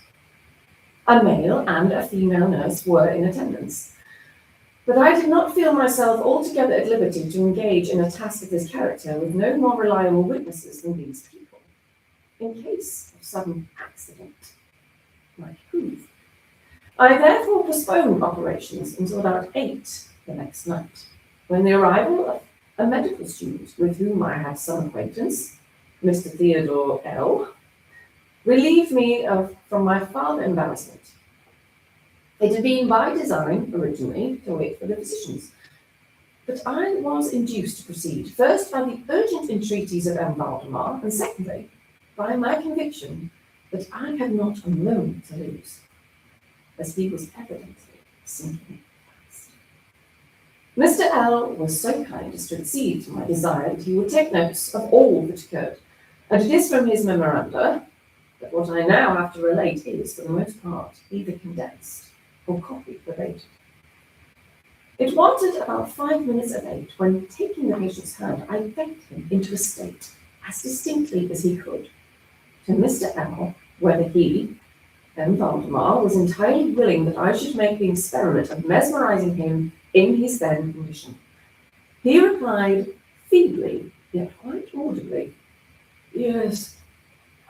A male and a female nurse were in attendance, but I did not feel myself altogether at liberty to engage in a task of this character with no more reliable witnesses than these people, in case of sudden accident might prove. I therefore postponed operations until about 8 the next night, when the arrival of a medical student with whom I had some acquaintance, Mr. Theodore L., relieved me from my farther embarrassment. It had been by design, originally, to wait for the physicians, but I was induced to proceed, first by the urgent entreaties of M. Valdemar, and secondly, by my conviction that I had not a moment to lose, as he was evidently sinking fast. Mr. L. was so kind as to accede to my desire that he would take notes of all that occurred, and it is from his memoranda that what I now have to relate is, for the most part, either condensed or copied verbatim. It wanted about 5 minutes of 8 when, taking the patient's hand, I begged him into a state, as distinctly as he could, to Mr. L. whether he, M. Valdemar, was entirely willing that I should make the experiment of mesmerizing him in his then condition. He replied feebly, yet quite audibly, "Yes,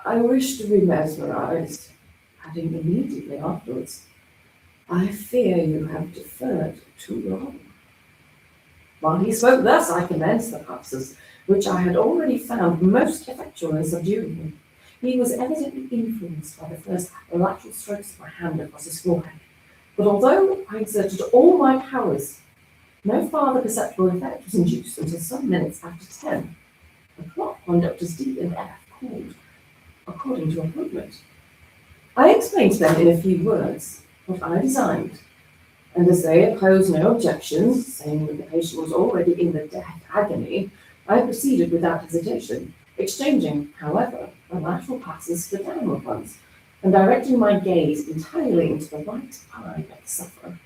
I wish to be mesmerized," adding immediately afterwards, "I fear you have deferred too long." While he spoke thus, I commenced the passes, which I had already found most effectual in subduing him. He was evidently influenced by the first lateral strokes of my hand across his forehead, but although I exerted all my powers, no farther perceptible effect was induced until some minutes after 10. The clock on Doctors D and F called, according to appointment. I explained to them in a few words what I designed, and as they opposed no objections, saying that the patient was already in the death agony, I proceeded without hesitation, exchanging, however, the lateral passes for downward ones, and directing my gaze entirely into the right eye of the sufferer.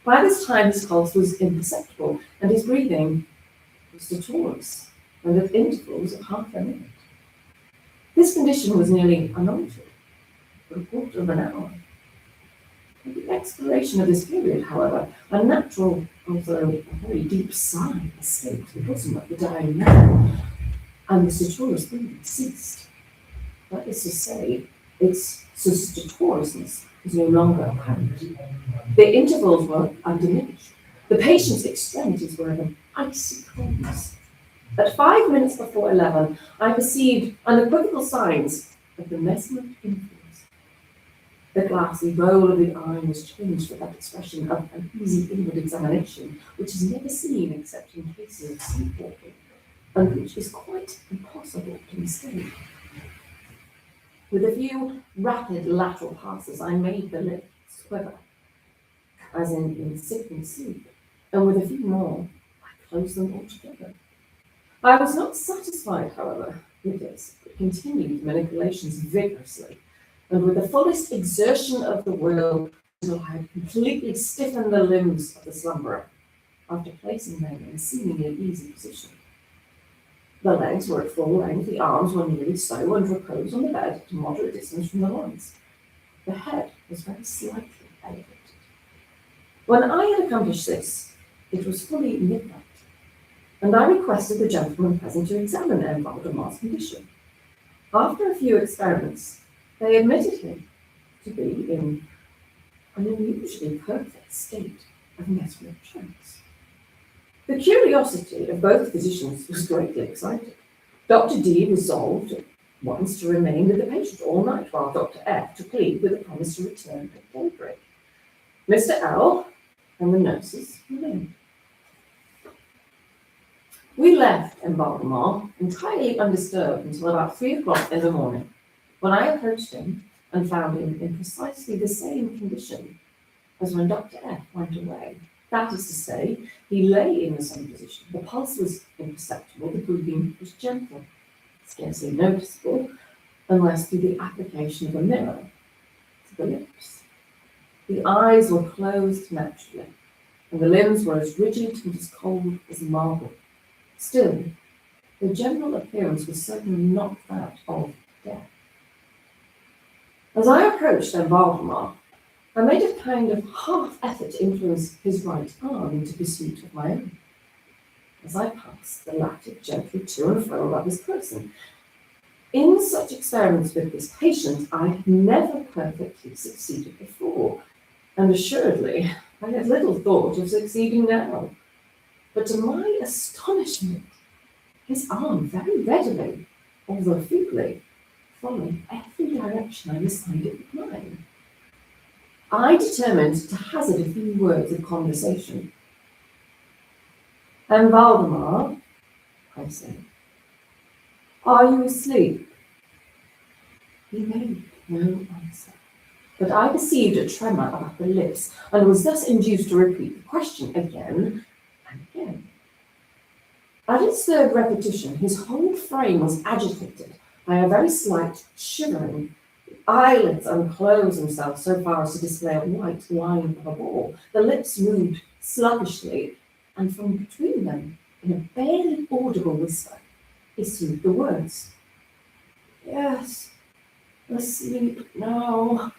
By this time his pulse was imperceptible, and his breathing was stertorous, and at intervals of half a minute. This condition was nearly unaltered for a quarter of an hour. At the expiration of this period, however, a natural, although a very deep sigh escaped the bosom of the dying man, and the stertorous breathing ceased. That is to say, its stertorousness was no longer apparent. The intervals were undiminished. The patient's extremities were of an icy coldness. At 5 minutes before 11, I perceived unequivocal signs of the mesmeric influence. The glassy bowl of the eye was changed for that expression of an easy inward examination, which is never seen except in cases of sleepwalking, and which is quite impossible to mistake. With a few rapid lateral passes, I made the lips quiver, as in sickening sleep, and with a few more, I closed them altogether. I was not satisfied, however, with this, but continued the manipulations vigorously, and with the fullest exertion of the will, until I had completely stiffened the limbs of the slumberer, after placing them in a seemingly easy position. The legs were at full length, the arms were nearly so, and reposed on the bed at a moderate distance from the loins. The head was very slightly elevated. When I had accomplished this, it was fully midnight, and I requested the gentlemen present to examine M. Valdemar's condition. After a few experiments, they admitted him to be in an unusually perfect state of mesmeric trance. The curiosity of both physicians was greatly excited. Dr. D resolved at once to remain with the patient all night, while Dr. F took leave with a promise to return at daybreak. Mr. L and the nurses remained. We left M. Valdemar entirely undisturbed until about 3 o'clock in the morning, when I approached him and found him in precisely the same condition as when Dr. F went away That is to say, he lay in the same position. The pulse was imperceptible, the breathing was gentle, scarcely noticeable, unless through the application of a mirror to the lips. The eyes were closed naturally, and the limbs were as rigid and as cold as marble. Still, the general appearance was certainly not that of death. As I approached Valdemar, I made a kind of half effort to influence his right arm into pursuit of my own. As I passed, the latter gently to and fro above his person. In such experiments with this patient, I had never perfectly succeeded before, and assuredly I had little thought of succeeding now. But to my astonishment, his arm very readily, although feebly, followed every direction I assigned it with mine. I determined to hazard a few words of conversation. "And Valdemar," I said, "are you asleep?" He made no answer, but I perceived a tremor about the lips, and was thus induced to repeat the question again and again. At its third repetition, his whole frame was agitated by a very slight shivering. The eyelids unclosed themselves so far as to display a white line of a ball. The lips moved sluggishly, and from between them, in a barely audible whisper, issued the words, "Yes, asleep now.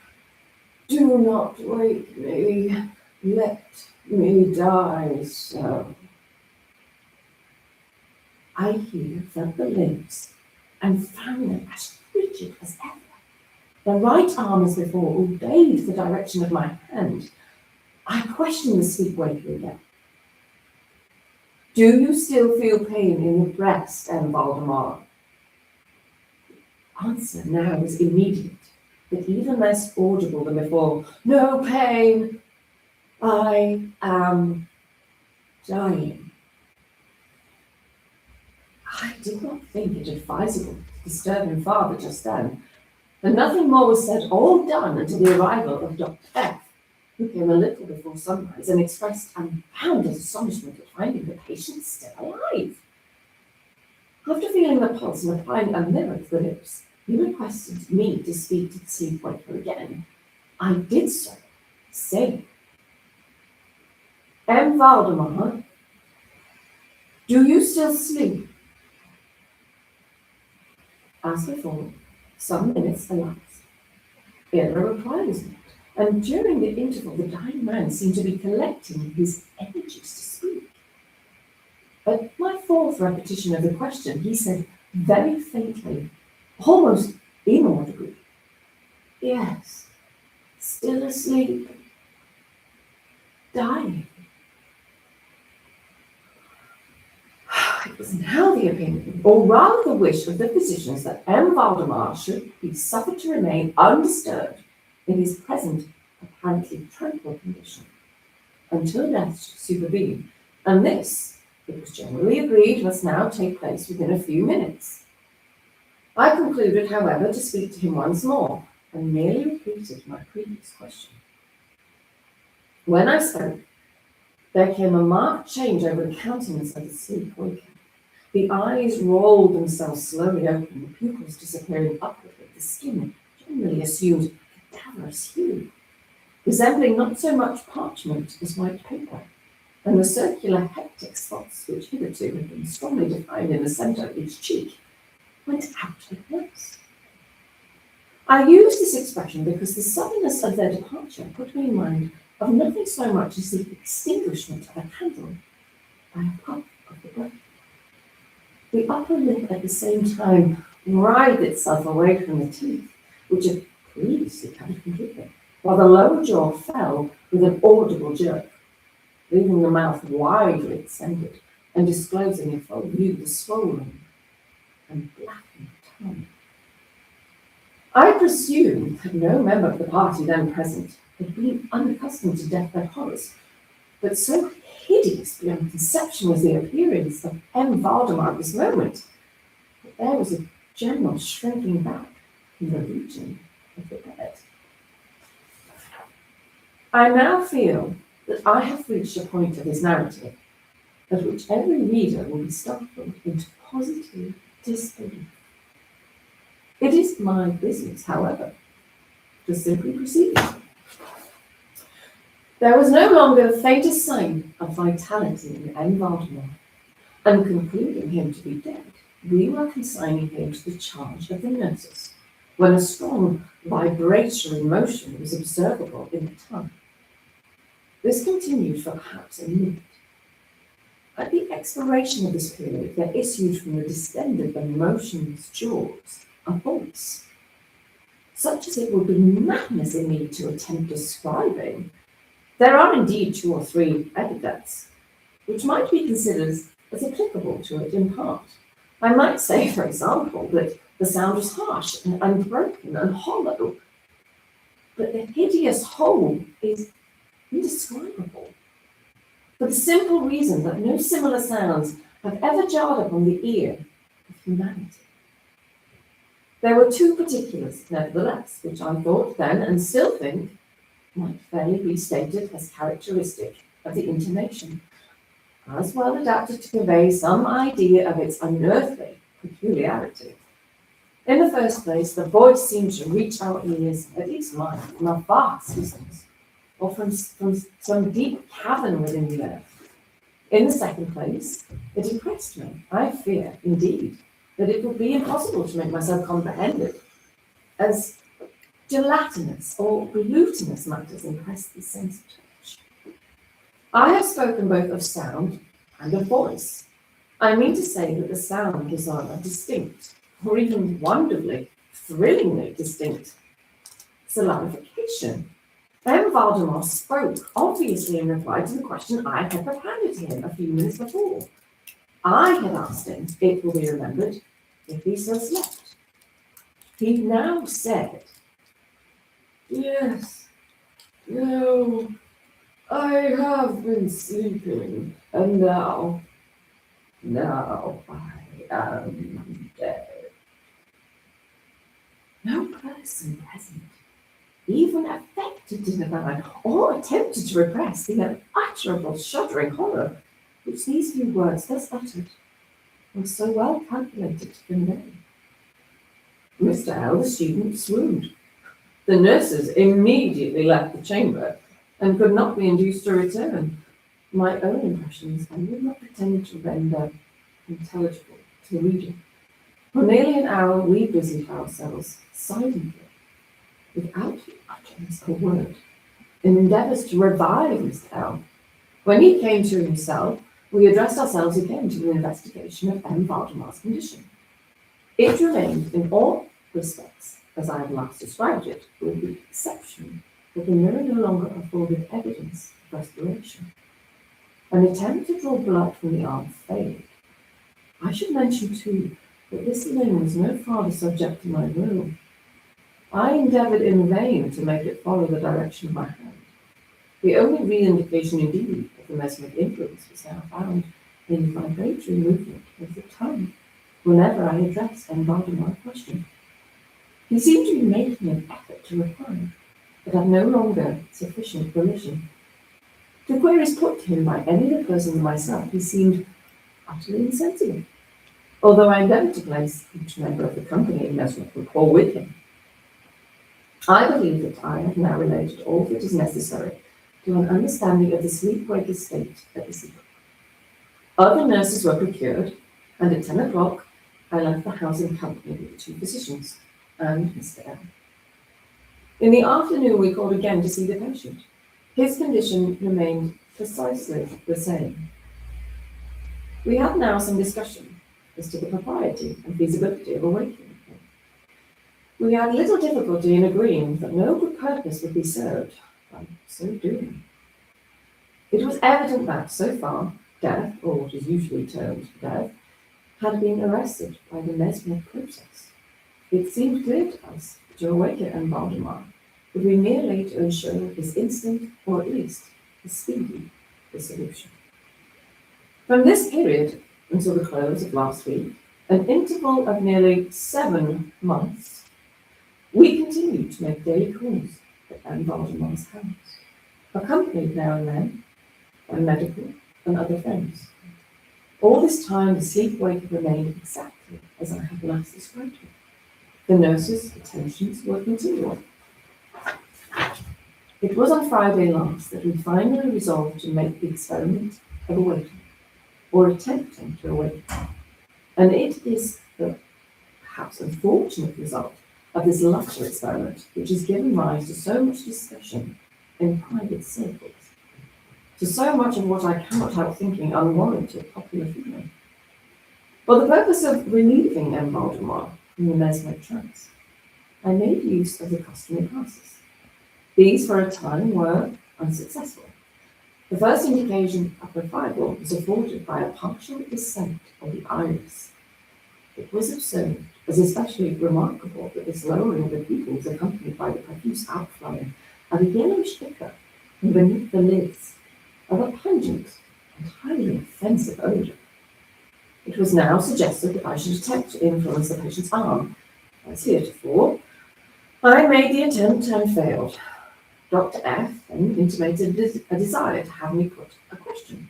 Do not wake me. Let me die so." I here felt the limbs and found them as rigid as ever. The right arm, as before, obeyed the direction of my hand. I questioned the sleepwaker again. "Do you still feel pain in the breast, M. Valdemar?" The answer now was immediate, but even less audible than before. "No pain. I am dying." I did not think it advisable to disturb him farther just then, and nothing more was said or done until the arrival of Dr. F, who came a little before sunrise and expressed unbounded astonishment at finding the patient still alive. After feeling the pulse and applying a mirror to the lips, he requested me to speak to the sleepwaker again. I did so, saying, "M. Valdemar, do you still sleep?" As before, some minutes elapsed. Yet a reply was made, and during the interval the dying man seemed to be collecting his energies to speak. At my fourth repetition of the question, he said very faintly, almost inaudibly, "Yes, still asleep, dying." It was now the opinion, or rather the wish of the physicians, that M. Valdemar should be suffered to remain undisturbed in his present apparently tranquil condition until death should supervene, and this, it was generally agreed, must now take place within a few minutes. I concluded, however, to speak to him once more, and merely repeated my previous question. When I spoke, there came a marked change over the countenance of the sleepwaker. The eyes rolled themselves slowly open, the pupils disappearing upwardly, the skin generally assumed a cadaverous hue, resembling not so much parchment as white paper, and the circular hectic spots, which hitherto had been strongly defined in the centre of each cheek, went out at once. I use this expression because the suddenness of their departure put me in mind of nothing so much as the extinguishment of a candle by a puff of the breath. The upper lip at the same time writhed itself away from the teeth, which had previously covered completely, while the lower jaw fell with an audible jerk, leaving the mouth widely extended and disclosing in full view the swollen and blackened tongue. I presume that no member of the party then present had been unaccustomed to deathbed horrors, but so hideous beyond conception was the appearance of M. Valdemar at this moment, that there was a general shrinking back in the region of the bed. I now feel that I have reached a point of his narrative at which every reader will be startled into positive disbelief. It is my business, however, to simply proceed. There was no longer the faintest sign of vitality in M. Valdemar, and concluding him to be dead, we were consigning him to the charge of the nurses, when a strong vibratory motion was observable in the tongue. This continued for perhaps a minute. At the expiration of this period, there issued from the distended and motionless jaws a voice, such as it would be madness in me to attempt describing. There are indeed 2 or 3 epithets which might be considered as applicable to it in part. I might say, for example, that the sound was harsh and unbroken and hollow, but the hideous whole is indescribable, for the simple reason that no similar sounds have ever jarred upon the ear of humanity. There were 2 particulars, nevertheless, which I thought then and still think might fairly be stated as characteristic of the intonation, as well adapted to convey some idea of its unearthly peculiarity. In the first place, the voice seemed to reach our ears, at least mine, from a vast distance, or from some deep cavern within the earth. In the second place, it impressed me, I fear, indeed, that it would be impossible to make myself comprehended, as gelatinous or glutinous matters impress the sense of touch. I have spoken both of sound and of voice. I mean to say that the sound is on a distinct, or even wonderfully, thrillingly distinct syllabification. M. Valdemar spoke, obviously in reply to the question I had propounded to him a few minutes before. I had asked him, it will be remembered, if he still slept. He now said, "Yes, no, I have been sleeping, and now I am dead." No person present even affected to divine or attempted to repress the unutterable shuddering horror which these few words thus uttered were so well calculated to convey. Mr. L, the student, swooned. The nurses immediately left the chamber and could not be induced to return. My own impressions I will not pretend to render intelligible to the reader. For nearly an hour we busied ourselves silently, without the utterance of a word, in endeavours to revive Mr. L. When he came to himself, we addressed ourselves again to the investigation of M. Valdemar's condition. It remained in all respects, as I have last described it, with the exception that the mirror no longer afforded evidence of respiration. An attempt to draw blood from the arm failed. I should mention, too, that this limb was no farther subject to my will. I endeavoured in vain to make it follow the direction of my hand. The only real indication, indeed, of the mesmeric influence was now found in the vibratory movement of the tongue whenever I addressed M. Valdemar a question. He seemed to be making an effort to reply, but had no longer sufficient volition. To queries put to him by any other person than myself, he seemed utterly insensible, although I endeavoured to place each member of the company in mesmeric rapport with him. I believe that I have now related all that is necessary to an understanding of the sleep-waker state at this epoch. Other nurses were procured, and at 10 o'clock I left the house in company with the 2 physicians and Mr. L. In the afternoon we called again to see the patient. His condition remained precisely the same. We had now some discussion as to the propriety and feasibility of awakening him. We had little difficulty in agreeing that no good purpose would be served by so doing. It was evident that, so far, death, or what is usually termed death, had been arrested by the mesmeric process. It seemed clear to us to awaken M. Valdemar would be merely to ensure his instant, or at least his speedy, dissolution. From this period until the close of last week, an interval of nearly 7 months, we continued to make daily calls at M. Valdemar's house. accompanied now and then by medical and other friends. All this time, the sleep-wake remained exactly as I had last described it. The nurse's attentions were continual. It was on Friday last that we finally resolved to make the experiment of awakening, or attempting to awaken. And it is the perhaps unfortunate result of this latter experiment which has given rise to so much discussion in private circles, to so much of what I cannot help thinking unwarranted popular feeling. For the purpose of relieving M. Valdemar from the mesmeric trance, I made use of the customary classes. These, for a time, were unsuccessful. The first indication of revival was afforded by a partial descent of the iris. It was observed as especially remarkable that this lowering of the pupil was accompanied by the profuse outflowing of a yellowish liquor from beneath the lids, of a pungent and highly offensive odour. It was now suggested that I should attempt to influence the patient's arm. As heretofore, I made the attempt and failed. Dr. F then intimated a desire to have me put a question.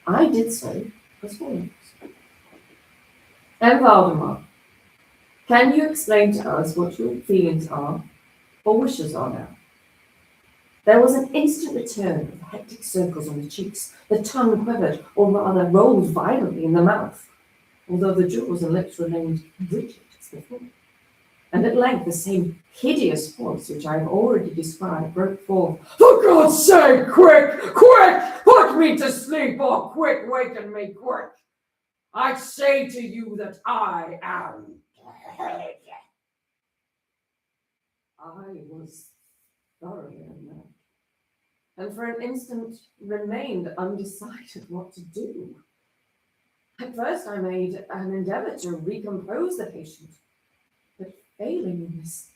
I did so as follows. M. Valdemar, can you explain to us what your feelings are or wishes are now? There was an instant return of hectic circles on the cheeks. The tongue quivered, or rather rolled violently in the mouth, although the jaws and lips remained rigid as before. And at length the same hideous voice which I have already described broke forth. For God's sake, quick, quick, put me to sleep, or quick, waken me, quick. I say to you that I am dead. I was thoroughly unnerved, and for an instant remained undecided what to do. At first I made an endeavour to recompose the patient, but failing in this,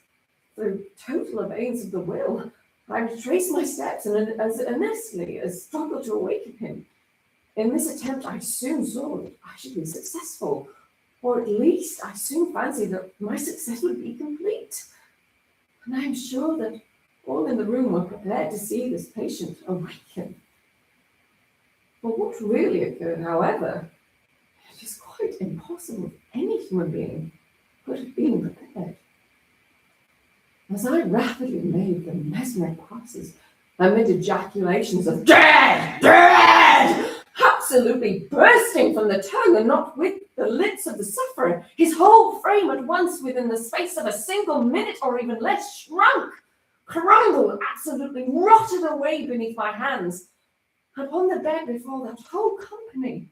through total abeyance of the will, I retraced my steps and as earnestly as struggled to awaken him. In this attempt I soon saw that I should be successful, or at least I soon fancied that my success would be complete. And I am sure that all in the room were prepared to see this patient awaken. But what really occurred, however, it is quite impossible that any human being could have been prepared. As I rapidly made the mesmeric passes, amid ejaculations of "Dead! Dead!" absolutely bursting from the tongue, and not with the lips of the sufferer, his whole frame at once, within the space of a single minute or even less, shrunk, crumbled, absolutely rotted away beneath my hands. Upon the bed before that whole company,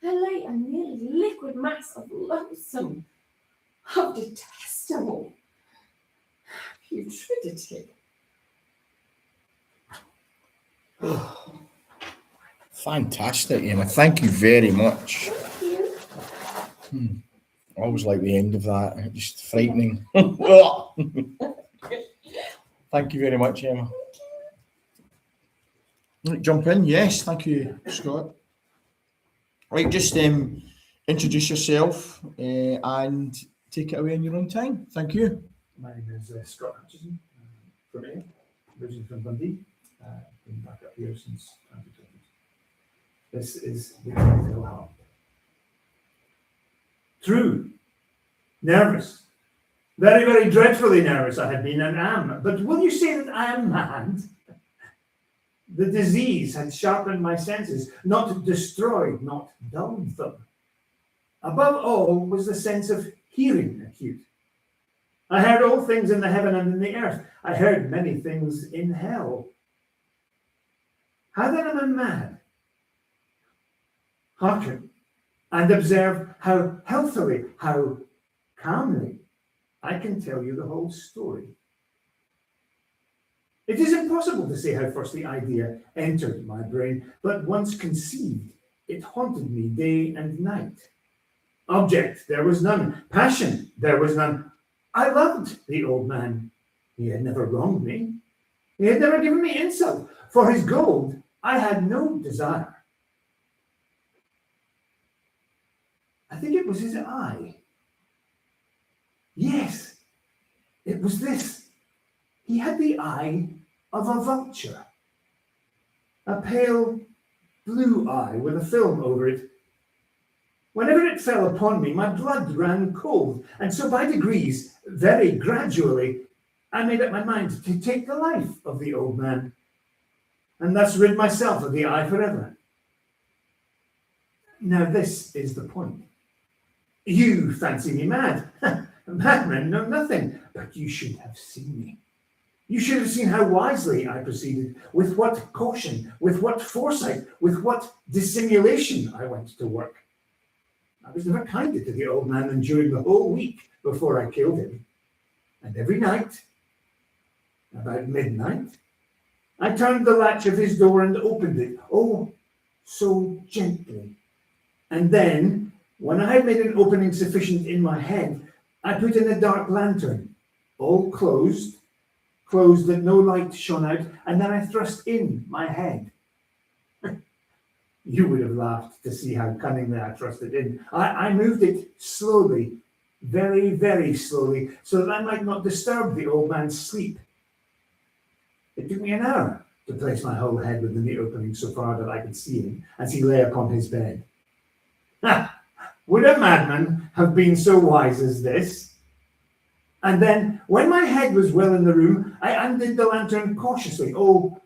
there lay a nearly liquid mass of loathsome, of detestable putridity. Fantastic, Emma. Thank you very much. I always like the end of that. Just frightening. Thank you very much, Emma. Right, jump in. Yes, thank you, Scott. Right, just introduce yourself and take it away in your own time. Thank you. My name is Scott Hutchison from Ayr, originally from Dundee. Been back up here since 2020. This is the Hill Harp. True. Nervous. Very, very dreadfully nervous I had been and am. But will you say that I am mad? The disease had sharpened my senses, not destroyed, not dulled them. Above all was the sense of hearing acute. I heard all things in the heaven and in the earth. I heard many things in hell. How then am I mad? Hearken and observe how healthily, how calmly I can tell you the whole story. It is impossible to say how first the idea entered my brain, but once conceived, it haunted me day and night. Object, there was none. Passion, there was none. I loved the old man. He had never wronged me. He had never given me insult. For his gold, I had no desire. I think it was his eye. Yes, it was this. He had the eye of a vulture. a pale blue eye with a film over it. Whenever it fell upon me, my blood ran cold, and so by degrees, very gradually, I made up my mind to take the life of the old man, and thus rid myself of the eye forever. Now this is the point. You fancy me mad. Madmen know nothing, but you should have seen me. You should have seen how wisely I proceeded, with what caution, with what foresight, with what dissimulation I went to work. I was never kinder to the old man than during the whole week before I killed him. And every night, about midnight, I turned the latch of his door and opened it, oh, so gently. And then, when I had made an opening sufficient in my head, I put in a dark lantern, all closed that no light shone out, and then I thrust in my head. You would have laughed to see how cunningly I thrust it in. I moved it slowly, very, very slowly, so that I might not disturb the old man's sleep. It took me an hour to place my whole head within the opening so far that I could see him as he lay upon his bed. Ha! Would a madman have been so wise as this? And then, when my head was well in the room, I undid the lantern cautiously, oh,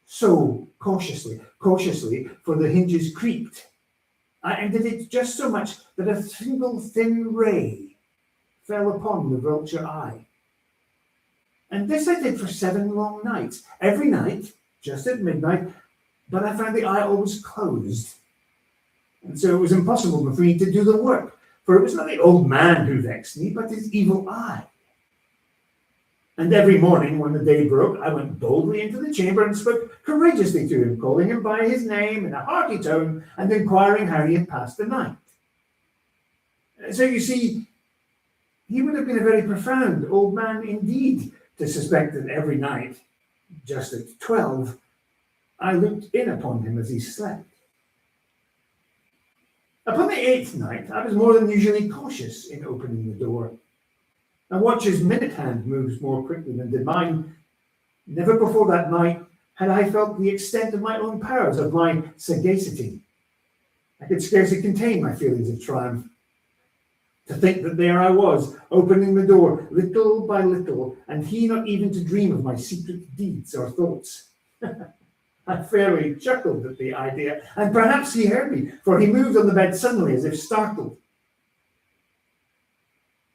so cautiously, for the hinges creaked. I undid it just so much that a single thin ray fell upon the vulture eye. And this I did for 7 long nights, every night, just at midnight, but I found the eye always closed. And so it was impossible for me to do the work, for it was not the old man who vexed me, but his evil eye. And every morning when the day broke, I went boldly into the chamber and spoke courageously to him, calling him by his name in a hearty tone and inquiring how he had passed the night. So you see, he would have been a very profound old man indeed to suspect that every night, just at 12, I looked in upon him as he slept. Upon the 8th night, I was more than usually cautious in opening the door. A watch's minute hand moves more quickly than did mine. Never before that night had I felt the extent of my own powers, of my sagacity. I could scarcely contain my feelings of triumph. To think that there I was, opening the door little by little, and he not even to dream of my secret deeds or thoughts. I fairly chuckled at the idea, and perhaps he heard me, for he moved on the bed suddenly as if startled.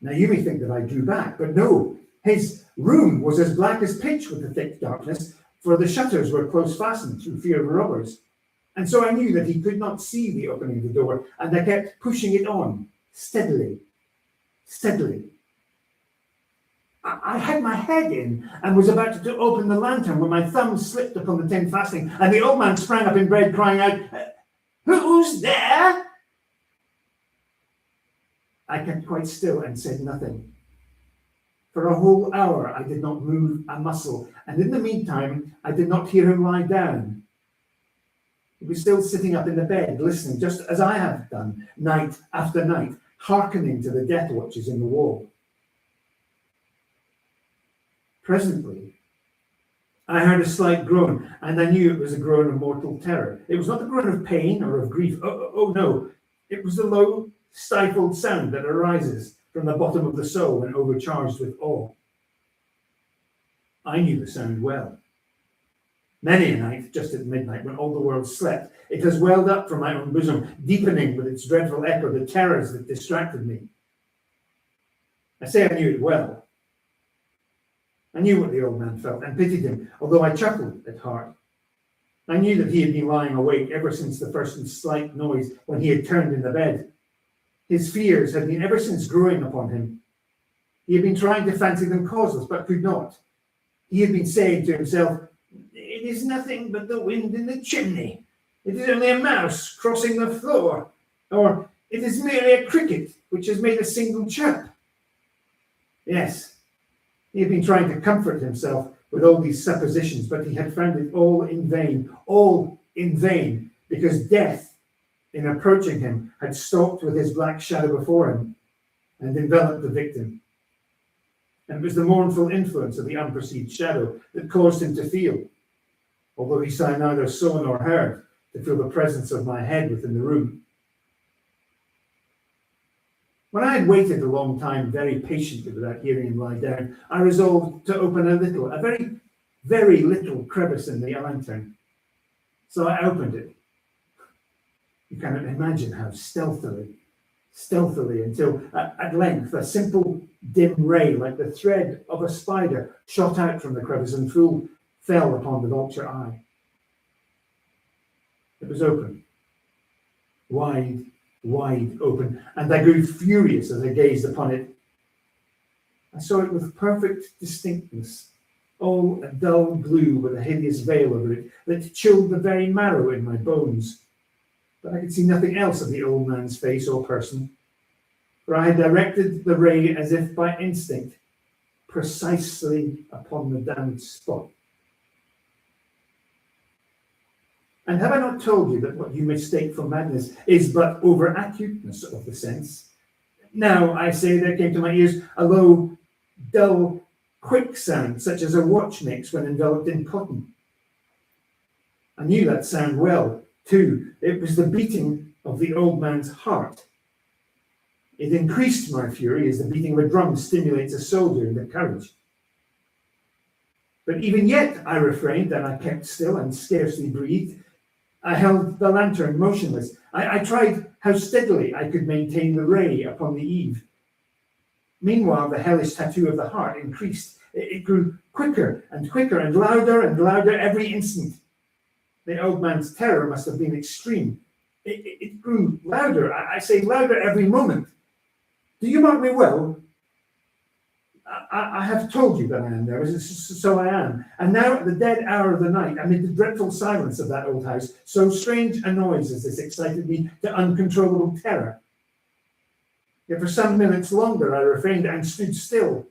Now you may think that I drew back, but no, his room was as black as pitch with the thick darkness, for the shutters were close fastened through fear of robbers. And so I knew that he could not see the opening of the door, and I kept pushing it on, steadily. I had my head in and was about to open the lantern when my thumb slipped upon the tin fastening, and the old man sprang up in bed crying out, "Who's there?" I kept quite still and said nothing. For a whole hour I did not move a muscle, and in the meantime I did not hear him lie down. He was still sitting up in the bed, listening, just as I have done, night after night, hearkening to the death watches in the wall. Presently, I heard a slight groan, and I knew it was a groan of mortal terror. It was not the groan of pain or of grief. Oh no, it was the low, stifled sound that arises from the bottom of the soul when overcharged with awe. I knew the sound well. Many a night, just at midnight, when all the world slept, it has welled up from my own bosom, deepening with its dreadful echo the terrors that distracted me. I say I knew it well. I knew what the old man felt and pitied him, although I chuckled at heart. I knew that he had been lying awake ever since the first slight noise when he had turned in the bed. His fears had been ever since growing upon him. He had been trying to fancy them causeless, but could not. He had been saying to himself, "It is nothing but the wind in the chimney. It is only a mouse crossing the floor. Or it is merely a cricket which has made a single chirp." Yes, he had been trying to comfort himself with all these suppositions, but he had found it all in vain, because death, in approaching him, had stalked with his black shadow before him and enveloped the victim. And it was the mournful influence of the unperceived shadow that caused him to feel, although he saw neither saw nor heard to feel the presence of my head within the room. When I had waited a long time very patiently without hearing him lie down, I resolved to open a very, very little crevice in the lantern. So I opened it. You cannot imagine how stealthily, until at length a simple dim ray like the thread of a spider shot out from the crevice and fell upon the vulture eye. It was open, wide open, and I grew furious as I gazed upon it. I saw it with perfect distinctness, all a dull blue with a hideous veil over it that chilled the very marrow in my bones. But I could see nothing else of the old man's face or person, for I had directed the ray as if by instinct, precisely upon the damned spot. And have I not told you that what you mistake for madness is but over-acuteness of the sense? Now, I say, there came to my ears a low, dull, quick sound, such as a watch makes when enveloped in cotton. I knew that sound well, too. It was the beating of the old man's heart. It increased my fury as the beating of a drum stimulates a soldier into courage. But even yet I refrained, and I kept still and scarcely breathed. I held the lantern motionless. I tried how steadily I could maintain the ray upon the eve. Meanwhile, the hellish tattoo of the heart increased. It grew quicker and louder every instant. The old man's terror must have been extreme. It grew louder, I say louder every moment. Do you mark me well? I have told you that I am nervous, so I am. And now at the dead hour of the night, amid the dreadful silence of that old house, so strange a noise as this excited me to uncontrollable terror. Yet for some minutes longer I refrained and stood still.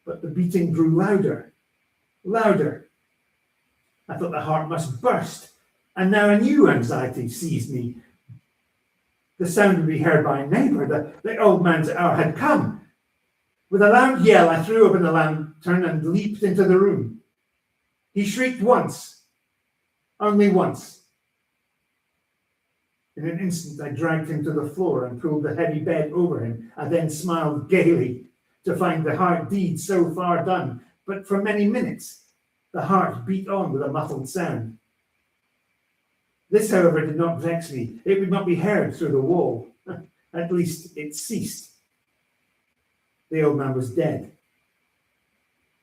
But the beating grew louder. I thought the heart must burst, and now a new anxiety seized me. The sound would be heard by a neighbour. The old man's hour had come. With a loud yell, I threw open the lantern and leaped into the room. He shrieked once, only once. In an instant, I dragged him to the floor and pulled the heavy bed over him, and then smiled gaily to find the hard deed so far done. But for many minutes, the heart beat on with a muffled sound. This, however, did not vex me. It would not be heard through the wall. At least it ceased. The old man was dead.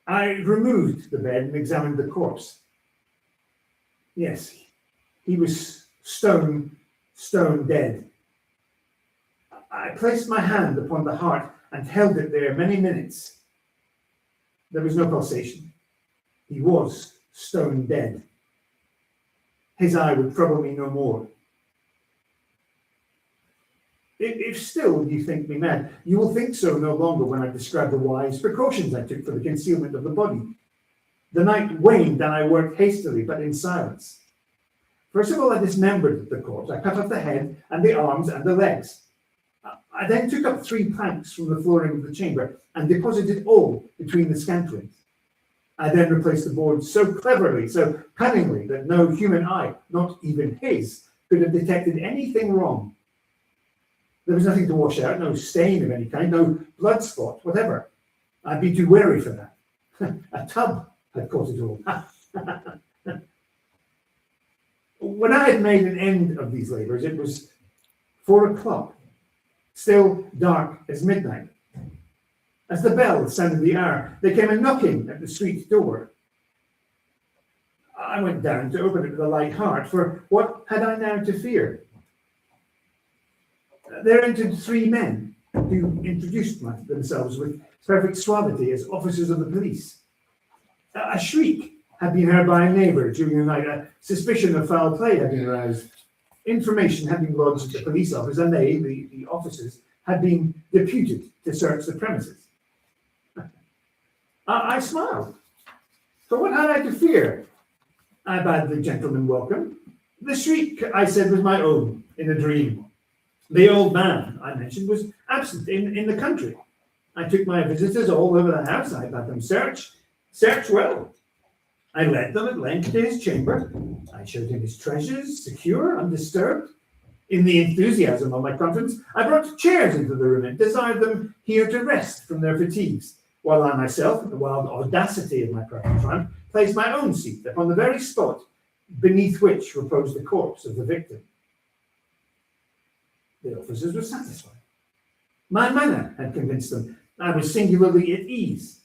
I removed the bed and examined the corpse. Yes, he was stone dead. I placed my hand upon the heart and held it there many minutes. There was no pulsation. He was stone dead. His eye would trouble me no more. If still you think me mad, you will think so no longer when I describe the wise precautions I took for the concealment of the body. The night waned and I worked hastily, but in silence. First of all, I dismembered the corpse. I cut off the head and the arms and the legs. I then took up 3 planks from the flooring of the chamber and deposited all between the scantlings. I then replaced the boards so cleverly, so cunningly, that no human eye, not even his, could have detected anything wrong. There was nothing to wash out, no stain of any kind, no blood spot, whatever. I'd been too wary for that. A tub had caught it all. When I had made an end of these labours, it was 4 o'clock, still dark as midnight. As the bell sounded the hour, there came a knocking at the street door. I went down to open it with a light heart, for what had I now to fear? There entered 3 men who introduced themselves with perfect suavity as officers of the police. A shriek had been heard by a neighbour during the night. A suspicion of foul play had been aroused. Information had been lodged at the police office, and they, the officers, had been deputed to search the premises. I smiled. For what had I to fear? I bade the gentleman welcome. The shriek, I said, was my own in a dream. The old man, I mentioned, was absent in the country. I took my visitors all over the house. I bade them search well. I led them at length to his chamber. I showed him his treasures, secure, undisturbed. In the enthusiasm of my conference, I brought chairs into the room and desired them here to rest from their fatigues, while I myself, in the wild audacity of my present triumph, placed my own seat upon the very spot beneath which reposed the corpse of the victim. The officers were satisfied. My manner had convinced them. I was singularly at ease.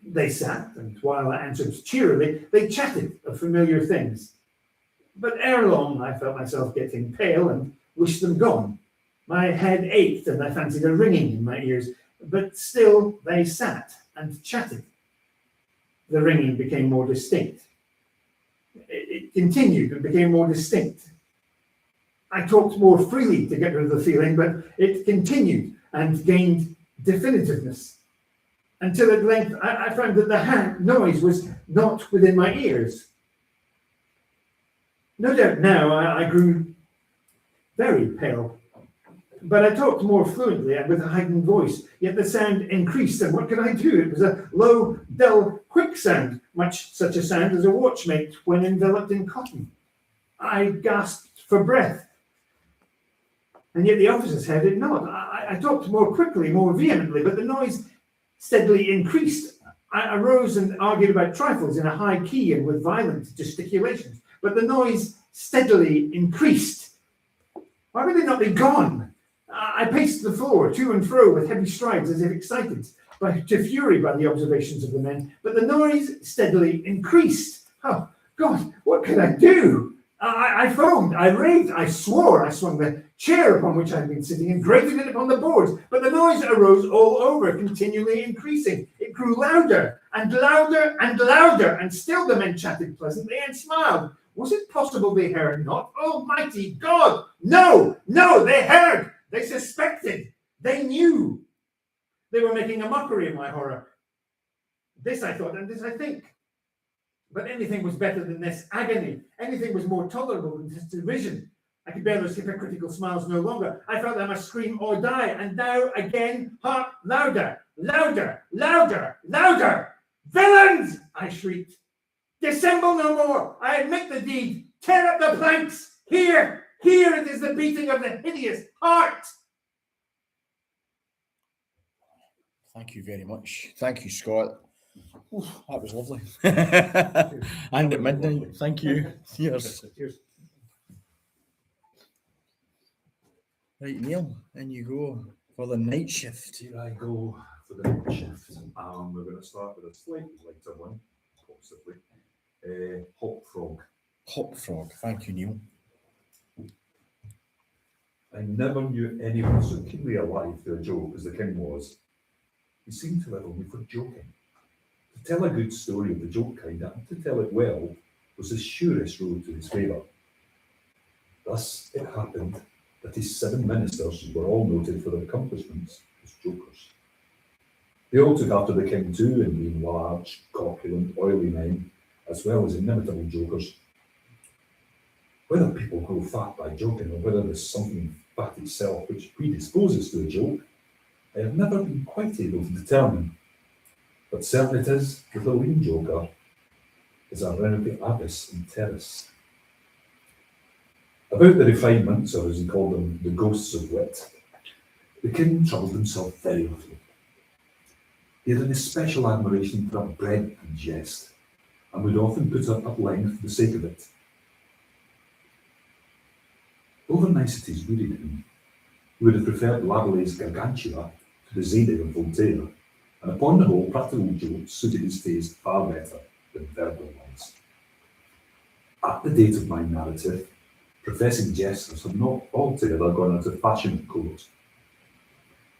They sat, and while I answered cheerily, they chatted of familiar things. But ere long, I felt myself getting pale and wished them gone. My head ached, and I fancied a ringing in my ears, but still they sat and chatted. The ringing became more distinct. It continued and became more distinct. I talked more freely to get rid of the feeling, but it continued and gained definitiveness, until at length I found that the noise was not within my ears. No doubt now I grew very pale, but I talked more fluently and with a heightened voice, yet the sound increased, and what could I do? It was a low, dull, quick sound, much such a sound as a watch makes when enveloped in cotton. I gasped for breath, and yet the officers heard it not. I talked more quickly, more vehemently, but the noise steadily increased. I arose and argued about trifles in a high key and with violent gesticulations, but the noise steadily increased. Why would they not be gone? I paced the floor to and fro with heavy strides as if excited to fury by the observations of the men, but the noise steadily increased. Oh, God, what could I do? I foamed, I raved, I swore. I swung the chair upon which I had been sitting and grated it upon the boards, but the noise arose all over, continually increasing. It grew louder and louder and louder, and still the men chatted pleasantly and smiled. Was it possible they heard not? Almighty God! No, no, they heard! They suspected! They knew! They were making a mockery of my horror. This I thought, and this I think. But anything was better than this agony. Anything was more tolerable than this derision. I could bear those hypocritical smiles no longer. I felt I must scream or die. And now again, hark, louder, louder, louder, louder! Villains! I shrieked. Dissemble no more. I admit the deed. Tear up the planks. Here, here it is the beating of the hideous heart. Thank you very much. Thank you, Scott. Ooh, that was lovely. And at midnight. Thank you. Cheers. Right, Neil, in you go for the night shift. Here I go for the night shift. We're going to start with a slightly lighter one, possibly. Hop Frog. Hop Frog. Thank you, Neil. I never knew anyone so keenly alive to a joke as the king was. He seemed to live only for joking. To tell a good story of the joke kind and to tell it well was the surest road to his favour. Thus it happened that his 7 ministers were all noted for their accomplishments as jokers. They all took after the king too in being large, corpulent, oily men, as well as inimitable jokers. Whether people grow fat by joking or whether there's something in fat itself which predisposes to a joke, I have never been quite able to determine. But certain it is that the lean joker is around the abyss and terrace. About the refinements, or as he called them, the ghosts of wit, the king troubled himself very little. He had an especial admiration for a breadth and jest, and would often put up at length for the sake of it. Over niceties wearied him. He would have preferred Lavallee's Gargantua to the Zadig of Voltaire, and upon the whole, practical jokes suited his taste far better than verbal ones. At the date of my narrative, professing jesters had not altogether gone out of fashion at court.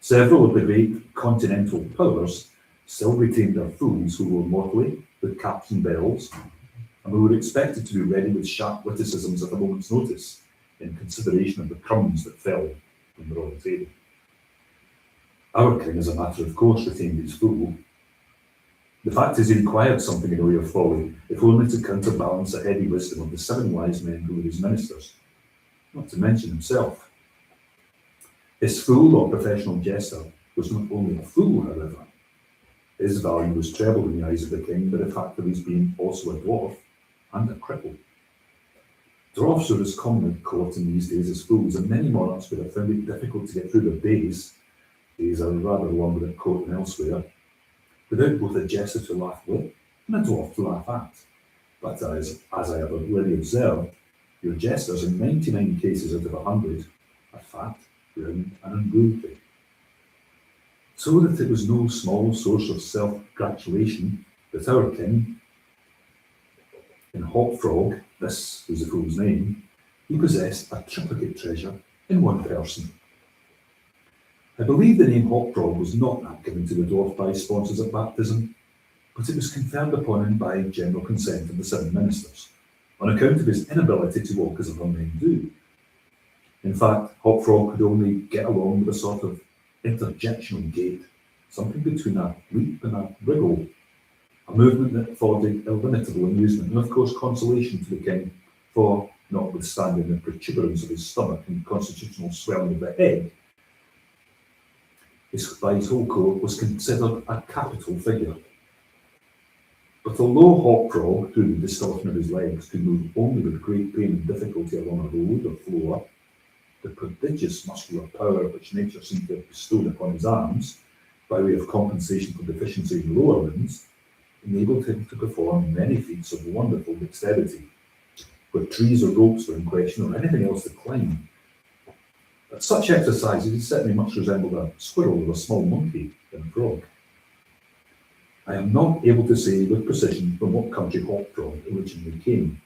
Several of the great continental powers still retained their fools who rode mortally with caps and bells, and who were expected to be ready with sharp witticisms at a moment's notice in consideration of the crumbs that fell from the royal table. Our king, as a matter of course, retained his fool. The fact is, he required something in the way of folly, if only to counterbalance the heady wisdom of the 7 wise men who were his ministers, not to mention himself. His fool or professional jester was not only a fool, however. His value was trebled in the eyes of the king by the fact of his being also a dwarf and a cripple. Dwarfs are as common at court in these days as fools, and many monarchs would have found it difficult to get through their days are rather longer at court than elsewhere, without both a jester to laugh with and a dwarf to laugh at. But as I have already observed, your jesters in 99 cases out of 100 are fat, round and unwieldy. So that it was no small source of self-gratulation that our king, in Hop Frog, this was the fool's name, he possessed a triplicate treasure in one person. I believe the name Hop Frog was not given to the dwarf by his sponsors at baptism, but it was conferred upon him by general consent of the 7 ministers, on account of his inability to walk as other men do. In fact, Hop Frog could only get along with a sort of interjectional gait, something between a leap and a wriggle, a movement that afforded illimitable amusement and of course consolation to the king, for, notwithstanding the protuberance of his stomach and constitutional swelling of the head, by his whole court was considered a capital figure. But although Hop Frog, through the distortion of his legs, could move only with great pain and difficulty along a road or floor, the prodigious muscular power which nature seemed to have bestowed upon his arms, by way of compensation for deficiency in lower limbs, enabled him to perform many feats of wonderful dexterity, where trees or ropes were in question or anything else to climb. At such exercises, he certainly much resembled a squirrel or a small monkey than a frog. I am not able to say with precision from what country Hop Frog originally came.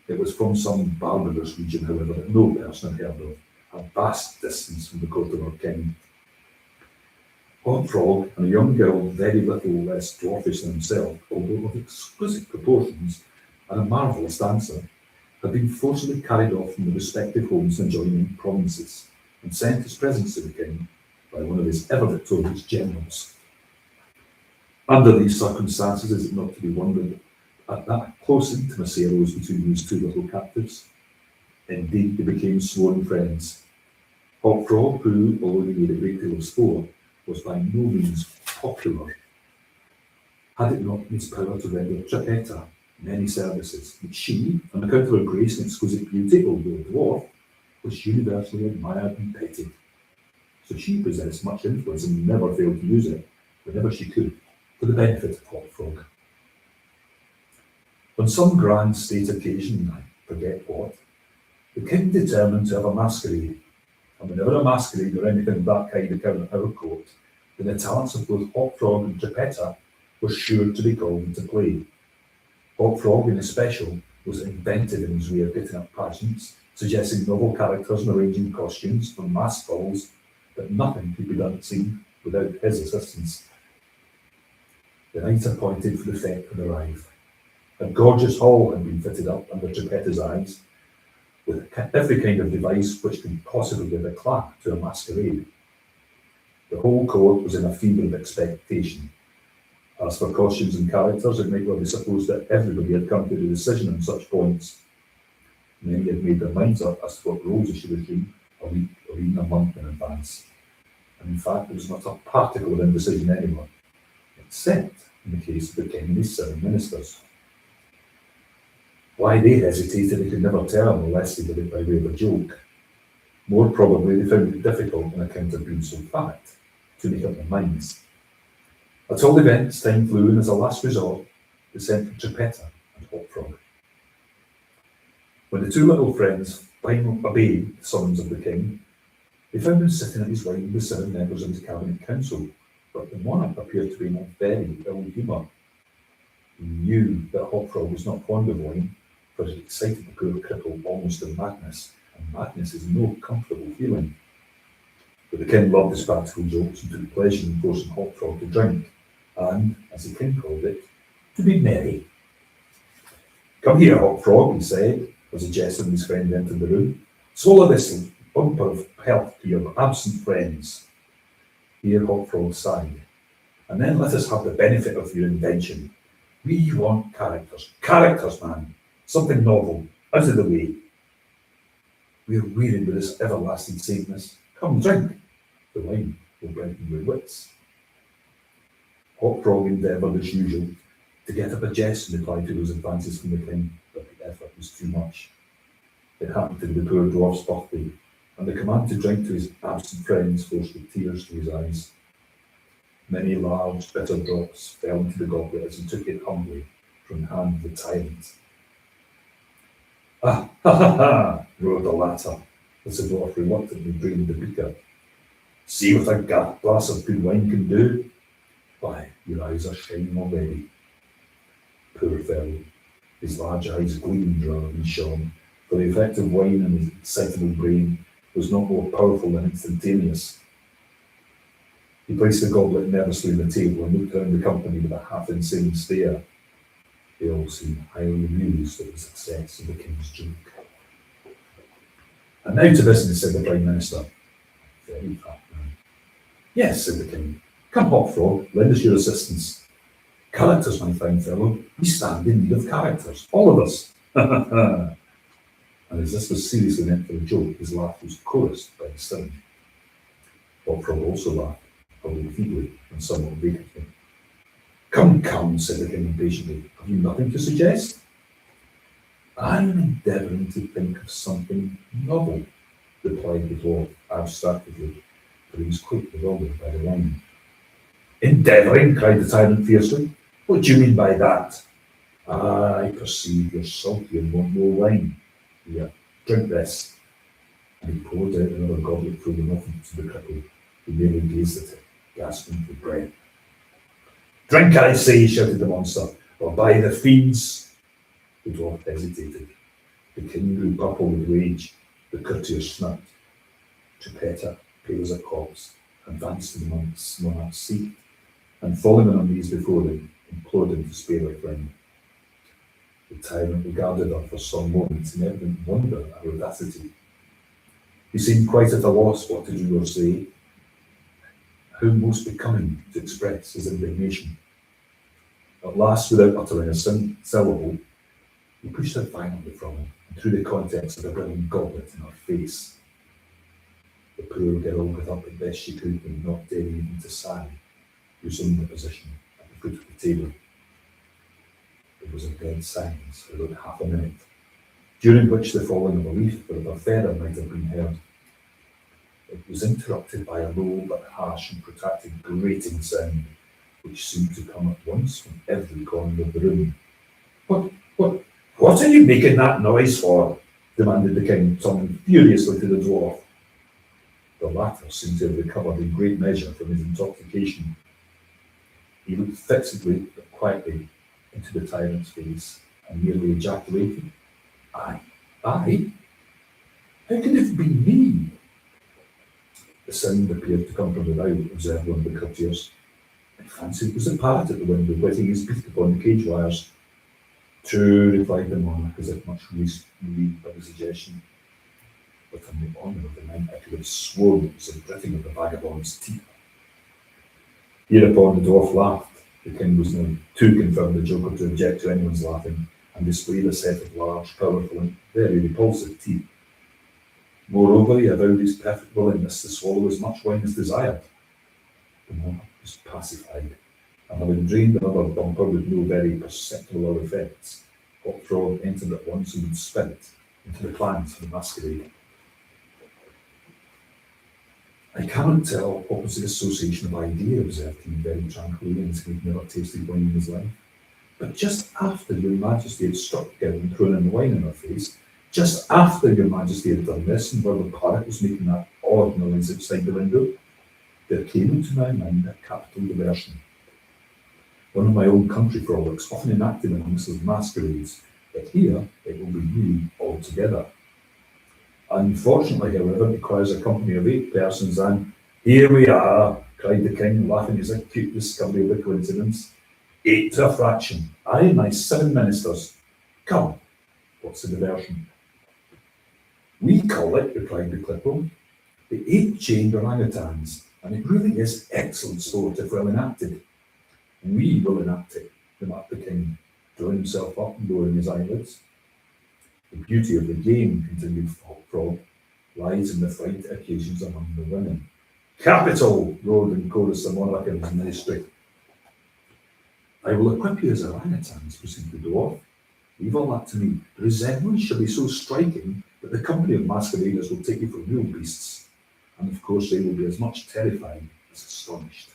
It was from some barbarous region, however, that no person had heard of, a vast distance from the court of our king. Hop Frog, and a young girl very little less dwarfish than himself, although of exquisite proportions and a marvellous dancer, had been forcibly carried off from the respective homes in adjoining provinces and sent as presents to the king by one of his ever victorious generals. Under these circumstances, is it not to be wondered at that close intimacy arose between these two little captives? Indeed, they became sworn friends. Hop Frog, who, although he made a great deal of sport, was by no means popular, had it not in his power to render Trippetta many services, which she, on account of her grace and exquisite beauty, although a dwarf, was universally admired and petted. So she possessed much influence and never failed to use it, whenever she could, for the benefit of Hop Frog. On some grand state occasion, I forget what, the king determined to have a masquerade, and whenever a masquerade or anything of that kind occurred at our court, then the talents of both Hop Frog and Trippetta were sure to be called into play. Hop Frog, in especial, was inventive in his way of getting up pageants, suggesting novel characters and arranging costumes for masked balls, but nothing could be done, seen without his assistance. The night appointed for the fete had arrived. A gorgeous hall had been fitted up under Trippetta's eyes, with every kind of device which could possibly give eclat to a masquerade. The whole court was in a fever of expectation. As for costumes and characters, it might well be supposed that everybody had come to a decision on such points. Many had made their minds up as to what roles they should assume a week or even a month in advance. And in fact, there was not a particle of indecision anywhere, except in the case of the king and his 7 ministers. Why they hesitated, they could never tell, unless they did it by way of a joke. More probably, they found it difficult on account of being so fat to make up their minds. At all events, time flew, and as a last resort, they sent for Trippetta and Hop Frog. When the 2 little friends finally obeyed the summons of the king, they found him sitting at his right with the 7 members of his cabinet council, but the monarch appeared to be in a very ill humour. He knew that Hop Frog was not fond of wine, for it excited the poor cripple almost to madness, and madness is no comfortable feeling. But the king loved his practical jokes and took pleasure in forcing Hop Frog to drink, and, as the king called it, to be merry. "Come here, Hop Frog," he said, as a jester and his friend entered the room. "Swallow this bumper of health to your absent friends." Here Hop Frog sighed. "And then let us have the benefit of your invention. We want characters. Characters, man. Something novel. Out of the way. We're wearied with this everlasting sameness. Come, drink. The wine will brighten your wits." Hop Frog endeavoured as usual to get up a jest in reply to those advances from the king, but the effort was too much. It happened to be the poor dwarf's birthday, and the command to drink to his absent friends forced the tears to his eyes. Many large, bitter drops fell into the goblet as he took it humbly from the hand of the tyrant. Ah, ha, ha, ha, roared the latter, as the dwarf reluctantly drained the beaker. See what a glass of good wine can do? Why, your eyes are shining already. Poor fellow, his large eyes gleamed rather than shone, for the effect of wine on his excitable brain was not more powerful than instantaneous. He placed the goblet nervously on the table and looked round the company with a half-insane stare. They all seemed highly amused at the success of the king's joke. And now to business, said the Prime Minister. Very fat man. Yes, said the king. Come, Hop Frog, lend us your assistance. Characters, my fine fellow. We stand in need of characters, all of us. And as this was seriously meant for a joke, his laugh was chorused by the son. Hop Frog also laughed, although feebly and somewhat vacantly. Come, come, said the king impatiently. Have you nothing to suggest? I am endeavouring to think of something novel, replied the dwarf abstractedly, for he was quite bewildered by the wine. Endeavouring, cried the tyrant fiercely. What do you mean by that? Ah, I perceive you're salty and want more wine. Here, drink this. And he poured out another goblet full enough to the cripple, who merely gazed at it, gasping for breath. Drink, I say, shouted the monster, or by the fiends. The dwarf hesitated. The king grew purple with rage. The courtier snapped. Geppetto, pale as a corpse, advanced to the monarch's seat, and falling on her knees before him, implored him to spare her friend. The tyrant regarded her for some moments in evident wonder at her audacity. He seemed quite at a loss what to do or say, how most becoming to express his indignation. At last, without uttering a syllable, he pushed her violently from him and threw the contents of the brimming goblet in her face. The poor girl got up as best she could and, not daring even to sigh, resumed her position at the foot of the table. There was a dead silence for about half a minute, during which the falling of a leaf or of a feather might have been heard. It was interrupted by a low but harsh and protracted grating sound, which seemed to come at once from every corner of the room. What are you making that noise for? Demanded the king, turning furiously to the dwarf. The latter seemed to have recovered in great measure from his intoxication. He looked fixedly but quietly into the tyrant's face and merely ejaculated, I? How could it have been me? The sound appeared to come from without, observed one of the courtiers. I fancy it was a parrot at the window, wetting his beak upon the cage wires. True, replied the monarch, as if much relieved by the suggestion. But on the honour of the night, I could have sworn it was the gritting of the vagabond's teeth. Hereupon the dwarf laughed. The king was now too confirmed a joker to object to anyone's laughing, and displayed a set of large, powerful, and very repulsive teeth. Moreover, he avowed his perfect willingness to swallow as much wine as desired. The monarch was pacified, and having drained another bumper with no very perceptible other effects, Hop Frog entered at once and with spirit into the plans for the masquerade. I cannot tell what was the association of idea, observed he very tranquilly, as he had never tasted wine in his life. But just after your Majesty had struck down and thrown in the wine in her face, just after your Majesty had done this, and while the parrot was making that odd noise outside the window, there came into my mind a capital diversion. One of my old country frolics, often enacted amongst those masquerades, but here it will be new altogether. Unfortunately, however, it requires a company of 8 persons, and here we are, cried the king, laughing his acute discovery of the coincidence. 8 to a fraction, I and my 7 ministers. Come, what's the diversion? We call it, replied the cripple, the 8 chained orangutans, and it really is excellent sport if well enacted. We will enact it, remarked the king, drawing himself up and lowering his eyelids. The beauty of the game, continued Hop Frog, lies in the fight occasions among the women. Capital! Roared in chorus the monarch and his ministry. I will equip you as orangutans, proceeded the dwarf. Leave all that to me. The resemblance shall be so striking that the company of masqueraders will take you for real beasts, and of course they will be as much terrified as astonished.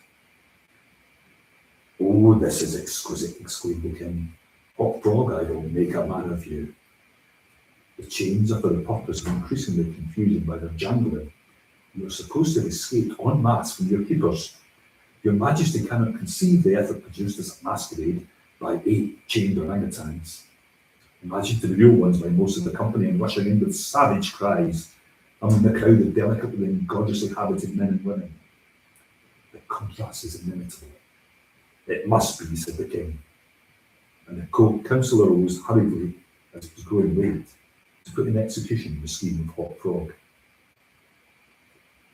Oh, this is exquisite, exclaimed the king. Hop Frog, I will make a man of you. The chains are for the purpose of increasing the confusion by their jangling. You are supposed to have escaped en masse from your keepers. Your Majesty cannot conceive the effort produced as a masquerade by 8 chained orangutans. Imagine to the real ones by most of the company and rushing in with savage cries among the crowd of delicately and gorgeously habited men and women. The contrast is inimitable. It must be, said the king. And the councillor rose hurriedly as it was growing late to put in execution the scheme of Hop Frog.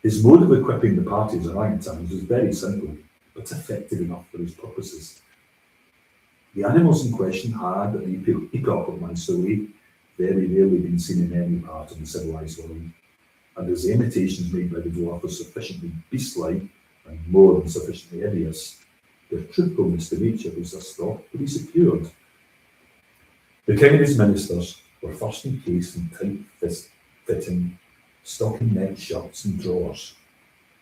His mode of equipping the party as orangutans was very simple, but effective enough for his purposes. The animals in question had, at the epoch of my story, very rarely been seen in any part of the civilized world, and as the imitations made by the dwarf were sufficiently beast-like and more than sufficiently hideous, their truthfulness to nature was thus thought to be secured. The king and his ministers were first encased in tight-fitting stocking neck shirts and drawers.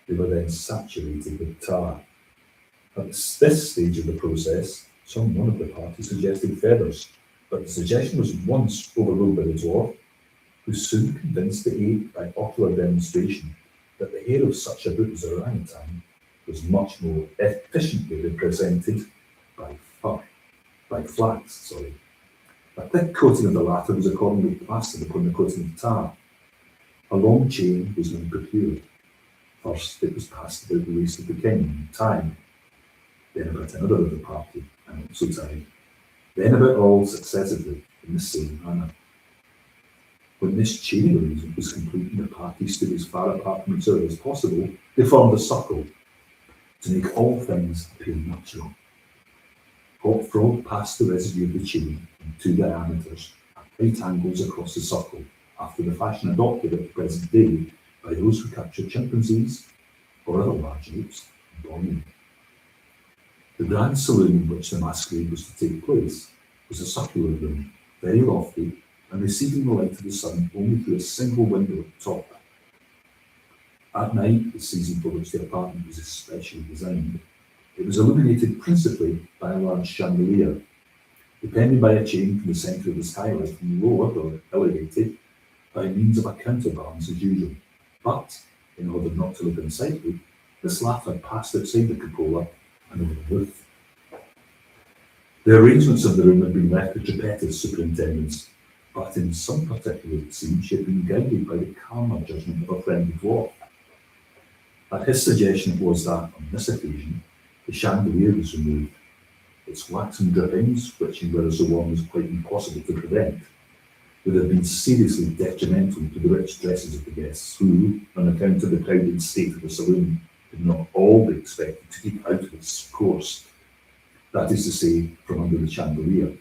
They were then saturated with tar. At this stage of the process, one of the party suggested feathers, but the suggestion was at once overruled by the dwarf, who soon convinced the 8 by ocular demonstration that the hair of such a brute as an orangutan was much more efficiently represented by flax. A thick coating of the latter was accordingly plastered upon the coating of tar. A long chain was then procured. First it was passed about the waist of the king and tied, then about another of the party and also tied, then about all successively in the same manner. When this chain arrangement was complete and the party stood as far apart from each other as possible, they formed a circle to make all things appear natural. Hop Frog passed the residue of the chain in 2 diameters at right angles across the circle, after the fashion adopted at the present day by those who capture chimpanzees or other large apes in Borneo. The grand saloon in which the masquerade was to take place was a circular room, very lofty, and receiving the light of the sun only through a single window at the top. At night, the season for which the apartment was especially designed, it was illuminated principally by a large chandelier, depending by a chain from the centre of the skylight and lowered or elevated by means of a counterbalance as usual. But, in order not to look unsightly, this latter passed outside the cupola and over the roof. The arrangements of the room had been left with Geppetto's superintendence, but in some particular it seemed she had been guided by the calmer judgment of her friend the dwarf. At his suggestion it was that, on this occasion, the chandelier was removed. Its waxen drippings, which in weather so warm was quite impossible to prevent, would have been seriously detrimental to the rich dresses of the guests, who, on account of the crowded state of the saloon, could not all be expected to keep out of its course, that is to say, from under the chandelier.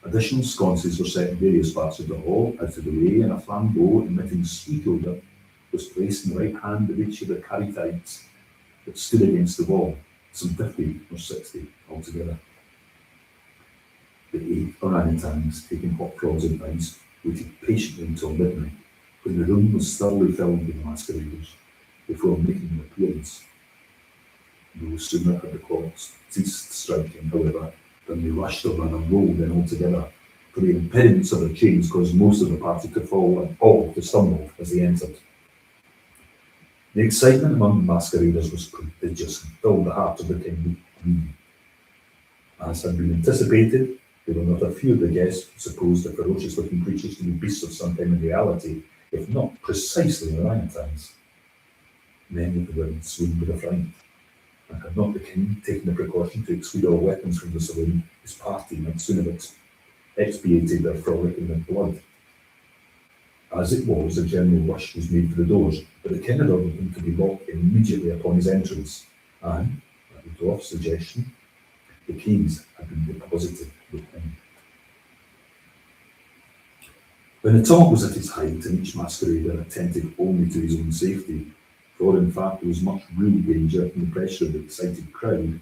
Additional sconces were set in various parts of the hall, out of the way, and a flambeau emitting sweet odour was placed in the right hand of each of the caryatides that stood against the wall, some 50 or 60 altogether. The 8 orangutans, taking Hop Frog's advice, waited patiently until midnight, when the room was thoroughly filled with masqueraders, before making an appearance. No sooner had the clocks ceased striking, however, than they rushed or ran and rolled in altogether, for the impediments of their chains caused most of the party to fall and all to stumble as they entered. The excitement among the masqueraders was prodigious and filled the heart of the king with glee. As had been anticipated, there were not a few of the guests who supposed the ferocious-looking creatures to be beasts of some kind in reality, if not precisely orangutans. Many of the women swooned with affright, and had not the king taken the precaution to exclude all weapons from the saloon, his party might soon have expiated their frolic in their blood. As it was, a general rush was made for the doors, but the king had ordered them to be locked immediately upon his entrance, and, at the dwarf's suggestion, the keys had been deposited with him. When the tumult was at its height, and each masquerader attentive only to his own safety, for in fact there was much real danger from the pressure of the excited crowd,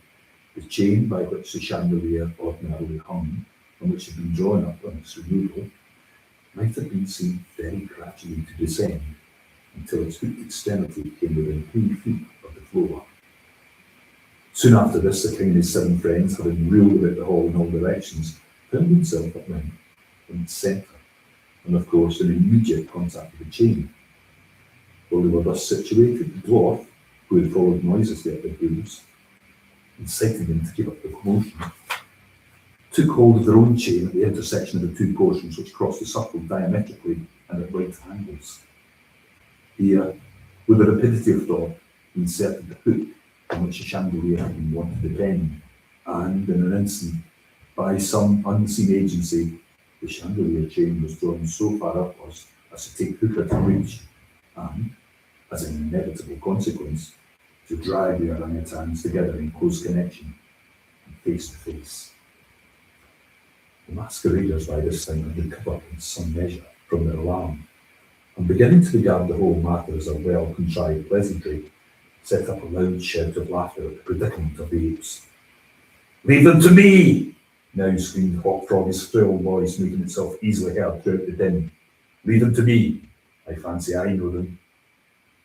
The chain by which the chandelier ordinarily hung, and which had been drawn up on its removal, might have been seen very gradually to descend until its hooked extremity came within 3 feet of the floor. Soon after this, the king and his 7 friends, having reeled about the hall in all directions, found themselves at length in its centre, and of course in immediate contact with the chain. While they were thus situated, the dwarf, who had followed noiselessly up the heels, inciting them to keep up the commotion, took hold of their own chain at the intersection of the 2 portions which crossed the circle diametrically and at right angles. Here, with the rapidity of thought, he inserted the hook on which the chandelier had been wont to depend, and in an instant, by some unseen agency, the chandelier chain was drawn so far upwards as to take hook out of reach, and, as an inevitable consequence, to drag the orangutans together in close connection and face to face. The masqueraders by this time had recovered in some measure from their alarm, and beginning to regard the whole matter as a well-contrived pleasantry, set up a loud shout of laughter at the predicament of the apes. "Leave them to me!" now screamed Hop Frog, his shrill voice making itself easily heard throughout the din. "Leave them to me! I fancy I know them.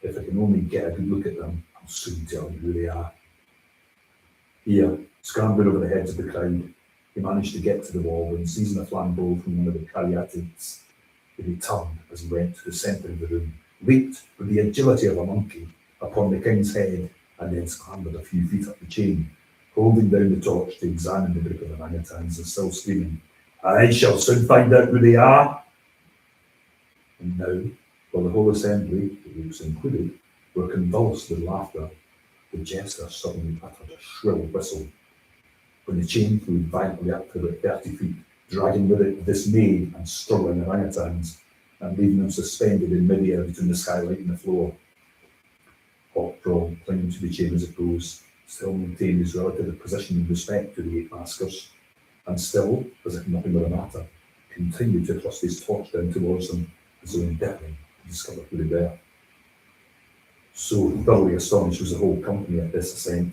If I can only get a good look at them, I'll soon tell you who they are." Here, scrambling over the heads of the crowd, he managed to get to the wall and, seizing a flambeau from one of the caryatids, he turned as he went to the centre of the room, leaped with the agility of a monkey upon the king's head, and then scrambled a few feet up the chain, holding down the torch to examine the group of orangutans and still screaming, "I shall soon find out who they are." And now, while the whole assembly, the apes included, were convulsed with laughter, the jester suddenly uttered a shrill whistle. When the chain flew violently up to about 30 feet, dragging with it dismayed and struggling orangutans, and leaving them suspended in mid-air between the skylight and the floor. Hop Frog, clinging to the chain as it rose, still maintained his relative position in respect to the 8 maskers, and still, as if nothing were the matter, continued to thrust his torch down towards them, as though endeavouring to discover who they were. So thoroughly astonished was the whole company at this ascent,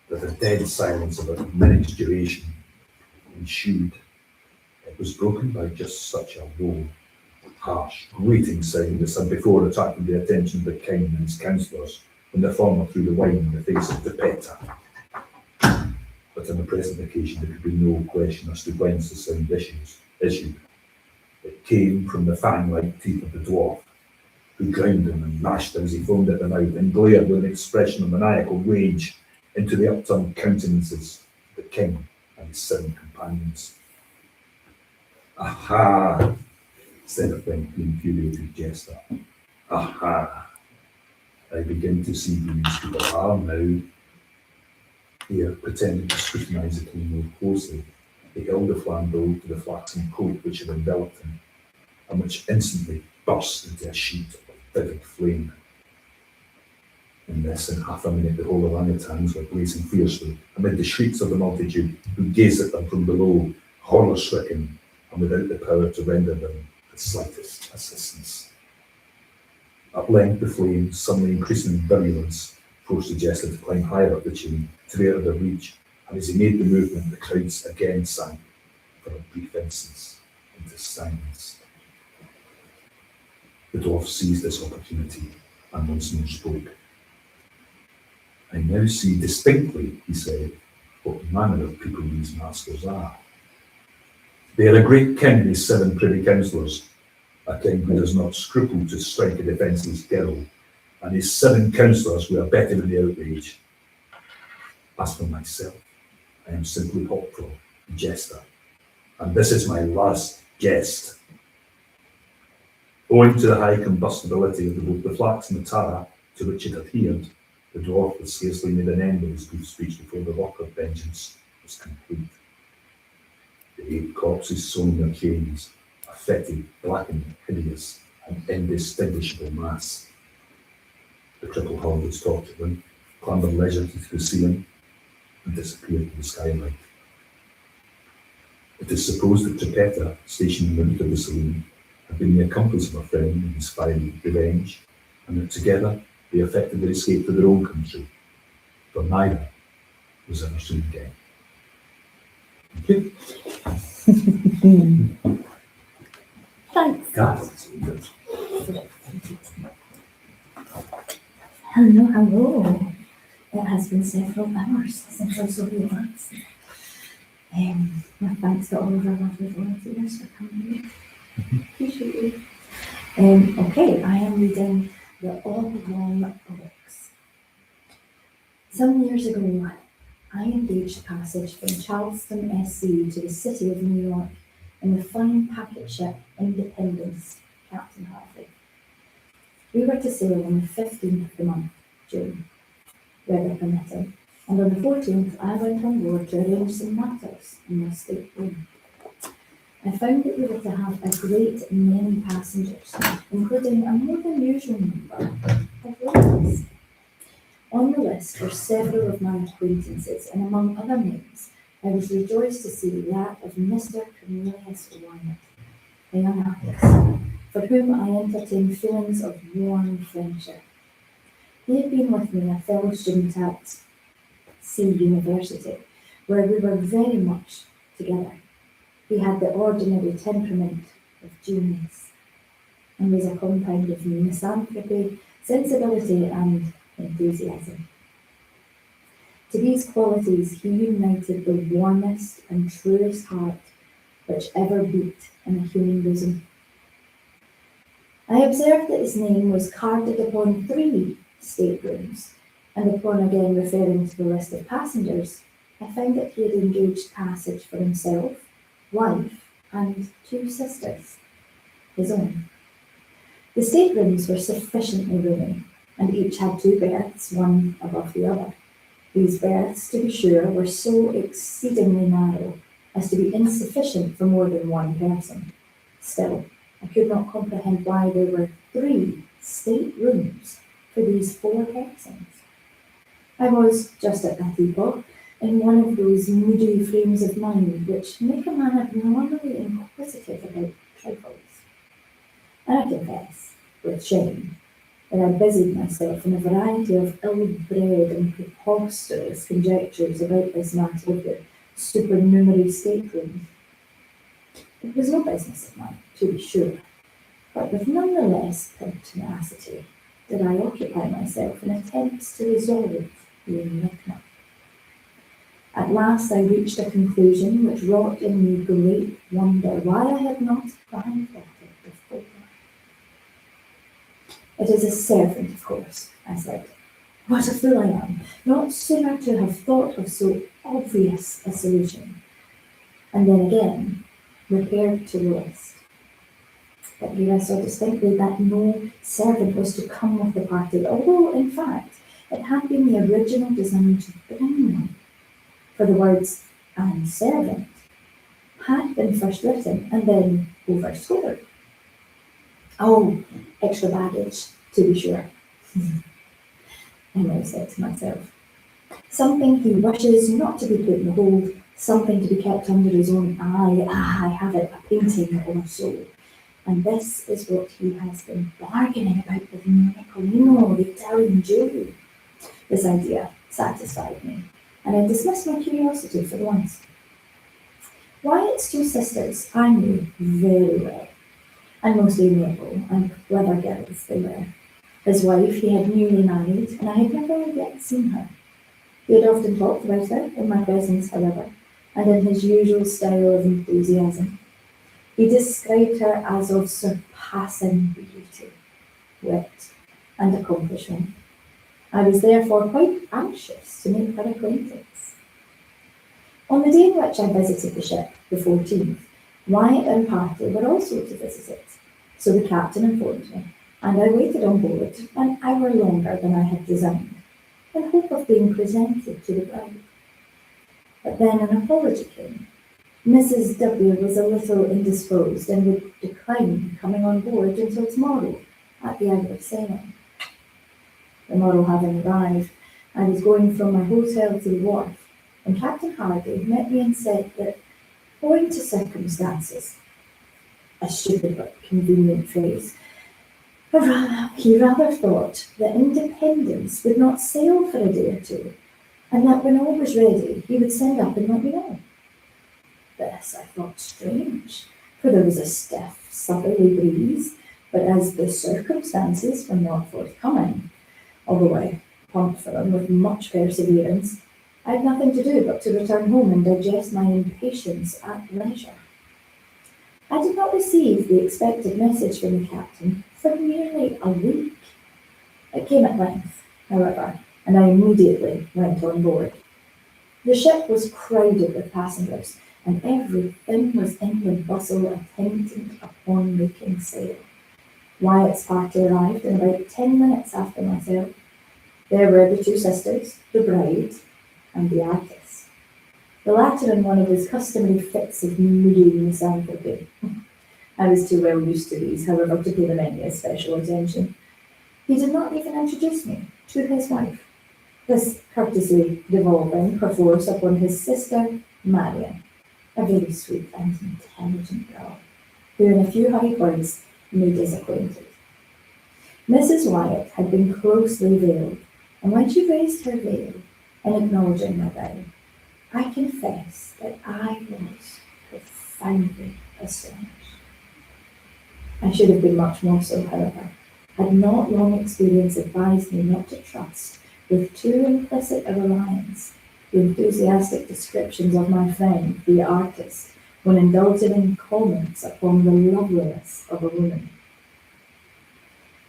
that a dead silence of a minute's duration ensued. It was broken by just such a low, harsh, grating sound as had before attracted the attention of the king and his councillors when the former threw the wine in the face of the Peta. But on the present occasion there could be no question as to whence the sound issued. It came from the fang-like teeth of the dwarf, who ground him and gnashed as he foamed at the mouth and glared with an expression of maniacal rage into the upturned countenances of the king and his 7 companions. "Aha!" said a faint, infuriated jester. "Aha! I begin to see who these people are now." Here, pretending to scrutinise the king more closely, he held the flambeau to the flaxen coat which had enveloped him, and which instantly burst into a sheet of vivid flame. In less than half a minute, the whole orangutans were blazing fiercely amid the shrieks of the multitude, who gazed at them from below, horror-stricken, and without the power to render them the slightest assistance. At length, the flames, suddenly increasing in virulence, forced the jester to climb higher up the chain, to be out of their reach, and as he made the movement, the crowds again sank, for a brief instance, into silence. The dwarf seized this opportunity and once more spoke. "I now see distinctly," he said, "what manner of people these maskers are. They are a great king and his 7 privy councillors, a king who does not scruple to strike a defenceless girl, and his 7 councillors who are better than the outrage. As for myself, I am simply Hop Frog, the jester, and this is my last jest." Owing to the high combustibility of both the flax and the tar to which it adhered, the dwarf had scarcely made an end of his brief speech before the work of vengeance was complete. The 8 corpses sewn in their chains, a fetid, blackened, hideous, and indistinguishable mass. The crippled horde was tortured them, clambered leisurely to the ceiling, and disappeared to the skylight. It is supposed that Trippetta, stationed in the root of the saloon, had been the accomplice of her friend in his fiery revenge, and that together they effected their escape to their own country, for neither was ever seen again. Okay. Thanks. That's good. Hello, hello. It has been several hours since I saw you last. My thanks to all of our lovely volunteers for coming here. Appreciate you. Okay, I am reading The Oblong Books. Some years ago, I engaged passage from Charleston, SC to the city of New York in the fine packet ship Independence, Captain Hartley. We were to sail on the 15th of the month, June, weather permitting, and on the 14th I went on board to arrange some matters in my stateroom. I found that we were to have a great many passengers, including a more than usual number of ladies. On the list were several of my acquaintances, and among other names, I was rejoiced to see that of Mr. Cornelius Wyatt, a young artist, for whom I entertained feelings of warm friendship. He had been with me a fellow student at C University, where we were very much together. He had the ordinary temperament of genius, and was a compound of misanthropy, sensibility, and enthusiasm. To these qualities he united the warmest and truest heart which ever beat in a human bosom. I observed that his name was carded upon 3 staterooms, and upon again referring to the list of passengers, I found that he had engaged passage for himself, wife, and 2 sisters, his own. The staterooms were sufficiently roomy, and each had 2 berths, one above the other. These berths, to be sure, were so exceedingly narrow as to be insufficient for more than one person. Still, I could not comprehend why there were 3 staterooms for these 4 persons. I was, just at that epoch, in one of those moody frames of mind which make a man abnormally inquisitive about trifles. And I confess, with shame, that I busied myself in a variety of ill-bred and preposterous conjectures about this matter of the supernumerary stateroom. It was no business of mine, to be sure, but with none the less pertinacity did I occupy myself in attempts to resolve the enigma. At last I reached a conclusion which wrought in me great wonder why I had not arrived at it before. It is a servant, of course, I said. What a fool I am, not sooner to have thought of so obvious a solution. And then again, repaired to the list. But here I saw distinctly that no servant was to come with the party, although, in fact, it had been the original design to bring one. For the words, and servant, had been first written and then overscored. Oh, extra baggage, to be sure. I now said to myself. Something he wishes not to be put in the hold, something to be kept under his own eye. Ah, I have it, a painting or so. And this is what he has been bargaining about with Nicolino, the Italian Jew. This idea satisfied me, and I dismissed my curiosity for once. Wyatt's 2 sisters I knew very well, and most amiable and clever girls they were. His wife he had newly married, and I had never yet seen her. He had often talked about her, in my presence however, and in his usual style of enthusiasm. He described her as of surpassing beauty, wit, and accomplishment. I was therefore quite anxious to make her acquaintance. On the day in which I visited the ship, the 14th, Wyatt and party were also to visit it, so the captain informed me, and I waited on board an hour longer than I had designed, in hope of being presented to the bride. But then an apology came. Mrs. W. was a little indisposed and would decline coming on board until tomorrow at the hour of sailing. The morrow having arrived, I was going from my hotel to the wharf, when Captain Hardy met me and said that, owing to circumstances, a stupid but convenient phrase, he rather thought that Independence would not sail for a day or 2, and that when all was ready, he would send up and let me know. This I thought strange, for there was a stiff, southerly breeze, but as the circumstances were not forthcoming, although I pumped for them with much perseverance, I had nothing to do but to return home and digest my impatience at leisure. I did not receive the expected message from the captain for nearly a week. It came at length, however, and I immediately went on board. The ship was crowded with passengers, and everything was in the bustle attendant upon making sail. Wyatt's party arrived in about 10 minutes after myself. There were the two sisters, the bride, and the artist. The latter in one of his customary fits of moody misanthropy. I was too well used to these, however, to pay them any especial attention. He did not even introduce me to his wife, this courtesy devolving perforce upon his sister, Marian, a very sweet and intelligent girl, who in a few hurried words made us acquainted. Mrs. Wyatt had been closely veiled, and when she raised her veil in acknowledging my bow, I confess that I was profoundly astonished. I should have been much more so, however, had not long experience advised me not to trust with too implicit a reliance the enthusiastic descriptions of my friend, the artist, when indulging in comments upon the loveliness of a woman.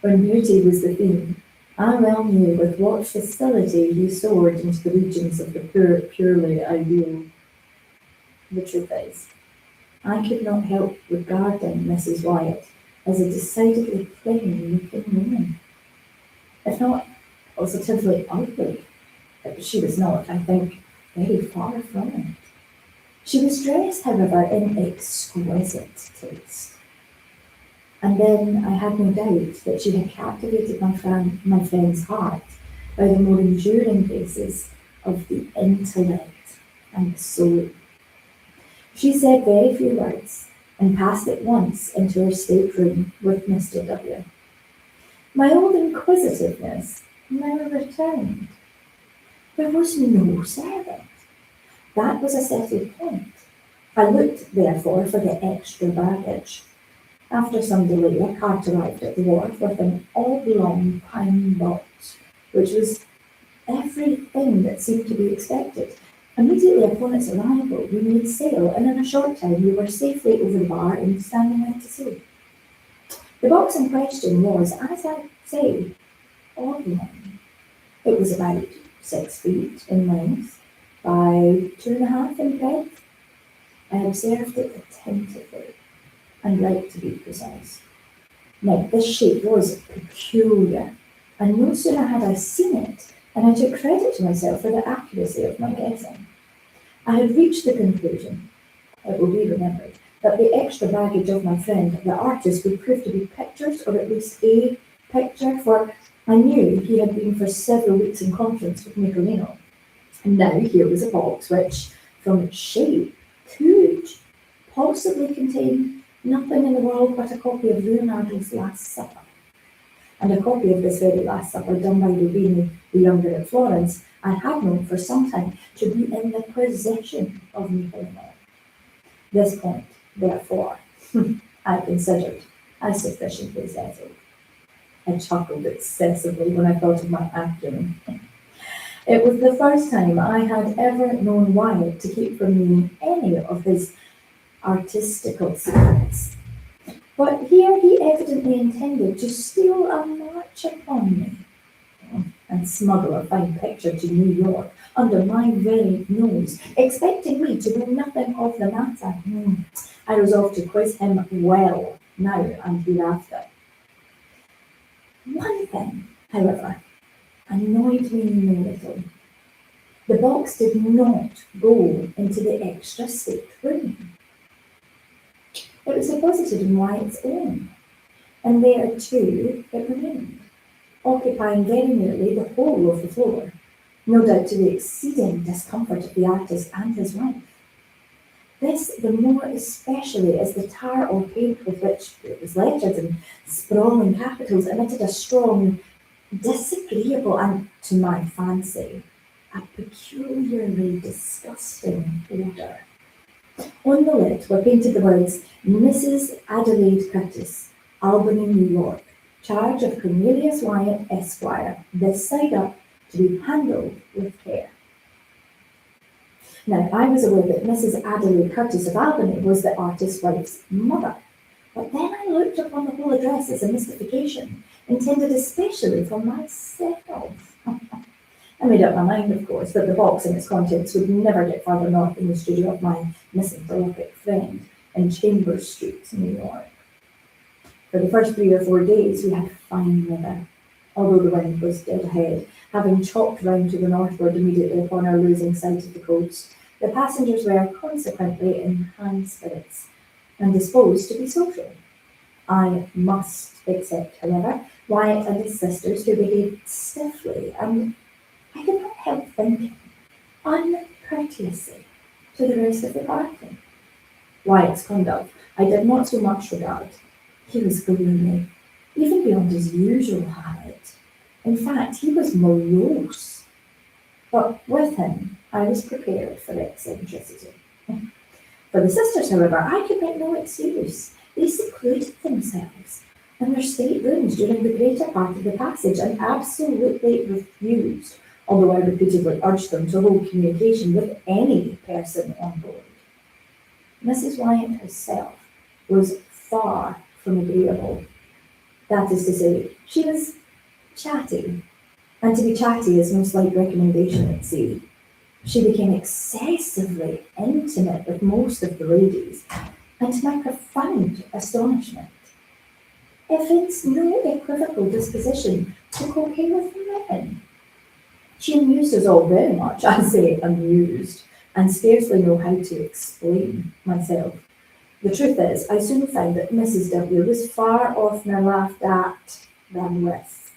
When beauty was the theme, I well knew with what facility he soared into the regions of the purely ideal. The truth is, I could not help regarding Mrs. Wyatt as a decidedly plain-looking woman, if not positively ugly. She was not, I think, very far from it. She was dressed, however, in exquisite taste. And then I had no doubt that she had captivated my friend's heart by the more enduring graces of the intellect and the soul. She said very few words and passed at once into her stateroom with Mr. W. My old inquisitiveness never returned. There was no servant. That was a settled point. I looked, therefore, for the extra baggage. After some delay, a cart arrived at the wharf with an oblong pine box, which was everything that seemed to be expected. Immediately upon its arrival, we made sail, and in a short time we were safely over the bar and standing out to sea. The box in question was, as I say, oblong. It was about 6 feet in length by 2.5 in breadth. I observed it attentively and like to be precise. Now, this shape was peculiar, and no sooner had I seen it than I took credit to myself for the accuracy of my guessing. I had reached the conclusion, it will be remembered, that the extra baggage of my friend, the artist, would prove to be pictures, or at least a picture, for I knew he had been for several weeks in conference with Nicolino. And now here was a box which, from its shape, could possibly contain nothing in the world but a copy of Leonardo's Last Supper. And a copy of this very Last Supper, done by Rubini the Younger at Florence, I had known for some time to be in the possession of Nicolino. This point, therefore, I considered as sufficiently settled. I chuckled excessively when I thought of my acumen. It was the first time I had ever known Wyatt to keep from me any of his artistical secrets. But here he evidently intended to steal a march upon me and smuggle a fine picture to New York under my very nose, expecting me to know nothing of the matter. I resolved to quiz him well now and hereafter. One thing, however, annoyed me no little. The box did not go into the extra state room. It was deposited in Wyatt's own, and there too it remained, occupying very nearly the whole of the floor, no doubt to the exceeding discomfort of the artist and his wife. This the more especially as the tar or paint with which it was lettered in sprawling capitals emitted a strong, disagreeable, and, to my fancy, a peculiarly disgusting odour. On the lid were painted the words, Mrs. Adelaide Curtis, Albany, New York, charge of Cornelius Wyatt, Esquire, this side up, to be handled with care. Now, I was aware that Mrs. Adelaide Curtis of Albany was the artist's wife's mother, but then I looked upon the whole address as a mystification, intended especially for myself. I made up my mind, of course, that the box and its contents would never get further north than the studio of my misanthropic friend in Chambers Street, New York. For the first 3 or 4 days, we had fine weather, although the wind was dead ahead. Having chopped round to the northward immediately upon our losing sight of the coast, the passengers were consequently in high spirits and disposed to be social. I must except, however, Wyatt and his sisters, who behaved stiffly and, I could not help thinking, uncourteously to the rest of the party. Wyatt's conduct I did not so much regard. He was gloomy, even beyond his usual habit. In fact, he was morose. But with him, I was prepared for eccentricity. For the sisters, however, I could make no excuse. They secluded themselves in their staterooms during the greater part of the passage and absolutely refused, although I repeatedly urged them to hold communication with any person on board. Mrs. Wyatt herself was far from agreeable. That is to say, she was chatty, and to be chatty is no slight recommendation at sea. She became excessively intimate with most of the ladies, and to my profound astonishment, evinced no equivocal disposition to coquet with the men. She amused us all very much, I say amused, and scarcely know how to explain myself. The truth is, I soon found that Mrs. W. was far oftener laughed at than with.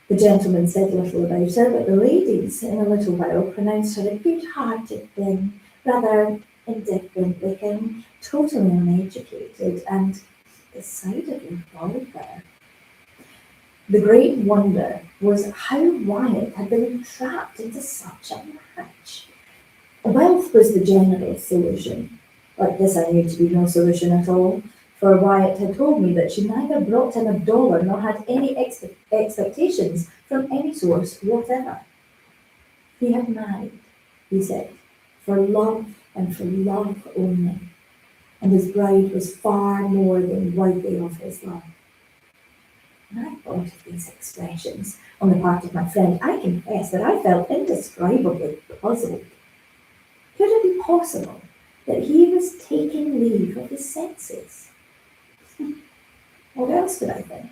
The gentlemen said little about her, but the ladies, in a little while, pronounced her a good-hearted thing, rather indifferent looking, totally uneducated, and decidedly vulgar. The great wonder was how Wyatt had been entrapped into such a match. Wealth was the general solution, but this I knew to be no solution at all, for Wyatt had told me that she neither brought him a dollar nor had any expectations from any source whatever. He had married, he said, for love and for love only, and his bride was far more than worthy of his love. When I thought of these expressions on the part of my friend, I confess that I felt indescribably puzzled. Could it be possible that he was taking leave of his senses? What else could I think?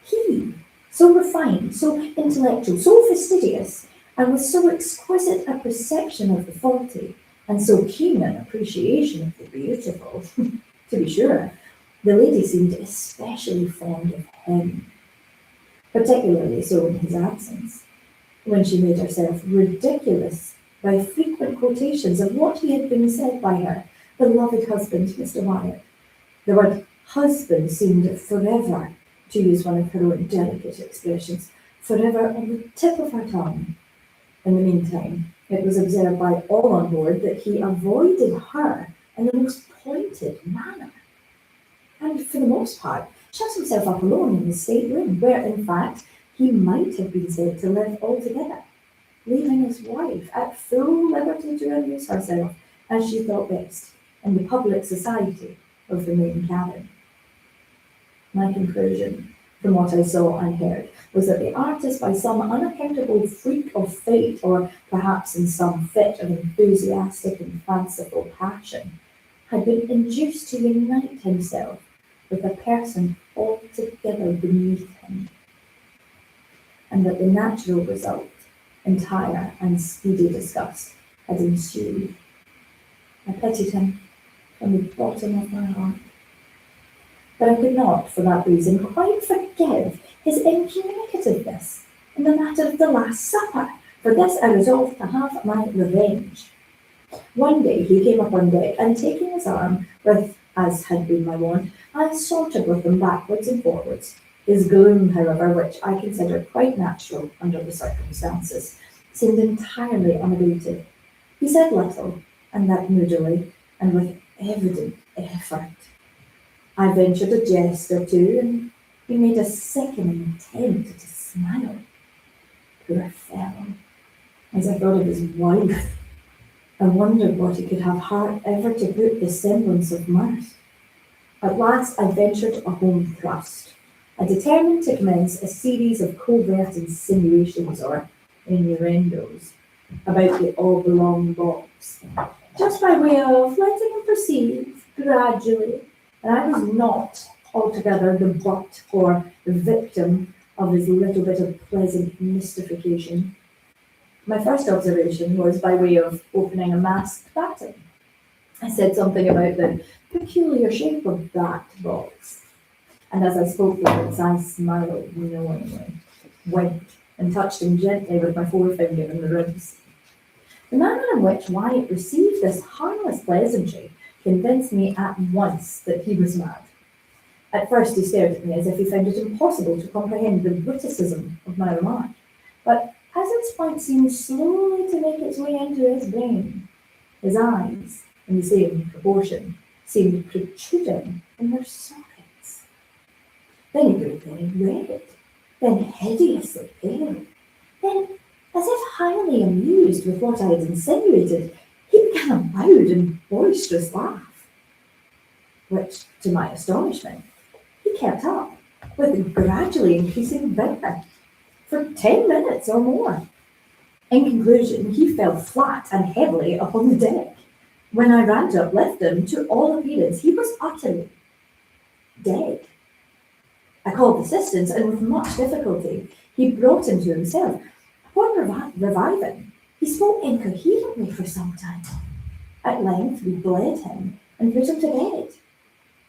He, so refined, so intellectual, so fastidious, and with so exquisite a perception of the faulty, and so keen an appreciation of the beautiful, to be sure, the lady seemed especially fond of him, particularly so in his absence, when she made herself ridiculous by frequent quotations of what he had been said by her beloved husband, Mr. Wyatt. The word husband seemed forever, to use one of her own delicate expressions, forever on the tip of her tongue. In the meantime, it was observed by all on board that he avoided her in the most pointed manner, and for the most part shut himself up alone in his stateroom, where in fact he might have been said to live altogether, leaving his wife at full liberty to amuse herself as she thought best in the public society of the main cabin. My conclusion, from what I saw and heard, was that the artist, by some unaccountable freak of fate, or perhaps in some fit of enthusiastic and fanciful passion, had been induced to unite himself with a person altogether beneath him, and that the natural result, entire and speedy disgust, had ensued. I pitied him from the bottom of my heart, but I could not, for that reason, quite forgive his incommunicativeness in the matter of the Last Supper. For this I resolved to have my revenge. One day he came up on deck, and taking his arm, with, as had been my wont, I sauntered with him backwards and forwards. His gloom, however, which I considered quite natural under the circumstances, seemed entirely unabated. He said little, and that moodily, and with evident effort. I ventured a jest or two, and he made a sickening attempt to smile. Poor fellow. As I thought of his wife, I wondered what he could have heart ever to put the semblance of mirth. At last I ventured a home thrust. I determined to commence a series of covert insinuations or innuendos about the oblong box, just by way of letting him perceive gradually that I was not altogether the butt or the victim of his little bit of pleasant mystification. My first observation was by way of opening a masked baton. I said something about the peculiar shape of that box, and as I spoke the words, I smiled knowingly, winked, and touched him gently with my forefinger in the ribs. The manner in which Wyatt received this harmless pleasantry convinced me at once that he was mad. At first he stared at me as if he found it impossible to comprehend the witticism of my remark, but as its point seemed slowly to make its way into his brain, his eyes, in the same proportion, seemed protruding in their sockets. Then he grew very red, then hideously pale, then, as if highly amused with what I had insinuated, he began a loud and boisterous laugh, which, to my astonishment, he kept up with gradually increasing vigour for 10 minutes or more. In conclusion, he fell flat and heavily upon the deck. When I ran to uplift him, to all appearance, he was utterly dead. I called assistance, and with much difficulty, he brought him to himself. Upon reviving, he spoke incoherently for some time. At length, we bled him and put him to bed.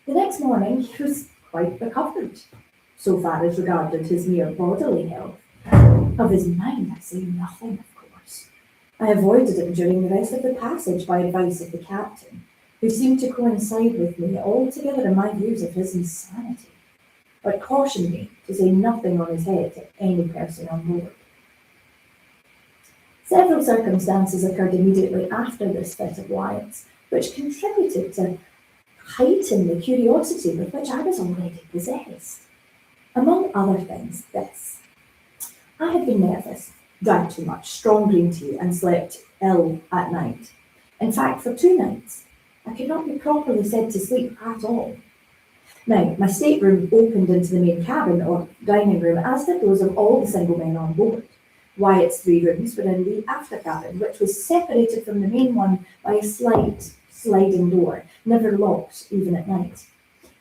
The next morning, he was quite recovered, so far as regarded his mere bodily health. Of his mind, I say nothing, of course. I avoided him during the rest of the passage by advice of the captain, who seemed to coincide with me altogether in my views of his insanity, but cautioned me to say nothing on his head to any person on board. Several circumstances occurred immediately after this fit of Wyatt's, which contributed to heighten the curiosity with which I was already possessed. Among other things, this. I had been nervous, drank too much strong green tea, and slept ill at night. In fact, for 2 nights, I could not be properly said to sleep at all. Now, my stateroom opened into the main cabin or dining room, as did those of all the single men on board. Wyatt's 3 rooms were in the after cabin, which was separated from the main one by a slight sliding door, never locked even at night.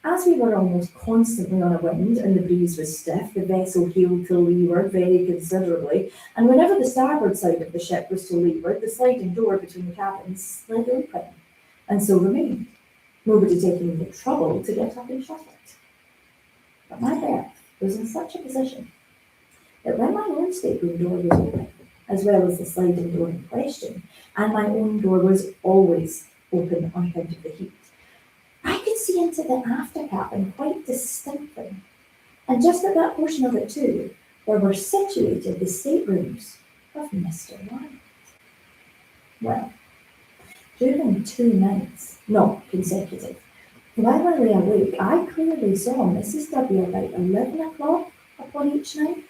As we were almost constantly on a wind and the breeze was stiff, the vessel heeled to leeward very considerably, and whenever the starboard side of the ship was to leeward, the sliding door between the cabins slid open, and so remained, nobody taking the trouble to get up and shut it. But my berth was in such a position that when my own stateroom door was open, as well as the sliding door in question, and my own door was always open on account of the heat, I could see into the after cabin quite distinctly, and just at that portion of it too, where were situated the staterooms of Mr. Wyatt. Well, during 2 nights, not consecutive, while I lay awake, I clearly saw Mrs. W about 11 o'clock upon each night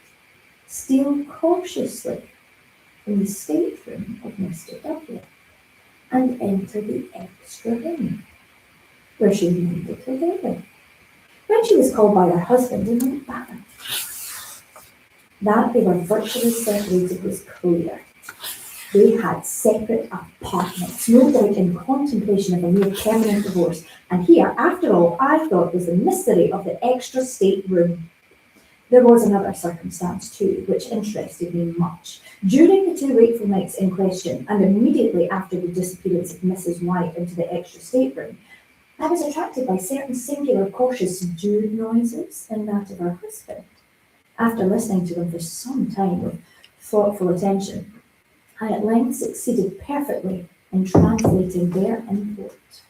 steal cautiously from the stateroom of Mr. W and enter the extra room, where she remained till daybreak, when she was called by her husband and went back. That they were virtually separated was clear. They had separate apartments, no doubt in contemplation of a near permanent divorce, and here, after all, I thought was the mystery of the extra stateroom. There was another circumstance too, which interested me much. During the 2 wakeful nights in question, and immediately after the disappearance of Mrs. Wyatt into the extra stateroom, I was attracted by certain singular cautious subdued noises in that of her husband. After listening to them for some time with thoughtful attention, I at length succeeded perfectly in translating their import.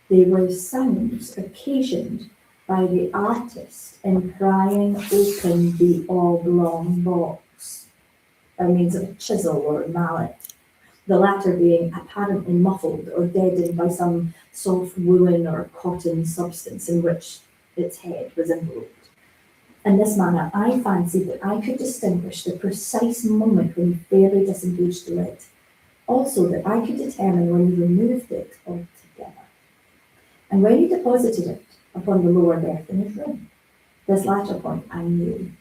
They were sounds occasioned by the artist in prying open the oblong box. by means of a chisel or a mallet, the latter being apparently muffled or deadened by some soft woolen or cotton substance in which its head was enveloped. In this manner, I fancied that I could distinguish the precise moment when he fairly disengaged the lid. Also, that I could determine when he removed it altogether, and when he deposited it upon the lower berth in his room. This latter point I knew,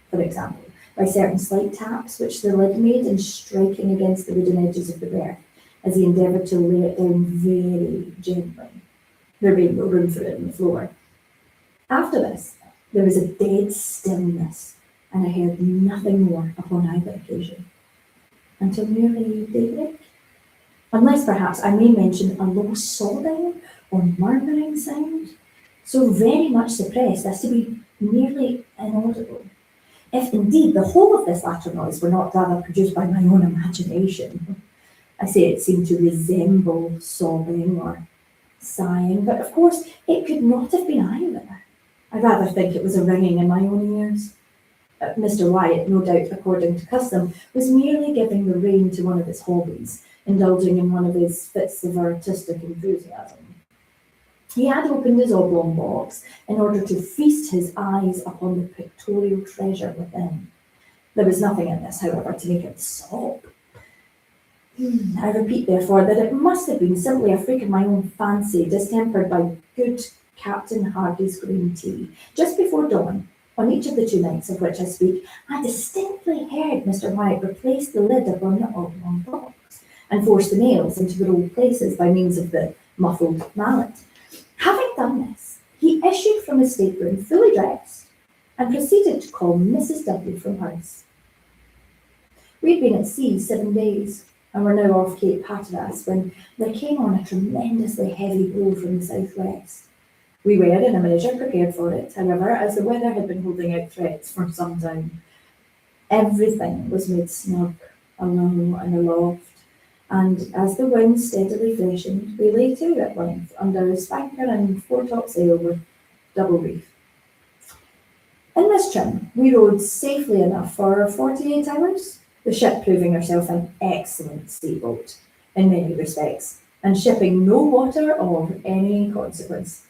for example, by certain slight taps which the lid made in striking against the wooden edges of the berth, as he endeavoured to lay it down very gently, there being no room for it on the floor. After this, there was a dead stillness, and I heard nothing more upon either occasion, until nearly daybreak. Unless perhaps I may mention a low sobbing or murmuring sound, so very much suppressed as to be nearly inaudible. If indeed the whole of this latter noise were not rather produced by my own imagination. I say it seemed to resemble sobbing or sighing, but of course it could not have been either. I rather think it was a ringing in my own ears. Mr. Wyatt, no doubt according to custom, was merely giving the rein to one of his hobbies, indulging in one of his fits of artistic enthusiasm. He had opened his oblong box in order to feast his eyes upon the pictorial treasure within. There was nothing in this, however, to make him sob. I repeat, therefore, that it must have been simply a freak of my own fancy, distempered by good Captain Hardy's green tea. Just before dawn, on each of the 2 nights of which I speak, I distinctly heard Mr. Wyatt replace the lid upon the oblong box and force the nails into their old places by means of the muffled mallet. Having done this, he issued from his stateroom fully dressed and proceeded to call Mrs. W. from house. We had been at sea 7 days and were now off Cape Hatteras when there came on a tremendously heavy blow from the southwest. We were in a measure prepared for it, however, as the weather had been holding out threats for some time. Everything was made snug, alow and aloft, and as the wind steadily freshened, we lay to at length under a spanker and foretopsail with double reef. In this trim, we rode safely enough for 48 hours, the ship proving herself an excellent seaboat in many respects, and shipping no water of any consequence.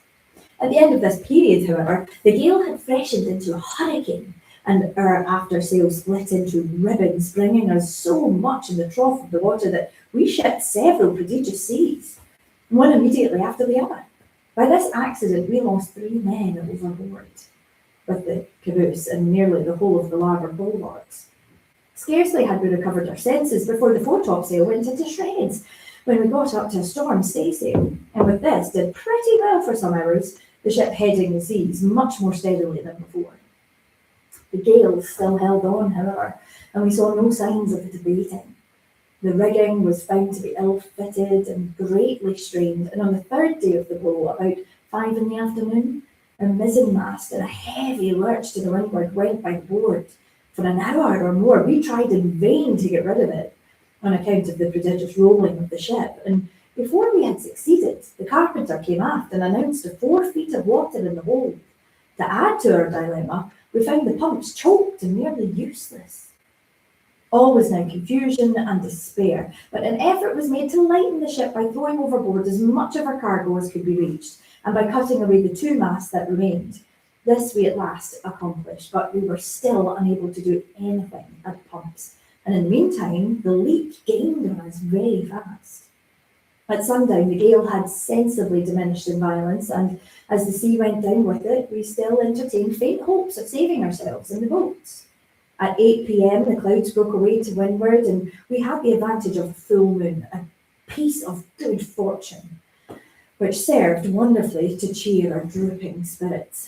At the end of this period, however, the gale had freshened into a hurricane, and our after sail split into ribbons, bringing us so much in the trough of the water that we shipped several prodigious seas, one immediately after the other. By this accident, we lost 3 men overboard, with the caboose and nearly the whole of the larboard bulwarks. Scarcely had we recovered our senses before the foretopsail went into shreds, when we got up to a storm staysail, and with this did pretty well for some hours, the ship heading the seas much more steadily than before. The gale still held on, however, and we saw no signs of it abating. The rigging was found to be ill-fitted and greatly strained, and on the 3rd day of the blow, about 5 in the afternoon, our mizzenmast in a heavy lurch to the windward went by the board. For an hour or more, we tried in vain to get rid of it, on account of the prodigious rolling of the ship, and before we had succeeded, the carpenter came aft and announced 4 feet of water in the hold. To add to our dilemma, we found the pumps choked and nearly useless. All was now confusion and despair, but an effort was made to lighten the ship by throwing overboard as much of our cargo as could be reached, and by cutting away the 2 masts that remained. This we at last accomplished, but we were still unable to do anything at the pumps, and in the meantime, the leak gained on us very fast. At sundown, the gale had sensibly diminished in violence, and as the sea went down with it, we still entertained faint hopes of saving ourselves in the boats. At 8 p.m, the clouds broke away to windward, and we had the advantage of a full moon, a piece of good fortune, which served wonderfully to cheer our drooping spirits.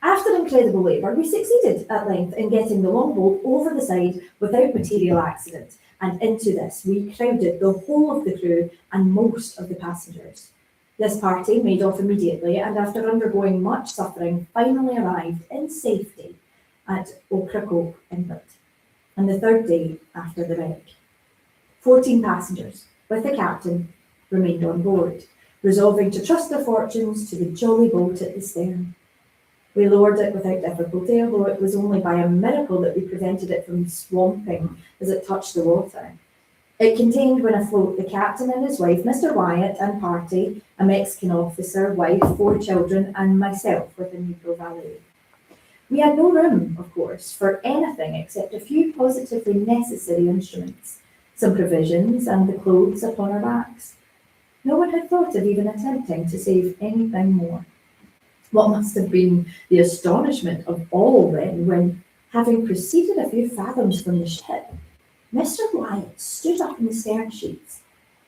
After incredible labour, we succeeded at length in getting the longboat over the side without material accident, and into this we crowded the whole of the crew and most of the passengers. This party made off immediately, and after undergoing much suffering, finally arrived in safety at Ocracoke Inlet, on the 3rd day after the wreck. 14 passengers, with the captain, remained on board, resolving to trust their fortunes to the jolly boat at the stern. We lowered it without difficulty, although it was only by a miracle that we prevented it from swamping as it touched the water. It contained, when afloat, the captain and his wife, Mr. Wyatt and party, a Mexican officer, wife, 4 children, and myself with a Negro valet. We had no room, of course, for anything except a few positively necessary instruments, some provisions, and the clothes upon our backs. No one had thought of even attempting to save anything more. What must have been the astonishment of all then, when, having proceeded a few fathoms from the ship, Mr. Wyatt stood up in the stern sheets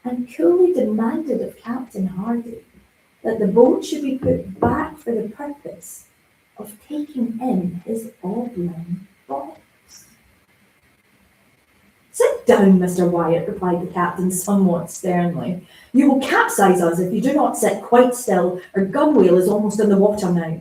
and coolly demanded of Captain Hardy that the boat should be put back for the purpose of taking in his oblong box. "Sit down, Mr. Wyatt," replied the captain somewhat sternly. "You will capsize us if you do not sit quite still. Our gunwale is almost in the water now."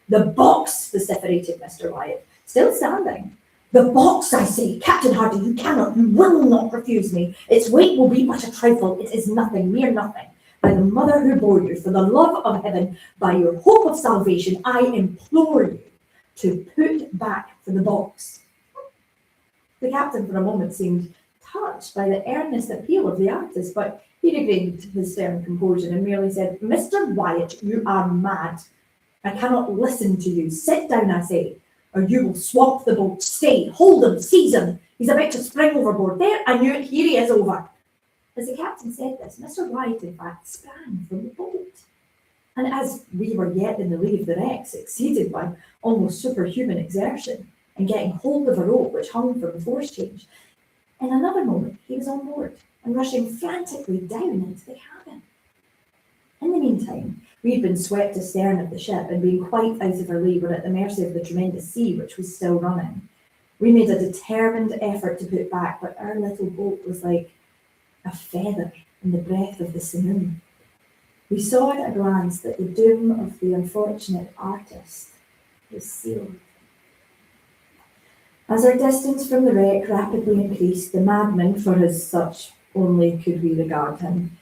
"The box," vociferated Mr. Wyatt, still standing. "The box, I say. Captain Hardy, you cannot, you will not refuse me. Its weight will be but a trifle. It is nothing, mere nothing. By the mother who bore you, for the love of heaven, by your hope of salvation, I implore you to put back for the box." The captain for a moment seemed touched by the earnest appeal of the artist, but he regained his stern composure and merely said, "Mr. Wyatt, you are mad. I cannot listen to you. Sit down, I say, or you will swamp the boat. Stay, hold him, seize him. He's about to spring overboard. There, I knew it. Here he is over." As the captain said this, Mr. Wyatt, in fact, sprang from the boat. And as we were yet in the lee of the wreck, succeeded by almost superhuman exertion in getting hold of a rope which hung from the force change, in another moment he was on board and rushing frantically down into the cabin. In the meantime, we had been swept astern of the ship, and being quite out of our lee, were at the mercy of the tremendous sea which was still running. We made a determined effort to put back, but our little boat was like a feather in the breath of the simoon. We saw at a glance that the doom of the unfortunate artist was sealed. As our distance from the wreck rapidly increased, the madman, for as such only could we regard him,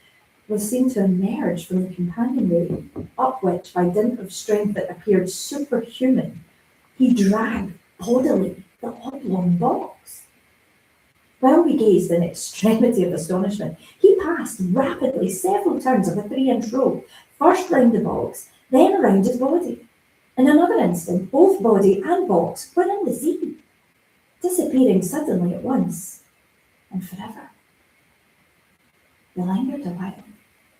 was seen to emerge from the companionway, up which, by dint of strength that appeared superhuman, he dragged bodily the oblong box. While we gazed in extremity of astonishment, he passed rapidly several turns of a 3-inch rope, first round the box, then around his body. In another instant, both body and box were in the sea, disappearing suddenly at once and forever. We lingered a while,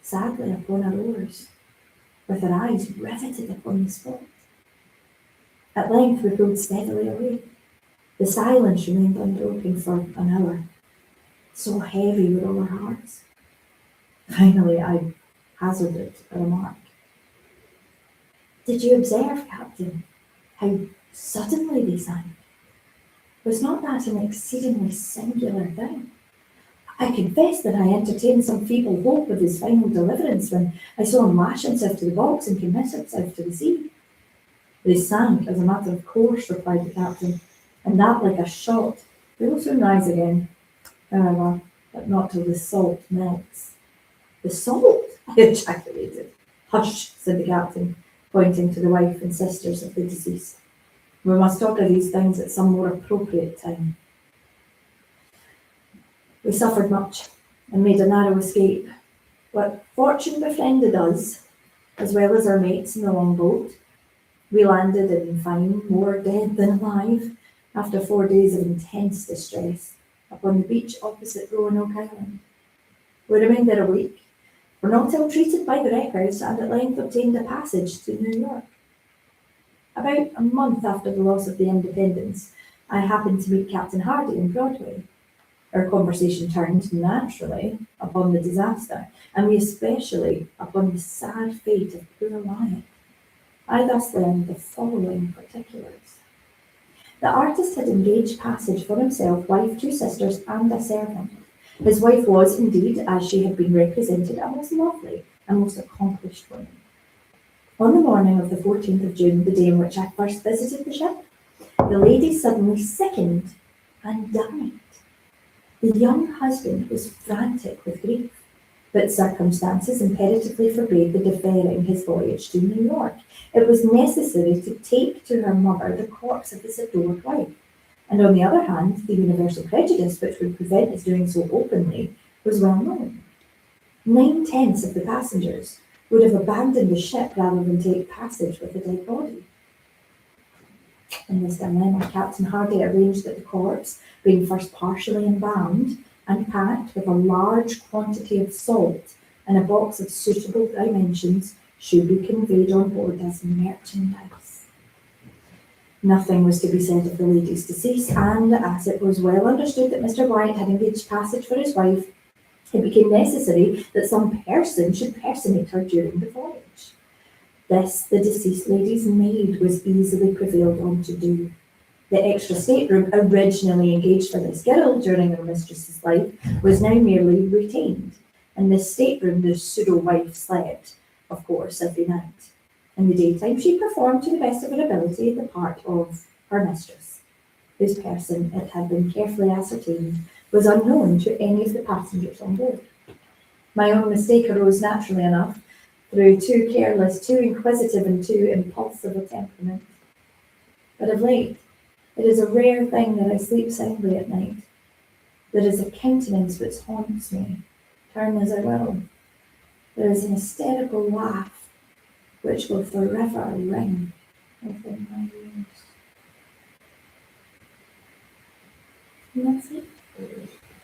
sadly upon our oars, with our eyes riveted upon the spot. At length we pulled steadily away. The silence remained unbroken for an hour. So heavy were all our hearts. Finally, I hazarded a remark. "Did you observe, Captain, how suddenly they sank? Was not that an exceedingly singular thing? I confess that I entertained some feeble hope of his final deliverance when I saw him lash himself to the box and commit himself to the sea." "They sank as a matter of course," replied the captain, "and that like a shot. They will soon rise again, however, but not till the salt melts." "The salt?" I ejaculated. "Hush," said the captain, pointing to the wife and sisters of the deceased. "We must talk of these things at some more appropriate time." We suffered much and made a narrow escape, but fortune befriended us, as well as our mates in the longboat. We landed in fine, more dead than alive, after 4 days of intense distress, upon the beach opposite Roanoke Island. We remained there a week, were not ill-treated by the wreckers, and at length obtained a passage to New York. About a month after the loss of the Independence, I happened to meet Captain Hardy in Broadway. Our conversation turned naturally upon the disaster, and we especially upon the sad fate of poor Wyatt. I thus learned the following particulars. The artist had engaged passage for himself, wife, 2 sisters, and a servant. His wife was indeed, as she had been represented, a most lovely and most accomplished woman. On the morning of the 14th of June, the day in which I first visited the ship, the lady suddenly sickened and died. The young husband was frantic with grief. but circumstances imperatively forbade the deferring his voyage to New York. It was necessary to take to her mother the corpse of his adored wife, and on the other hand, the universal prejudice which would prevent his doing so openly was well known. 9/10 of the passengers would have abandoned the ship rather than take passage with the dead body. In this dilemma, Captain Hardy arranged that the corpse, being first partially embalmed and packed with a large quantity of salt and a box of suitable dimensions, should be conveyed on board as merchandise. Nothing was to be said of the lady's decease, and as it was well understood that Mr. White had engaged passage for his wife, it became necessary that some person should personate her during the voyage. This the deceased lady's maid was easily prevailed on to do. The extra stateroom originally engaged for this girl during her mistress's life was now merely retained. In this stateroom the pseudo-wife slept, of course, every night. In the daytime she performed to the best of her ability the part of her mistress, whose person, it had been carefully ascertained, was unknown to any of the passengers on board. My own mistake arose naturally enough through too careless, too inquisitive, and too impulsive a temperament. But of late, it is a rare thing that I sleep soundly at night. There is a countenance which haunts me, turn as I will. There is an hysterical laugh which will forever ring within my ears. And that's it.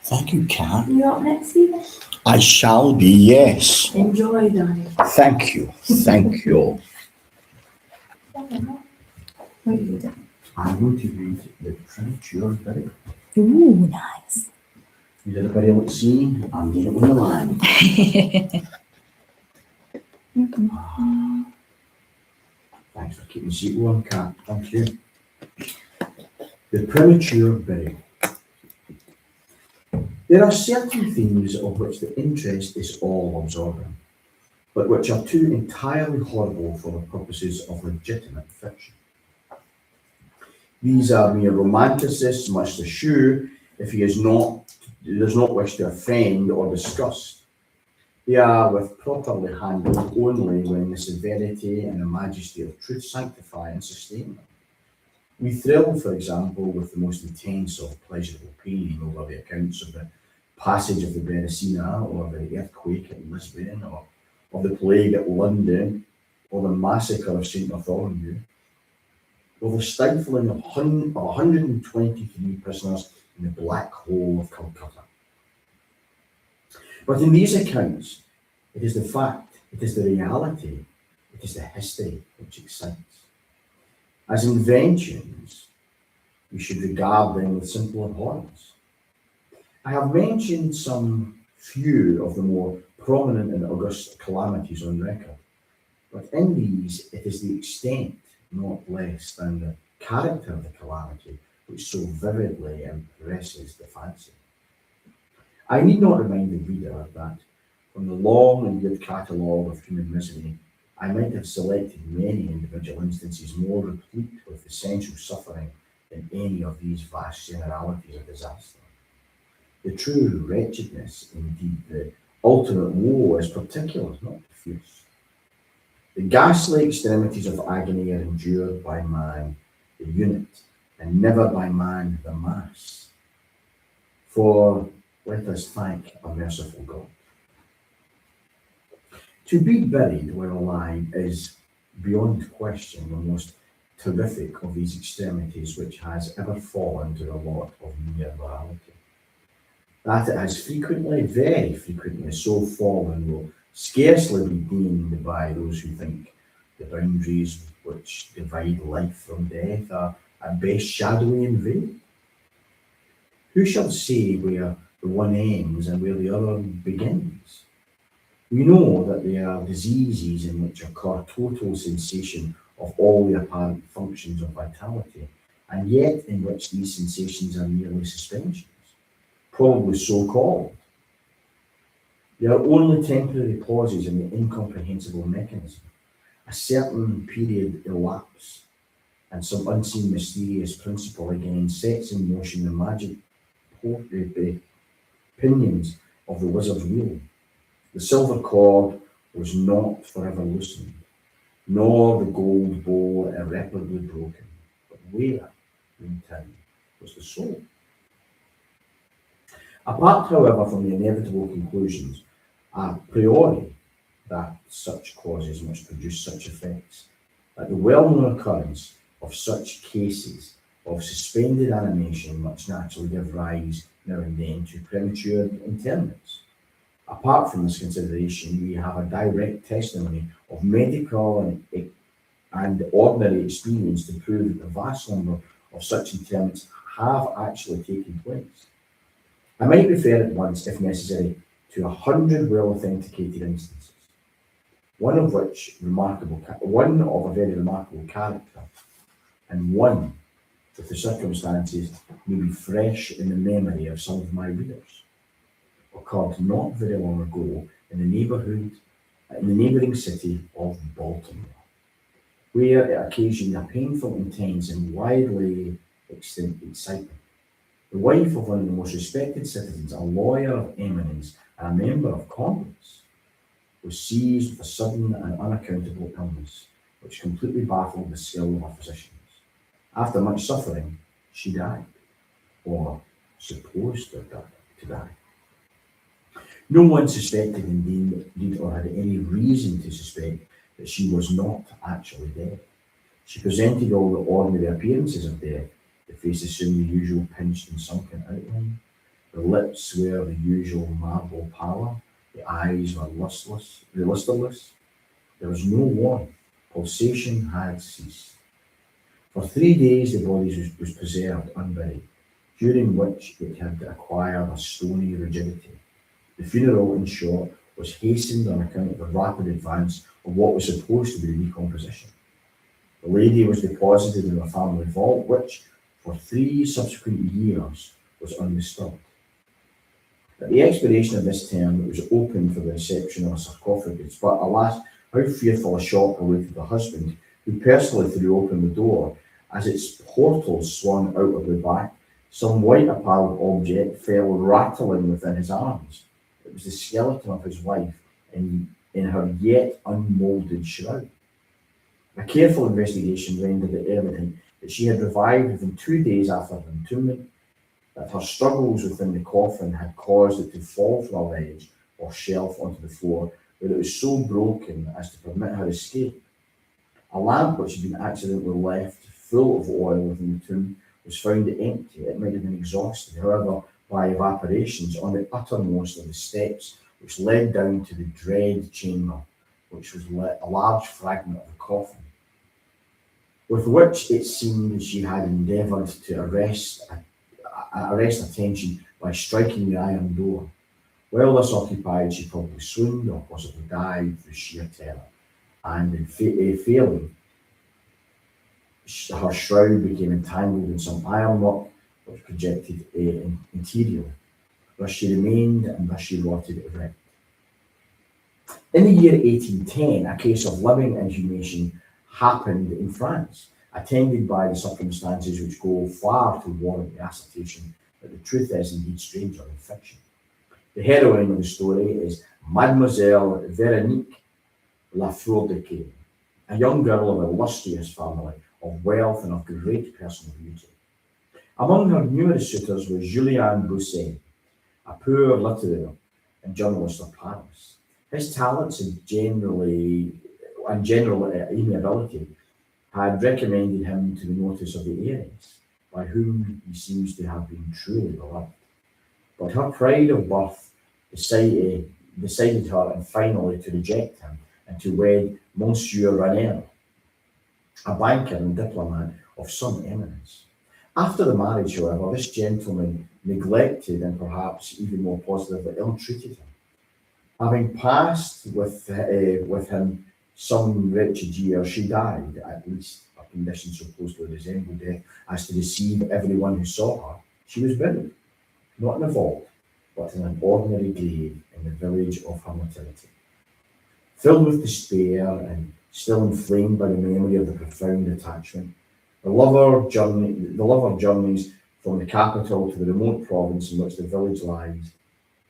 Thank you, Kat. You up next, Stephen? I shall be, yes. Enjoy, darling. Thank you. Thank you. What are you doing? I'm going to read the premature burial. Ooh, nice. You did a burial at sea, I'm doing it on the land. Thanks for keeping the seat warm, Kat. Thank you. The premature burial. There are certain themes of which the interest is all-absorbing, but which are too entirely horrible for the purposes of legitimate fiction. These are mere romanticists must eschew if he does not wish to offend or disgust. They are with properly handled only when the severity and the majesty of truth sanctify and sustain them. We thrill, for example, with the most intense of pleasurable pain over the accounts of the passage of the Beresina, or the earthquake at Lisbon, or the plague at London, or the massacre of St. Bartholomew, or the stifling of 123 prisoners in the black hole of Calcutta. But in these accounts, it is the fact, it is the reality, it is the history which excites. As inventions, we should regard them with simple abhorrence. I have mentioned some few of the more prominent and august calamities on record, but in these it is the extent, not less than the character of the calamity, which so vividly impresses the fancy. I need not remind the reader that from the long and good catalogue of human misery, I might have selected many individual instances more replete with essential suffering than any of these vast generalities of disaster. The true wretchedness, indeed the ultimate woe, is particular, not diffuse. The ghastly extremities of agony are endured by man, the unit, and never by man, the mass. For let us thank a merciful God. To be buried while alive is, beyond question, the most terrific of these extremities which has ever fallen to the lot of mere morality. That it has frequently, very frequently, so fallen will scarcely be deemed by those who think the boundaries which divide life from death are at best shadowy and vague. Who shall say where the one ends and where the other begins? We know that there are diseases in which occur total cessation of all the apparent functions of vitality, and yet in which these sensations are merely suspensions, probably so called. They are only temporary pauses in the incomprehensible mechanism. A certain period elapses, and some unseen mysterious principle again sets in motion the magic pinions of the wizard's wheel. The silver cord was not forever loosened, nor the gold bowl irreparably broken, but where, in time, was the soul? Apart, however, from the inevitable conclusions, a priori, that such causes must produce such effects, that the well-known occurrence of such cases of suspended animation must naturally give rise now and then to premature interments. Apart from this consideration, we have a direct testimony of medical and ordinary experience to prove that the vast number of such interments have actually taken place. I might refer at once, if necessary, to 100 well-authenticated instances, one of a very remarkable character, and one with the circumstances may be fresh in the memory of some of my readers, occurred not very long ago in the neighbouring city of Baltimore, where it occasioned a painful, intense, and widely extended excitement. The wife of one of the most respected citizens, a lawyer of eminence and a member of Congress, was seized with a sudden and unaccountable illness, which completely baffled the skill of her physicians. After much suffering, she died, or supposed to die. No one suspected indeed or had any reason to suspect that she was not actually dead. She presented all the ordinary appearances of death. The face assumed the usual pinched and sunken outline. The lips were the usual marble pallor. The eyes were lustreless. There was no warmth. Pulsation had ceased. For 3 days the body was preserved unburied, during which it had acquired a stony rigidity. The funeral, in short, was hastened on account of the rapid advance of what was supposed to be decomposition. The lady was deposited in a family vault, which, for 3 subsequent years, was undisturbed. At the expiration of this term, it was opened for the reception of a sarcophagus, but alas, how fearful a shock awaited the husband, who personally threw open the door. As its portals swung out of the back, some white apparelled object fell rattling within his arms. It was the skeleton of his wife in her yet unmoulded shroud. A careful investigation rendered it evident that she had revived within 2 days after her entombment, that her struggles within the coffin had caused it to fall from a ledge or shelf onto the floor, where it was so broken as to permit her escape. A lamp which had been accidentally left full of oil within the tomb was found empty. It might have been exhausted, however, by evaporations on the uttermost of the steps which led down to the dread chamber, which was a large fragment of the coffin, with which it seemed she had endeavoured to arrest attention by striking the iron door. While thus occupied, she probably swooned or possibly died through sheer terror, and in failing, her shroud became entangled in some ironwork which projected interiorly. Thus she remained, and thus she rotted erect. In the year 1810, a case of living inhumation happened in France, attended by the circumstances which go far to warrant the assertion that the truth is indeed stranger than fiction. The heroine of the story is Mademoiselle Veronique Lafourdequet, a young girl of an illustrious family, of wealth and of great personal beauty. Among her numerous suitors was Julien Bousset, a poor literature and journalist of Paris. His talents and general amiability had recommended him to the notice of the heiress, by whom he seems to have been truly beloved. But her pride of birth decided her and finally to reject him and to wed Monsieur Ranel, a banker and diplomat of some eminence. After the marriage, however, this gentleman neglected and perhaps even more positively ill-treated her. Having passed with him some wretched years, she died, at least a condition so closely resembled death as to deceive everyone who saw her. She was buried, not in a vault, but in an ordinary grave in the village of her nativity. Filled with despair and still inflamed by the memory of the profound attachment, the lover journeys from the capital to the remote province in which the village lies,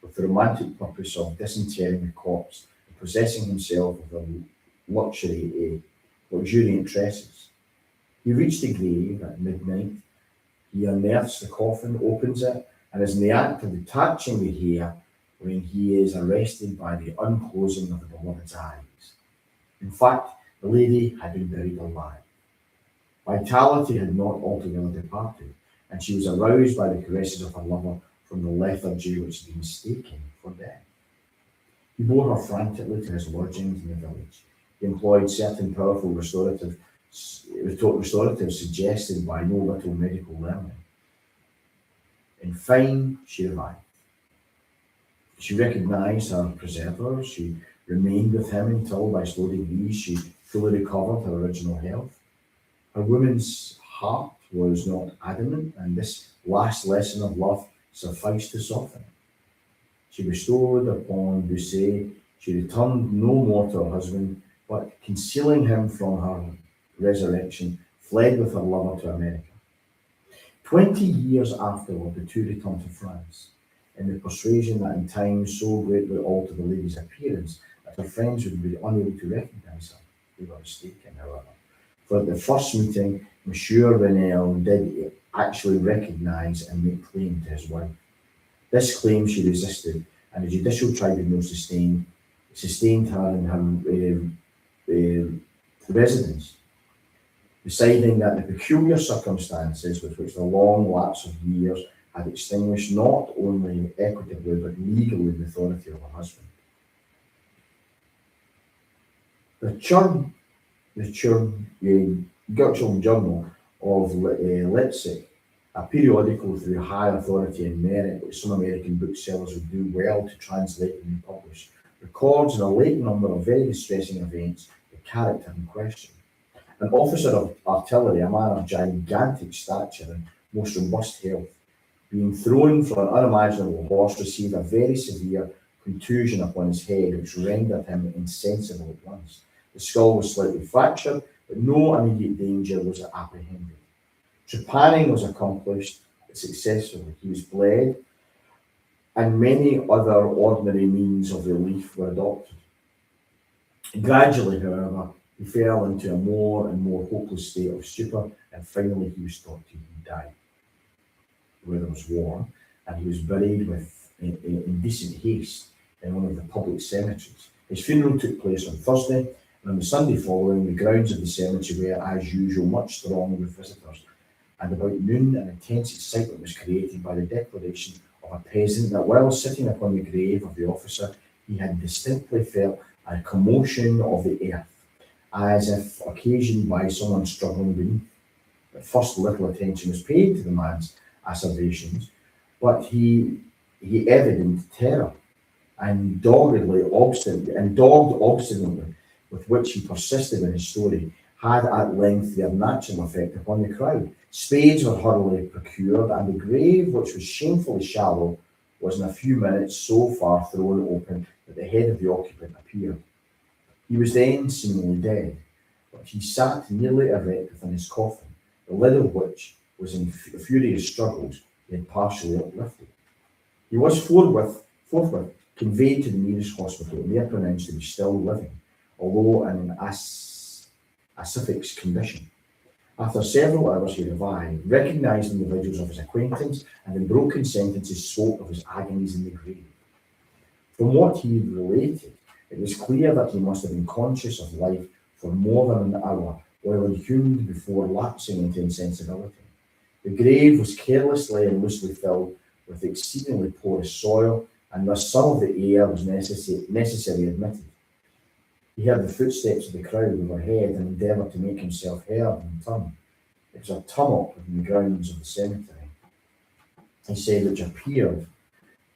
with the romantic purpose of disinterring the corpse and possessing himself of the luxuriant tresses. He reached the grave at midnight. He unearths the coffin, opens it, and is in the act of detaching the hair when he is arrested by the unclosing of the beloved's eyes. In fact, the lady had been buried alive. Vitality had not altogether departed, and she was aroused by the caresses of her lover from the lethargy which had been mistaken for death. He bore her frantically to his lodgings in the village. He employed certain powerful restoratives suggested by no little medical learning. In fine, she revived. She recognised her preserver. She remained with him until, by slow degrees, she fully recovered her original health. Her woman's heart was not adamant, and this last lesson of love sufficed to soften it. She bestowed upon Doomsday. She returned no more to her husband, but concealing him from her resurrection, fled with her lover to America. 20 years afterward, the two returned to France, in the persuasion that in time so greatly altered the lady's appearance that her friends would be unable to recognise her. They were mistaken, however. For at the first meeting, Monsieur Renel did actually recognise and make claim to his wife. This claim she resisted, and the judicial tribunal sustained her in her residence, deciding that the peculiar circumstances with which the long lapse of years had extinguished not only equitably but legally the authority of her husband. The Guttural Journal of Leipzig, a periodical through high authority and merit which some American booksellers would do well to translate and publish, records in a late number of very distressing events the character in question. An officer of artillery, a man of gigantic stature and most robust health, being thrown from an unimaginable horse, received a very severe contusion upon his head, which rendered him insensible at once. The skull was slightly fractured, but no immediate danger was apprehended. Trepanning was accomplished successfully. He was bled, and many other ordinary means of relief were adopted. Gradually, however, he fell into a more and more hopeless state of stupor, and finally he was thought to die. The weather was warm, and he was buried with indecent haste in one of the public cemeteries. His funeral took place on Thursday, and on the Sunday following, the grounds of the cemetery were, as usual, much thronged with visitors. And about noon, an intense excitement was created by the declaration of a peasant that while sitting upon the grave of the officer, he had distinctly felt a commotion of the earth, as if occasioned by someone struggling beneath. At first, little attention was paid to the man's asseverations, but he evidenced terror and dogged obstinately with which he persisted in his story had at length their natural effect upon the crowd. Spades were hurriedly procured, and the grave, which was shamefully shallow, was in a few minutes so far thrown open that the head of the occupant appeared. He was then seemingly dead, but he sat nearly erect within his coffin, the lid of which was in furious struggles he had partially uplifted. He was forthwith conveyed to the nearest hospital and there pronounced to be still living, although in an asphyxic condition. After several hours he revived, recognised individuals of his acquaintance, and in broken sentences spoke of his agonies in the grave. From what he related, it was clear that he must have been conscious of life for more than an hour, while inhumed before lapsing into insensibility. The grave was carelessly and loosely filled with exceedingly porous soil, and thus some of the air was necessarily admitted. He heard the footsteps of the crowd overhead and endeavoured to make himself heard in turn. It was a tumult within the grounds of the cemetery, he said, which appeared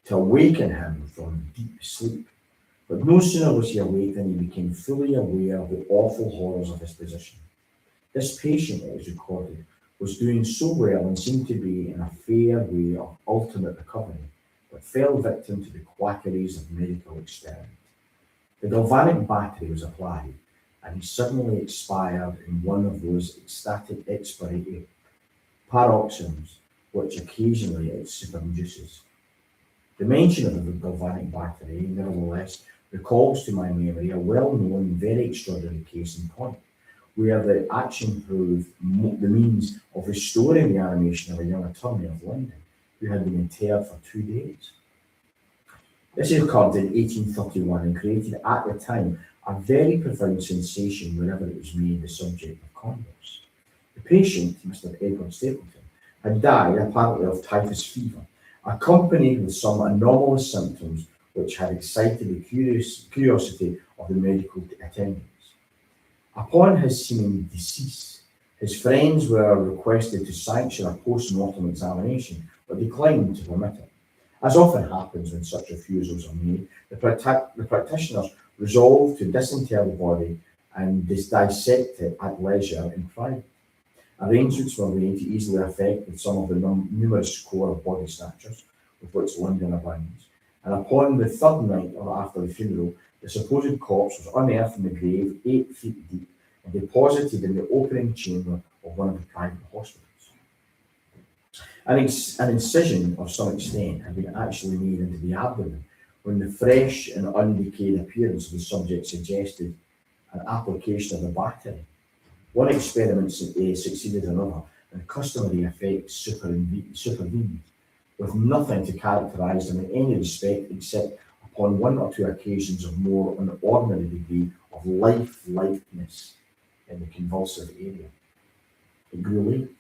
to awaken him from deep sleep. But no sooner was he awake than he became fully aware of the awful horrors of his position. This patient, it was recorded, was doing so well and seemed to be in a fair way of ultimate recovery, but fell victim to the quackeries of medical experiment. The galvanic battery was applied, and he suddenly expired in one of those ecstatic paroxysms which occasionally it superinduces. The mention of the galvanic battery, nevertheless, recalls to my memory a well-known and very extraordinary case in point, where the action proved the means of restoring the animation of a young attorney of London who had been interred for 2 days. This occurred in 1831 and created at the time a very profound sensation wherever it was made the subject of converse. The patient, Mr. Edward Stapleton, had died apparently of typhus fever, accompanied with some anomalous symptoms which had excited the curiosity of the medical attendants. Upon his seeming decease, his friends were requested to sanction a post-mortem examination, but declined to permit it. As often happens when such refusals are made, the practitioners resolved to disinter the body and dissect it at leisure in private. Arrangements were made to easily effect with some of the numerous corps of body snatchers with which London abounds, and upon the third night after the funeral, the supposed corpse was unearthed from the grave 8 feet deep and deposited in the opening chamber of one of the private hospitals. An incision of some extent had been actually made into the abdomen when the fresh and undecayed appearance of the subject suggested an application of the battery. One experiment succeeded another, and customary effects supervened, with nothing to characterize them in any respect except upon 1 or 2 occasions of more an ordinary degree of lifelikeliness in the convulsive area. It grew late.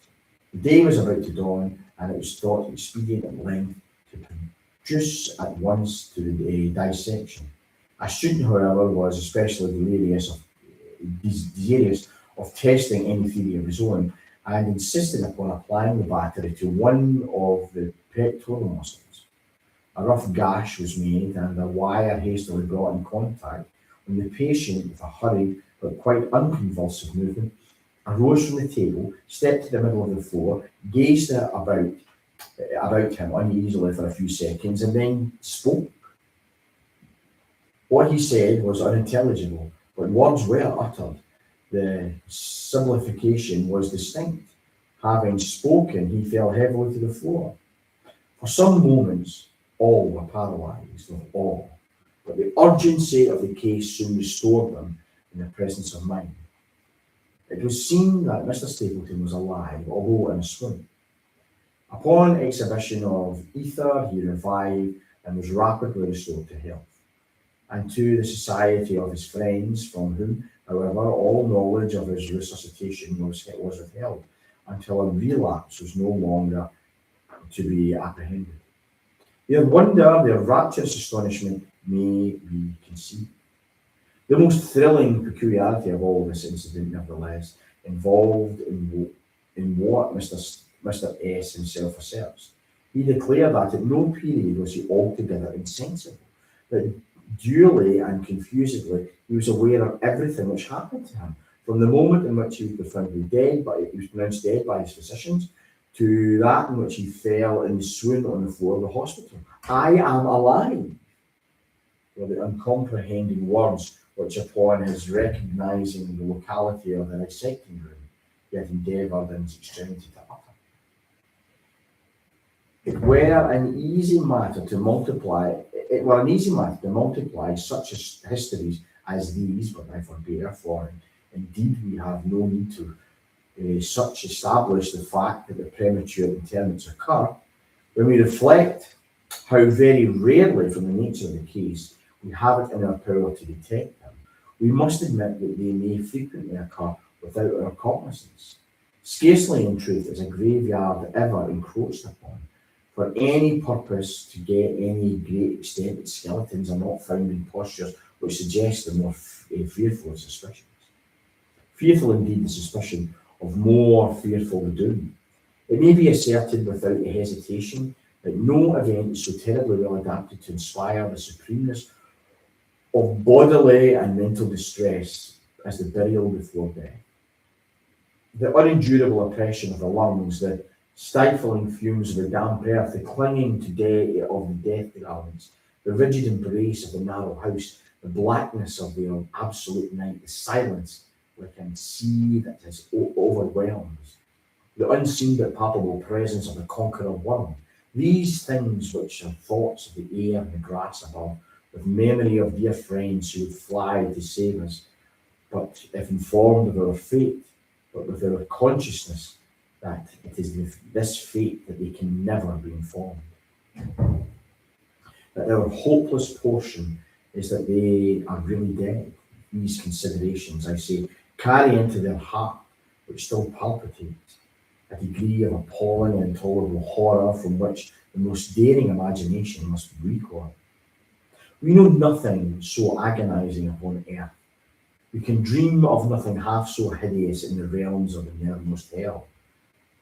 The day was about to dawn, and it was thought expedient at length to produce at once to the dissection. A student, however, was especially desirous of testing any theory of his own, and insisted upon applying the battery to one of the pectoral muscles. A rough gash was made, and a wire hastily brought in contact when the patient, with a hurried but quite unconvulsive movement, arose from the table, stepped to the middle of the floor, gazed about him uneasily for a few seconds, and then spoke. What he said was unintelligible, but words were uttered. The simplification was distinct. Having spoken, he fell heavily to the floor. For some moments, all were paralysed with awe, but the urgency of the case soon restored them in the presence of mind. It was seen that Mr. Stapleton was alive, although in a swoon. Upon exhibition of ether, he revived and was rapidly restored to health, and to the society of his friends, from whom, however, all knowledge of his resuscitation was withheld, until a relapse was no longer to be apprehended. Their wonder, their rapturous astonishment may be conceived. The most thrilling peculiarity of all this incident, nevertheless, involved in what Mr. S. himself asserts. He declared that at no period was he altogether insensible, that duly and confusedly he was aware of everything which happened to him, from the moment in which he was pronounced dead by his physicians, to that in which he fell in swoon on the floor of the hospital. "I am alive," were the uncomprehending words which, upon his recognising the locality of the dissecting room, he had endeavoured in his extremity to utter. It were an easy matter to multiply such histories as these, but I forbear, for indeed we have no need to such establish the fact that the premature interments occur, when we reflect how very rarely, from the nature of the case, we have it in our power to detect them. We must admit that they may frequently occur without our cognizance. Scarcely, in truth, is a graveyard ever encroached upon, for any purpose to get any great extent that skeletons are not found in postures which suggest the more fearful of suspicions. Fearful indeed the suspicion, of more fearful the doom. It may be asserted without hesitation that no event is so terribly well adapted to inspire the supremeness of bodily and mental distress as the burial before death. The unendurable oppression of the lungs, the stifling fumes of the damp earth, the clinging to of the death garments, the rigid embrace of the narrow house, the blackness of the absolute night, the silence like a sea that is overwhelmed, the unseen but palpable presence of the conqueror world, These things which are thoughts of the air and the grass above, with memory of dear friends who would fly to save us, but if informed of our fate, but with our consciousness that it is with this fate that they can never be informed. That our hopeless portion is that they are really dead. These considerations, I say, carry into their heart, which still palpitates, a degree of appalling and intolerable horror from which the most daring imagination must recoil. We know nothing so agonizing upon earth. We can dream of nothing half so hideous in the realms of the nethermost hell.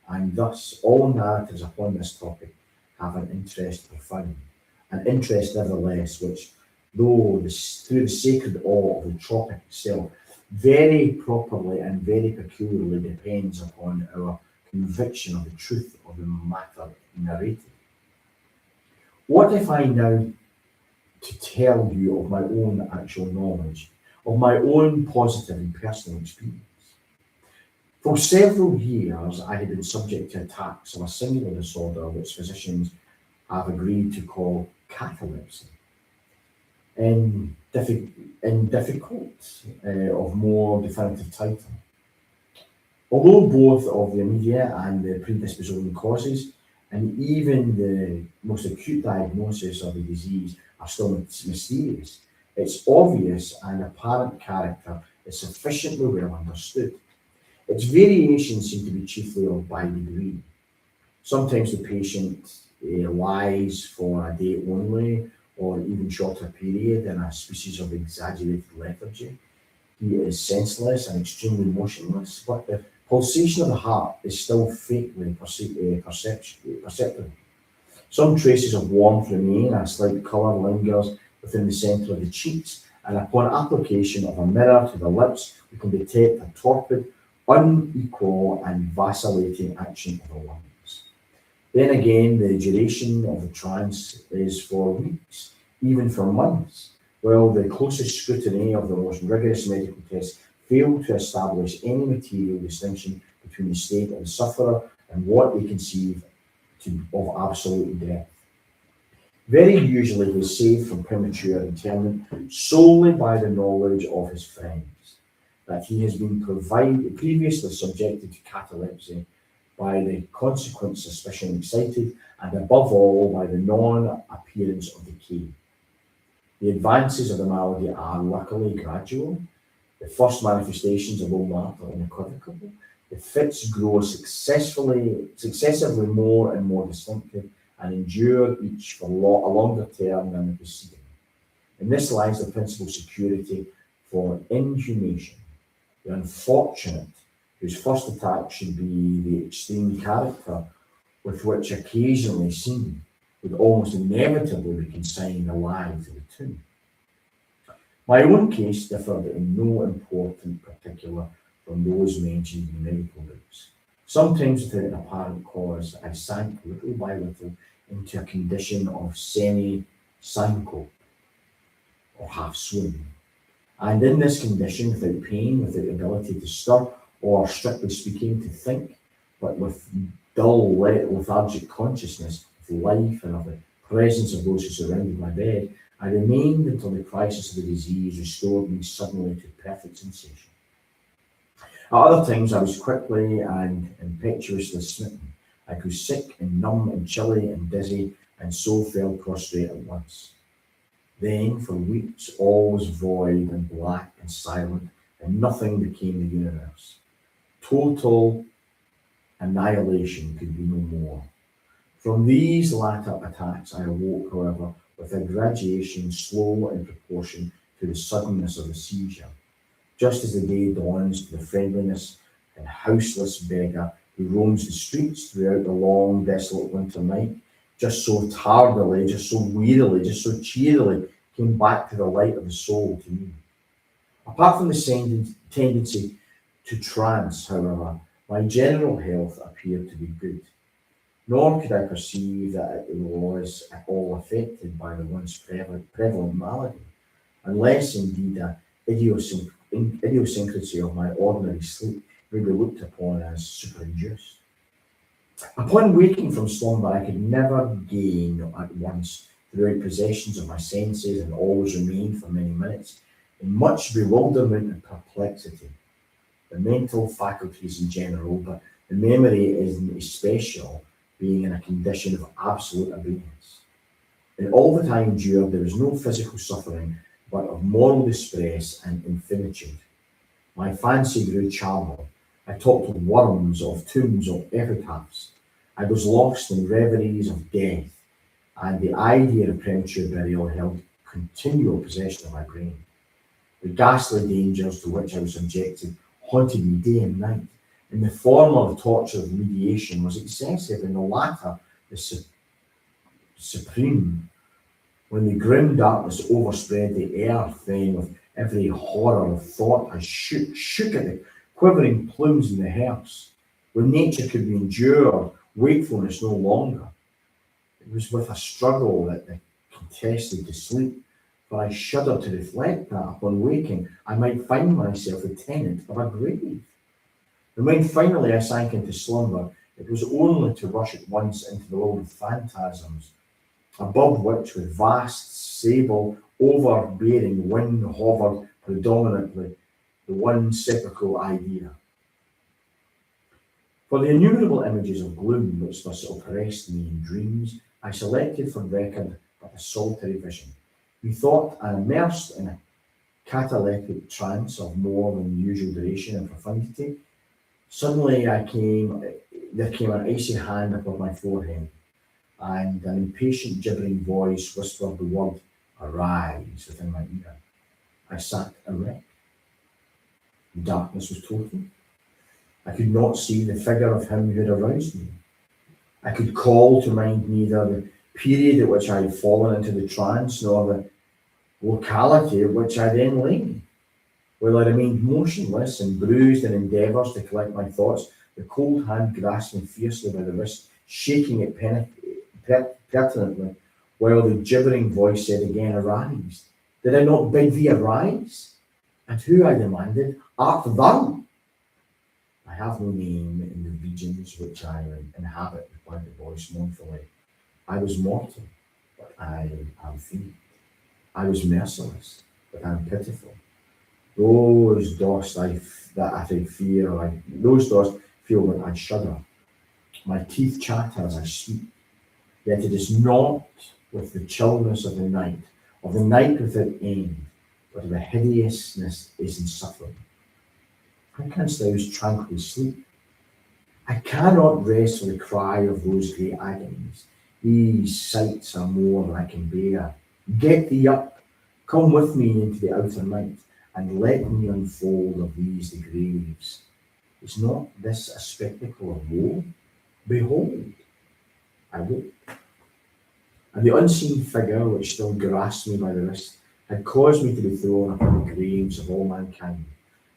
And thus all narratives upon this topic have an interest profound, an interest nevertheless which, though through the sacred awe of the tropic itself, very properly and very peculiarly depends upon our conviction of the truth of the matter narrated. What if I now to tell you of my own actual knowledge, of my own positive and personal experience? For several years, I had been subject to attacks of a singular disorder which physicians have agreed to call catalepsy. Difficult of more definitive title. Although both of the immediate and the predisposing causes, and even the most acute diagnosis of the disease are still mysterious, its obvious and apparent character is sufficiently well understood. Its variations seem to be chiefly of by degree. Sometimes the patient lies for a day only, or even shorter period, in a species of exaggerated lethargy. He is senseless and extremely motionless, but the pulsation of the heart is still faintly perceptible. Some traces of warmth remain, a slight colour lingers within the centre of the cheeks, and upon application of a mirror to the lips, we can detect a torpid, unequal and vacillating action of the lungs. Then again, the duration of the trance is for weeks, even for months, while the closest scrutiny of the most rigorous medical tests fail to establish any material distinction between the state of the sufferer and what they conceive of absolute death. Very usually he is saved from premature interment solely by the knowledge of his friends, that he has been previously subjected to catalepsy, by the consequent suspicion excited, and above all by the non-appearance of decay. The advances of the malady are luckily gradual. The first manifestations of old matter are unequivocal. The fits grow successively more and more distinctive, and endure each for a longer term than the preceding. In this lies the principal security for inhumation. The unfortunate whose first attack should be the extreme character with which occasionally seen, would almost inevitably be consigned alive to the tomb. My own case differed in no important particular from those mentioned in the medical books. Sometimes without an apparent cause, I sank little by little into a condition of semi-syncope, or half swoon. And in this condition, without pain, without ability to stir, or strictly speaking, to think, but with dull, lethargic consciousness of life and of the presence of those who surrounded my bed, I remained until the crisis of the disease restored me suddenly to perfect sensation. At other times, I was quickly and impetuously smitten. I grew sick and numb and chilly and dizzy, and so fell prostrate at once. Then, for weeks, all was void and black and silent, and nothing became the universe. Total annihilation could be no more. From these latter attacks, I awoke, however, with a graduation slow in proportion to the suddenness of the seizure. Just as the day dawns to the friendliness and houseless beggar who roams the streets throughout the long, desolate winter night, just so tardily, just so wearily, just so cheerily came back to the light of the soul to me. Apart from the tendency to trance, however, my general health appeared to be good, nor could I perceive that it was at all affected by the once prevalent malady, unless indeed an idiosyncrasy of my ordinary sleep may be looked upon as superinduced. Upon waking from slumber, I could never gain at once throughout possessions of my senses, and always remained for many minutes in much bewilderment and perplexity. The mental faculties in general, but the memory is in especial, being in a condition of absolute abeyance. In all the time endured, there was no physical suffering, but of moral distress and infinitude. My fancy grew charnel. I talked of worms, of tombs, of epitaphs. I was lost in reveries of death, and the idea of premature burial held continual possession of my brain. The ghastly dangers to which I was subjected haunted me day and night. In the former, the torture of mediation was excessive; in the latter, the supreme. When the grim darkness overspread the earth, then with every horror of thought I shook at the quivering plumes in the hearse. When nature could be endured, wakefulness no longer. It was with a struggle that I contested to sleep, for I shuddered to reflect that upon waking I might find myself the tenant of a grave. And when finally I sank into slumber, it was only to rush at once into the world of phantasms, above which with vast sable overbearing wing hovered predominantly the one sepulchral idea. For the innumerable images of gloom which thus oppressed me in dreams, I selected for record but a solitary vision. Methought I immersed in a cataleptic trance of more than usual duration and profundity. Suddenly there came an icy hand upon my forehead, and an impatient gibbering voice whispered the word "arise" within my ear. I sat erect. The darkness was total. I could not see the figure of him who had aroused me. I could call to mind neither the period at which I had fallen into the trance, nor the locality at which I then lay. While I remained motionless and bruised in endeavours to collect my thoughts, the cold hand grasped me fiercely by the wrist, shaking it pertinently, while the gibbering voice said again, "Arise. Did I not bid thee arise? And who," I demanded, "art thou?" "I have no name in the regions which I inhabit," replied the voice mournfully. "I was mortal, but I am faint. I was merciless, but I am pitiful. Those dost feel that I shudder. My teeth chatter as I speak. Yet it is not with the chillness of the night without end, but of a hideousness is in suffering. How canst thou tranquilly sleep? I cannot rest for the cry of those great agonies. These sights are more than I can bear. Get thee up, come with me into the outer night, and let me unfold of these the graves. Is not this a spectacle of woe? Behold!" I looked, and the unseen figure which still grasped me by the wrist had caused me to be thrown upon the graves of all mankind,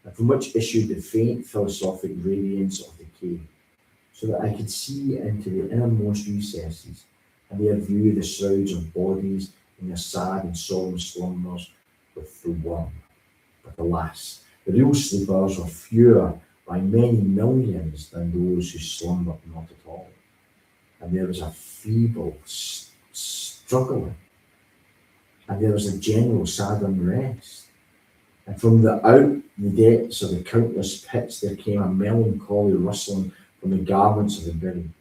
and from which issued the faint philosophic radiance of decay, so that I could see into the innermost recesses, and there view the shrouds of bodies in their sad and solemn slumbers with the worm. But alas, the real sleepers were fewer by many millions than those who slumbered not at all. And there was a feeble struggling, and there was a general sad unrest. And from the depths of the countless pits there came a melancholy rustling from the garments of the buried.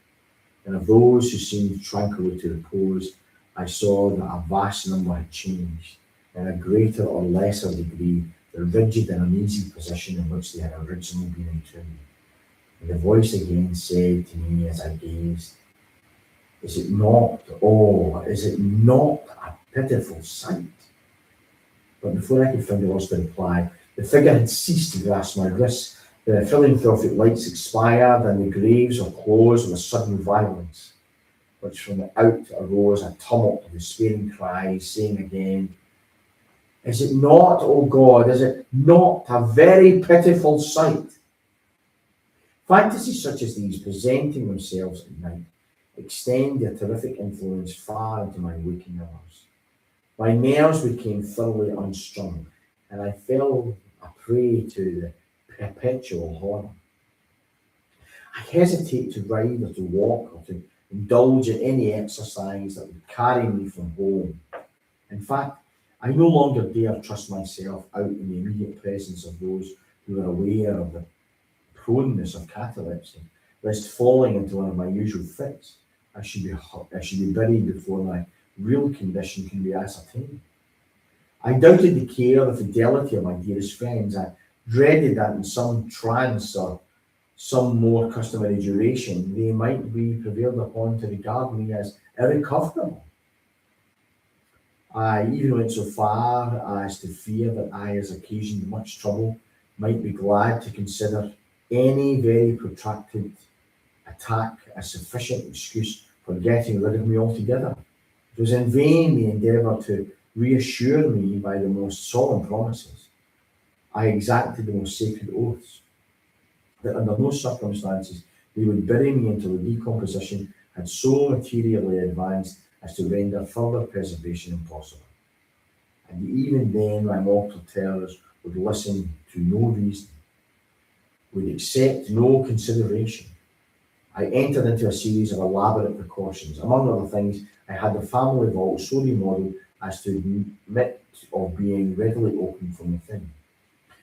And of those who seemed tranquilly to repose, I saw that a vast number had changed, in a greater or lesser degree, the rigid and uneasy position in which they had originally been entombed. And the voice again said to me as I gazed, is it not a pitiful sight? But before I could find the words to reply, the figure had ceased to grasp my wrists, the philanthropic lights expired, and the graves were closed with a sudden violence, which from the out arose a tumult of despairing cries, saying again, is it not, O God, is it not a very pitiful sight? Fantasies such as these, presenting themselves at night, extend their terrific influence far into my waking hours. My nerves became thoroughly unstrung, and I fell a prey to the perpetual horror. I hesitate to ride or to walk or to indulge in any exercise that would carry me from home. In fact, I no longer dare trust myself out in the immediate presence of those who are aware of the proneness of catalepsy, lest falling into one of my usual fits, I should be buried before my real condition can be ascertained. I doubted the care or the fidelity of my dearest friends. I dreaded that in some trance or some more customary duration, they might be prevailed upon to regard me as irrecoverable. I even went so far as to fear that I, as occasioned much trouble, might be glad to consider any very protracted attack a sufficient excuse for getting rid of me altogether. It was in vain they endeavoured to reassure me by the most solemn promises. I exacted the most sacred oaths that under no circumstances they would bury me until the decomposition had so materially advanced as to render further preservation impossible. And even then my mortal terrors would listen to no reason, would accept no consideration. I entered into a series of elaborate precautions. Among other things, I had the family vault so remodelled as to admit of being readily opened from within.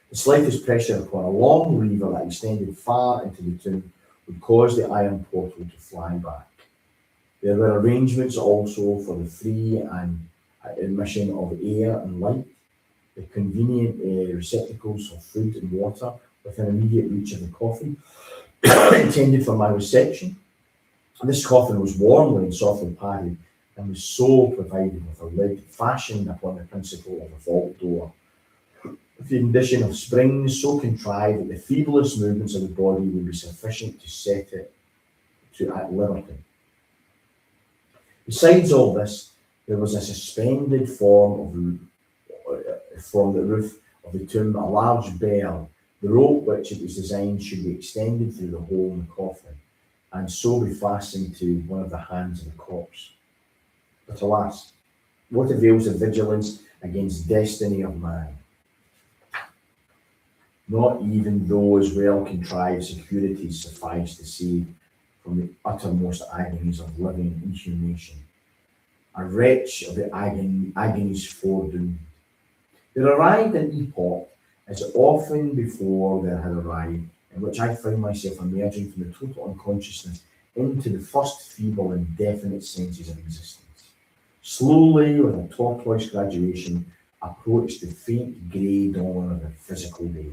The slightest pressure upon a long lever that extended far into the tomb would cause the iron portal to fly back. There were arrangements also for the free and admission of air and light, the convenient receptacles of food and water within immediate reach of the coffin, intended for my reception. This coffin was warmly and softly padded and was so provided with a lid fashioned upon the principle of a vault door, with the addition of springs so contrived that the feeblest movements of the body would be sufficient to set it at liberty. Besides all this, there was a suspended from the roof of the tomb a large bell, the rope which it was designed should be extended through the hole in the coffin, and so be fastened to one of the hands of the corpse. But alas, what avails the vigilance against destiny of man? Not even those well-contrived securities suffice to save from the uttermost agonies of living inhumation. A wretch of the agonies foredoomed. There arrived an epoch, as often before there had arrived, in which I found myself emerging from the total unconsciousness into the first feeble and definite senses of existence. Slowly, with a tortoise graduation, approached the faint grey dawn of the physical day.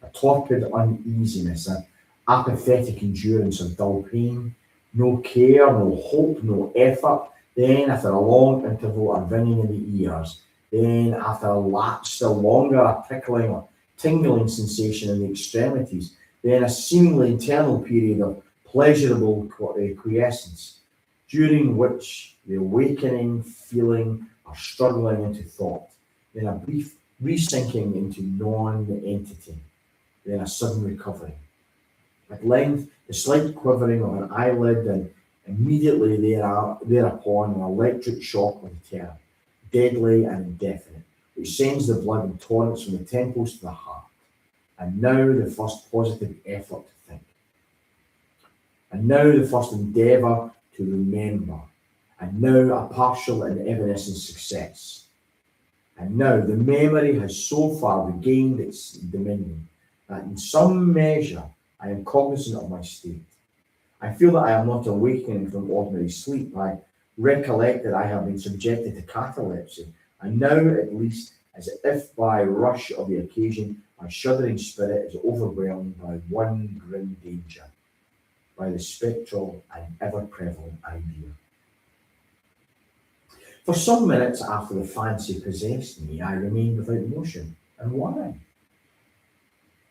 A torpid uneasiness, an apathetic endurance of dull pain, no care, no hope, no effort. Then, after a long interval, a ringing in the ears. Then, after a lapse still longer, a prickling or tingling sensation in the extremities. Then, a seemingly eternal period of pleasurable quiescence, during which the awakening feeling or struggling into thought. Then, a brief resinking into non-entity. Then, a sudden recovery. At length, the slight quivering of an eyelid, and immediately thereupon an electric shock of terror, deadly and indefinite, which sends the blood in torrents from the temples to the heart. And now the first positive effort to think. And now the first endeavour to remember. And now a partial and evanescent success. And now the memory has so far regained its dominion that in some measure I am cognizant of my state. I feel that I am not awakening from ordinary sleep. I recollect that I have been subjected to catalepsy, and now at least, as if by rush of the occasion, my shuddering spirit is overwhelmed by one grim danger, by the spectral and ever-prevalent idea. For some minutes after the fancy possessed me, I remained without motion. And why?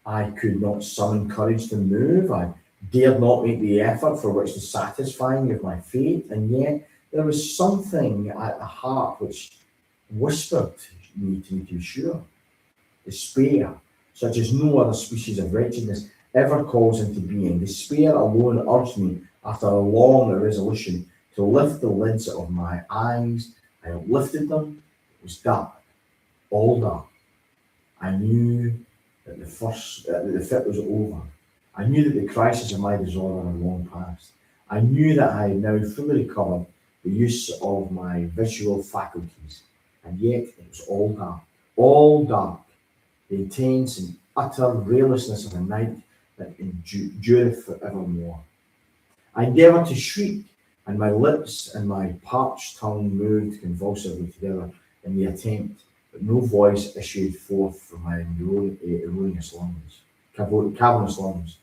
I could not summon courage to move. I dared not make the effort for which to satisfy me of my fate, and yet there was something at the heart which whispered me to be sure. Despair, such as no other species of wretchedness ever calls into being. Despair alone urged me, after a long irresolution, to lift the lids of my eyes. I lifted them. It was dark, all dark. I knew that the fit was over. I knew that the crisis of my disorder had long passed. I knew that I had now fully recovered the use of my visual faculties, and yet it was all dark, the intense and utter raylessness of a night that endureth forevermore. I endeavoured to shriek, and my lips and my parched tongue moved convulsively together in the attempt, but no voice issued forth from my cavernous lungs,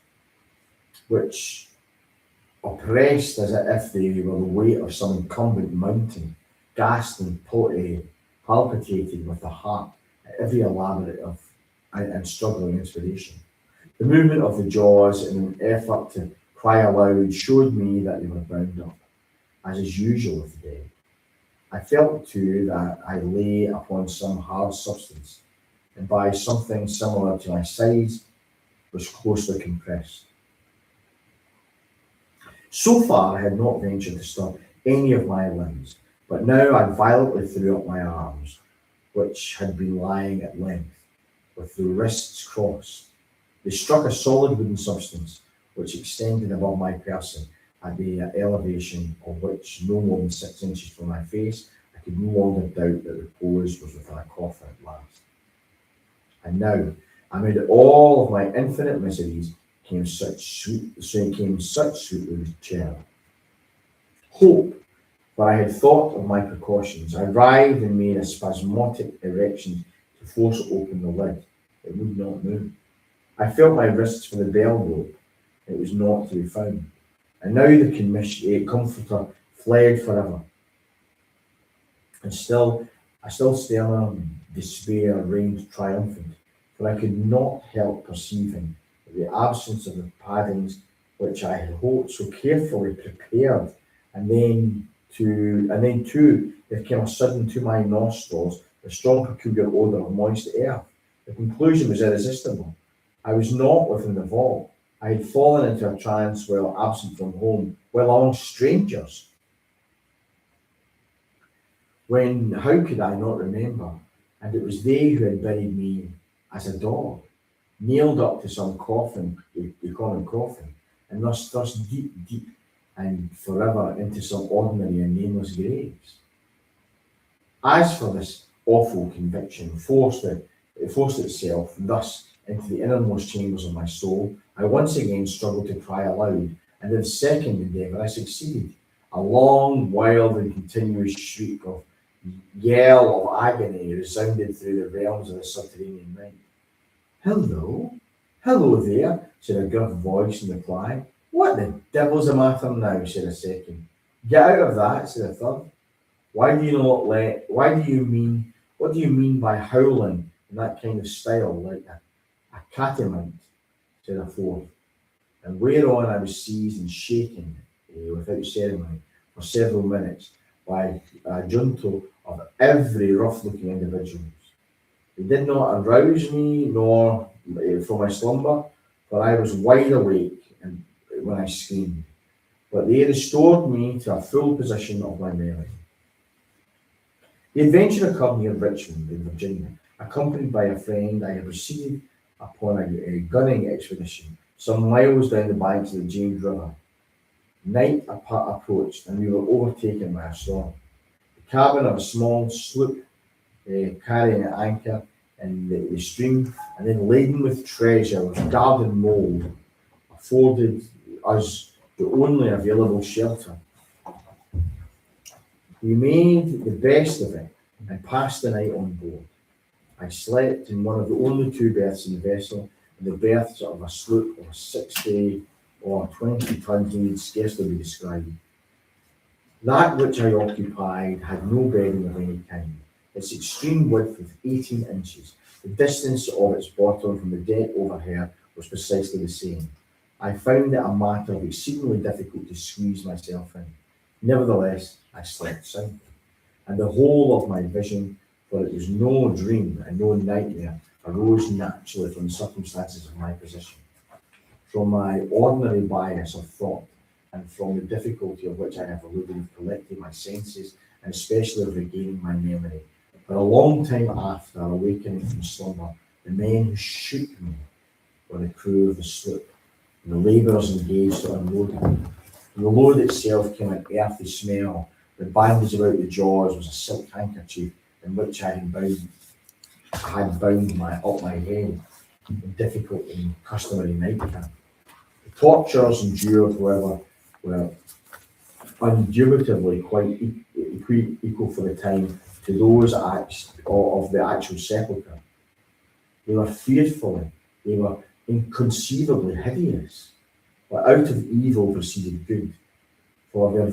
which, oppressed as if they were the weight of some incumbent mountain, gasped and palpitated with the heart at every elaborate and struggling inspiration. The movement of the jaws in an effort to cry aloud showed me that they were bound up, as is usual with the dead. I felt too that I lay upon some hard substance, and by something similar to my size was closely compressed. So far I had not ventured to stop any of my limbs, but now I violently threw up my arms, which had been lying at length, with the wrists crossed. They struck a solid wooden substance, which extended above my person at the elevation of which, no more than 6 inches from my face, I could no longer doubt that repose was within a coffin at last. And now, amid all of my infinite miseries, came such sweetly cheer. Hope, for I had thought of my precautions. I writhed and made a spasmodic erection to force open the lid. It would not move. I felt my wrists for the bell rope. It was not to be found. And now the comforter fled forever. And I still stared on, despair reigned triumphant, for I could not help perceiving that the absence of the paddings which I had hoped so carefully prepared, and then too there came a sudden to my nostrils the strong peculiar odour of moist earth. The conclusion was irresistible. I was not within the vault. I had fallen into a trance while absent from home, while among strangers. How could I not remember? And it was they who had buried me as a dog, nailed up to some coffin, a common coffin, and thus thrust deep and forever into some ordinary and nameless graves. As for this awful conviction, forced itself thus into the innermost chambers of my soul, I once again struggled to cry aloud, and in the second endeavour I succeeded. A long, wild and continuous shriek of yell of agony resounded through the realms of the subterranean night. Hello there, said a gruff voice in reply. What the devil's the matter now, said a second. Get out of that, said a third. What do you mean by howling in that kind of style, like a catamount, said a fourth. And whereon I was seized and shaken without ceremony for several minutes by a junto of every rough-looking individual. They did not arouse me nor from my slumber, for I was wide awake and when I screamed. But they restored me to a full possession of my memory. The adventure occurred near Richmond in Virginia. Accompanied by a friend, I had proceeded upon a gunning expedition some miles down the banks of the James River. Night approached, and we were overtaken by a storm. The cabin of a small sloop carrying an anchor in the stream, and then laden with treasure, with garden mould, afforded us the only available shelter. We made the best of it and passed the night on board. I slept in one of the only 2 berths in the vessel, and the berths of a sloop of 60 or 20 tons need scarcely be described. That which I occupied had no bedding of any kind. Its extreme width was 18 inches. The distance of its bottom from the deck overhead was precisely the same. I found it a matter of exceedingly difficult to squeeze myself in. Nevertheless, I slept soundly, and the whole of my vision, for it was no dream and no nightmare, arose naturally from the circumstances of my position, from my ordinary bias of thought, and from the difficulty of which I have alluded in collecting my senses, and especially of regaining my memory. For a long time after awakening from slumber, the men who shook me were the crew of the sloop. and the labourers engaged to unload it. From the load itself came an earthy smell. The bandage about the jaws was a silk handkerchief in which I had bound my head in difficult and customary nightcap. The tortures endured, however, were undoubtedly quite equal for the time to those of the actual sepulchre. They were fearfully, they were inconceivably hideous, but out of evil proceeded good. For their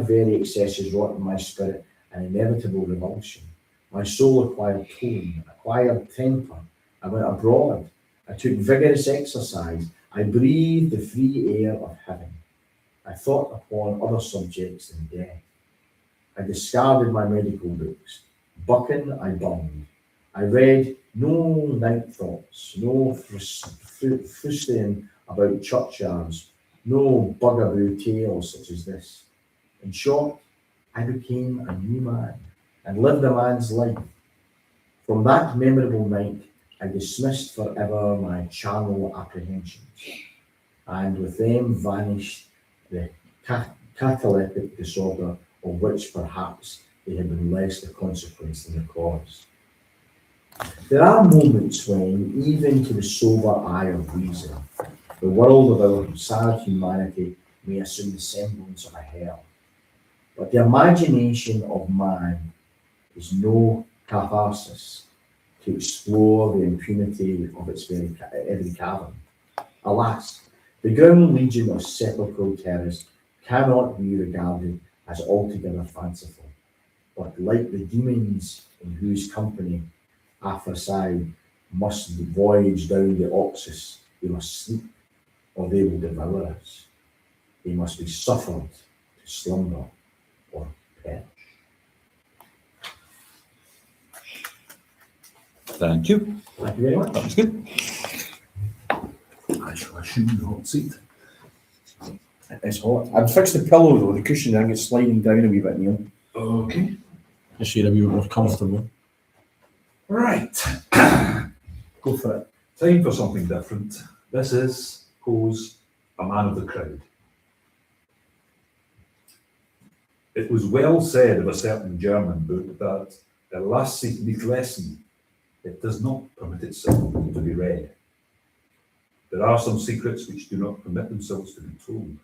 very excesses wrought in my spirit an inevitable revulsion. My soul acquired tone, acquired temper. I went abroad. I took vigorous exercise. I breathed the free air of heaven. I thought upon other subjects than death. I discarded my medical books. Buchan I burned. I read no night thoughts, no fustian about churchyards, no bugaboo tales such as this. In short, I became a new man and lived a man's life. From that memorable night, I dismissed forever my charnel apprehensions, and with them vanished the cataleptic disorder of which perhaps they had been less the consequence than the cause. There are moments when, even to the sober eye of reason, the world of our sad humanity may assume the semblance of a hell. But the imagination of man is no catharsis to explore the impunity of its every cavern. Alas, the ground legion of sepulchral terrors cannot be regarded as altogether fanciful, but like the demons in whose company aforesaid must voyage down the Oxus, they must sleep, or they will devour us. They must be suffered to slumber or perish. Thank you. Thank you very much. That was good. I shall assume the hot seat. It's hot. I'd fix the pillow though, the cushion, I think it's sliding down a wee bit, Neil. Okay. Just so you're a wee bit more comfortable. Right. Go for it. Time for something different. This is Poe's A Man of the Crowd. It was well said of a certain German book that er lässt sich nicht lesen. It does not permit itself to be read. There are some secrets which do not permit themselves to be told.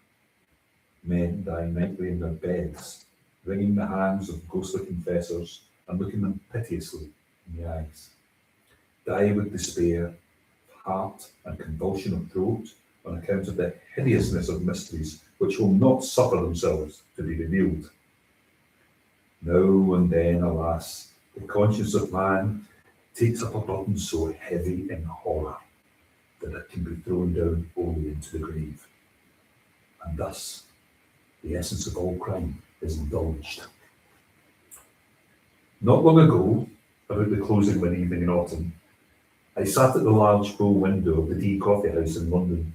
Men die nightly in their beds, wringing the hands of ghostly confessors and looking them piteously in the eyes. Die with despair, heart and convulsion of throat on account of the hideousness of mysteries which will not suffer themselves to be revealed. Now and then, alas, the conscience of man takes up a burden so heavy in horror that it can be thrown down only into the grave. And thus, the essence of all crime is indulged. Not long ago, about the closing of an evening in autumn, I sat at the large bow window of the D Coffee House in London.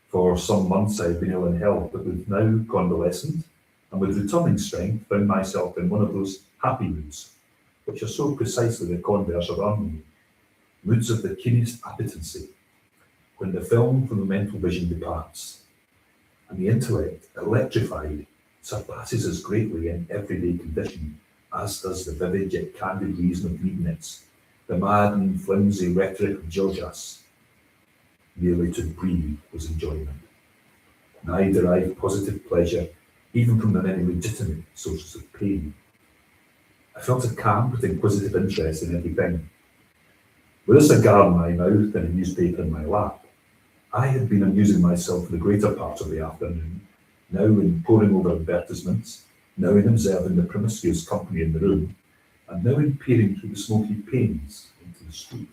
For some months I had been ill in health, but was now convalescent, and with returning strength found myself in one of those happy moods, which are so precisely the converse of harmony, moods of the keenest appetency, when the film from the mental vision departs, and the intellect, electrified, surpasses as greatly in everyday condition as does the vivid yet candid reason of Leibniz, the mad and flimsy rhetoric of Georgias. Merely to breathe was enjoyment. And I derived positive pleasure even from the many legitimate sources of pain. I felt a calm but inquisitive interest in everything. With a cigar in my mouth and a newspaper in my lap, I had been amusing myself for the greater part of the afternoon, now in poring over advertisements, now in observing the promiscuous company in the room, and now in peering through the smoky panes into the street.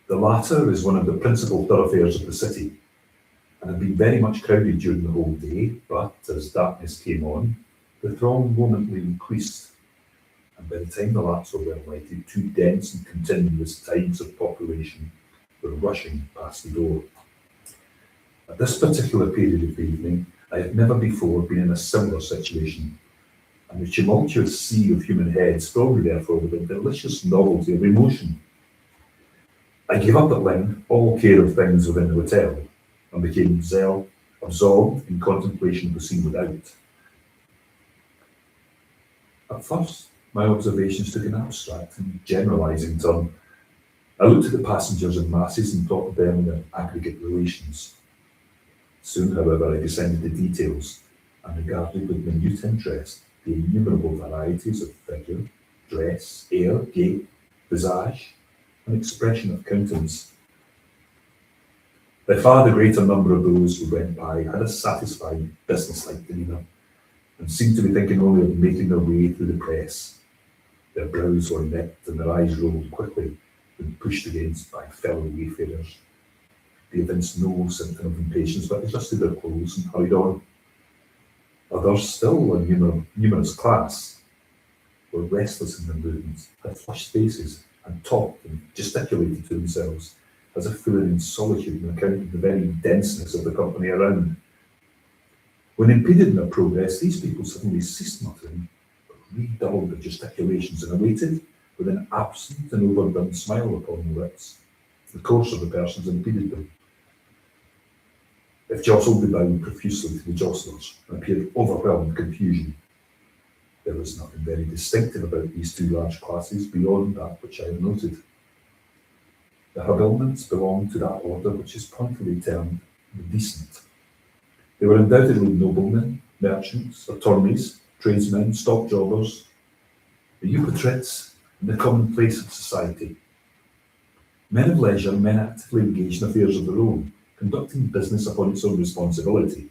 The latter is one of the principal thoroughfares of the city, and had been very much crowded during the whole day, but as darkness came on, the throng momently increased, and by the time the lamps were well lighted, two dense and continuous tides of population were rushing past the door. At this particular period of the evening, I had never before been in a similar situation, and the tumultuous sea of human heads filled me therefore with a delicious novelty of emotion. I gave up at length all care of things within the hotel and became absorbed in contemplation of the scene without. At first, my observations took an abstract and generalising turn. I looked at the passengers in masses and thought of them in their aggregate relations. Soon, however, I descended to details and regarded with minute interest the innumerable varieties of figure, dress, air, gait, visage, and expression of countenance. By far the greater number of those who went by had a satisfied, business-like demeanour, and seemed to be thinking only of making their way through the press. Their brows were knit and their eyes rolled quickly when pushed against by fellow wayfarers. They evinced no symptom of impatience, but adjusted their clothes and hurried on. Others, still a numerous class, were restless in their movements, had flushed faces, and talked and gesticulated to themselves, as if feeling in solitude on account of the very denseness of the company around. When impeded in their progress, these people suddenly ceased muttering, but redoubled their gesticulations and awaited, with an absent and overdone smile upon their lips, the course of the persons impeded them. If jostled, they bowed profusely to the jostlers and appeared overwhelmed with confusion. There was nothing very distinctive about these two large classes beyond that which I have noted. The habiliments belonged to that order which is pointedly termed the decent. They were undoubtedly noblemen, merchants, attorneys, tradesmen, stock jobbers, the eupatrids, and the commonplace of society. Men of leisure, men actively engaged in affairs of their own, conducting business upon its own responsibility.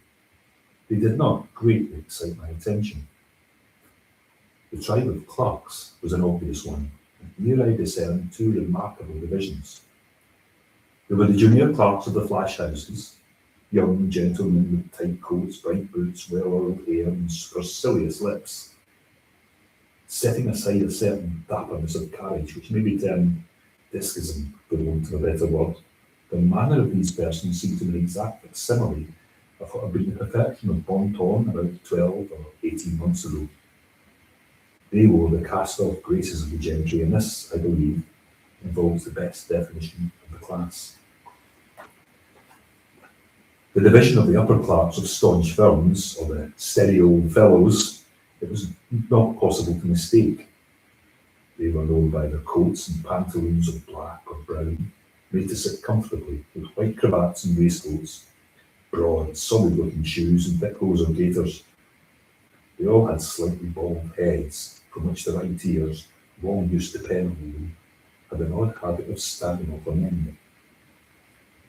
They did not greatly excite my attention. The tribe of clerks was an obvious one, and here I discerned two remarkable divisions. There were the junior clerks of the flash houses, young gentlemen with tight coats, bright boots, well-oiled hair, and supercilious lips. Setting aside a certain dapperness of carriage, which may be termed dischism, for want of a better word, the manner of these persons seemed to be an exact facsimile of what had been the perfection of bon ton about 12 or 18 months ago. They wore the cast-off graces of the gentry, and this, I believe, involves the best definition of the class. The division of the upper clerks of staunch firms, or the steady old fellows, it was not possible to mistake. They were known by their coats and pantaloons of black or brown, made to sit comfortably, with white cravats and waistcoats, broad, solid-looking shoes and thick hose or gaiters. They all had slightly bald heads, from which the right ears, long used to pen holding, had an odd habit of standing up on end.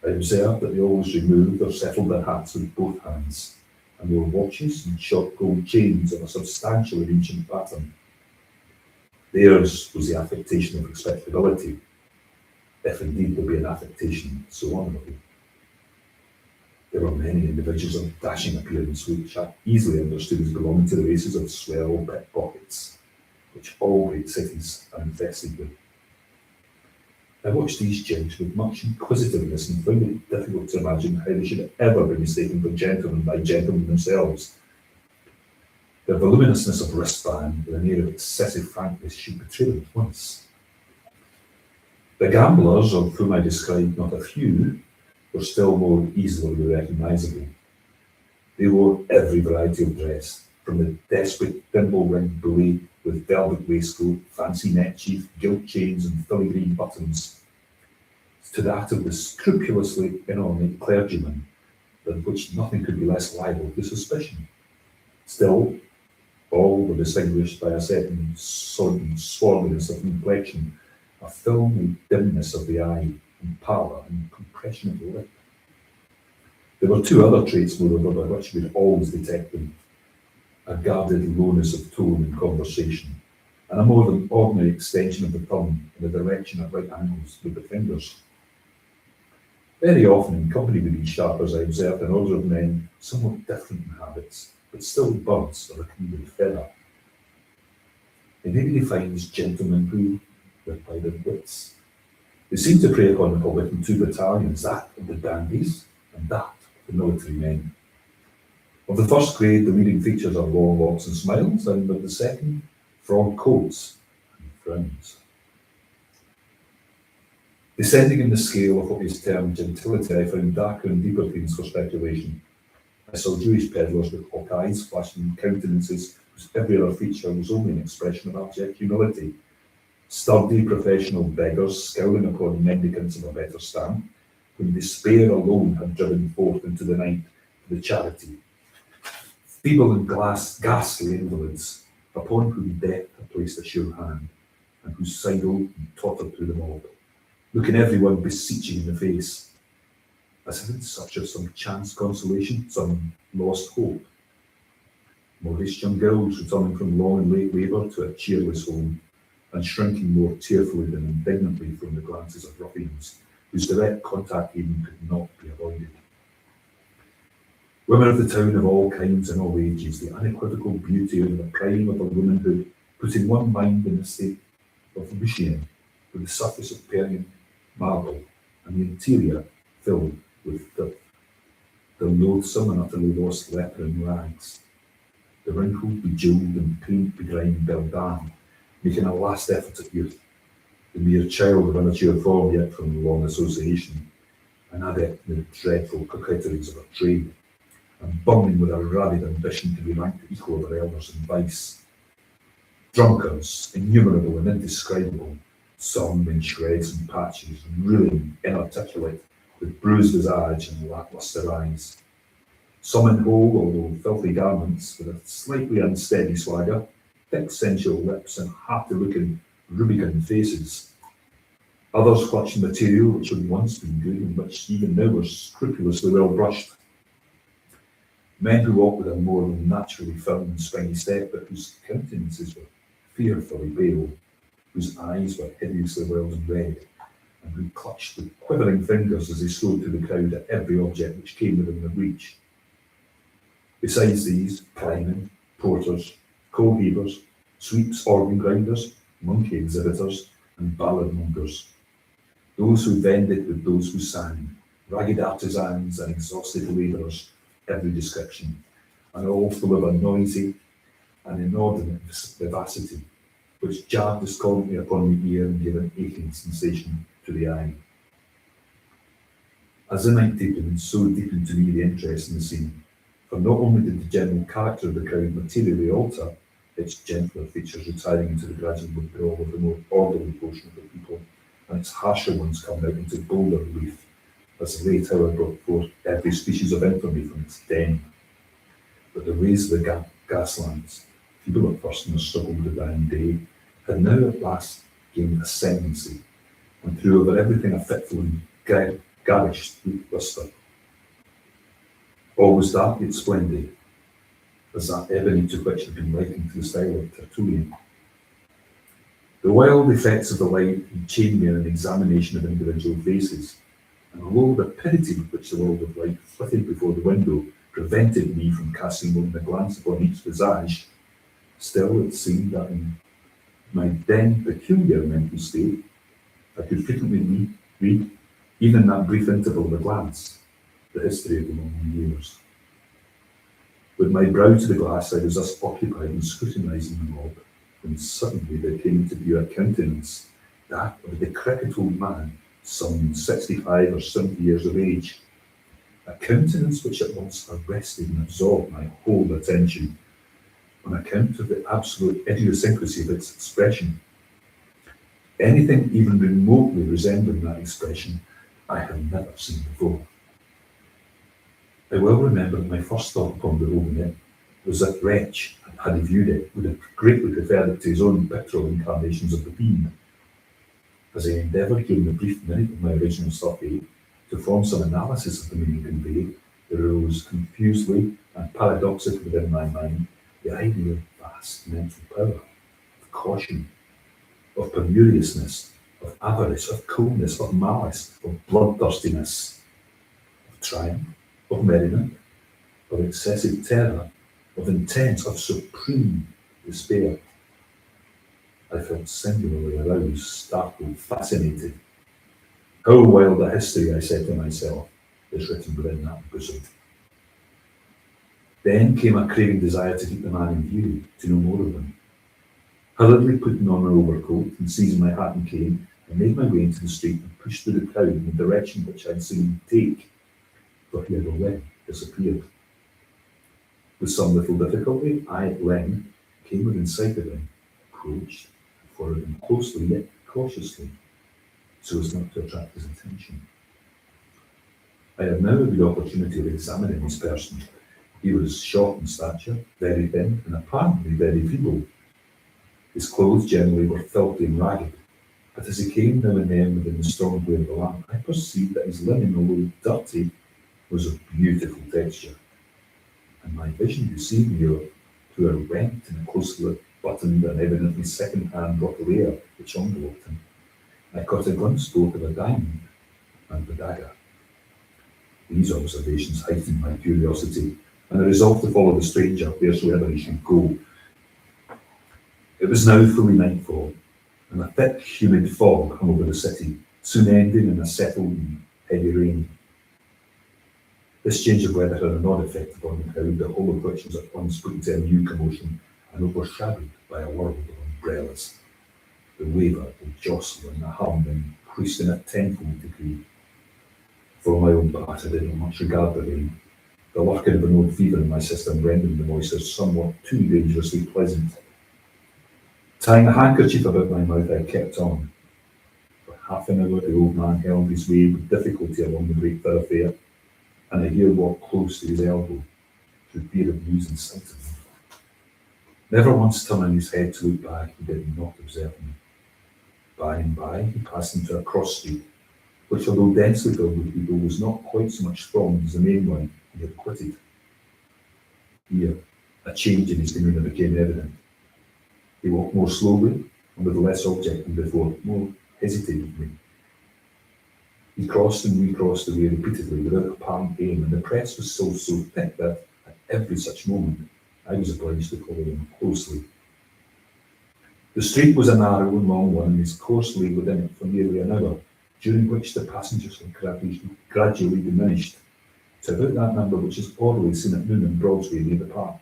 I observed that they always removed or settled their hats with both hands, and wore watches and short gold chains of a substantial and ancient pattern. Theirs was the affectation of respectability, if indeed there be an affectation so honourable. There were many individuals of dashing appearance which I easily understood as belonging to the races of swell pickpockets, which all great cities are infested with. I watched these gentry with much inquisitiveness and found it difficult to imagine how they should ever be mistaken for gentlemen by gentlemen themselves. Their voluminousness of wristband with an air of excessive frankness should betray them at once. The gamblers, of whom I described not a few, were still more easily recognisable. They wore every variety of dress, from the desperate thimble-rigged bully with velvet waistcoat, fancy neckerchief, gilt chains and filigree buttons, to that of the scrupulously inornate clergyman, than which nothing could be less liable to suspicion. Still, all were distinguished by a certain sodden swarthiness of complexion, a filmy dimness of the eye, and pallor and compression of the lip. There were two other traits, moreover, by which we would always detect them: a guarded lowness of tone in conversation, and a more than ordinary extension of the thumb in the direction at right angles with the fingers. Very often, in company with these sharpers, I observed an order of men somewhat different in habits, but still birds of a kindred feather. They may be defined as gentlemen who, with by their wits, they seem to prey upon the public in two battalions, that of the dandies and that of the military men. Of the first grade, the leading features are long locks and smiles, and of the second, frog coats and frowns. Descending in the scale of what is termed gentility, I found darker and deeper themes for speculation. I saw Jewish peddlers with hawk eyes, flashing countenances whose every other feature was only an expression of abject humility. Sturdy professional beggars scowling upon mendicants of a better stamp, whom despair alone had driven forth into the night for the charity. Feeble and ghastly invalids, upon whom death had placed a sure hand, and who sidled and tottered through the mob, looking everyone beseeching in the face, as if in search of some chance consolation, some lost hope. Modest young girls returning from long and late labour to a cheerless home, and shrinking more tearfully than indignantly from the glances of ruffians, whose direct contact even could not be avoided. Women of the town of all kinds and all ages, the unequivocal beauty of the prime of a womanhood, putting one mind in a state of Lucian, with the surface of Persian marble, and the interior filled with the loathsome and utterly lost leper in rags, the wrinkled, bejewelled, and paint-begrimed beldam, making a last effort at youth, the mere child of immature form yet from long association, an adept in the dreadful coquetries of a trade, and burning with a rabid ambition to be ranked equal of her elders in vice. Drunkards, innumerable and indescribable, some in shreds and patches, reeling, inarticulate, with bruised visage and lacklustre eyes. Some in whole, although filthy garments, with a slightly unsteady swagger, thick sensual lips and hearty-looking rubicund faces. Others clutching material which had once been good and which even now was scrupulously well brushed. Men who walked with a more than naturally firm and springy step, but whose countenances were fearfully pale, whose eyes were hideously wild and red, and who clutched with quivering fingers as they strode through the crowd at every object which came within their reach. Besides these, piemen, porters, coal heavers, sweeps, organ grinders, monkey exhibitors, and ballad mongers. Those who vended with those who sang, ragged artisans and exhausted labourers, every description, and all full of a noisy and inordinate vivacity, which jarred discordantly upon the ear and gave an aching sensation to the eye. As the night deepened, so deepened to me the interest in the scene, for not only did the general character of the crowd materially alter, its gentler features retiring into the gradual withdrawal of the more orderly portion of the people, and its harsher ones coming out into bolder relief, as the late hour brought forth every species of infamy from its den. But the rays of the gas lamps, feeble at first in the struggle with the dying day, had now at last gained ascendancy, and threw over everything a fitful and garish lustre. All was dark yet splendid, as that ebony to which had been likened to the style of Tertullian. The wild effects of the light chained me in an examination of individual faces, and although the rapidity with which the world of light flitted before the window prevented me from casting more than a glance upon each visage, still it seemed that in my then peculiar mental state, I could frequently read, even in that brief interval of a glance, the history of the long years. With my brow to the glass, I was thus occupied in scrutinising the mob, when suddenly there came into view a countenance, that of a decrepit old man, some 65 or 70 years of age. A countenance which at once arrested and absorbed my whole attention, on account of the absolute idiosyncrasy of its expression. Anything even remotely resembling that expression I had never seen before. I well remember that my first thought upon beholding it was that wretch, had he viewed it, would have greatly preferred it to his own pictorial incarnations of the beam. As I endeavoured during the brief minute of my original survey to form some analysis of the meaning conveyed, there arose confusedly and paradoxically within my mind the idea of vast mental power, of caution, of penuriousness, of avarice, of coldness, of malice, of bloodthirstiness, of triumph, of merriment, of excessive terror, of intense, of supreme despair. I felt singularly aroused, startled, fascinated. How wild a history, I said to myself, is written within that bosom. Then came a craving desire to keep the man in view, to know more of him. Hurriedly putting on my overcoat and seizing my hat and cane, I made my way into the street and pushed through the crowd in the direction which I'd seen him take, for he had already disappeared. With some little difficulty, I at length came within sight of him, approached, and followed him closely yet cautiously, so as not to attract his attention. I had now a good opportunity of examining his person. He was short in stature, very thin, and apparently very feeble. His clothes generally were filthy and ragged, but as he came now and then within the strong glare of the lamp, I perceived that his linen, although dirty, was of beautiful texture. And my vision received me through a rent in a closely buttoned and evidently second-hand bottle air which enveloped him. I caught a glimpse both of a diamond and the dagger. These observations heightened my curiosity, and I resolved to follow the stranger wheresoever he should go. It was now fully nightfall, and a thick, humid fog hung over the city, soon ending in a settled and heavy rain. This change of weather had an odd effect upon the crowd, the whole of which was at once put into a new commotion and overshadowed by a world of umbrellas. The waver, the jostle, and the hum increased in a tenfold degree. For my own part, I did not much regard the rain. The lurking of an old fever in my system rendered the moisture somewhat too dangerously pleasant. Tying a handkerchief about my mouth, I kept on. For half an hour, the old man held his way with difficulty along the great thoroughfare, and I here walked close to his elbow, through fear of losing sight of him. Never once turning his head to look back, he did not observe me. By and by, he passed into a cross street, which, although densely filled with people, was not quite so much thronged as the main one he had quitted. Here, a change in his demeanour became evident. He walked more slowly, and with less object than before, more hesitatingly. He crossed and recrossed the way repeatedly without apparent aim, and the press was still so thick that, at every such moment, I was obliged to follow him closely. The street was a narrow and long one, and his course lay within it for nearly an hour, during which the passengers had gradually diminished to about that number which is ordinarily seen at noon in Broadway near the park.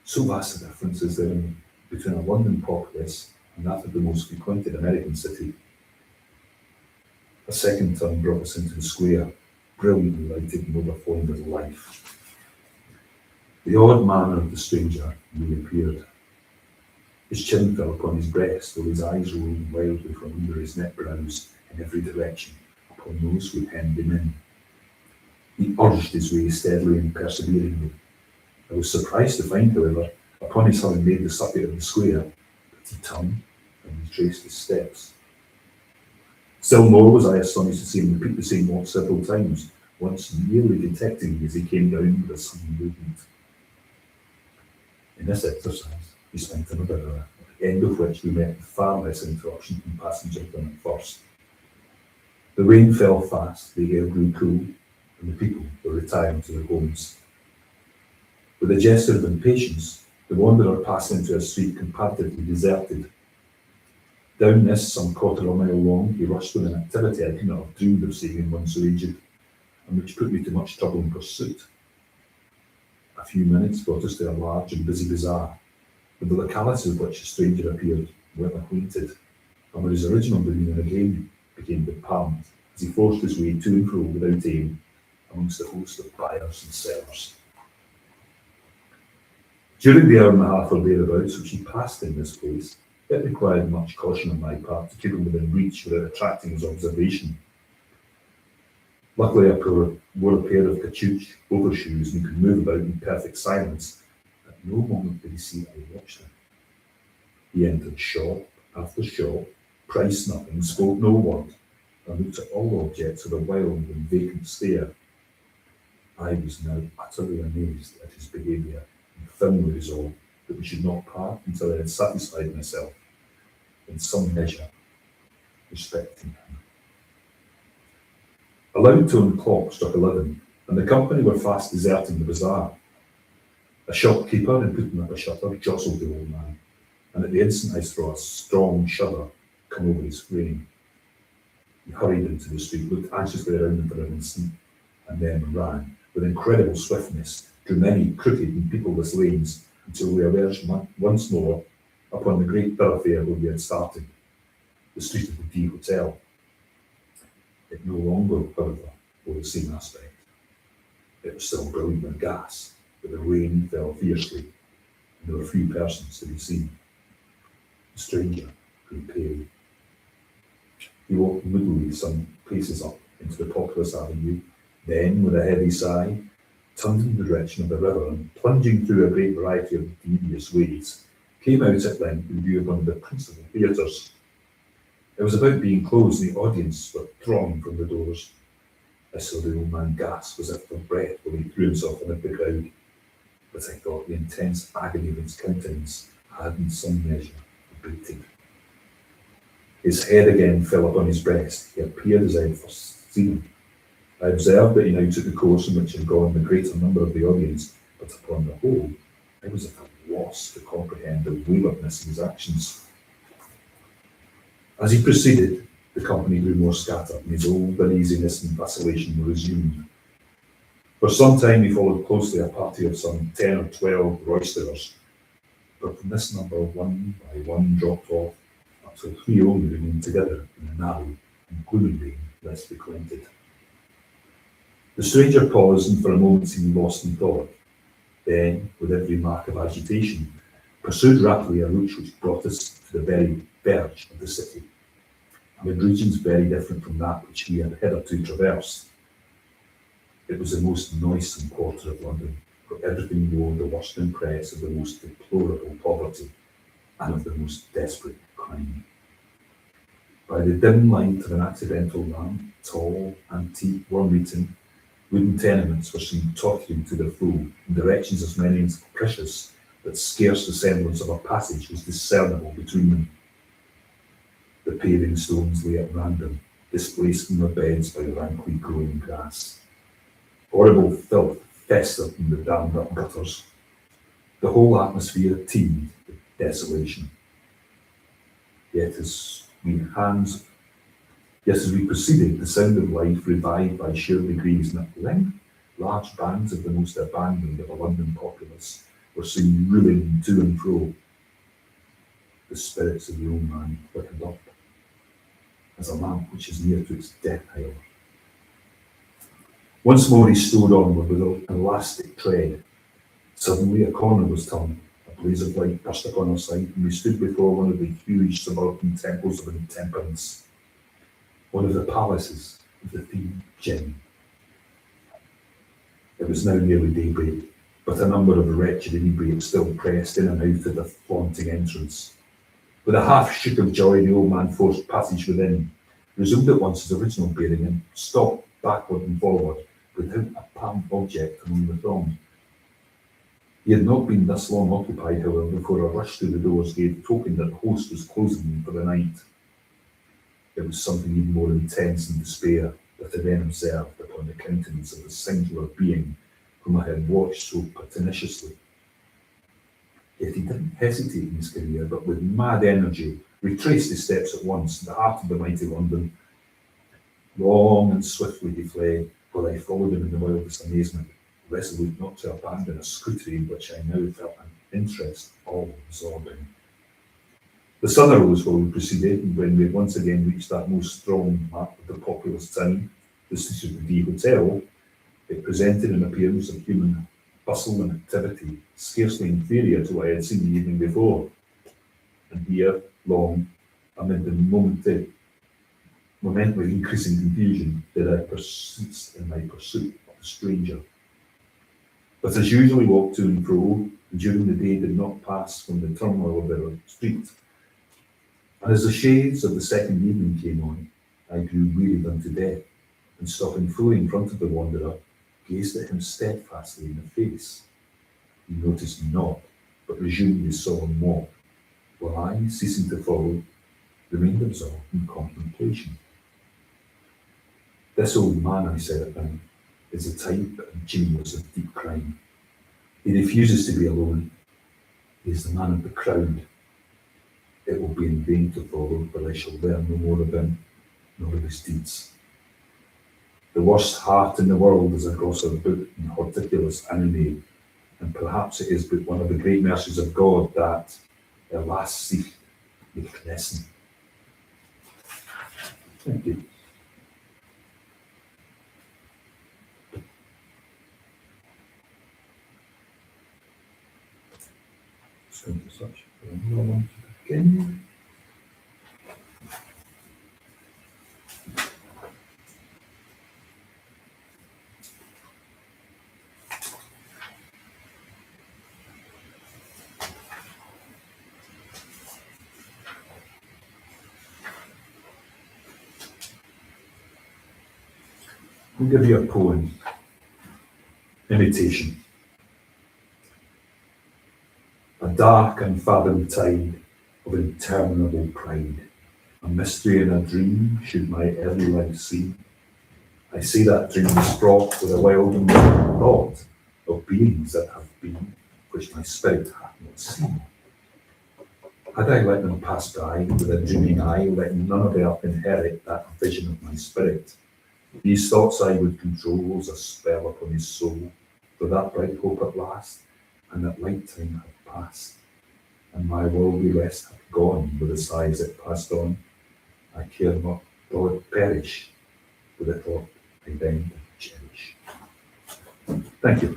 So vast a difference is there between a London populace and that of the most frequented American city. A second turn brought us into the square, brilliantly lighted and overflowing with life. The odd manner of the stranger reappeared. His chin fell upon his breast, while his eyes rolled wildly from under his net brows in every direction upon those who hemmed him in. He urged his way steadily and perseveringly. I was surprised to find, however, upon his having made the circuit of the square, that he turned and retraced his steps. Still more was I astonished to see him repeat the same walk several times, once nearly detecting me as he came down with a sudden movement. In this exercise, we spent another hour, at the end of which we met with far less interruption from passengers than at first. The rain fell fast, the air grew cool, and the people were retiring to their homes. With a gesture of impatience, the wanderer passed into a street comparatively deserted. Down this, some quarter of a mile long, he rushed with an activity I could not have dreamed of seeing in one so aged, and which put me to much trouble in pursuit. A few minutes brought us to a large and busy bazaar, with the locality of which the stranger appeared well acquainted, and where his original demeanour again became apparent as he forced his way to and fro without aim amongst a host of buyers and sellers. During the hour and a half or thereabouts which he passed in this place, it required much caution on my part to keep him within reach without attracting his observation. Luckily, I wore a pair of cachuch overshoes and could move about in perfect silence. At no moment did he see I watched him. He entered shop after shop, priced nothing, spoke no word, and looked at all objects with a wild and vacant stare. I was now utterly amazed at his behaviour, and firmly resolved that we should not part until I had satisfied myself, in some measure, respecting him. A loud toned clock struck 11, and the company were fast deserting the bazaar. A shopkeeper, in putting up a shutter, jostled the old man, and at the instant I saw a strong shudder come over his frame. He hurried into the street, looked anxiously around him for an instant, and then ran with incredible swiftness through many crooked and peopleless lanes until we emerged once more upon the great thoroughfare where we had started. the street of the D Hotel. It no longer, however, bore the same aspect. It was still brilliant with gas, but the rain fell fiercely, and there were few persons to be seen. The stranger grew pale. He walked moodily some paces up into the populous avenue, then, with a heavy sigh, turned in the direction of the river and, plunging through a great variety of devious ways, came out at length in view of one of the principal theatres. It was about being closed, and the audience were thronging from the doors. I saw the old man gasp as if for breath when he threw himself amid the crowd, but I thought the intense agony of his countenance had in some measure abated. His head again fell upon his breast. He appeared as I had first seen him. I observed that he now took the course in which had gone the greater number of the audience, but upon the whole, I was at a loss to comprehend the waywardness of his actions. As he proceeded, the company grew more scattered, and his old uneasiness and vacillation were resumed. For some time he followed closely a party of some 10 or 12 roisterers, but from this number one by one dropped off, until 3 only remained together in a narrow and gloomy lane less frequented. The stranger paused, and for a moment seemed lost in thought. Then, with every mark of agitation, pursued rapidly a route which brought us to the very verge of the city, amid regions very different from that which he had hitherto traversed. It was the most noisome quarter of London, where everything wore the worst impress of the most deplorable poverty and of the most desperate crime. By the dim light of an accidental lamp, tall, antique, worm-eaten, wooden tenements were seen tottering to their full in directions as many and capricious that scarce the semblance of a passage was discernible between them. The paving stones lay at random, displaced from their beds by rankly growing grass. Horrible filth festered in the dammed-up gutters. The whole atmosphere teemed with desolation. Yet as we proceeded, the sound of life revived by sheer degrees, and at length large bands of the most abandoned of the London populace were seen reeling to and fro. The spirits of the old man flickered up, as a lamp which is near to its death hour. Once more he strode onward with an elastic tread. Suddenly a corner was turned, a blaze of light burst upon our sight, and we stood before one of the huge suburban temples of intemperance, one of the palaces of the fiend Jinn. It was now nearly daybreak, but a number of wretched inebriates still pressed in and out of the flaunting entrance. With a half shriek of joy, the old man forced passage within, resumed at once his original bearing, and stalked backward and forward without apparent object among the throng. He had not been thus long occupied, however, before a rush through the doors gave token that the host was closing them for the night. It was something even more intense than despair that I then observed upon the countenance of the singular being whom I had watched so pertinaciously. Yet he didn't hesitate in his career, but with mad energy retraced his steps at once in the heart of the mighty London. Long and swiftly he fled, while I followed him in the wildest amazement, resolute not to abandon a scrutiny in which I now felt an interest all-absorbing. The sun arose while we proceeded, and when we had once again reached that most strong mark of the populous town, the street of the D Hotel, it presented an appearance of human bustle and activity scarcely inferior to what I had seen the evening before. And here, long, amid the momently increasing confusion, did I persist in my pursuit of the stranger. But as usual, he walked to and fro, and during the day did not pass from the turmoil of the street. And as the shades of the second evening came on, I grew wearied unto death, and stopping fully in front of the wanderer, gazed at him steadfastly in the face. He noticed me not, but resumed his solemn walk, while I, ceasing to follow, remained absorbed in contemplation. This old man, I said at length, is a type and genius of deep crime. He refuses to be alone. He is the man of the crowd. It will be in vain to follow, for I shall learn no more of him, nor of his deeds. The worst heart in the world is a grosser book in horticulus anime, and perhaps it is but one of the great mercies of God that, alas, sich nicht lassen. Thank you. Just going to search for another one to begin. I'll give you a poem, Imitation. A dark unfathomed tide of interminable pride, a mystery in a dream should my early life see. I say that dream is fraught with a wild and wonderful thought of beings that have been, which my spirit hath not seen. Had I let them pass by with a dreaming eye, letting none of earth inherit that vision of my spirit, these thoughts I would control as a spell upon his soul, for that bright hope at last, and that light time hath passed, and my worldly rest hath gone with the sighs that passed on. I care not though it perish with the thought I then cherish. Thank you.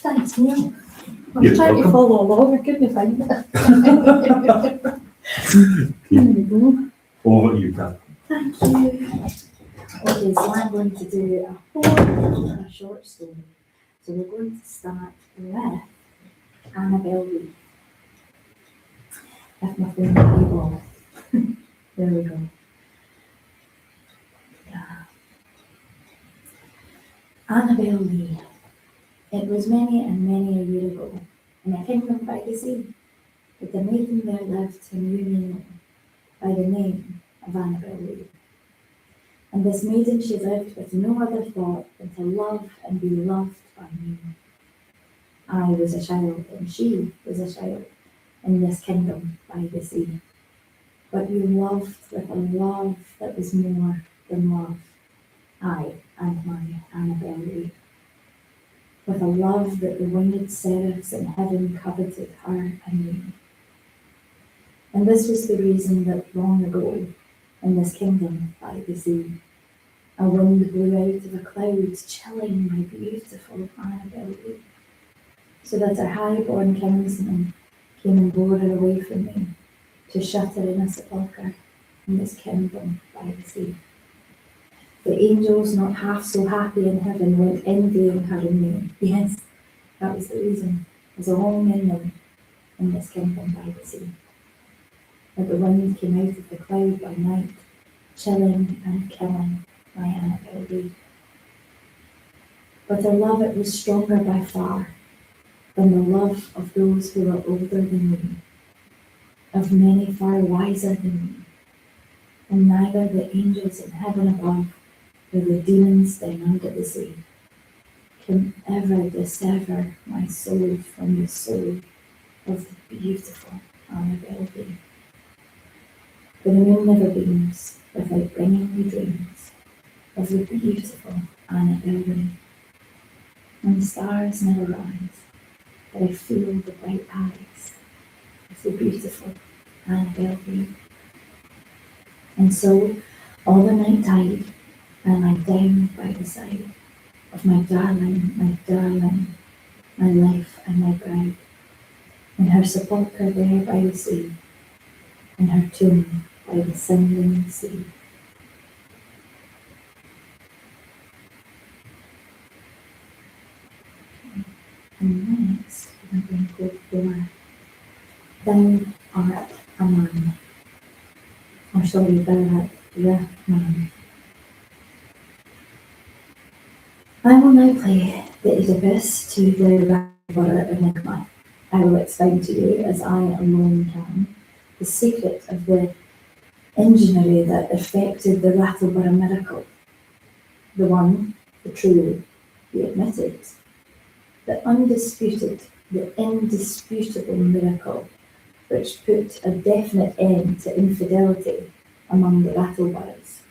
Thanks, Neil. I'm You're trying to welcome. follow along, I couldn't find it. Here we go. Over to you, Kat. Thank you. Okay, so I'm going to do a poem and a short story. So we're going to start with Annabelle Lee. If my phone will be off. There we go. Annabelle Lee. It was many and many a year ago, in a kingdom by the sea, that a maiden there lived whom you knew by the name of Annabelle Lee. And this maiden she lived with no other thought than to love and be loved by me. I was a child and she was a child in this kingdom by the sea. But you loved with a love that was more than love, I and my Annabelle Lee. With a love that the winged seraphs in heaven coveted her and me. And this was the reason that long ago, in this kingdom by the sea, a wind blew out of a cloud, chilling my beautiful Annabelle Lee, so that a high-born kinsman came and bore her away from me, to shut her in a sepulchre in this kingdom by the sea. The angels, not half so happy in heaven, went envying her and me. Yes, that was the reason. There's a long ending in this kingdom by the sea. But the wind came out of the cloud by night, chilling and killing my Annabelle Lee. But her love, it was stronger by far than the love of those who were older than me, of many far wiser than me, and neither the angels in heaven above nor the demons down under the sea can ever dissever my soul from the soul of the beautiful Annabelle Lee. For the moon never beams without bringing me dreams of the beautiful Annabelle Lee. And the stars never rise, but I feel the bright eyes of the beautiful Annabelle Lee. And so, all the night tide, I lie down by the side of my darling, my life and my bride, in her sepulchre there by the sea, in her tomb by the sounding sea. And next, I'm going to go for Thou art a man. Or sorry, thou art the man. I will now play the Oedipus to the Rattleborough Enigma. I will explain to you, as I alone can, the secret of the enginery that effected the Rattleborough miracle. The one, the true, the admitted, the undisputed, the indisputable miracle which put a definite end to infidelity among the Rattleboroughs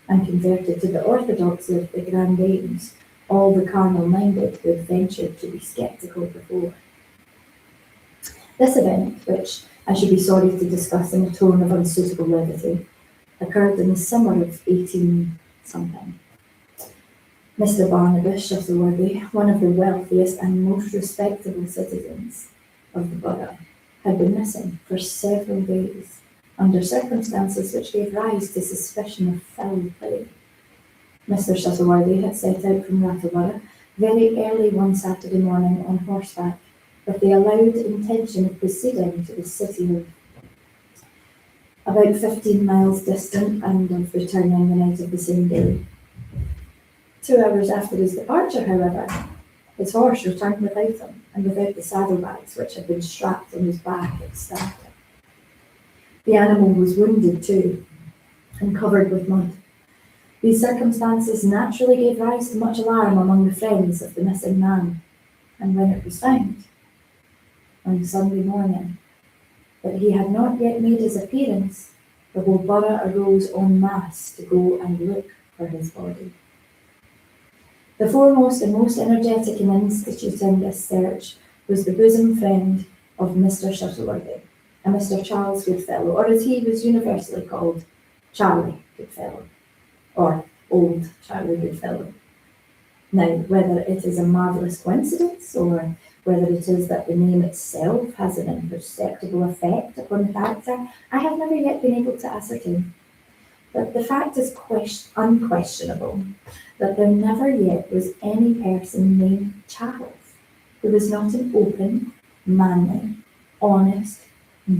and converted to the orthodoxy of the grandames all the carnal-minded who had ventured to be sceptical before. This event, which I should be sorry to discuss in a tone of unsuitable levity, occurred in the summer of 18 something. Mr. Barnabas Shuttleworthy, one of the wealthiest and most respectable citizens of the borough, had been missing for several days under circumstances which gave rise to suspicion of foul play. Mr. Shuttleworthy had set out from Rattleborough very early one Saturday morning on horseback, with the allowed intention of proceeding to the city of about 15 miles distant and of returning the night of the same day. 2 hours after his departure, however, his horse returned without him and without the saddlebags which had been strapped on his back at starting. The animal was wounded too, and covered with mud. These circumstances naturally gave rise to much alarm among the friends of the missing man, and when it was found, on Sunday morning, that he had not yet made his appearance, the whole borough arose en masse to go and look for his body. The foremost and most energetic in instituting this search was the bosom friend of Mr. Shuttleworthy, a Mr. Charles Goodfellow, or as he was universally called, Charlie Goodfellow, or Old Charlie Goodfellow. Now, whether it is a marvellous coincidence, or whether it is that the name itself has an imperceptible effect upon the character, I have never yet been able to ascertain. But the fact is unquestionable that there never yet was any person named Charles who was not an open, manly, honest,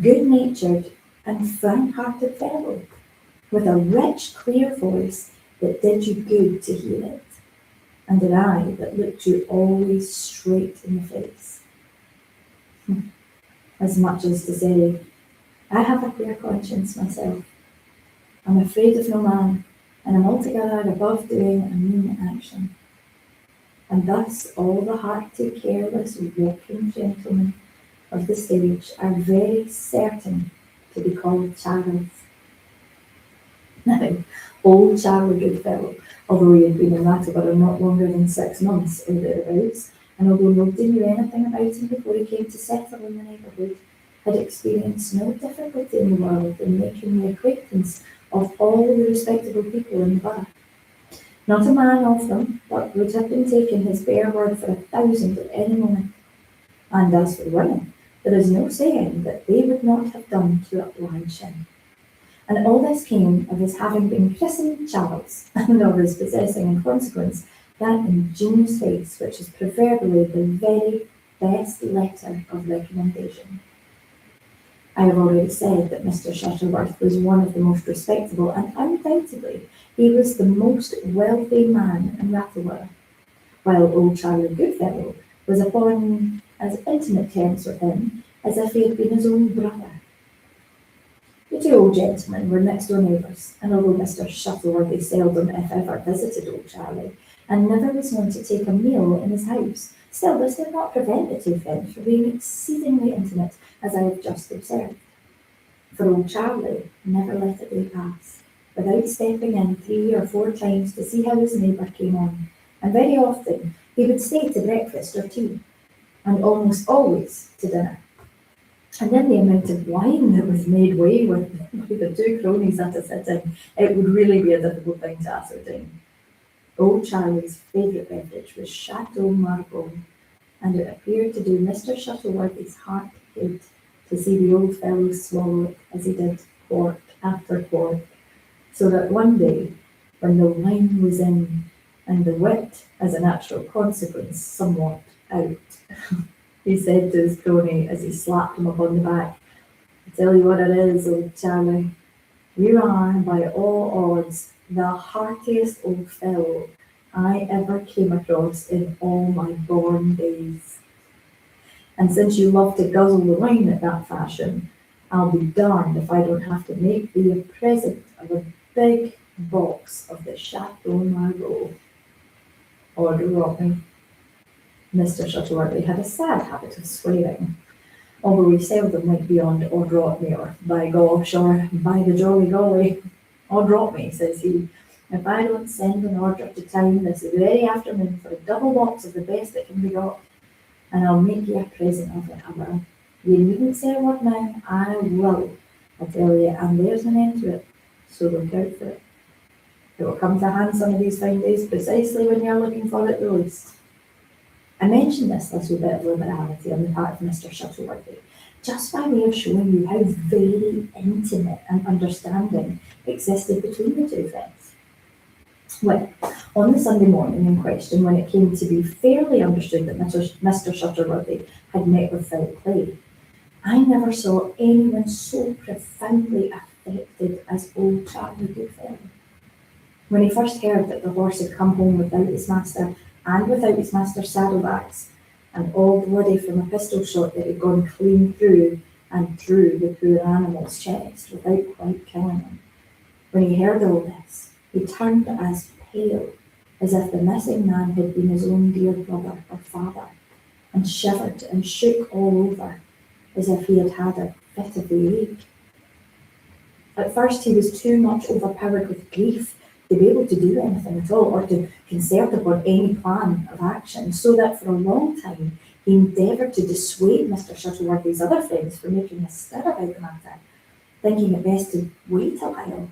good-natured and frank-hearted fellow, with a rich, clear voice that did you good to hear it, and an eye that looked you always straight in the face. As much as to say, I have a clear conscience myself. I'm afraid of no man, and am altogether above doing a mean action. And thus all the hearty, careless, walking gentlemen of the stage are very certain to be called Charles. Now, old Charlie Goodfellow, although he had been in Rattleborough not longer than 6 months or thereabouts, and although nobody knew anything about him before he came to settle in the neighbourhood, had experienced no difficulty in the world in making the acquaintance of all the respectable people in the borough. Not a man of them but would have been taking his bare word for 1,000 at any moment. And as for the women, there is no saying that they would not have done to oblige him. And all this came of his having been christened Charles, and of his possessing in consequence that ingenious face which is proverbially the very best letter of recommendation. I have already said that Mr. Shuttleworth was one of the most respectable, and undoubtedly he was the most wealthy man in Rattleborough, while old Charlie Goodfellow was upon as intimate terms with him as if he had been his own brother. The two old gentlemen were next door neighbours, and although Mr. Shuttleworthy seldom, if ever, visited old Charlie, and never was known to take a meal in his house, still this did not prevent the two friends from being exceedingly intimate, as I have just observed. For old Charlie never let a day pass without stepping in 3 or 4 times to see how his neighbour came on, and very often he would stay to breakfast or tea, and almost always to dinner. And then the amount of wine that was made way with the two cronies at a sitting, it would really be a difficult thing to ascertain. Old Charlie's favourite beverage was Chateau Margaux, and it appeared to do Mr. Shuttleworthy's heart good to see the old fellow swallow it as he did quart after quart, so that one day, when the wine was in, and the wit, as a natural consequence, somewhat out, he said to his crony as he slapped him upon the back, I tell you what it is, old Charlie, you are, by all odds, the heartiest old fellow I ever came across in all my born days. And since you love to guzzle the wine at that fashion, I'll be darned if I don't have to make thee a present of a big box of the Chateau Margaux. Or rot me. Mr. Shuttleworthy had a sad habit of swearing, although he seldom went beyond "od rot me," or "by gosh," or "by the jolly golly." "Od rot me," says he, "if I don't send an order to town this very afternoon for a double box of the best that can be got, and I'll make you a present of it, I will. You needn't say a word now, I will, I tell you, and there's an end to it. so look out for it. It will come to hand some of these fine days precisely when you're looking for it the least. I mentioned this little bit of liberality on the part of Mr. Shuttleworthy, just by way of showing you how very intimate an understanding existed between the two friends. Well, on the Sunday morning in question, when it came to be fairly understood that Mr. Shuttleworthy had met with foul play, I never saw anyone so profoundly affected as old Charlie Goodfellow. When he first heard that the horse had come home without his master and without his master's saddlebags, and all bloody from a pistol shot that had gone clean through and through the poor animal's chest without quite killing him. When he heard all this, he turned as pale as if the missing man had been his own dear brother or father, and shivered and shook all over as if he had had a fit of the ague. At first he was too much overpowered with grief to be able to do anything at all, or to concert upon any plan of action, so that for a long time he endeavoured to dissuade Mr. Shuttleworthy's other friends from making a stir about the matter, thinking it best to wait a while,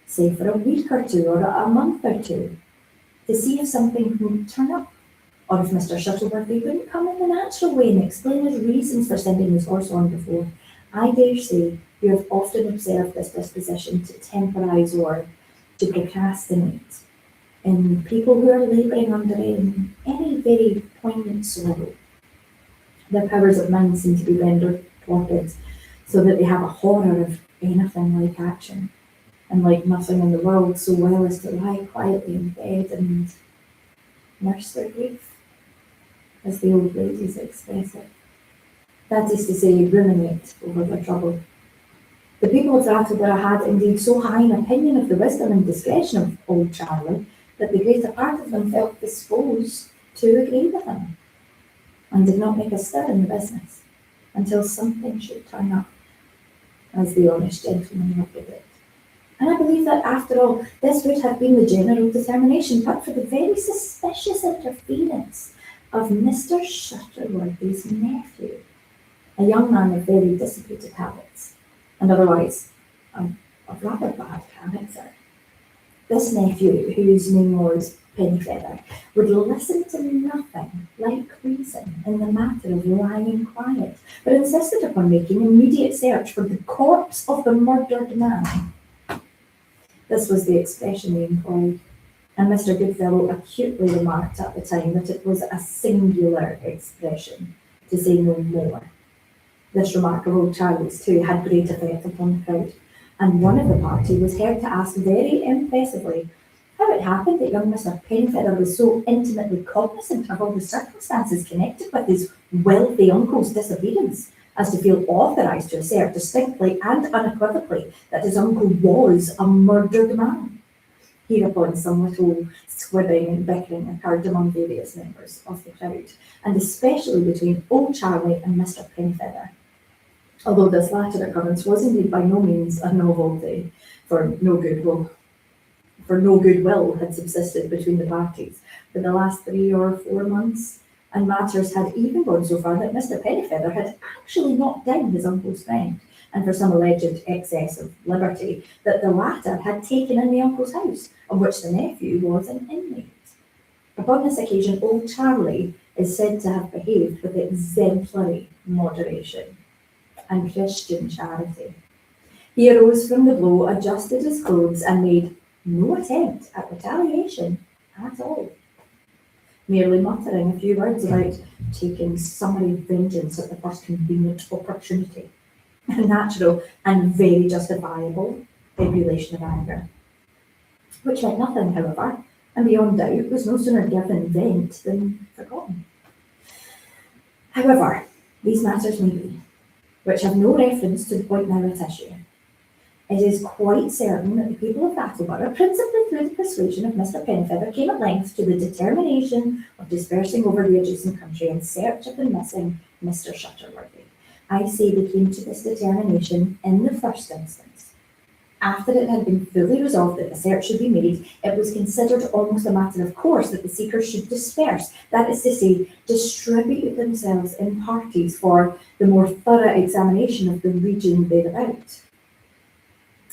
say for a week or two, or a month or two, to see if something would turn up, or if Mr. Shuttleworthy wouldn't come in the natural way and explain his reasons for sending his horse on before. I dare say you have often observed this disposition to temporise or to procrastinate in people who are labouring under any very poignant sorrow. Their powers of mind seem to be rendered torpid, so that they have a horror of anything like action, and like nothing in the world so well as to lie quietly in bed and nurse their grief, as the old ladies express it. That is to say, ruminate over their trouble. The people of Attleborough had indeed so high an opinion of the wisdom and discretion of old Charlie that the greater part of them felt disposed to agree with him, and did not make a stir in the business until something should turn up, as the honest gentleman would put it. And I believe that, after all, this would have been the general determination, but for the very suspicious interference of Mr. Shuttleworthy's nephew, a young man of very dissipated habits, and otherwise of rather bad character. This nephew, whose name was Pennyfeather, would listen to nothing like reason in the matter of lying quiet, but insisted upon making immediate search for the corpse of the murdered man. This was the expression he employed, and Mr. Goodfellow acutely remarked at the time that it was a singular expression, to say no more. This remark of old Charlie's, too, had great effect upon the crowd, and one of the party was heard to ask very impressively how it happened that young Mr. Pennyfeather was so intimately cognizant of all the circumstances connected with his wealthy uncle's disappearance as to feel authorised to assert distinctly and unequivocally that his uncle was a murdered man. Hereupon some little squibbing and bickering occurred among various members of the crowd, and especially between old Charlie and Mr. Pennyfeather. Although this latter occurrence was indeed by no means a novelty, for no goodwill had subsisted between the parties for the last 3 or 4 months, and matters had even gone so far that Mr. Pennyfeather had actually knocked down his uncle's friend, and for some alleged excess of liberty that the latter had taken in the uncle's house, of which the nephew was an inmate. Upon this occasion, old Charlie is said to have behaved with exemplary moderation and Christian charity. He arose from the blow, adjusted his clothes, and made no attempt at retaliation at all, merely muttering a few words about taking summary vengeance at the first convenient opportunity, a natural and very justifiable ebullition of anger, which meant nothing, however, and beyond doubt was no sooner given vent than forgotten. However, these matters may be, which have no reference to the point now at issue. It is quite certain that the people of Attleborough, principally through the persuasion of Mr. Pennyfeather, came at length to the determination of dispersing over the adjacent country in search of the missing Mr. Shuttleworthy. I say they came to this determination in the first instance. After it had been fully resolved that the search should be made, it was considered almost a matter of course that the seekers should disperse, that is to say, distribute themselves in parties for the more thorough examination of the region thereabout.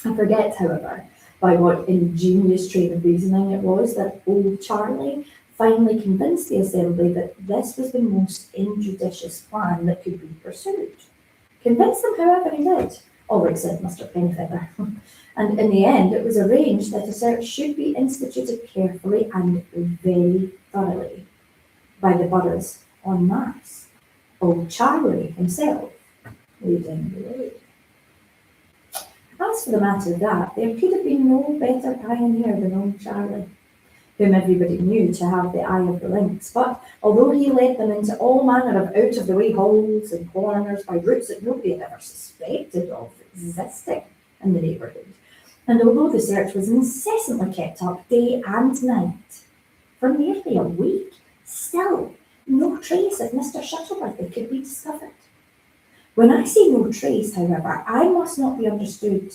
I forget, however, by what ingenious train of reasoning it was that old Charlie finally convinced the assembly that this was the most injudicious plan that could be pursued. Convinced them, however, he did, all except Mr. Pennyfeather. And in the end, it was arranged that a search should be instituted carefully and very thoroughly by the boroughs en masse, old Charlie himself leading the way. As for the matter of that, there could have been no better pioneer than old Charlie, whom everybody knew to have the eye of the lynx. But although he led them into all manner of out-of-the-way holes and corners by routes that nobody had ever suspected of existing in the neighbourhood, and although the search was incessantly kept up day and night for nearly a week, still no trace of Mr. Shuttleworthy could be discovered. When I say no trace, however, I must not be understood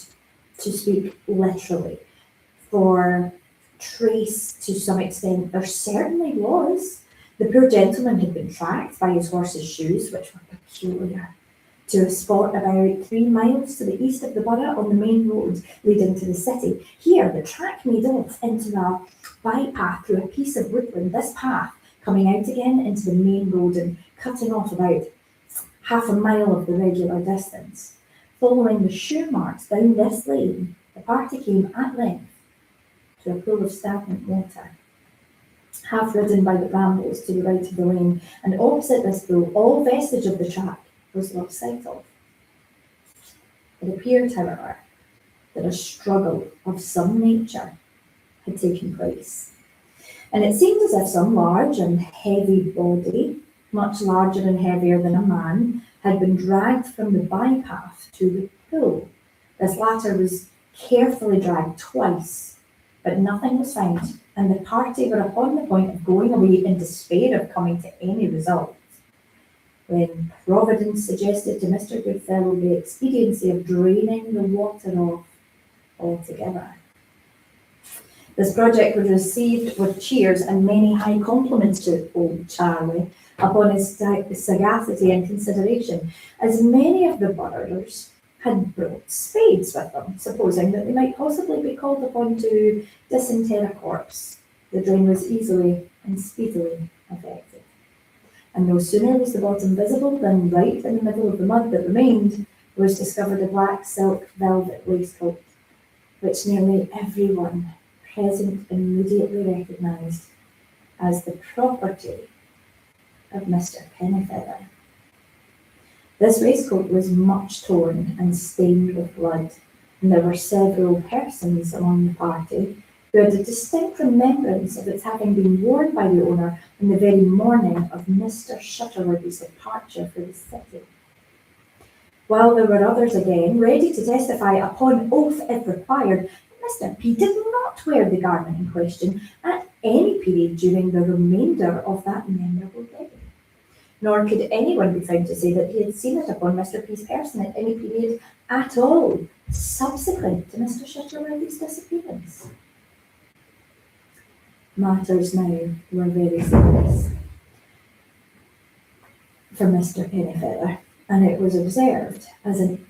to speak literally, for trace to some extent there certainly was. The poor gentleman had been tracked by his horse's shoes, which were peculiar, to a spot about 3 miles to the east of the borough on the main road leading to the city. Here, the track made off into a bypath through a piece of woodland, this path coming out again into the main road and cutting off about half a mile of the regular distance. Following the shoe marks down this lane, the party came at length to a pool of stagnant water, half ridden by the brambles to the right of the lane, and opposite this pool, all vestige of the track was lost sight of. It appeared, however, that a struggle of some nature had taken place, and it seemed as if some large and heavy body, much larger and heavier than a man, had been dragged from the bypath to the pool. This latter was carefully dragged twice, but nothing was found, and the party were upon the point of going away in despair of coming to any result, when Providence suggested to Mr. Goodfellow the expediency of draining the water off altogether. This project was received with cheers and many high compliments to old Charlie upon his sagacity and consideration, as many of the boroughers had brought spades with them, supposing that they might possibly be called upon to disinter a corpse. The drain was easily and speedily effected, and no sooner was the bottom visible than right in the middle of the mud that remained was discovered a black silk velvet waistcoat, which nearly everyone present immediately recognised as the property of Mr. Pennyfeather. This waistcoat was much torn and stained with blood, and there were several persons among the party who had a distinct remembrance of its having been worn by the owner on the very morning of Mr. Shuttleworthy's departure for the city, while there were others again ready to testify upon oath if required that Mr. P did not wear the garment in question at any period during the remainder of that memorable day. Nor could anyone be found to say that he had seen it upon Mr. P's person at any period at all subsequent to Mr. Shuttleworthy's disappearance. Matters now were very serious for Mr. Pennyfeather, and it was observed as an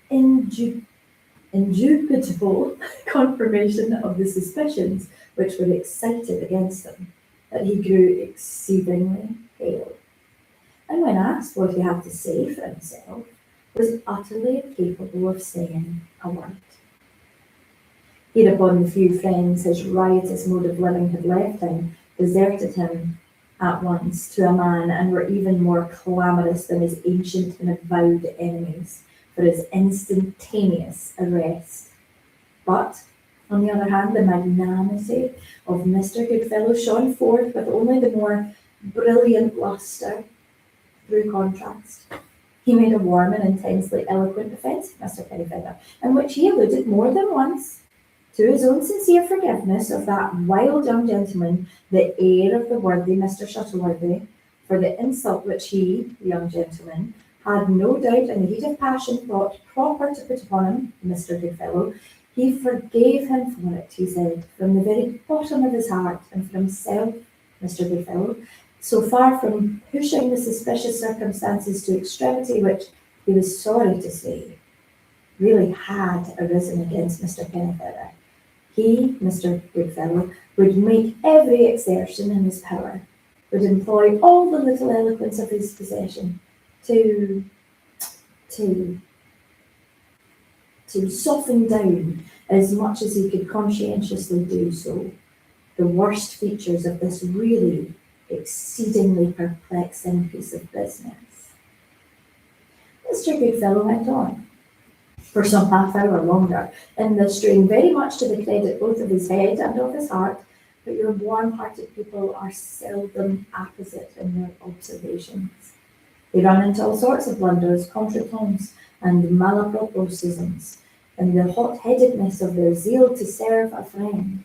indubitable confirmation of the suspicions which were excited against him that he grew exceedingly pale, and when asked what he had to say for himself, was utterly incapable of saying a word. Hereupon the few friends his riotous mode of living had left him deserted him at once to a man, and were even more clamorous than his ancient and avowed enemies for his instantaneous arrest. But, on the other hand, the magnanimity of Mr. Goodfellow shone forth with only the more brilliant lustre through contrast. He made a warm and intensely eloquent defence of Mr. Pennyfeather, in which he alluded more than once to his own sincere forgiveness of that wild young gentleman, the heir of the worthy Mr. Shuttleworthy, for the insult which he, the young gentleman, had no doubt in the heat of passion thought proper to put upon him, Mr. Goodfellow. He forgave him for it, he said, from the very bottom of his heart, and for himself, Mr. Goodfellow, so far from pushing the suspicious circumstances to extremity, which he was sorry to say really had arisen against Mr. Pennyfeather, he, Mr. Goodfellow, would make every exertion in his power, would employ all the little eloquence of his possession to soften down as much as he could conscientiously do so the worst features of this really exceedingly perplexing piece of business. Mr. Goodfellow went on for some half hour longer, in the strain very much to the credit both of his head and of his heart, but your warm-hearted people are seldom apposite in their observations. They run into all sorts of blunders, contretemps, and malaproposisms, in the hot-headedness of their zeal to serve a friend,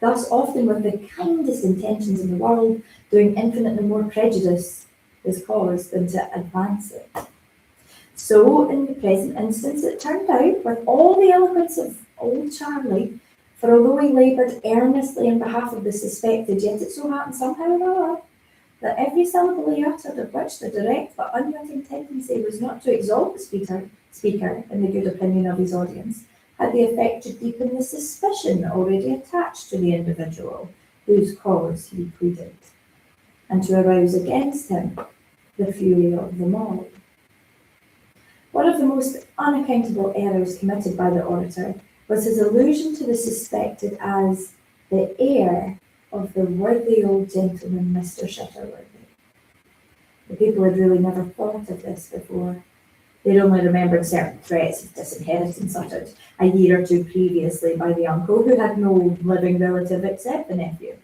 thus often with the kindest intentions in the world, doing infinitely more prejudice his cause than to advance it. So, in the present instance, it turned out, with all the eloquence of old Charlie, for although he laboured earnestly in behalf of the suspected, yet it so happened somehow or other that every syllable he uttered, of which the direct but unwitting tendency was not to exalt the speaker in the good opinion of his audience, had the effect to deepen the suspicion already attached to the individual whose cause he pleaded, and to arouse against him the fury of the mob. One of the most unaccountable errors committed by the orator was his allusion to the suspected as the heir of the worthy old gentleman, Mr. Shutterworthy. The people had really never thought of this before. They'd only remembered certain threats of disinheritance uttered a year or two previously by the uncle, who had no living relative except the nephew.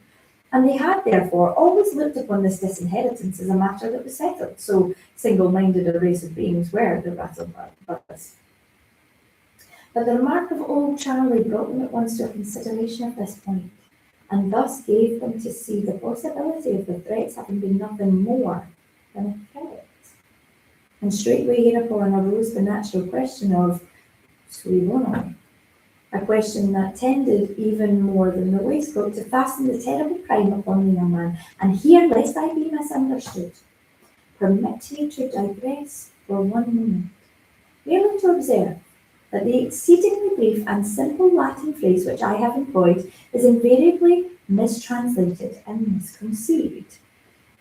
And they had, therefore, always looked upon this disinheritance as a matter that was settled, so single-minded a race of beings were the Rattlebugs. But the remark of old Charlie brought them at once to a consideration of this point, and thus gave them to see the possibility of the threats having been nothing more than a threat. And straightway hereupon arose the natural question of sui bono, a question that tended even more than the waistcoat to fasten the terrible crime upon the young man. And here, lest I be misunderstood, permit me to digress for 1 moment, merely to observe that the exceedingly brief and simple Latin phrase which I have employed is invariably mistranslated and misconceived.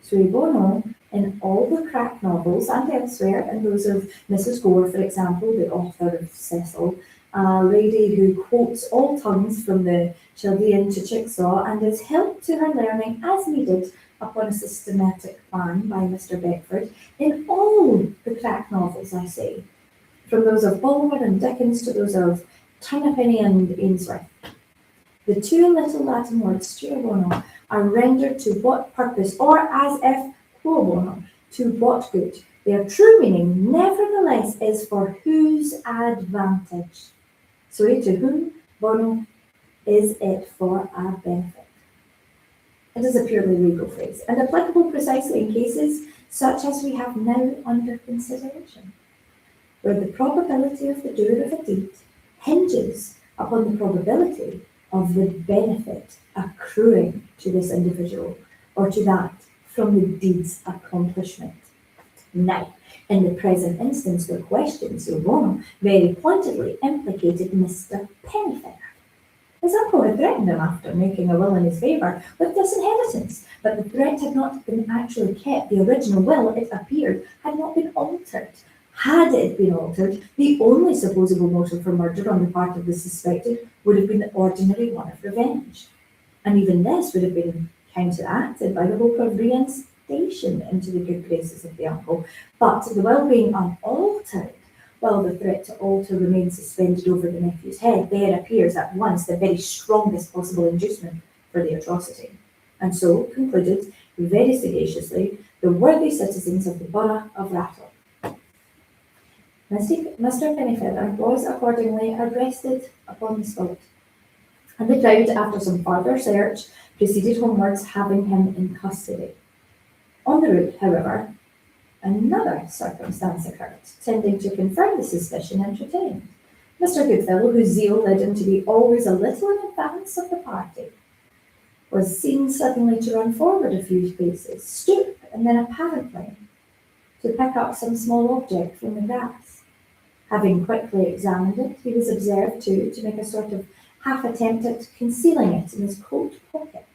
Sui bono, in all the crack novels and elsewhere, in those of Mrs. Gore, for example, the author of Cecil, a lady who quotes all tongues from the Chaldean to Chickasaw and is helped to her learning as needed upon a systematic plan by Mr. Beckford, in all the crack novels, I say, from those of Bulwer and Dickens to those of Turnapenny and Ainsworth. The two little Latin words, sui bono, are rendered to what purpose, or as if quo bono, to what good. Their true meaning, nevertheless, is for whose advantage. Sui, to whom, bono, is it for our benefit. It is a purely legal phrase, and applicable precisely in cases such as we have now under consideration, where the probability of the doer of a deed hinges upon the probability of the benefit accruing to this individual or to that from the deed's accomplishment. Now, in the present instance, the question, sui bono, very pointedly implicated Mr. Pennyfeather. His uncle had threatened him after making a will in his favour with disinheritance, but the threat had not been actually kept. The original will, it appeared, had not been altered. Had it been altered, the only supposable motive for murder on the part of the suspected would have been the ordinary one of revenge. And even this would have been counteracted by the hope of reinstatement into the good graces of the uncle. But the will being unaltered, while the threat to alter remains suspended over the nephew's head, there appears at once the very strongest possible inducement for the atrocity. And so concluded, very sagaciously, the worthy citizens of the borough of Rattle. Mr. Pennyfeather was accordingly arrested upon the spot, and the crowd, after some further search, proceeded homewards, having him in custody. On the route, however, another circumstance occurred, tending to confirm the suspicion entertained. Mr. Goodfellow, whose zeal led him to be always a little in advance of the party, was seen suddenly to run forward a few paces, stoop, and then apparently to pick up some small object from the grass. Having quickly examined it, he was observed to make a sort of half attempt at concealing it in his coat pocket.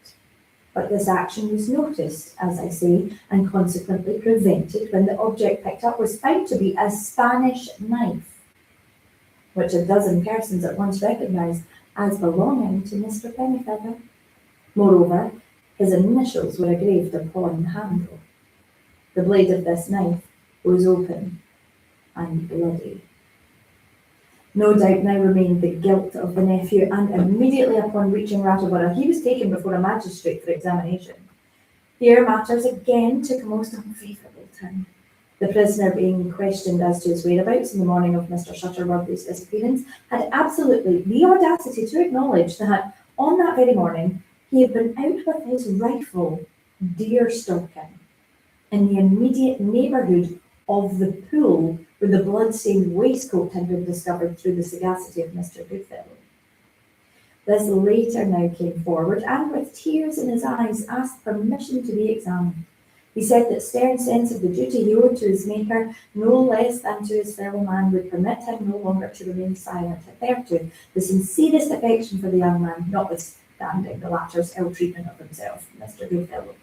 But this action was noticed, as I say, and consequently prevented when the object picked up was found to be a Spanish knife, which a dozen persons at once recognised as belonging to Mr. Pennyfeather. Moreover, his initials were engraved upon the handle. The blade of this knife was open and bloody. No doubt now remained the guilt of the nephew, and immediately upon reaching Rattleborough, he was taken before a magistrate for examination. Here matters again took a most unfavourable turn. The prisoner, being questioned as to his whereabouts in the morning of Mr. Shutterworthy's disappearance, had absolutely the audacity to acknowledge that on that very morning he had been out with his rifle deer stalking in the immediate neighbourhood of the pool where the blood-stained waistcoat had been discovered through the sagacity of Mr. Goodfellow. This later now came forward and with tears in his eyes asked permission to be examined. He said that stern sense of the duty he owed to his maker no less than to his fellow man would permit him no longer to remain silent. Hitherto, the sincerest affection for the young man, notwithstanding the latter's ill treatment of himself, Mr. Goodfellow,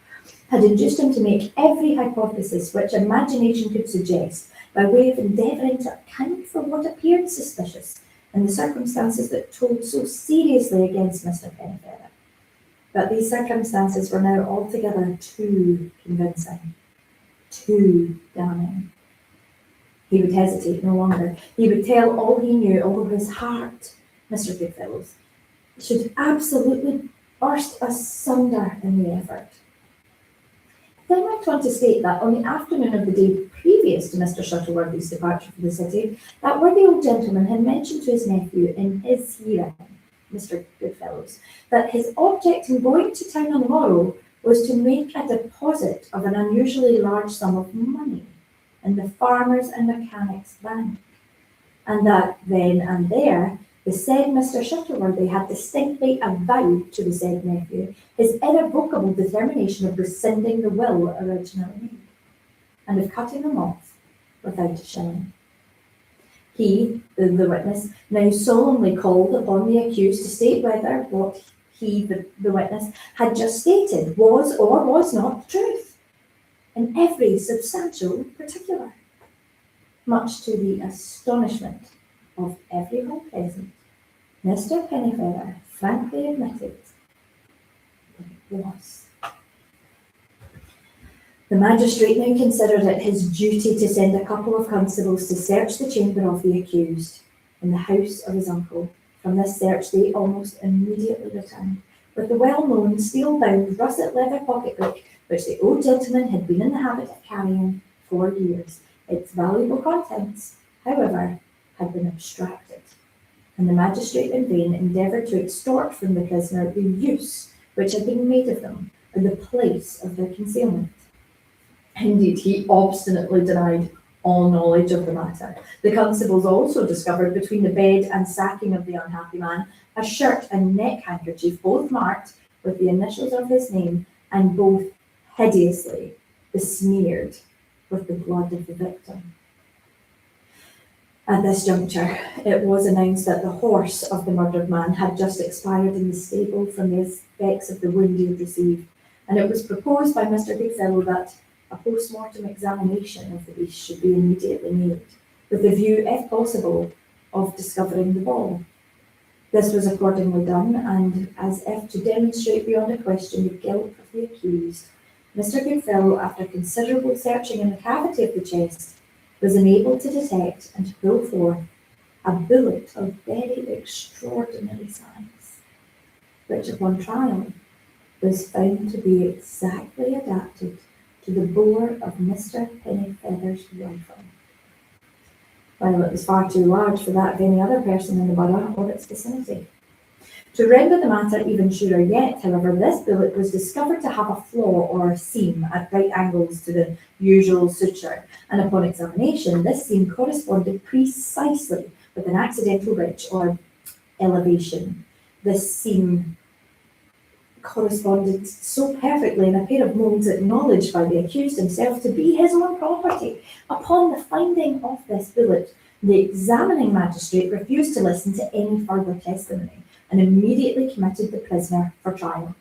had induced him to make every hypothesis which imagination could suggest by way of endeavouring to account for what appeared suspicious in the circumstances that told so seriously against Mr. Pennyfeather. But these circumstances were now altogether too convincing, too damning. He would hesitate no longer. He would tell all he knew, although his heart, Mr. Goodfellow's, should absolutely burst asunder in the effort. Then went on to state that on the afternoon of the day previous to Mr. Shuttleworthy's departure from the city, that worthy old gentleman had mentioned to his nephew in his hearing, Mr. Goodfellow's, that his object in going to town on the morrow was to make a deposit of an unusually large sum of money in the Farmers and Mechanics Bank, and that then and there the said Mr. Shuttleworthy had distinctly avowed to the said nephew his irrevocable determination of rescinding the will originally made, and of cutting them off without a shilling. He, the witness, now solemnly called upon the accused to state whether what he, the witness, had just stated was or was not the truth, in every substantial particular, much to the astonishment of everyone present. Mr. Pennyfeather frankly admitted that it was. The magistrate now considered it his duty to send a couple of constables to search the chamber of the accused in the house of his uncle. From this search they almost immediately returned with the well-known steel-bound russet leather pocketbook which the old gentleman had been in the habit of carrying for years. Its valuable contents, however, had been abstracted, and the magistrate in vain endeavoured to extort from the prisoner the use which had been made of them or the place of their concealment. Indeed, he obstinately denied all knowledge of the matter. The constables also discovered between the bed and sacking of the unhappy man a shirt and neck handkerchief, both marked with the initials of his name and both hideously besmeared with the blood of the victim. At this juncture, it was announced that the horse of the murdered man had just expired in the stable from the effects of the wound he had received, and it was proposed by Mr. Goodfellow that a post-mortem examination of the beast should be immediately made, with the view, if possible, of discovering the ball. This was accordingly done, and as if to demonstrate beyond a question the guilt of the accused, Mr. Goodfellow, after considerable searching in the cavity of the chest, was enabled to detect and to pull forth a bullet of very extraordinary size, which upon trial was found to be exactly adapted to the bore of Mr. Pennyfeather's rifle, while it was far too large for that of any other person in the borough or its vicinity. To render the matter even surer yet, however, this bullet was discovered to have a flaw or seam at right angles to the usual suture, and upon examination, this seam corresponded precisely with an accidental ridge or elevation. This seam corresponded so perfectly in a pair of moulds acknowledged by the accused himself to be his own property. Upon the finding of this bullet, The examining magistrate refused to listen to any further testimony and immediately committed the prisoner for trial,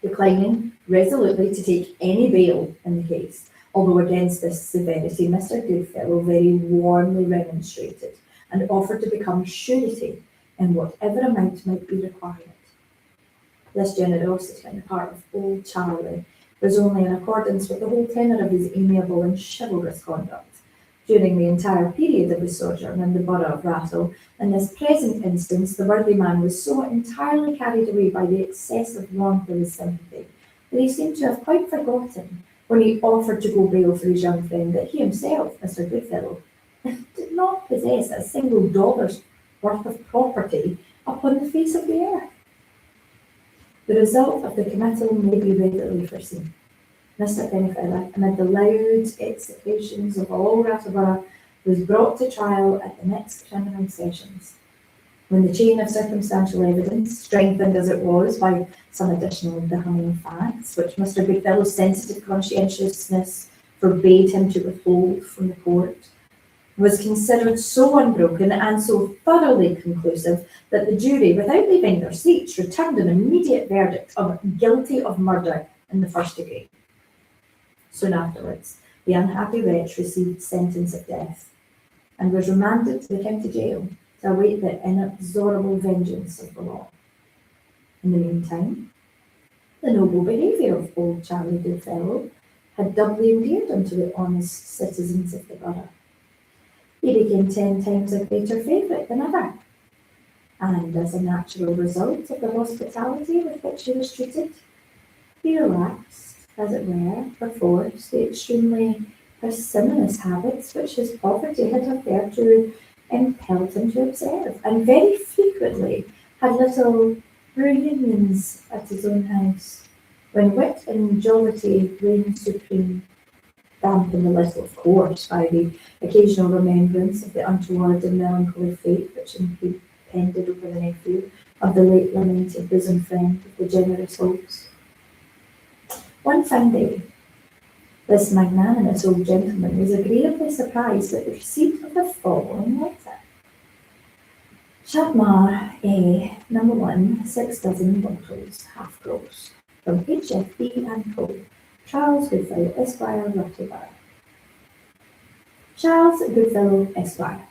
declining resolutely to take any bail in the case, although against this severity Mr. Goodfellow very warmly remonstrated and offered to become surety in whatever amount might be required. This generosity on the part of old Charlie was only in accordance with the whole tenor of his amiable and chivalrous conduct during the entire period of his sojourn in the borough of Rattle. In this present instance, the worthy man was so entirely carried away by the excessive warmth of his sympathy that he seemed to have quite forgotten, when he offered to go bail for his young friend, that he himself, Mr. Goodfellow, did not possess a single dollar's worth of property upon the face of the earth. The result of the committal may be readily foreseen. Mr. Pennyfeather, amid the loud execrations of all Rattleborough, was brought to trial at the next criminal sessions. When the chain of circumstantial evidence, strengthened as it was by some additional damning facts, which Mr. Goodfellow's sensitive conscientiousness forbade him to withhold from the court, was considered so unbroken and so thoroughly conclusive that the jury, without leaving their seats, returned an immediate verdict of guilty of murder in the first degree. Soon afterwards, the unhappy wretch received sentence of death and was remanded to the county jail to await the inexorable vengeance of the law. In the meantime, the noble behaviour of old Charlie Goodfellow had doubly endeared him to the honest citizens of the borough. He became 10 times a greater favourite than ever, and as a natural result of the hospitality with which he was treated, he relaxed, as it were, perforce, the extremely parsimonious habits which his poverty had hitherto impelled him to observe, and very frequently had little reunions at his own house, when wit and jollity reigned supreme, dampened a little, of course, by the occasional remembrance of the untoward and melancholy fate which impended over the nephew of the late lamented bosom friend of the generous hopes. One fine day, this magnanimous old gentleman was agreeably surprised at the receipt of the following letter. Chapmar A, No. 1, 6 dozen bottles, half gross, from H.F.B. and Poe, Charles Goodfellow, Esquire, Rattleborough. Charles Goodfellow, Esquire.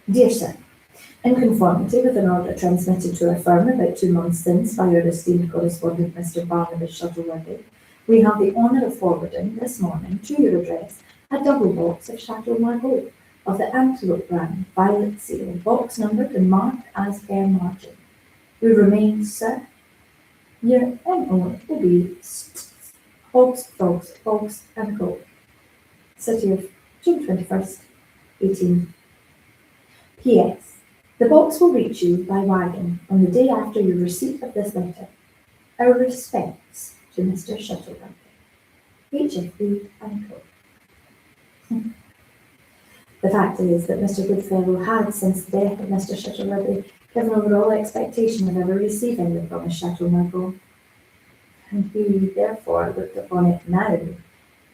Dear Sir, in conformity with an order transmitted to our firm about 2 months since by our esteemed correspondent Mr. Barnabas Shuttleworthy, we have the honour of forwarding this morning to your address a double box of Chateau Margaux of the Antelope brand, violet seal, box numbered and marked as per margin. We remain, Sir, your M.O.B. Hobbs, Fogs and Co. City of June 21st, 18. P.S. The box will reach you by wagon on the day after your receipt of this letter. Our respects to Mr. Shuttleworthy, H.F.B. and Co. The fact is that Mr. Goodfellow had, since the death of Mr. Shuttleworthy, given over all expectation of ever receiving the promised Chateau Margaux, and he therefore looked upon it now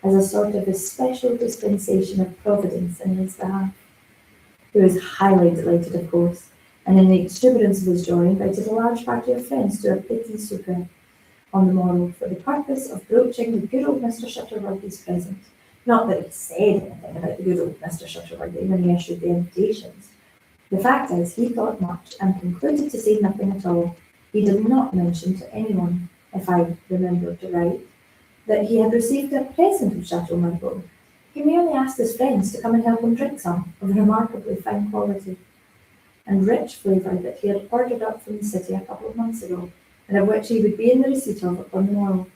as a sort of a special dispensation of Providence in his behalf. He was highly delighted, of course, and in the exuberance of his joy invited a large party of friends to a petit souper on the morrow for the purpose of broaching the good old Mr. Shuttleworthy's present. Not that he said anything about the good old Mr. Shuttleworthy when he issued the invitations. The fact is, he thought much and concluded to say nothing at all. He did not mention to anyone, if I remember to write, that he had received a present of Chateau Margaux. He merely asked his friends to come and help him drink some of remarkably fine quality and rich flavour that he had ordered up from the city a couple of months ago, and of which he would be in the receipt of upon the morrow.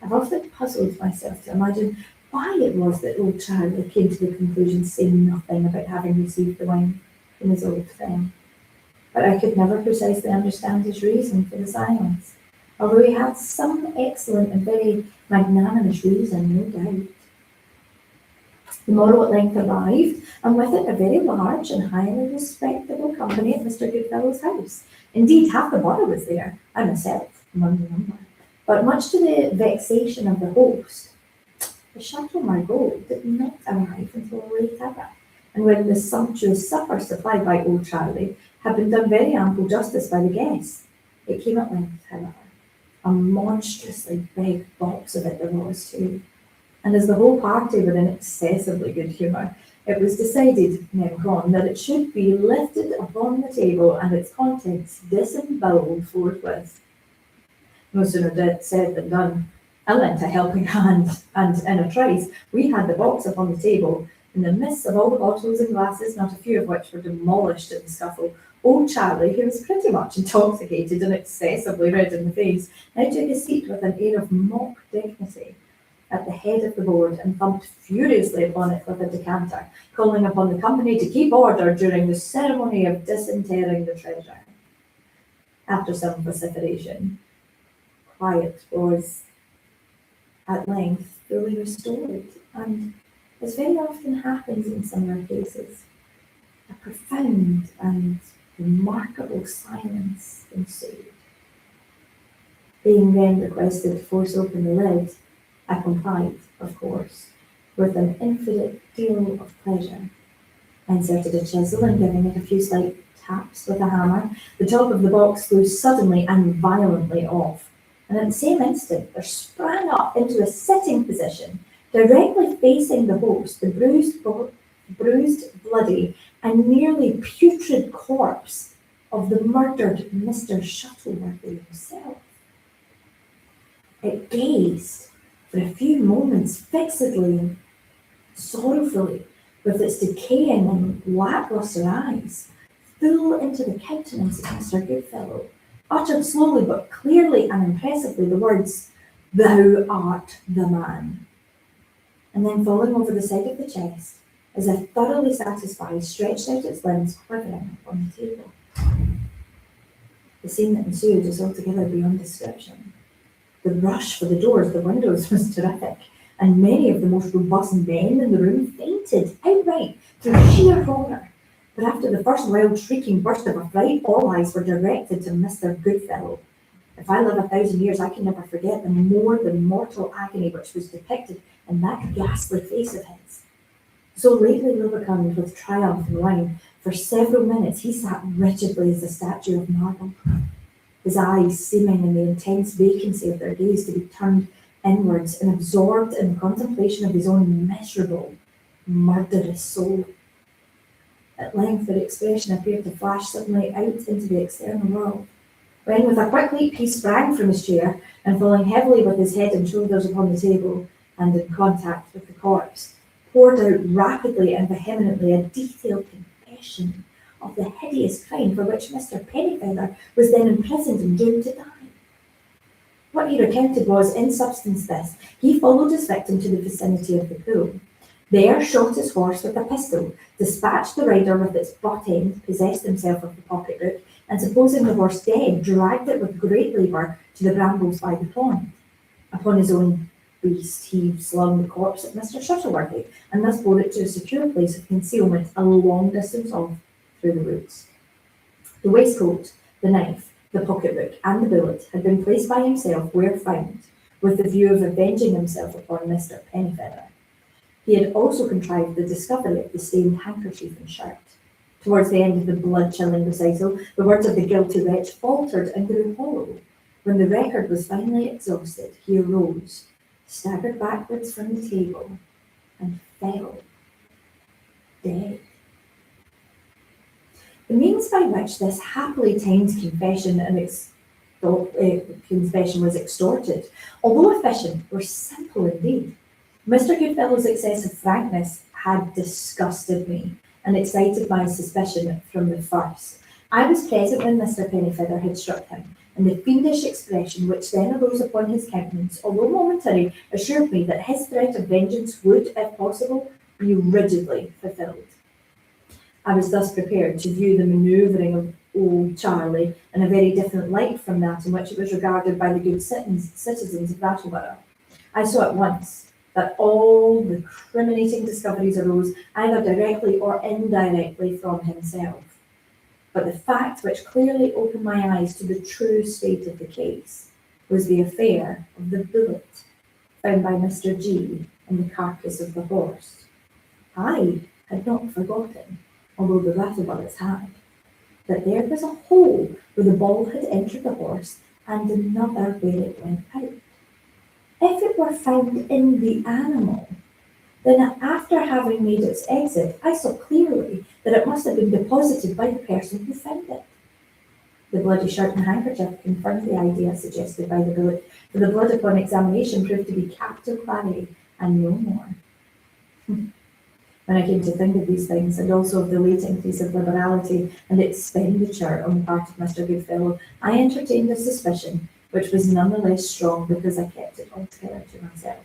I've often puzzled myself to imagine why it was that old Charlie came to the conclusion saying nothing about having received the wine from his old friend. But I could never precisely understand his reason for the silence, although he had some excellent and very magnanimous reason, no doubt. The morrow at length arrived, and with it a very large and highly respectable company at Mr. Goodfellow's house. Indeed, half the borough was there, I myself among the number. But much to the vexation of the host, the Chateau Margaux did not arrive until a late hour, and when the sumptuous supper supplied by old Charlie had been done very ample justice by the guests, it came at length, however. A monstrously big box of it there was too, and as the whole party were in excessively good humour, it was decided, now gone, that it should be lifted upon the table and its contents disembowelled forthwith. No sooner said than done. I lent a helping hand, and in a trice we had the box upon the table. In the midst of all the bottles and glasses, not a few of which were demolished in the scuffle, old Charlie, who was pretty much intoxicated and excessively red in the face, now took his seat with an air of mock dignity at the head of the board and thumped furiously upon it with a decanter, calling upon the company to keep order during the ceremony of disinterring the treasure. After some vociferation, quiet was at length fully restored, and, as very often happens in similar cases, a profound and remarkable silence ensued. Being then requested to force open the lid, I complied, of course, with an infinite deal of pleasure. I inserted a chisel and giving it a few slight taps with a hammer, the top of the box flew suddenly and violently off, and at the same instant there sprang up into a sitting position, directly facing the host, the bruised, bloody, and nearly putrid corpse of the murdered Mr. Shuttleworthy himself. It gazed for a few moments fixedly and sorrowfully, with its decaying and lacklustre eyes, full into the countenance of Mr. Goodfellow, uttered slowly but clearly and impressively the words, "Thou art the man," and then falling over the side of the chest, as if thoroughly satisfied, stretched out its limbs quivering upon the table. The scene that ensued is altogether beyond description. The rush for the doors, the windows was terrific, and many of the most robust men in the room fainted outright through sheer horror. But after the first wild shrieking burst of affright, all eyes were directed to Mr. Goodfellow. If I live 1,000 years, I can never forget the more than mortal agony which was depicted in that ghastly face of his. So lately rubicund with triumph and wine, for several minutes he sat rigidly as a statue of marble, his eyes seeming in the intense vacancy of their gaze to be turned inwards and absorbed in the contemplation of his own miserable, murderous soul. At length their expression appeared to flash suddenly out into the external world, when with a quick leap he sprang from his chair, and falling heavily with his head and shoulders upon the table, and in contact with the corpse, poured out rapidly and vehemently a detailed confession of the hideous crime for which Mr. Pennyfeather was then imprisoned and doomed to die. What he recounted was, in substance, this: he followed his victim to the vicinity of the pool, there shot his horse with a pistol, dispatched the rider with its butt end, possessed himself of the pocket book, and supposing the horse dead, dragged it with great labour to the brambles by the pond. Upon his own beast he slung the corpse of Mr. Shuttleworthy, and thus bore it to a secure place of concealment a long distance off through the woods. The waistcoat, the knife, the pocket book, and the bullet had been placed by himself where found, with the view of avenging himself upon Mr. Pennyfeather. He had also contrived the discovery of the stained handkerchief and shirt. Towards the end of the blood-chilling recital, the words of the guilty wretch faltered and grew hollow. When the record was finally exhausted, he arose, staggered backwards from the table, and fell dead. The means by which this happily timed confession was extorted, although efficient, were simple indeed. Mr. Goodfellow's excessive frankness had disgusted me and excited my suspicion from the first. I was present when Mr. Pennyfeather had struck him, and the fiendish expression which then arose upon his countenance, although momentary, assured me that his threat of vengeance would, if possible, be rigidly fulfilled. I was thus prepared to view the manoeuvring of old Charlie in a very different light from that in which it was regarded by the good citizens of Rattleborough. I saw at once that all the criminating discoveries arose either directly or indirectly from himself. But the fact which clearly opened my eyes to the true state of the case was the affair of the bullet found by Mr. G in the carcass of the horse. I had not forgotten, although the Rattlebirds had, that there was a hole where the ball had entered the horse and another where it went out. If it were found in the animal, then after having made its exit, I saw clearly that it must have been deposited by the person who found it. The bloody shirt and handkerchief confirmed the idea suggested by the bullet, for the blood upon examination proved to be capital claret and no more. When I came to think of these things, and also of the late increase of liberality and expenditure on the part of Mr. Goodfellow, I entertained a suspicion, which was none the less strong because I kept it altogether to myself.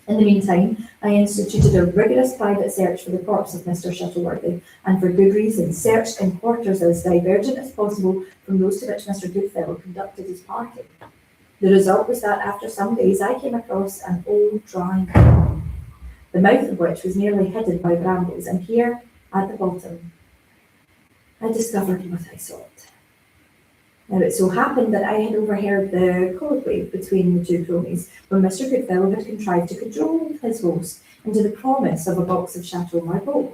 In the meantime, I instituted a rigorous private search for the corpse of Mr. Shuttleworthy, and for good reason, searched in quarters as divergent as possible from those to which Mr. Goodfellow conducted his party. The result was that after some days I came across an old dry well, the mouth of which was nearly hidden by brambles, and here, at the bottom, I discovered what I sought. Now it so happened that I had overheard the colloquy between the two cronies when Mr. Goodfellow had contrived to cajole his host into the promise of a box of Chateau Margaux.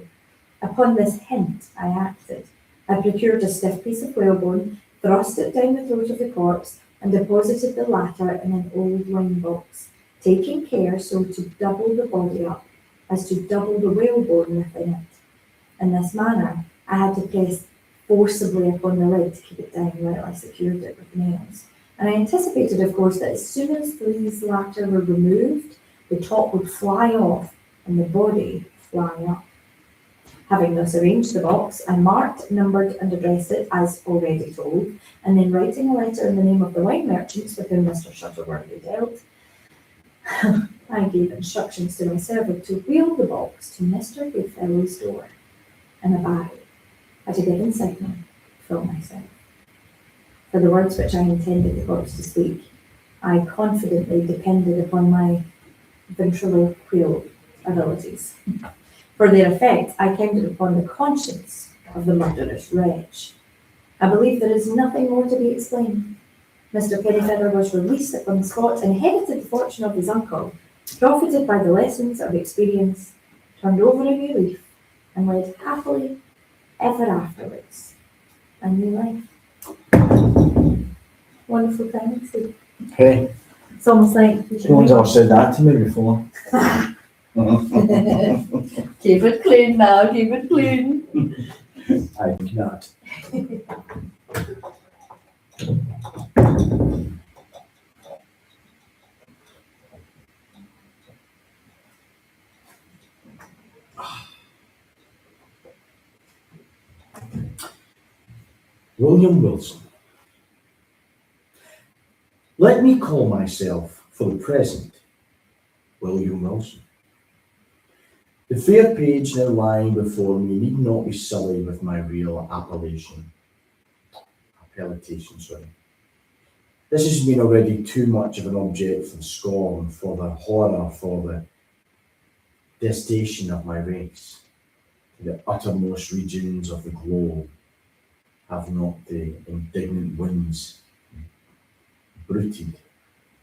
Upon this hint I acted. I procured a stiff piece of whalebone, thrust it down the throat of the corpse, and deposited the latter in an old wine box, taking care so to double the body up as to double the whalebone within it. In this manner, I had to press forcibly upon the lid to keep it down while I secured it with nails. And I anticipated, of course, that as soon as these latter were removed, the top would fly off and the body fly up. Having thus arranged the box, I marked, numbered, and addressed it as already told, and then writing a letter in the name of the wine merchants with whom Mr. Shuttleworthy dealt, I gave instructions to my servant to wheel the box to Mr. Goodfellow's door in a bag at a given signal from myself. For the words which I intended the corpse to speak, I confidently depended upon my ventriloquial abilities. For their effect, I counted upon the conscience of the murderous wretch. I believe there is nothing more to be explained. Mr. Pennyfeather was released upon the spot, inherited the fortune of his uncle, profited by the lessons of experience, turned over a new leaf, and led happily ever afterwards a new life. Wonderful pregnancy. Hey, It's almost like no one's ever said that to me before. keep it clean now, keep it clean. I think not. William Wilson. Let me call myself, for the present, William Wilson. The fair page now lying before me need not be sullied with my real appellation. This has been already too much of an object for scorn, for the horror, for the detestation of my race. The uttermost regions of the globe have not the indignant winds bruited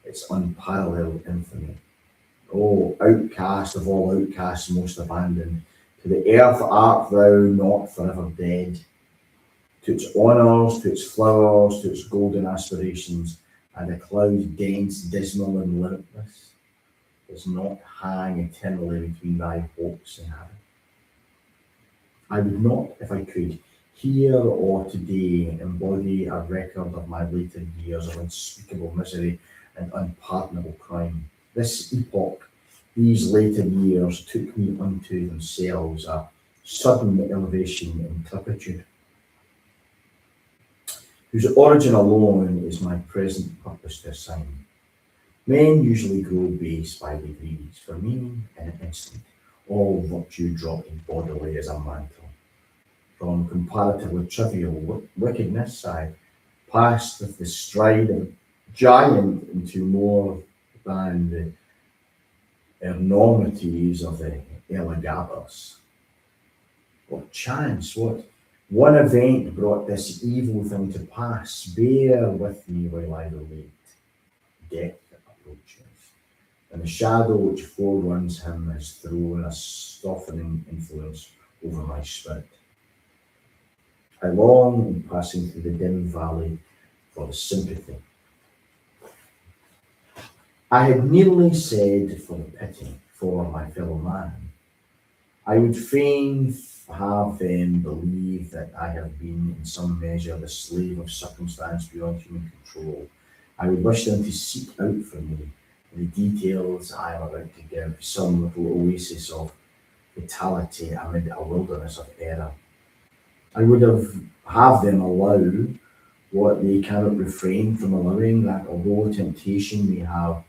its unparalleled infamy. O outcast of all outcasts most abandoned, to the earth art thou not forever dead. To its honours, to its flowers, to its golden aspirations, and a cloud dense, dismal, and limitless does not hang eternally between thy hopes and heaven. I would not, if I could, here or today embody a record of my later years of unspeakable misery and unpardonable crime. This epoch, these later years, took me unto themselves a sudden elevation in turpitude, whose origin alone is my present purpose to assign. Men usually grow base by degrees. For me, in an instant, all virtue dropped bodily as a mantle. From comparatively trivial wickedness, I passed with the stride of a giant into more than the enormities of the Elagabalus. What chance, what one event brought this evil thing to pass? Bear with me while I relate. Death approaches. and the shadow which foreruns him has thrown a softening influence over my spirit. I long, in passing through the dim valley, for the sympathy. I had nearly said for the pity for my fellow man. I would fain have them believe that I have been in some measure the slave of circumstance beyond human control. I would wish them to seek out for me the details I am about to give, some little oasis of vitality amid a wilderness of error. I would have them allow what they cannot refrain from allowing, that although temptation may have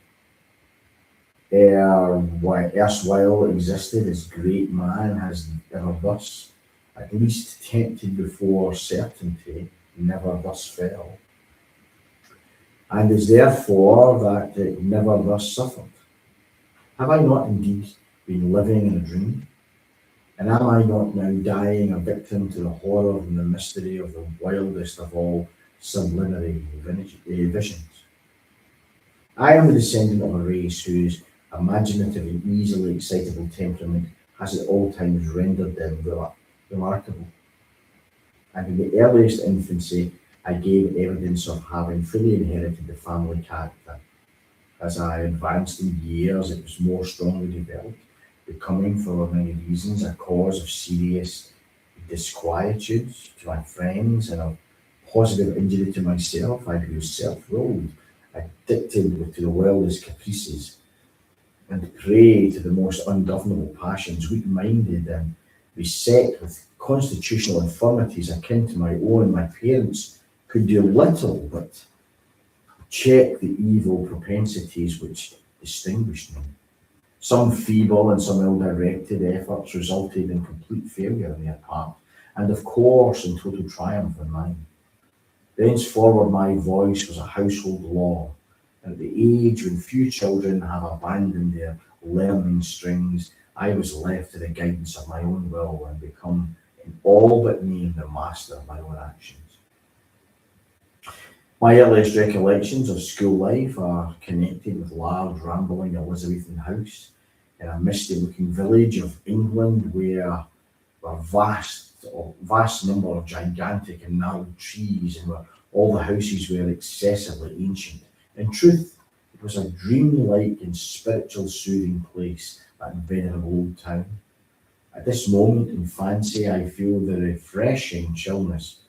erstwhile existed, as great man has ever thus, at least tempted before certainty, never thus fell, and is therefore that it never thus suffered. Have I not indeed been living in a dream? And am I not now dying a victim to the horror and the mystery of the wildest of all sublunary visions? I am the descendant of a race whose imaginative and easily excitable temperament has at all times rendered them remarkable. And in the earliest infancy, I gave evidence of having fully inherited the family character. As I advanced in years, it was more strongly developed, becoming, for many reasons, a cause of serious disquietude to my friends and of positive injury to myself. I grew self-willed, addicted to the wildest caprices, and prey to the most ungovernable passions, weak-minded and beset with constitutional infirmities akin to my own. My parents could do little but check the evil propensities which distinguished me. Some feeble and some ill-directed efforts resulted in complete failure on their part, and of course in total triumph on mine. Thenceforward my voice was a household law, and at the age when few children have abandoned their learning strings, I was left to the guidance of my own will and become in all but name the master of my own actions. My earliest recollections of school life are connected with large rambling Elizabethan house in a misty-looking village of England where were vast number of gigantic and gnarled trees, and where all the houses were excessively ancient. In truth, it was a dreamlike and spiritual soothing place, that venerable old town. At this moment in fancy, I feel the refreshing chillness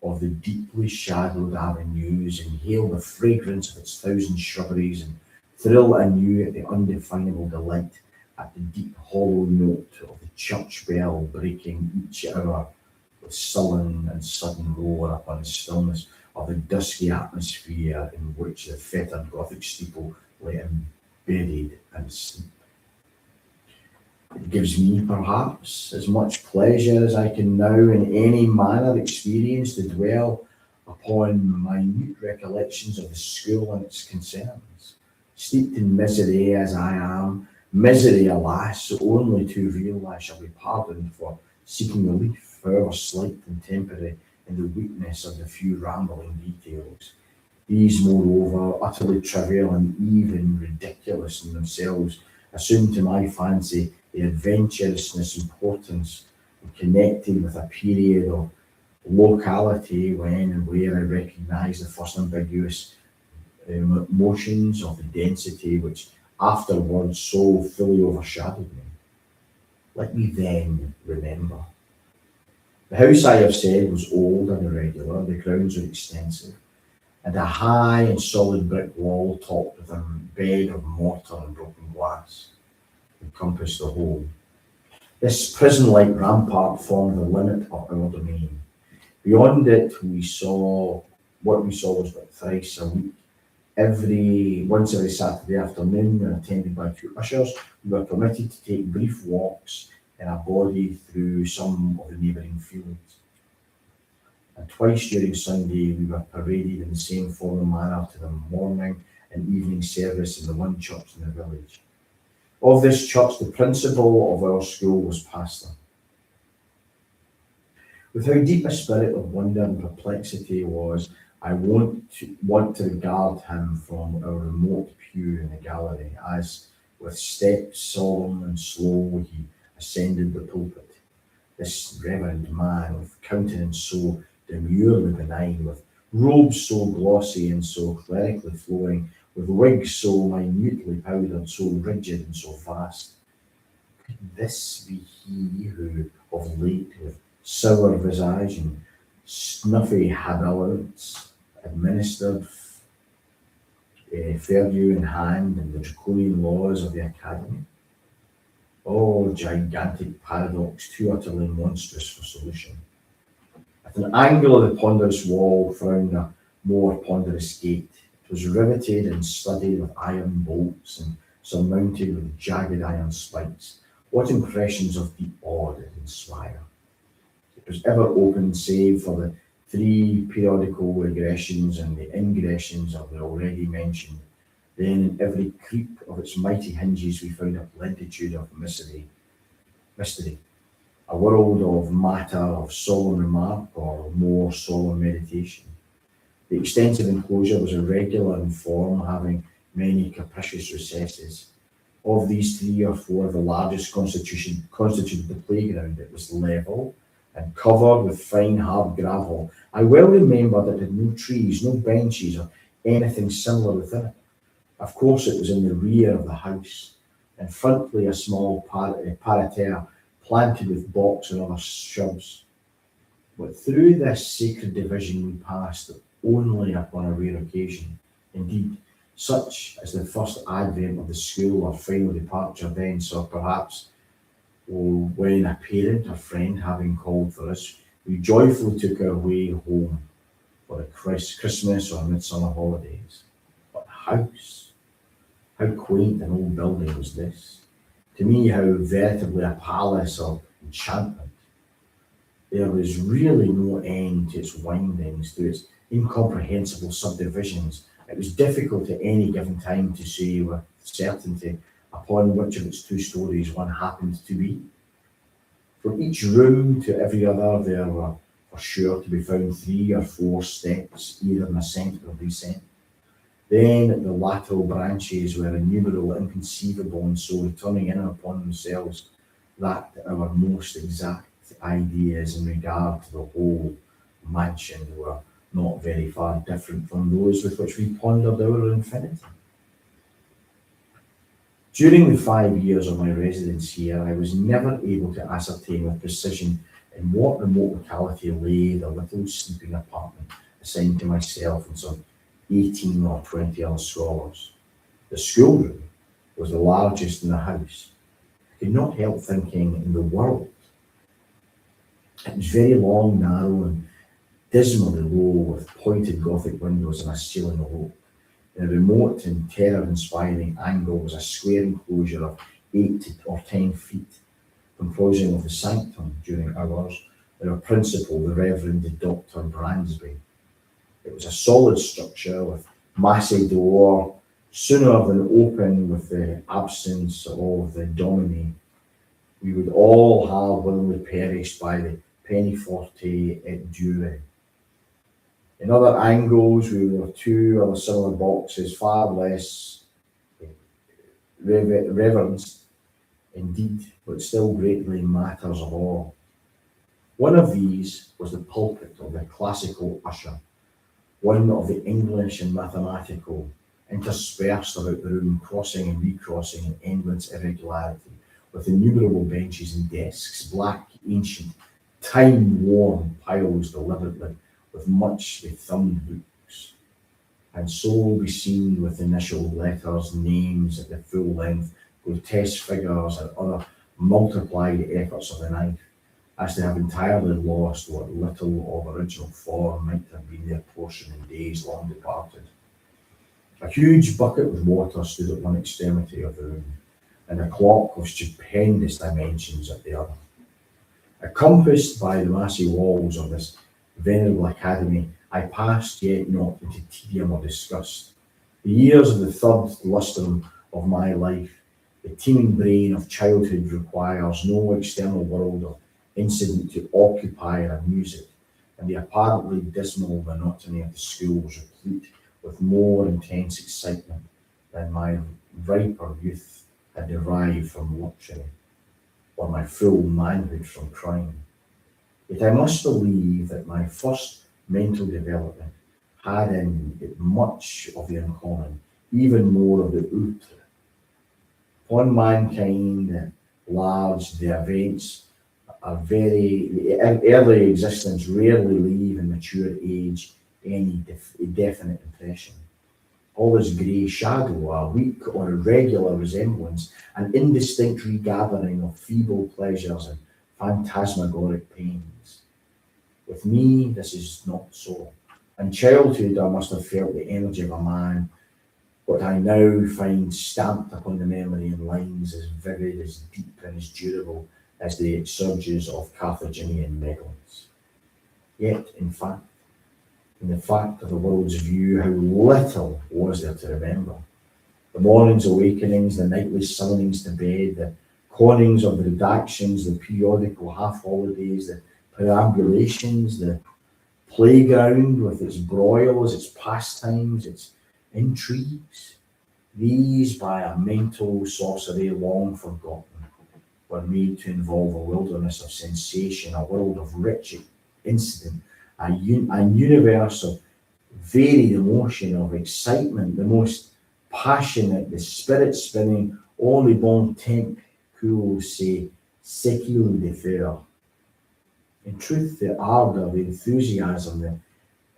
of the deeply shadowed avenues, inhale the fragrance of its thousand shrubberies, and thrill anew at the undefinable delight at the deep hollow note of the church bell breaking each hour with sullen and sudden roar upon the stillness of the dusky atmosphere in which the fettered Gothic steeple lay embedded and asleep. It gives me, perhaps, as much pleasure as I can now in any manner experience to dwell upon minute recollections of the school and its concerns. Steeped in misery as I am, misery, alas, only too real, I shall be pardoned for seeking relief, however slight and temporary, in the weakness of the few rambling details. These, moreover, utterly trivial and even ridiculous in themselves, assume to my fancy the adventurousness importance connected with a period of locality when and where I recognise the first ambiguous motions of the density which afterwards so fully overshadowed me. Let me then remember. The house, I have said, was old and irregular, the grounds were extensive, and a high and solid brick wall topped with a bed of mortar and broken glass encompassed the whole. This prison-like rampart formed the limit of our domain. Beyond it, what we saw was but thrice a week. Once every Saturday afternoon, and attended by two ushers, we were permitted to take brief walks in a body through some of the neighbouring fields. And twice during Sunday, we were paraded in the same formal manner to the morning and evening service in the one church in the village. Of this church, the principal of our school was pastor. With how deep a spirit of wonder and perplexity was, I want to regard him from our remote pew in the gallery, as With steps solemn and slow he ascended the pulpit. This reverend man, with countenance so demurely benign, with robes so glossy and so clerically flowing, with wigs so minutely powdered, so rigid and so vast. Could this be he who, of late, with sour visage and snuffy habiliments, administered fair due in hand and the draconian laws of the academy? Oh, gigantic paradox, too utterly monstrous for solution. At an angle of the ponderous wall frowned a more ponderous gate. It was riveted and studded with iron bolts and surmounted with jagged iron spikes. What impressions of the awe it inspire! It was ever open save for the 3 periodical regressions and the ingressions of the already mentioned. Then in every creep of its mighty hinges we found a plenitude of mystery, a world of matter of solemn remark or more solemn meditation. The extensive enclosure was irregular in form, having many capricious recesses. Of these 3 or 4, the largest constituted the playground. It was level and covered with fine hard gravel. I well remember that it had no trees, no benches or anything similar within it. Of course, it was in the rear of the house, and frontly a small parterre planted with box and other shrubs. But through this sacred division we passed only upon a rare occasion. Indeed, such as the first advent of the school or final departure thence, or perhaps when a parent or friend having called for us, we joyfully took our way home for the Christmas or midsummer holidays. But the house, how quaint an old building was this! To me, how veritably a palace of enchantment. There was really no end to its windings, to its incomprehensible subdivisions. It was difficult at any given time to say with certainty upon which of its 2 stories one happened to be. From each room to every other there were for sure to be found 3 or 4 steps, either in ascent or descent. Then the lateral branches were innumerable, inconceivable, and so returning in upon themselves that our most exact ideas in regard to the whole mansion were not very far different from those with which we pondered our infinity. During the 5 years of my residence here, I was never able to ascertain with precision in what remote locality lay the little sleeping apartment assigned to myself and some 18 or 20 other scholars. The schoolroom was the largest in the house. I could not help thinking in the world. It was very long, narrow, and dismally low, with pointed Gothic windows and a ceiling of oak. In a remote and terror-inspiring angle was a square enclosure of 8 or 10 feet, composing of the sanctum during hours, and our principal, the Reverend Dr. Bransby. It was a solid structure with massive door, sooner than open with the absence of the dominie. We would all have willingly perished by the penny forte et dure. In other angles, we were 2 other similar boxes, far less reverenced, indeed, but still greatly matters of awe. One of these was the pulpit of the classical usher, one of the English and mathematical, interspersed about the room, crossing and recrossing in endless irregularity, with innumerable benches and desks, black, ancient, time-worn piles deliberately, with muchly thumbed books, and so be seen with initial letters, names at the full length, grotesque figures, and other multiplied efforts of the knife, as to have entirely lost what little of original form might have been their portion in days long departed. A huge bucket with water stood at one extremity of the room, and a clock of stupendous dimensions at the other. Encompassed by the massy walls of this venerable academy, I passed yet not into tedium or disgust. The years of the 3rd lustrum of my life, the teeming brain of childhood requires no external world of incident to occupy and amuse it, and the apparently dismal monotony of the school was replete with more intense excitement than my riper youth I derived from luxury, or my full manhood from crime. Yet I must believe that my first mental development had in it much of the uncommon, even more of the outre. Upon mankind at large, the events of very early existence rarely leave in mature age any definite impression. All is grey shadow, a weak or irregular resemblance, an indistinct regathering of feeble pleasures and phantasmagoric pains. With me, this is not so. In childhood, I must have felt the energy of a man. What I now find stamped upon the memory in lines as vivid, as deep, and as durable as the surges of Carthaginian medals. Yet, in the fact of the world's view, how little was there to remember. The morning's awakenings, the nightly summonings to bed, the connings of the redactions, the periodical half-holidays, the perambulations, the playground with its broils, its pastimes, its intrigues. These, by a mental sorcery long forgotten, were made to involve a wilderness of sensation, a world of rich incident, a universe of varied emotion, of excitement, the most passionate, the spirit spinning, all les bons temps cool say, ce qu'il de faire. In truth, the ardour, the enthusiasm, the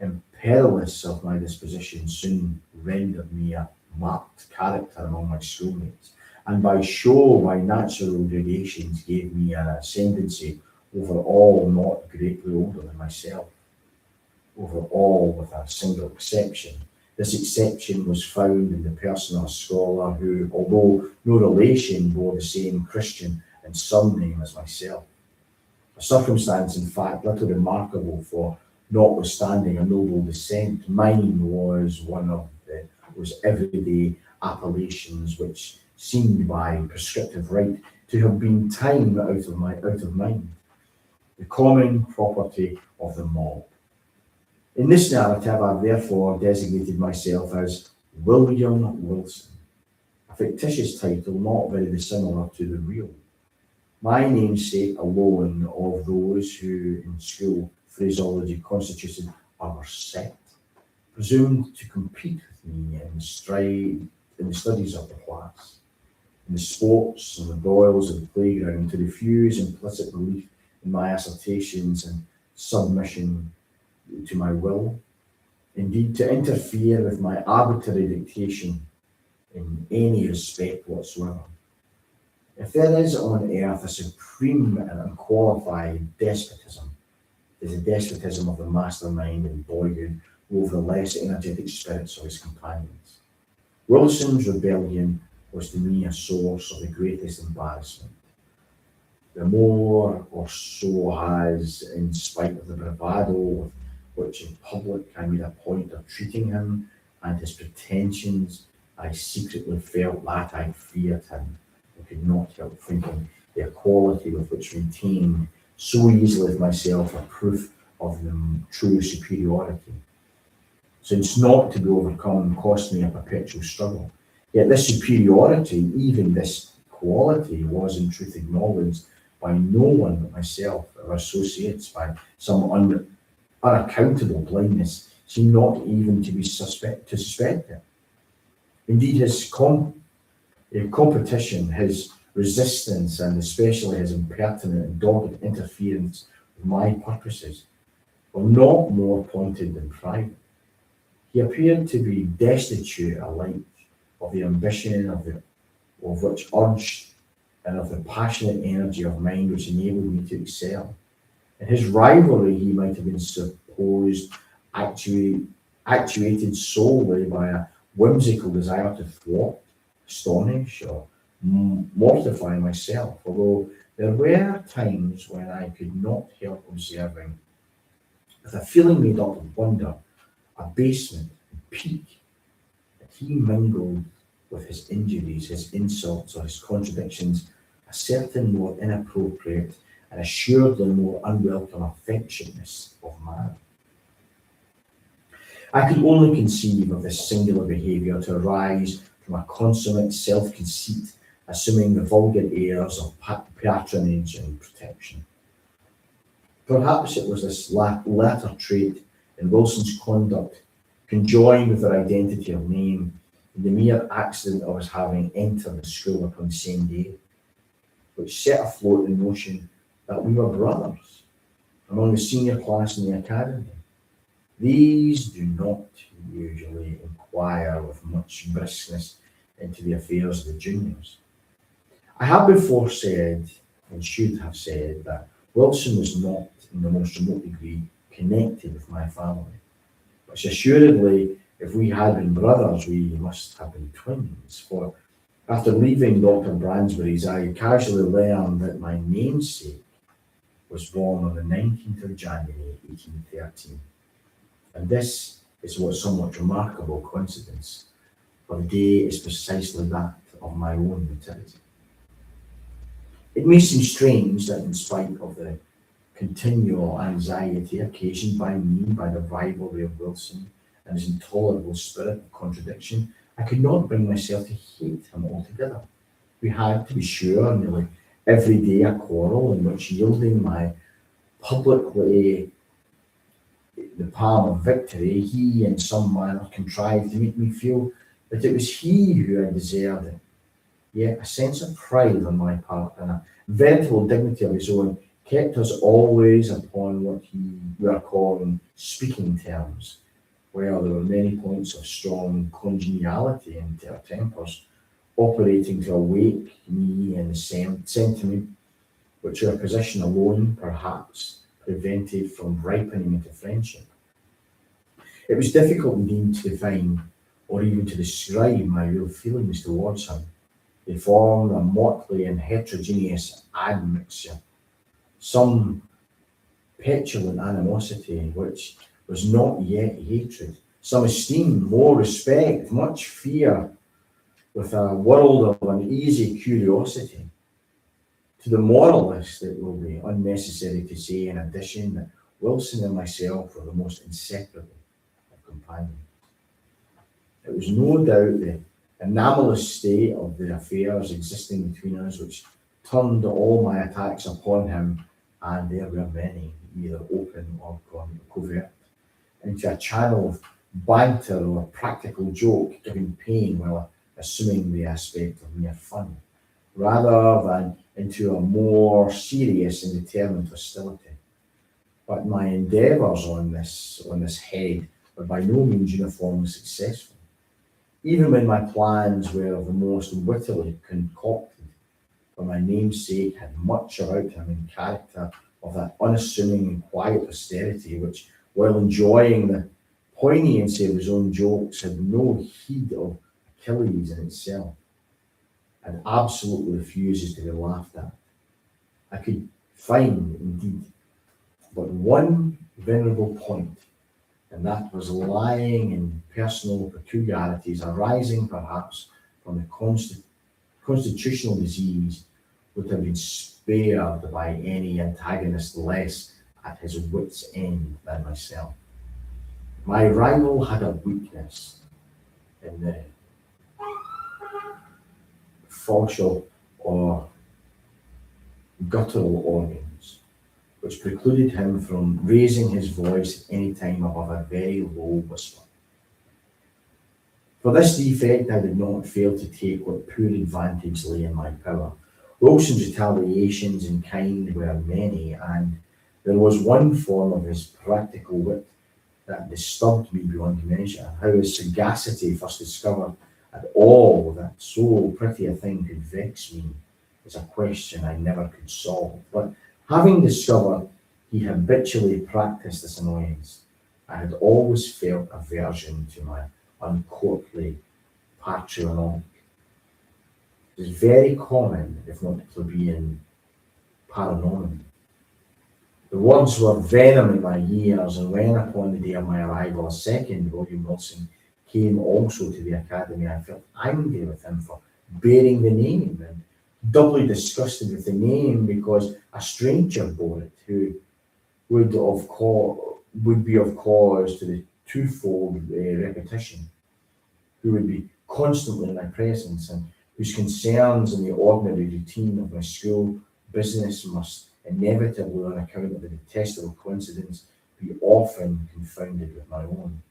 imperialness of my disposition soon rendered me a marked character among my schoolmates, and by show, by natural gradations, gave me an ascendancy over all not greatly older than myself, over all with a single exception. This exception was found in the person of a scholar who, although no relation, bore the same Christian and surname as myself. A circumstance, in fact, little remarkable, for notwithstanding a noble descent, mine was one of those everyday appellations which seemed by prescriptive right to have been time out of mind, the common property of the mob. In this narrative, I've therefore designated myself as William Wilson, a fictitious title not very dissimilar to the real. My namesake alone of those who in school phraseology constituted our set, presumed to compete with me in the studies of the class, in the sports and the broils of the playground, to refuse implicit belief in my assertions and submission to my will, indeed to interfere with my arbitrary dictation in any respect whatsoever. If there is on earth a supreme and unqualified despotism, it is the despotism of the mastermind in boyhood over the less energetic spirits of his companions. Wilson's rebellion was to me a source of the greatest embarrassment. The more or so has, in spite of the bravado with which in public I made a point of treating him and his pretensions, I secretly felt that I feared him. I could not help thinking the equality with which maintained so easily with myself a proof of the true superiority, since not to be overcome cost me a perpetual struggle. Yet this superiority, even this equality, was in truth acknowledged by no one but myself or associates, by some unaccountable blindness, seemed not even to suspect it. Indeed, his competition, his resistance, and especially his impertinent and dogged interference with my purposes, were not more pointed than private. He appeared to be destitute alike of the ambition of which urged, and of the passionate energy of mind which enabled me to excel. In his rivalry, he might have been supposed actuated solely by a whimsical desire to thwart, astonish, or mortify myself, although there were times when I could not help observing, with a feeling made up of wonder, abasement, and pique, that he mingled with his injuries, his insults, or his contradictions, a certain more inappropriate and assuredly more unwelcome affectionateness of manner. I could only conceive of this singular behaviour to arise from a consummate self-conceit assuming the vulgar airs of patronage and protection. Perhaps it was this latter trait in Wilson's conduct, conjoined with her identity of name, and the mere accident of his having entered the school upon the same day, which set afloat the notion that we were brothers among the senior class in the academy. These do not usually inquire with much briskness into the affairs of the juniors. I have before said, and should have said, that Wilson was not in the most remote degree connected with my family, which assuredly, if we had been brothers, we must have been twins, for after leaving Dr. Bransbury's, I casually learned that my namesake was born on the 19th of January, 1813. And this is what somewhat remarkable coincidence, for the day is precisely that of my own nativity. It may seem strange that in spite of the continual anxiety occasioned by me by the rivalry of Wilson and his intolerable spirit of contradiction, I could not bring myself to hate him altogether. We had, to be sure, nearly every day a quarrel in which, yielding my publicly the palm of victory, he in some manner contrived to make me feel that it was he who had deserved it. Yet a sense of pride on my part and a veritable dignity of his own kept us always upon what we are calling speaking terms, where there were many points of strong congeniality into our tempers, operating to awake me in the same sentiment which our position alone perhaps prevented from ripening into friendship. It was difficult indeed to define or even to describe my real feelings towards him. They formed a motley and heterogeneous admixture, some petulant animosity which was not yet hatred, some esteem, more respect, much fear, with a world of uneasy curiosity. To the moralist, it will be unnecessary to say in addition that Wilson and myself were the most inseparable of companions. It was no doubt the anomalous state of the affairs existing between us which turned all my attacks upon him, and there were many, either open or covert, into a channel of banter or practical joke, giving pain while assuming the aspect of mere fun, rather than into a more serious and determined hostility. But my endeavours on this head were by no means uniformly successful. Even when my plans were the most wittily concocted, for my namesake had much about him in character of that unassuming and quiet austerity which, while enjoying the poignancy of his own jokes, had no heed of Achilles in itself, and absolutely refuses to be laughed at. I could find, indeed, but one venerable point, and that was lying in personal peculiarities arising perhaps from the constitutional disease, would have been spared by any antagonist less at his wit's end than myself. My rival had a weakness in the facial or guttural organs, which precluded him from raising his voice at any time above a very low whisper. For this defect I did not fail to take what poor advantage lay in my power. Wilson's retaliations in kind were many, and there was one form of his practical wit that disturbed me beyond measure. How his sagacity first discovered at all that so pretty a thing could vex me is a question I never could solve. But having discovered he habitually practiced this annoyance, I had always felt aversion to my uncourtly patronymic. It is very common, if not plebeian, paronomy. The words were venom in my ears, and when upon the day of my arrival a second William Wilson came also to the academy, I felt angry with him for bearing the name, and doubly disgusted with the name because a stranger bore it, who would be of cause to the twofold repetition, who would be constantly in my presence, and whose concerns in the ordinary routine of my school business must inevitably, on account of the detestable coincidence, be often confounded with my own.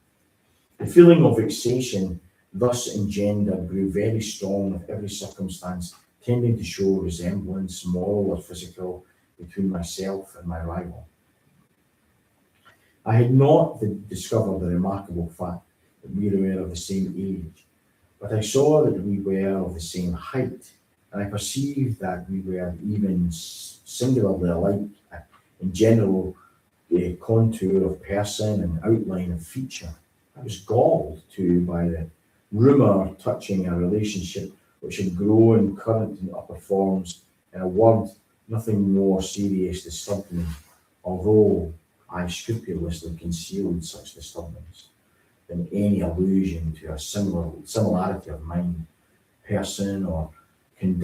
The feeling of vexation thus engendered grew very strong with every circumstance tending to show resemblance, moral or physical, between myself and my rival. I had not discovered the remarkable fact that we were of the same age, but I saw that we were of the same height, and I perceived that we were even singularly alike in general contour of person and outline of feature. I was galled too by the rumour touching a relationship which had grown current in upper forms. In a word, nothing more serious disturbed me, although I scrupulously concealed such disturbance than any allusion to a similarity of mind, person, or condition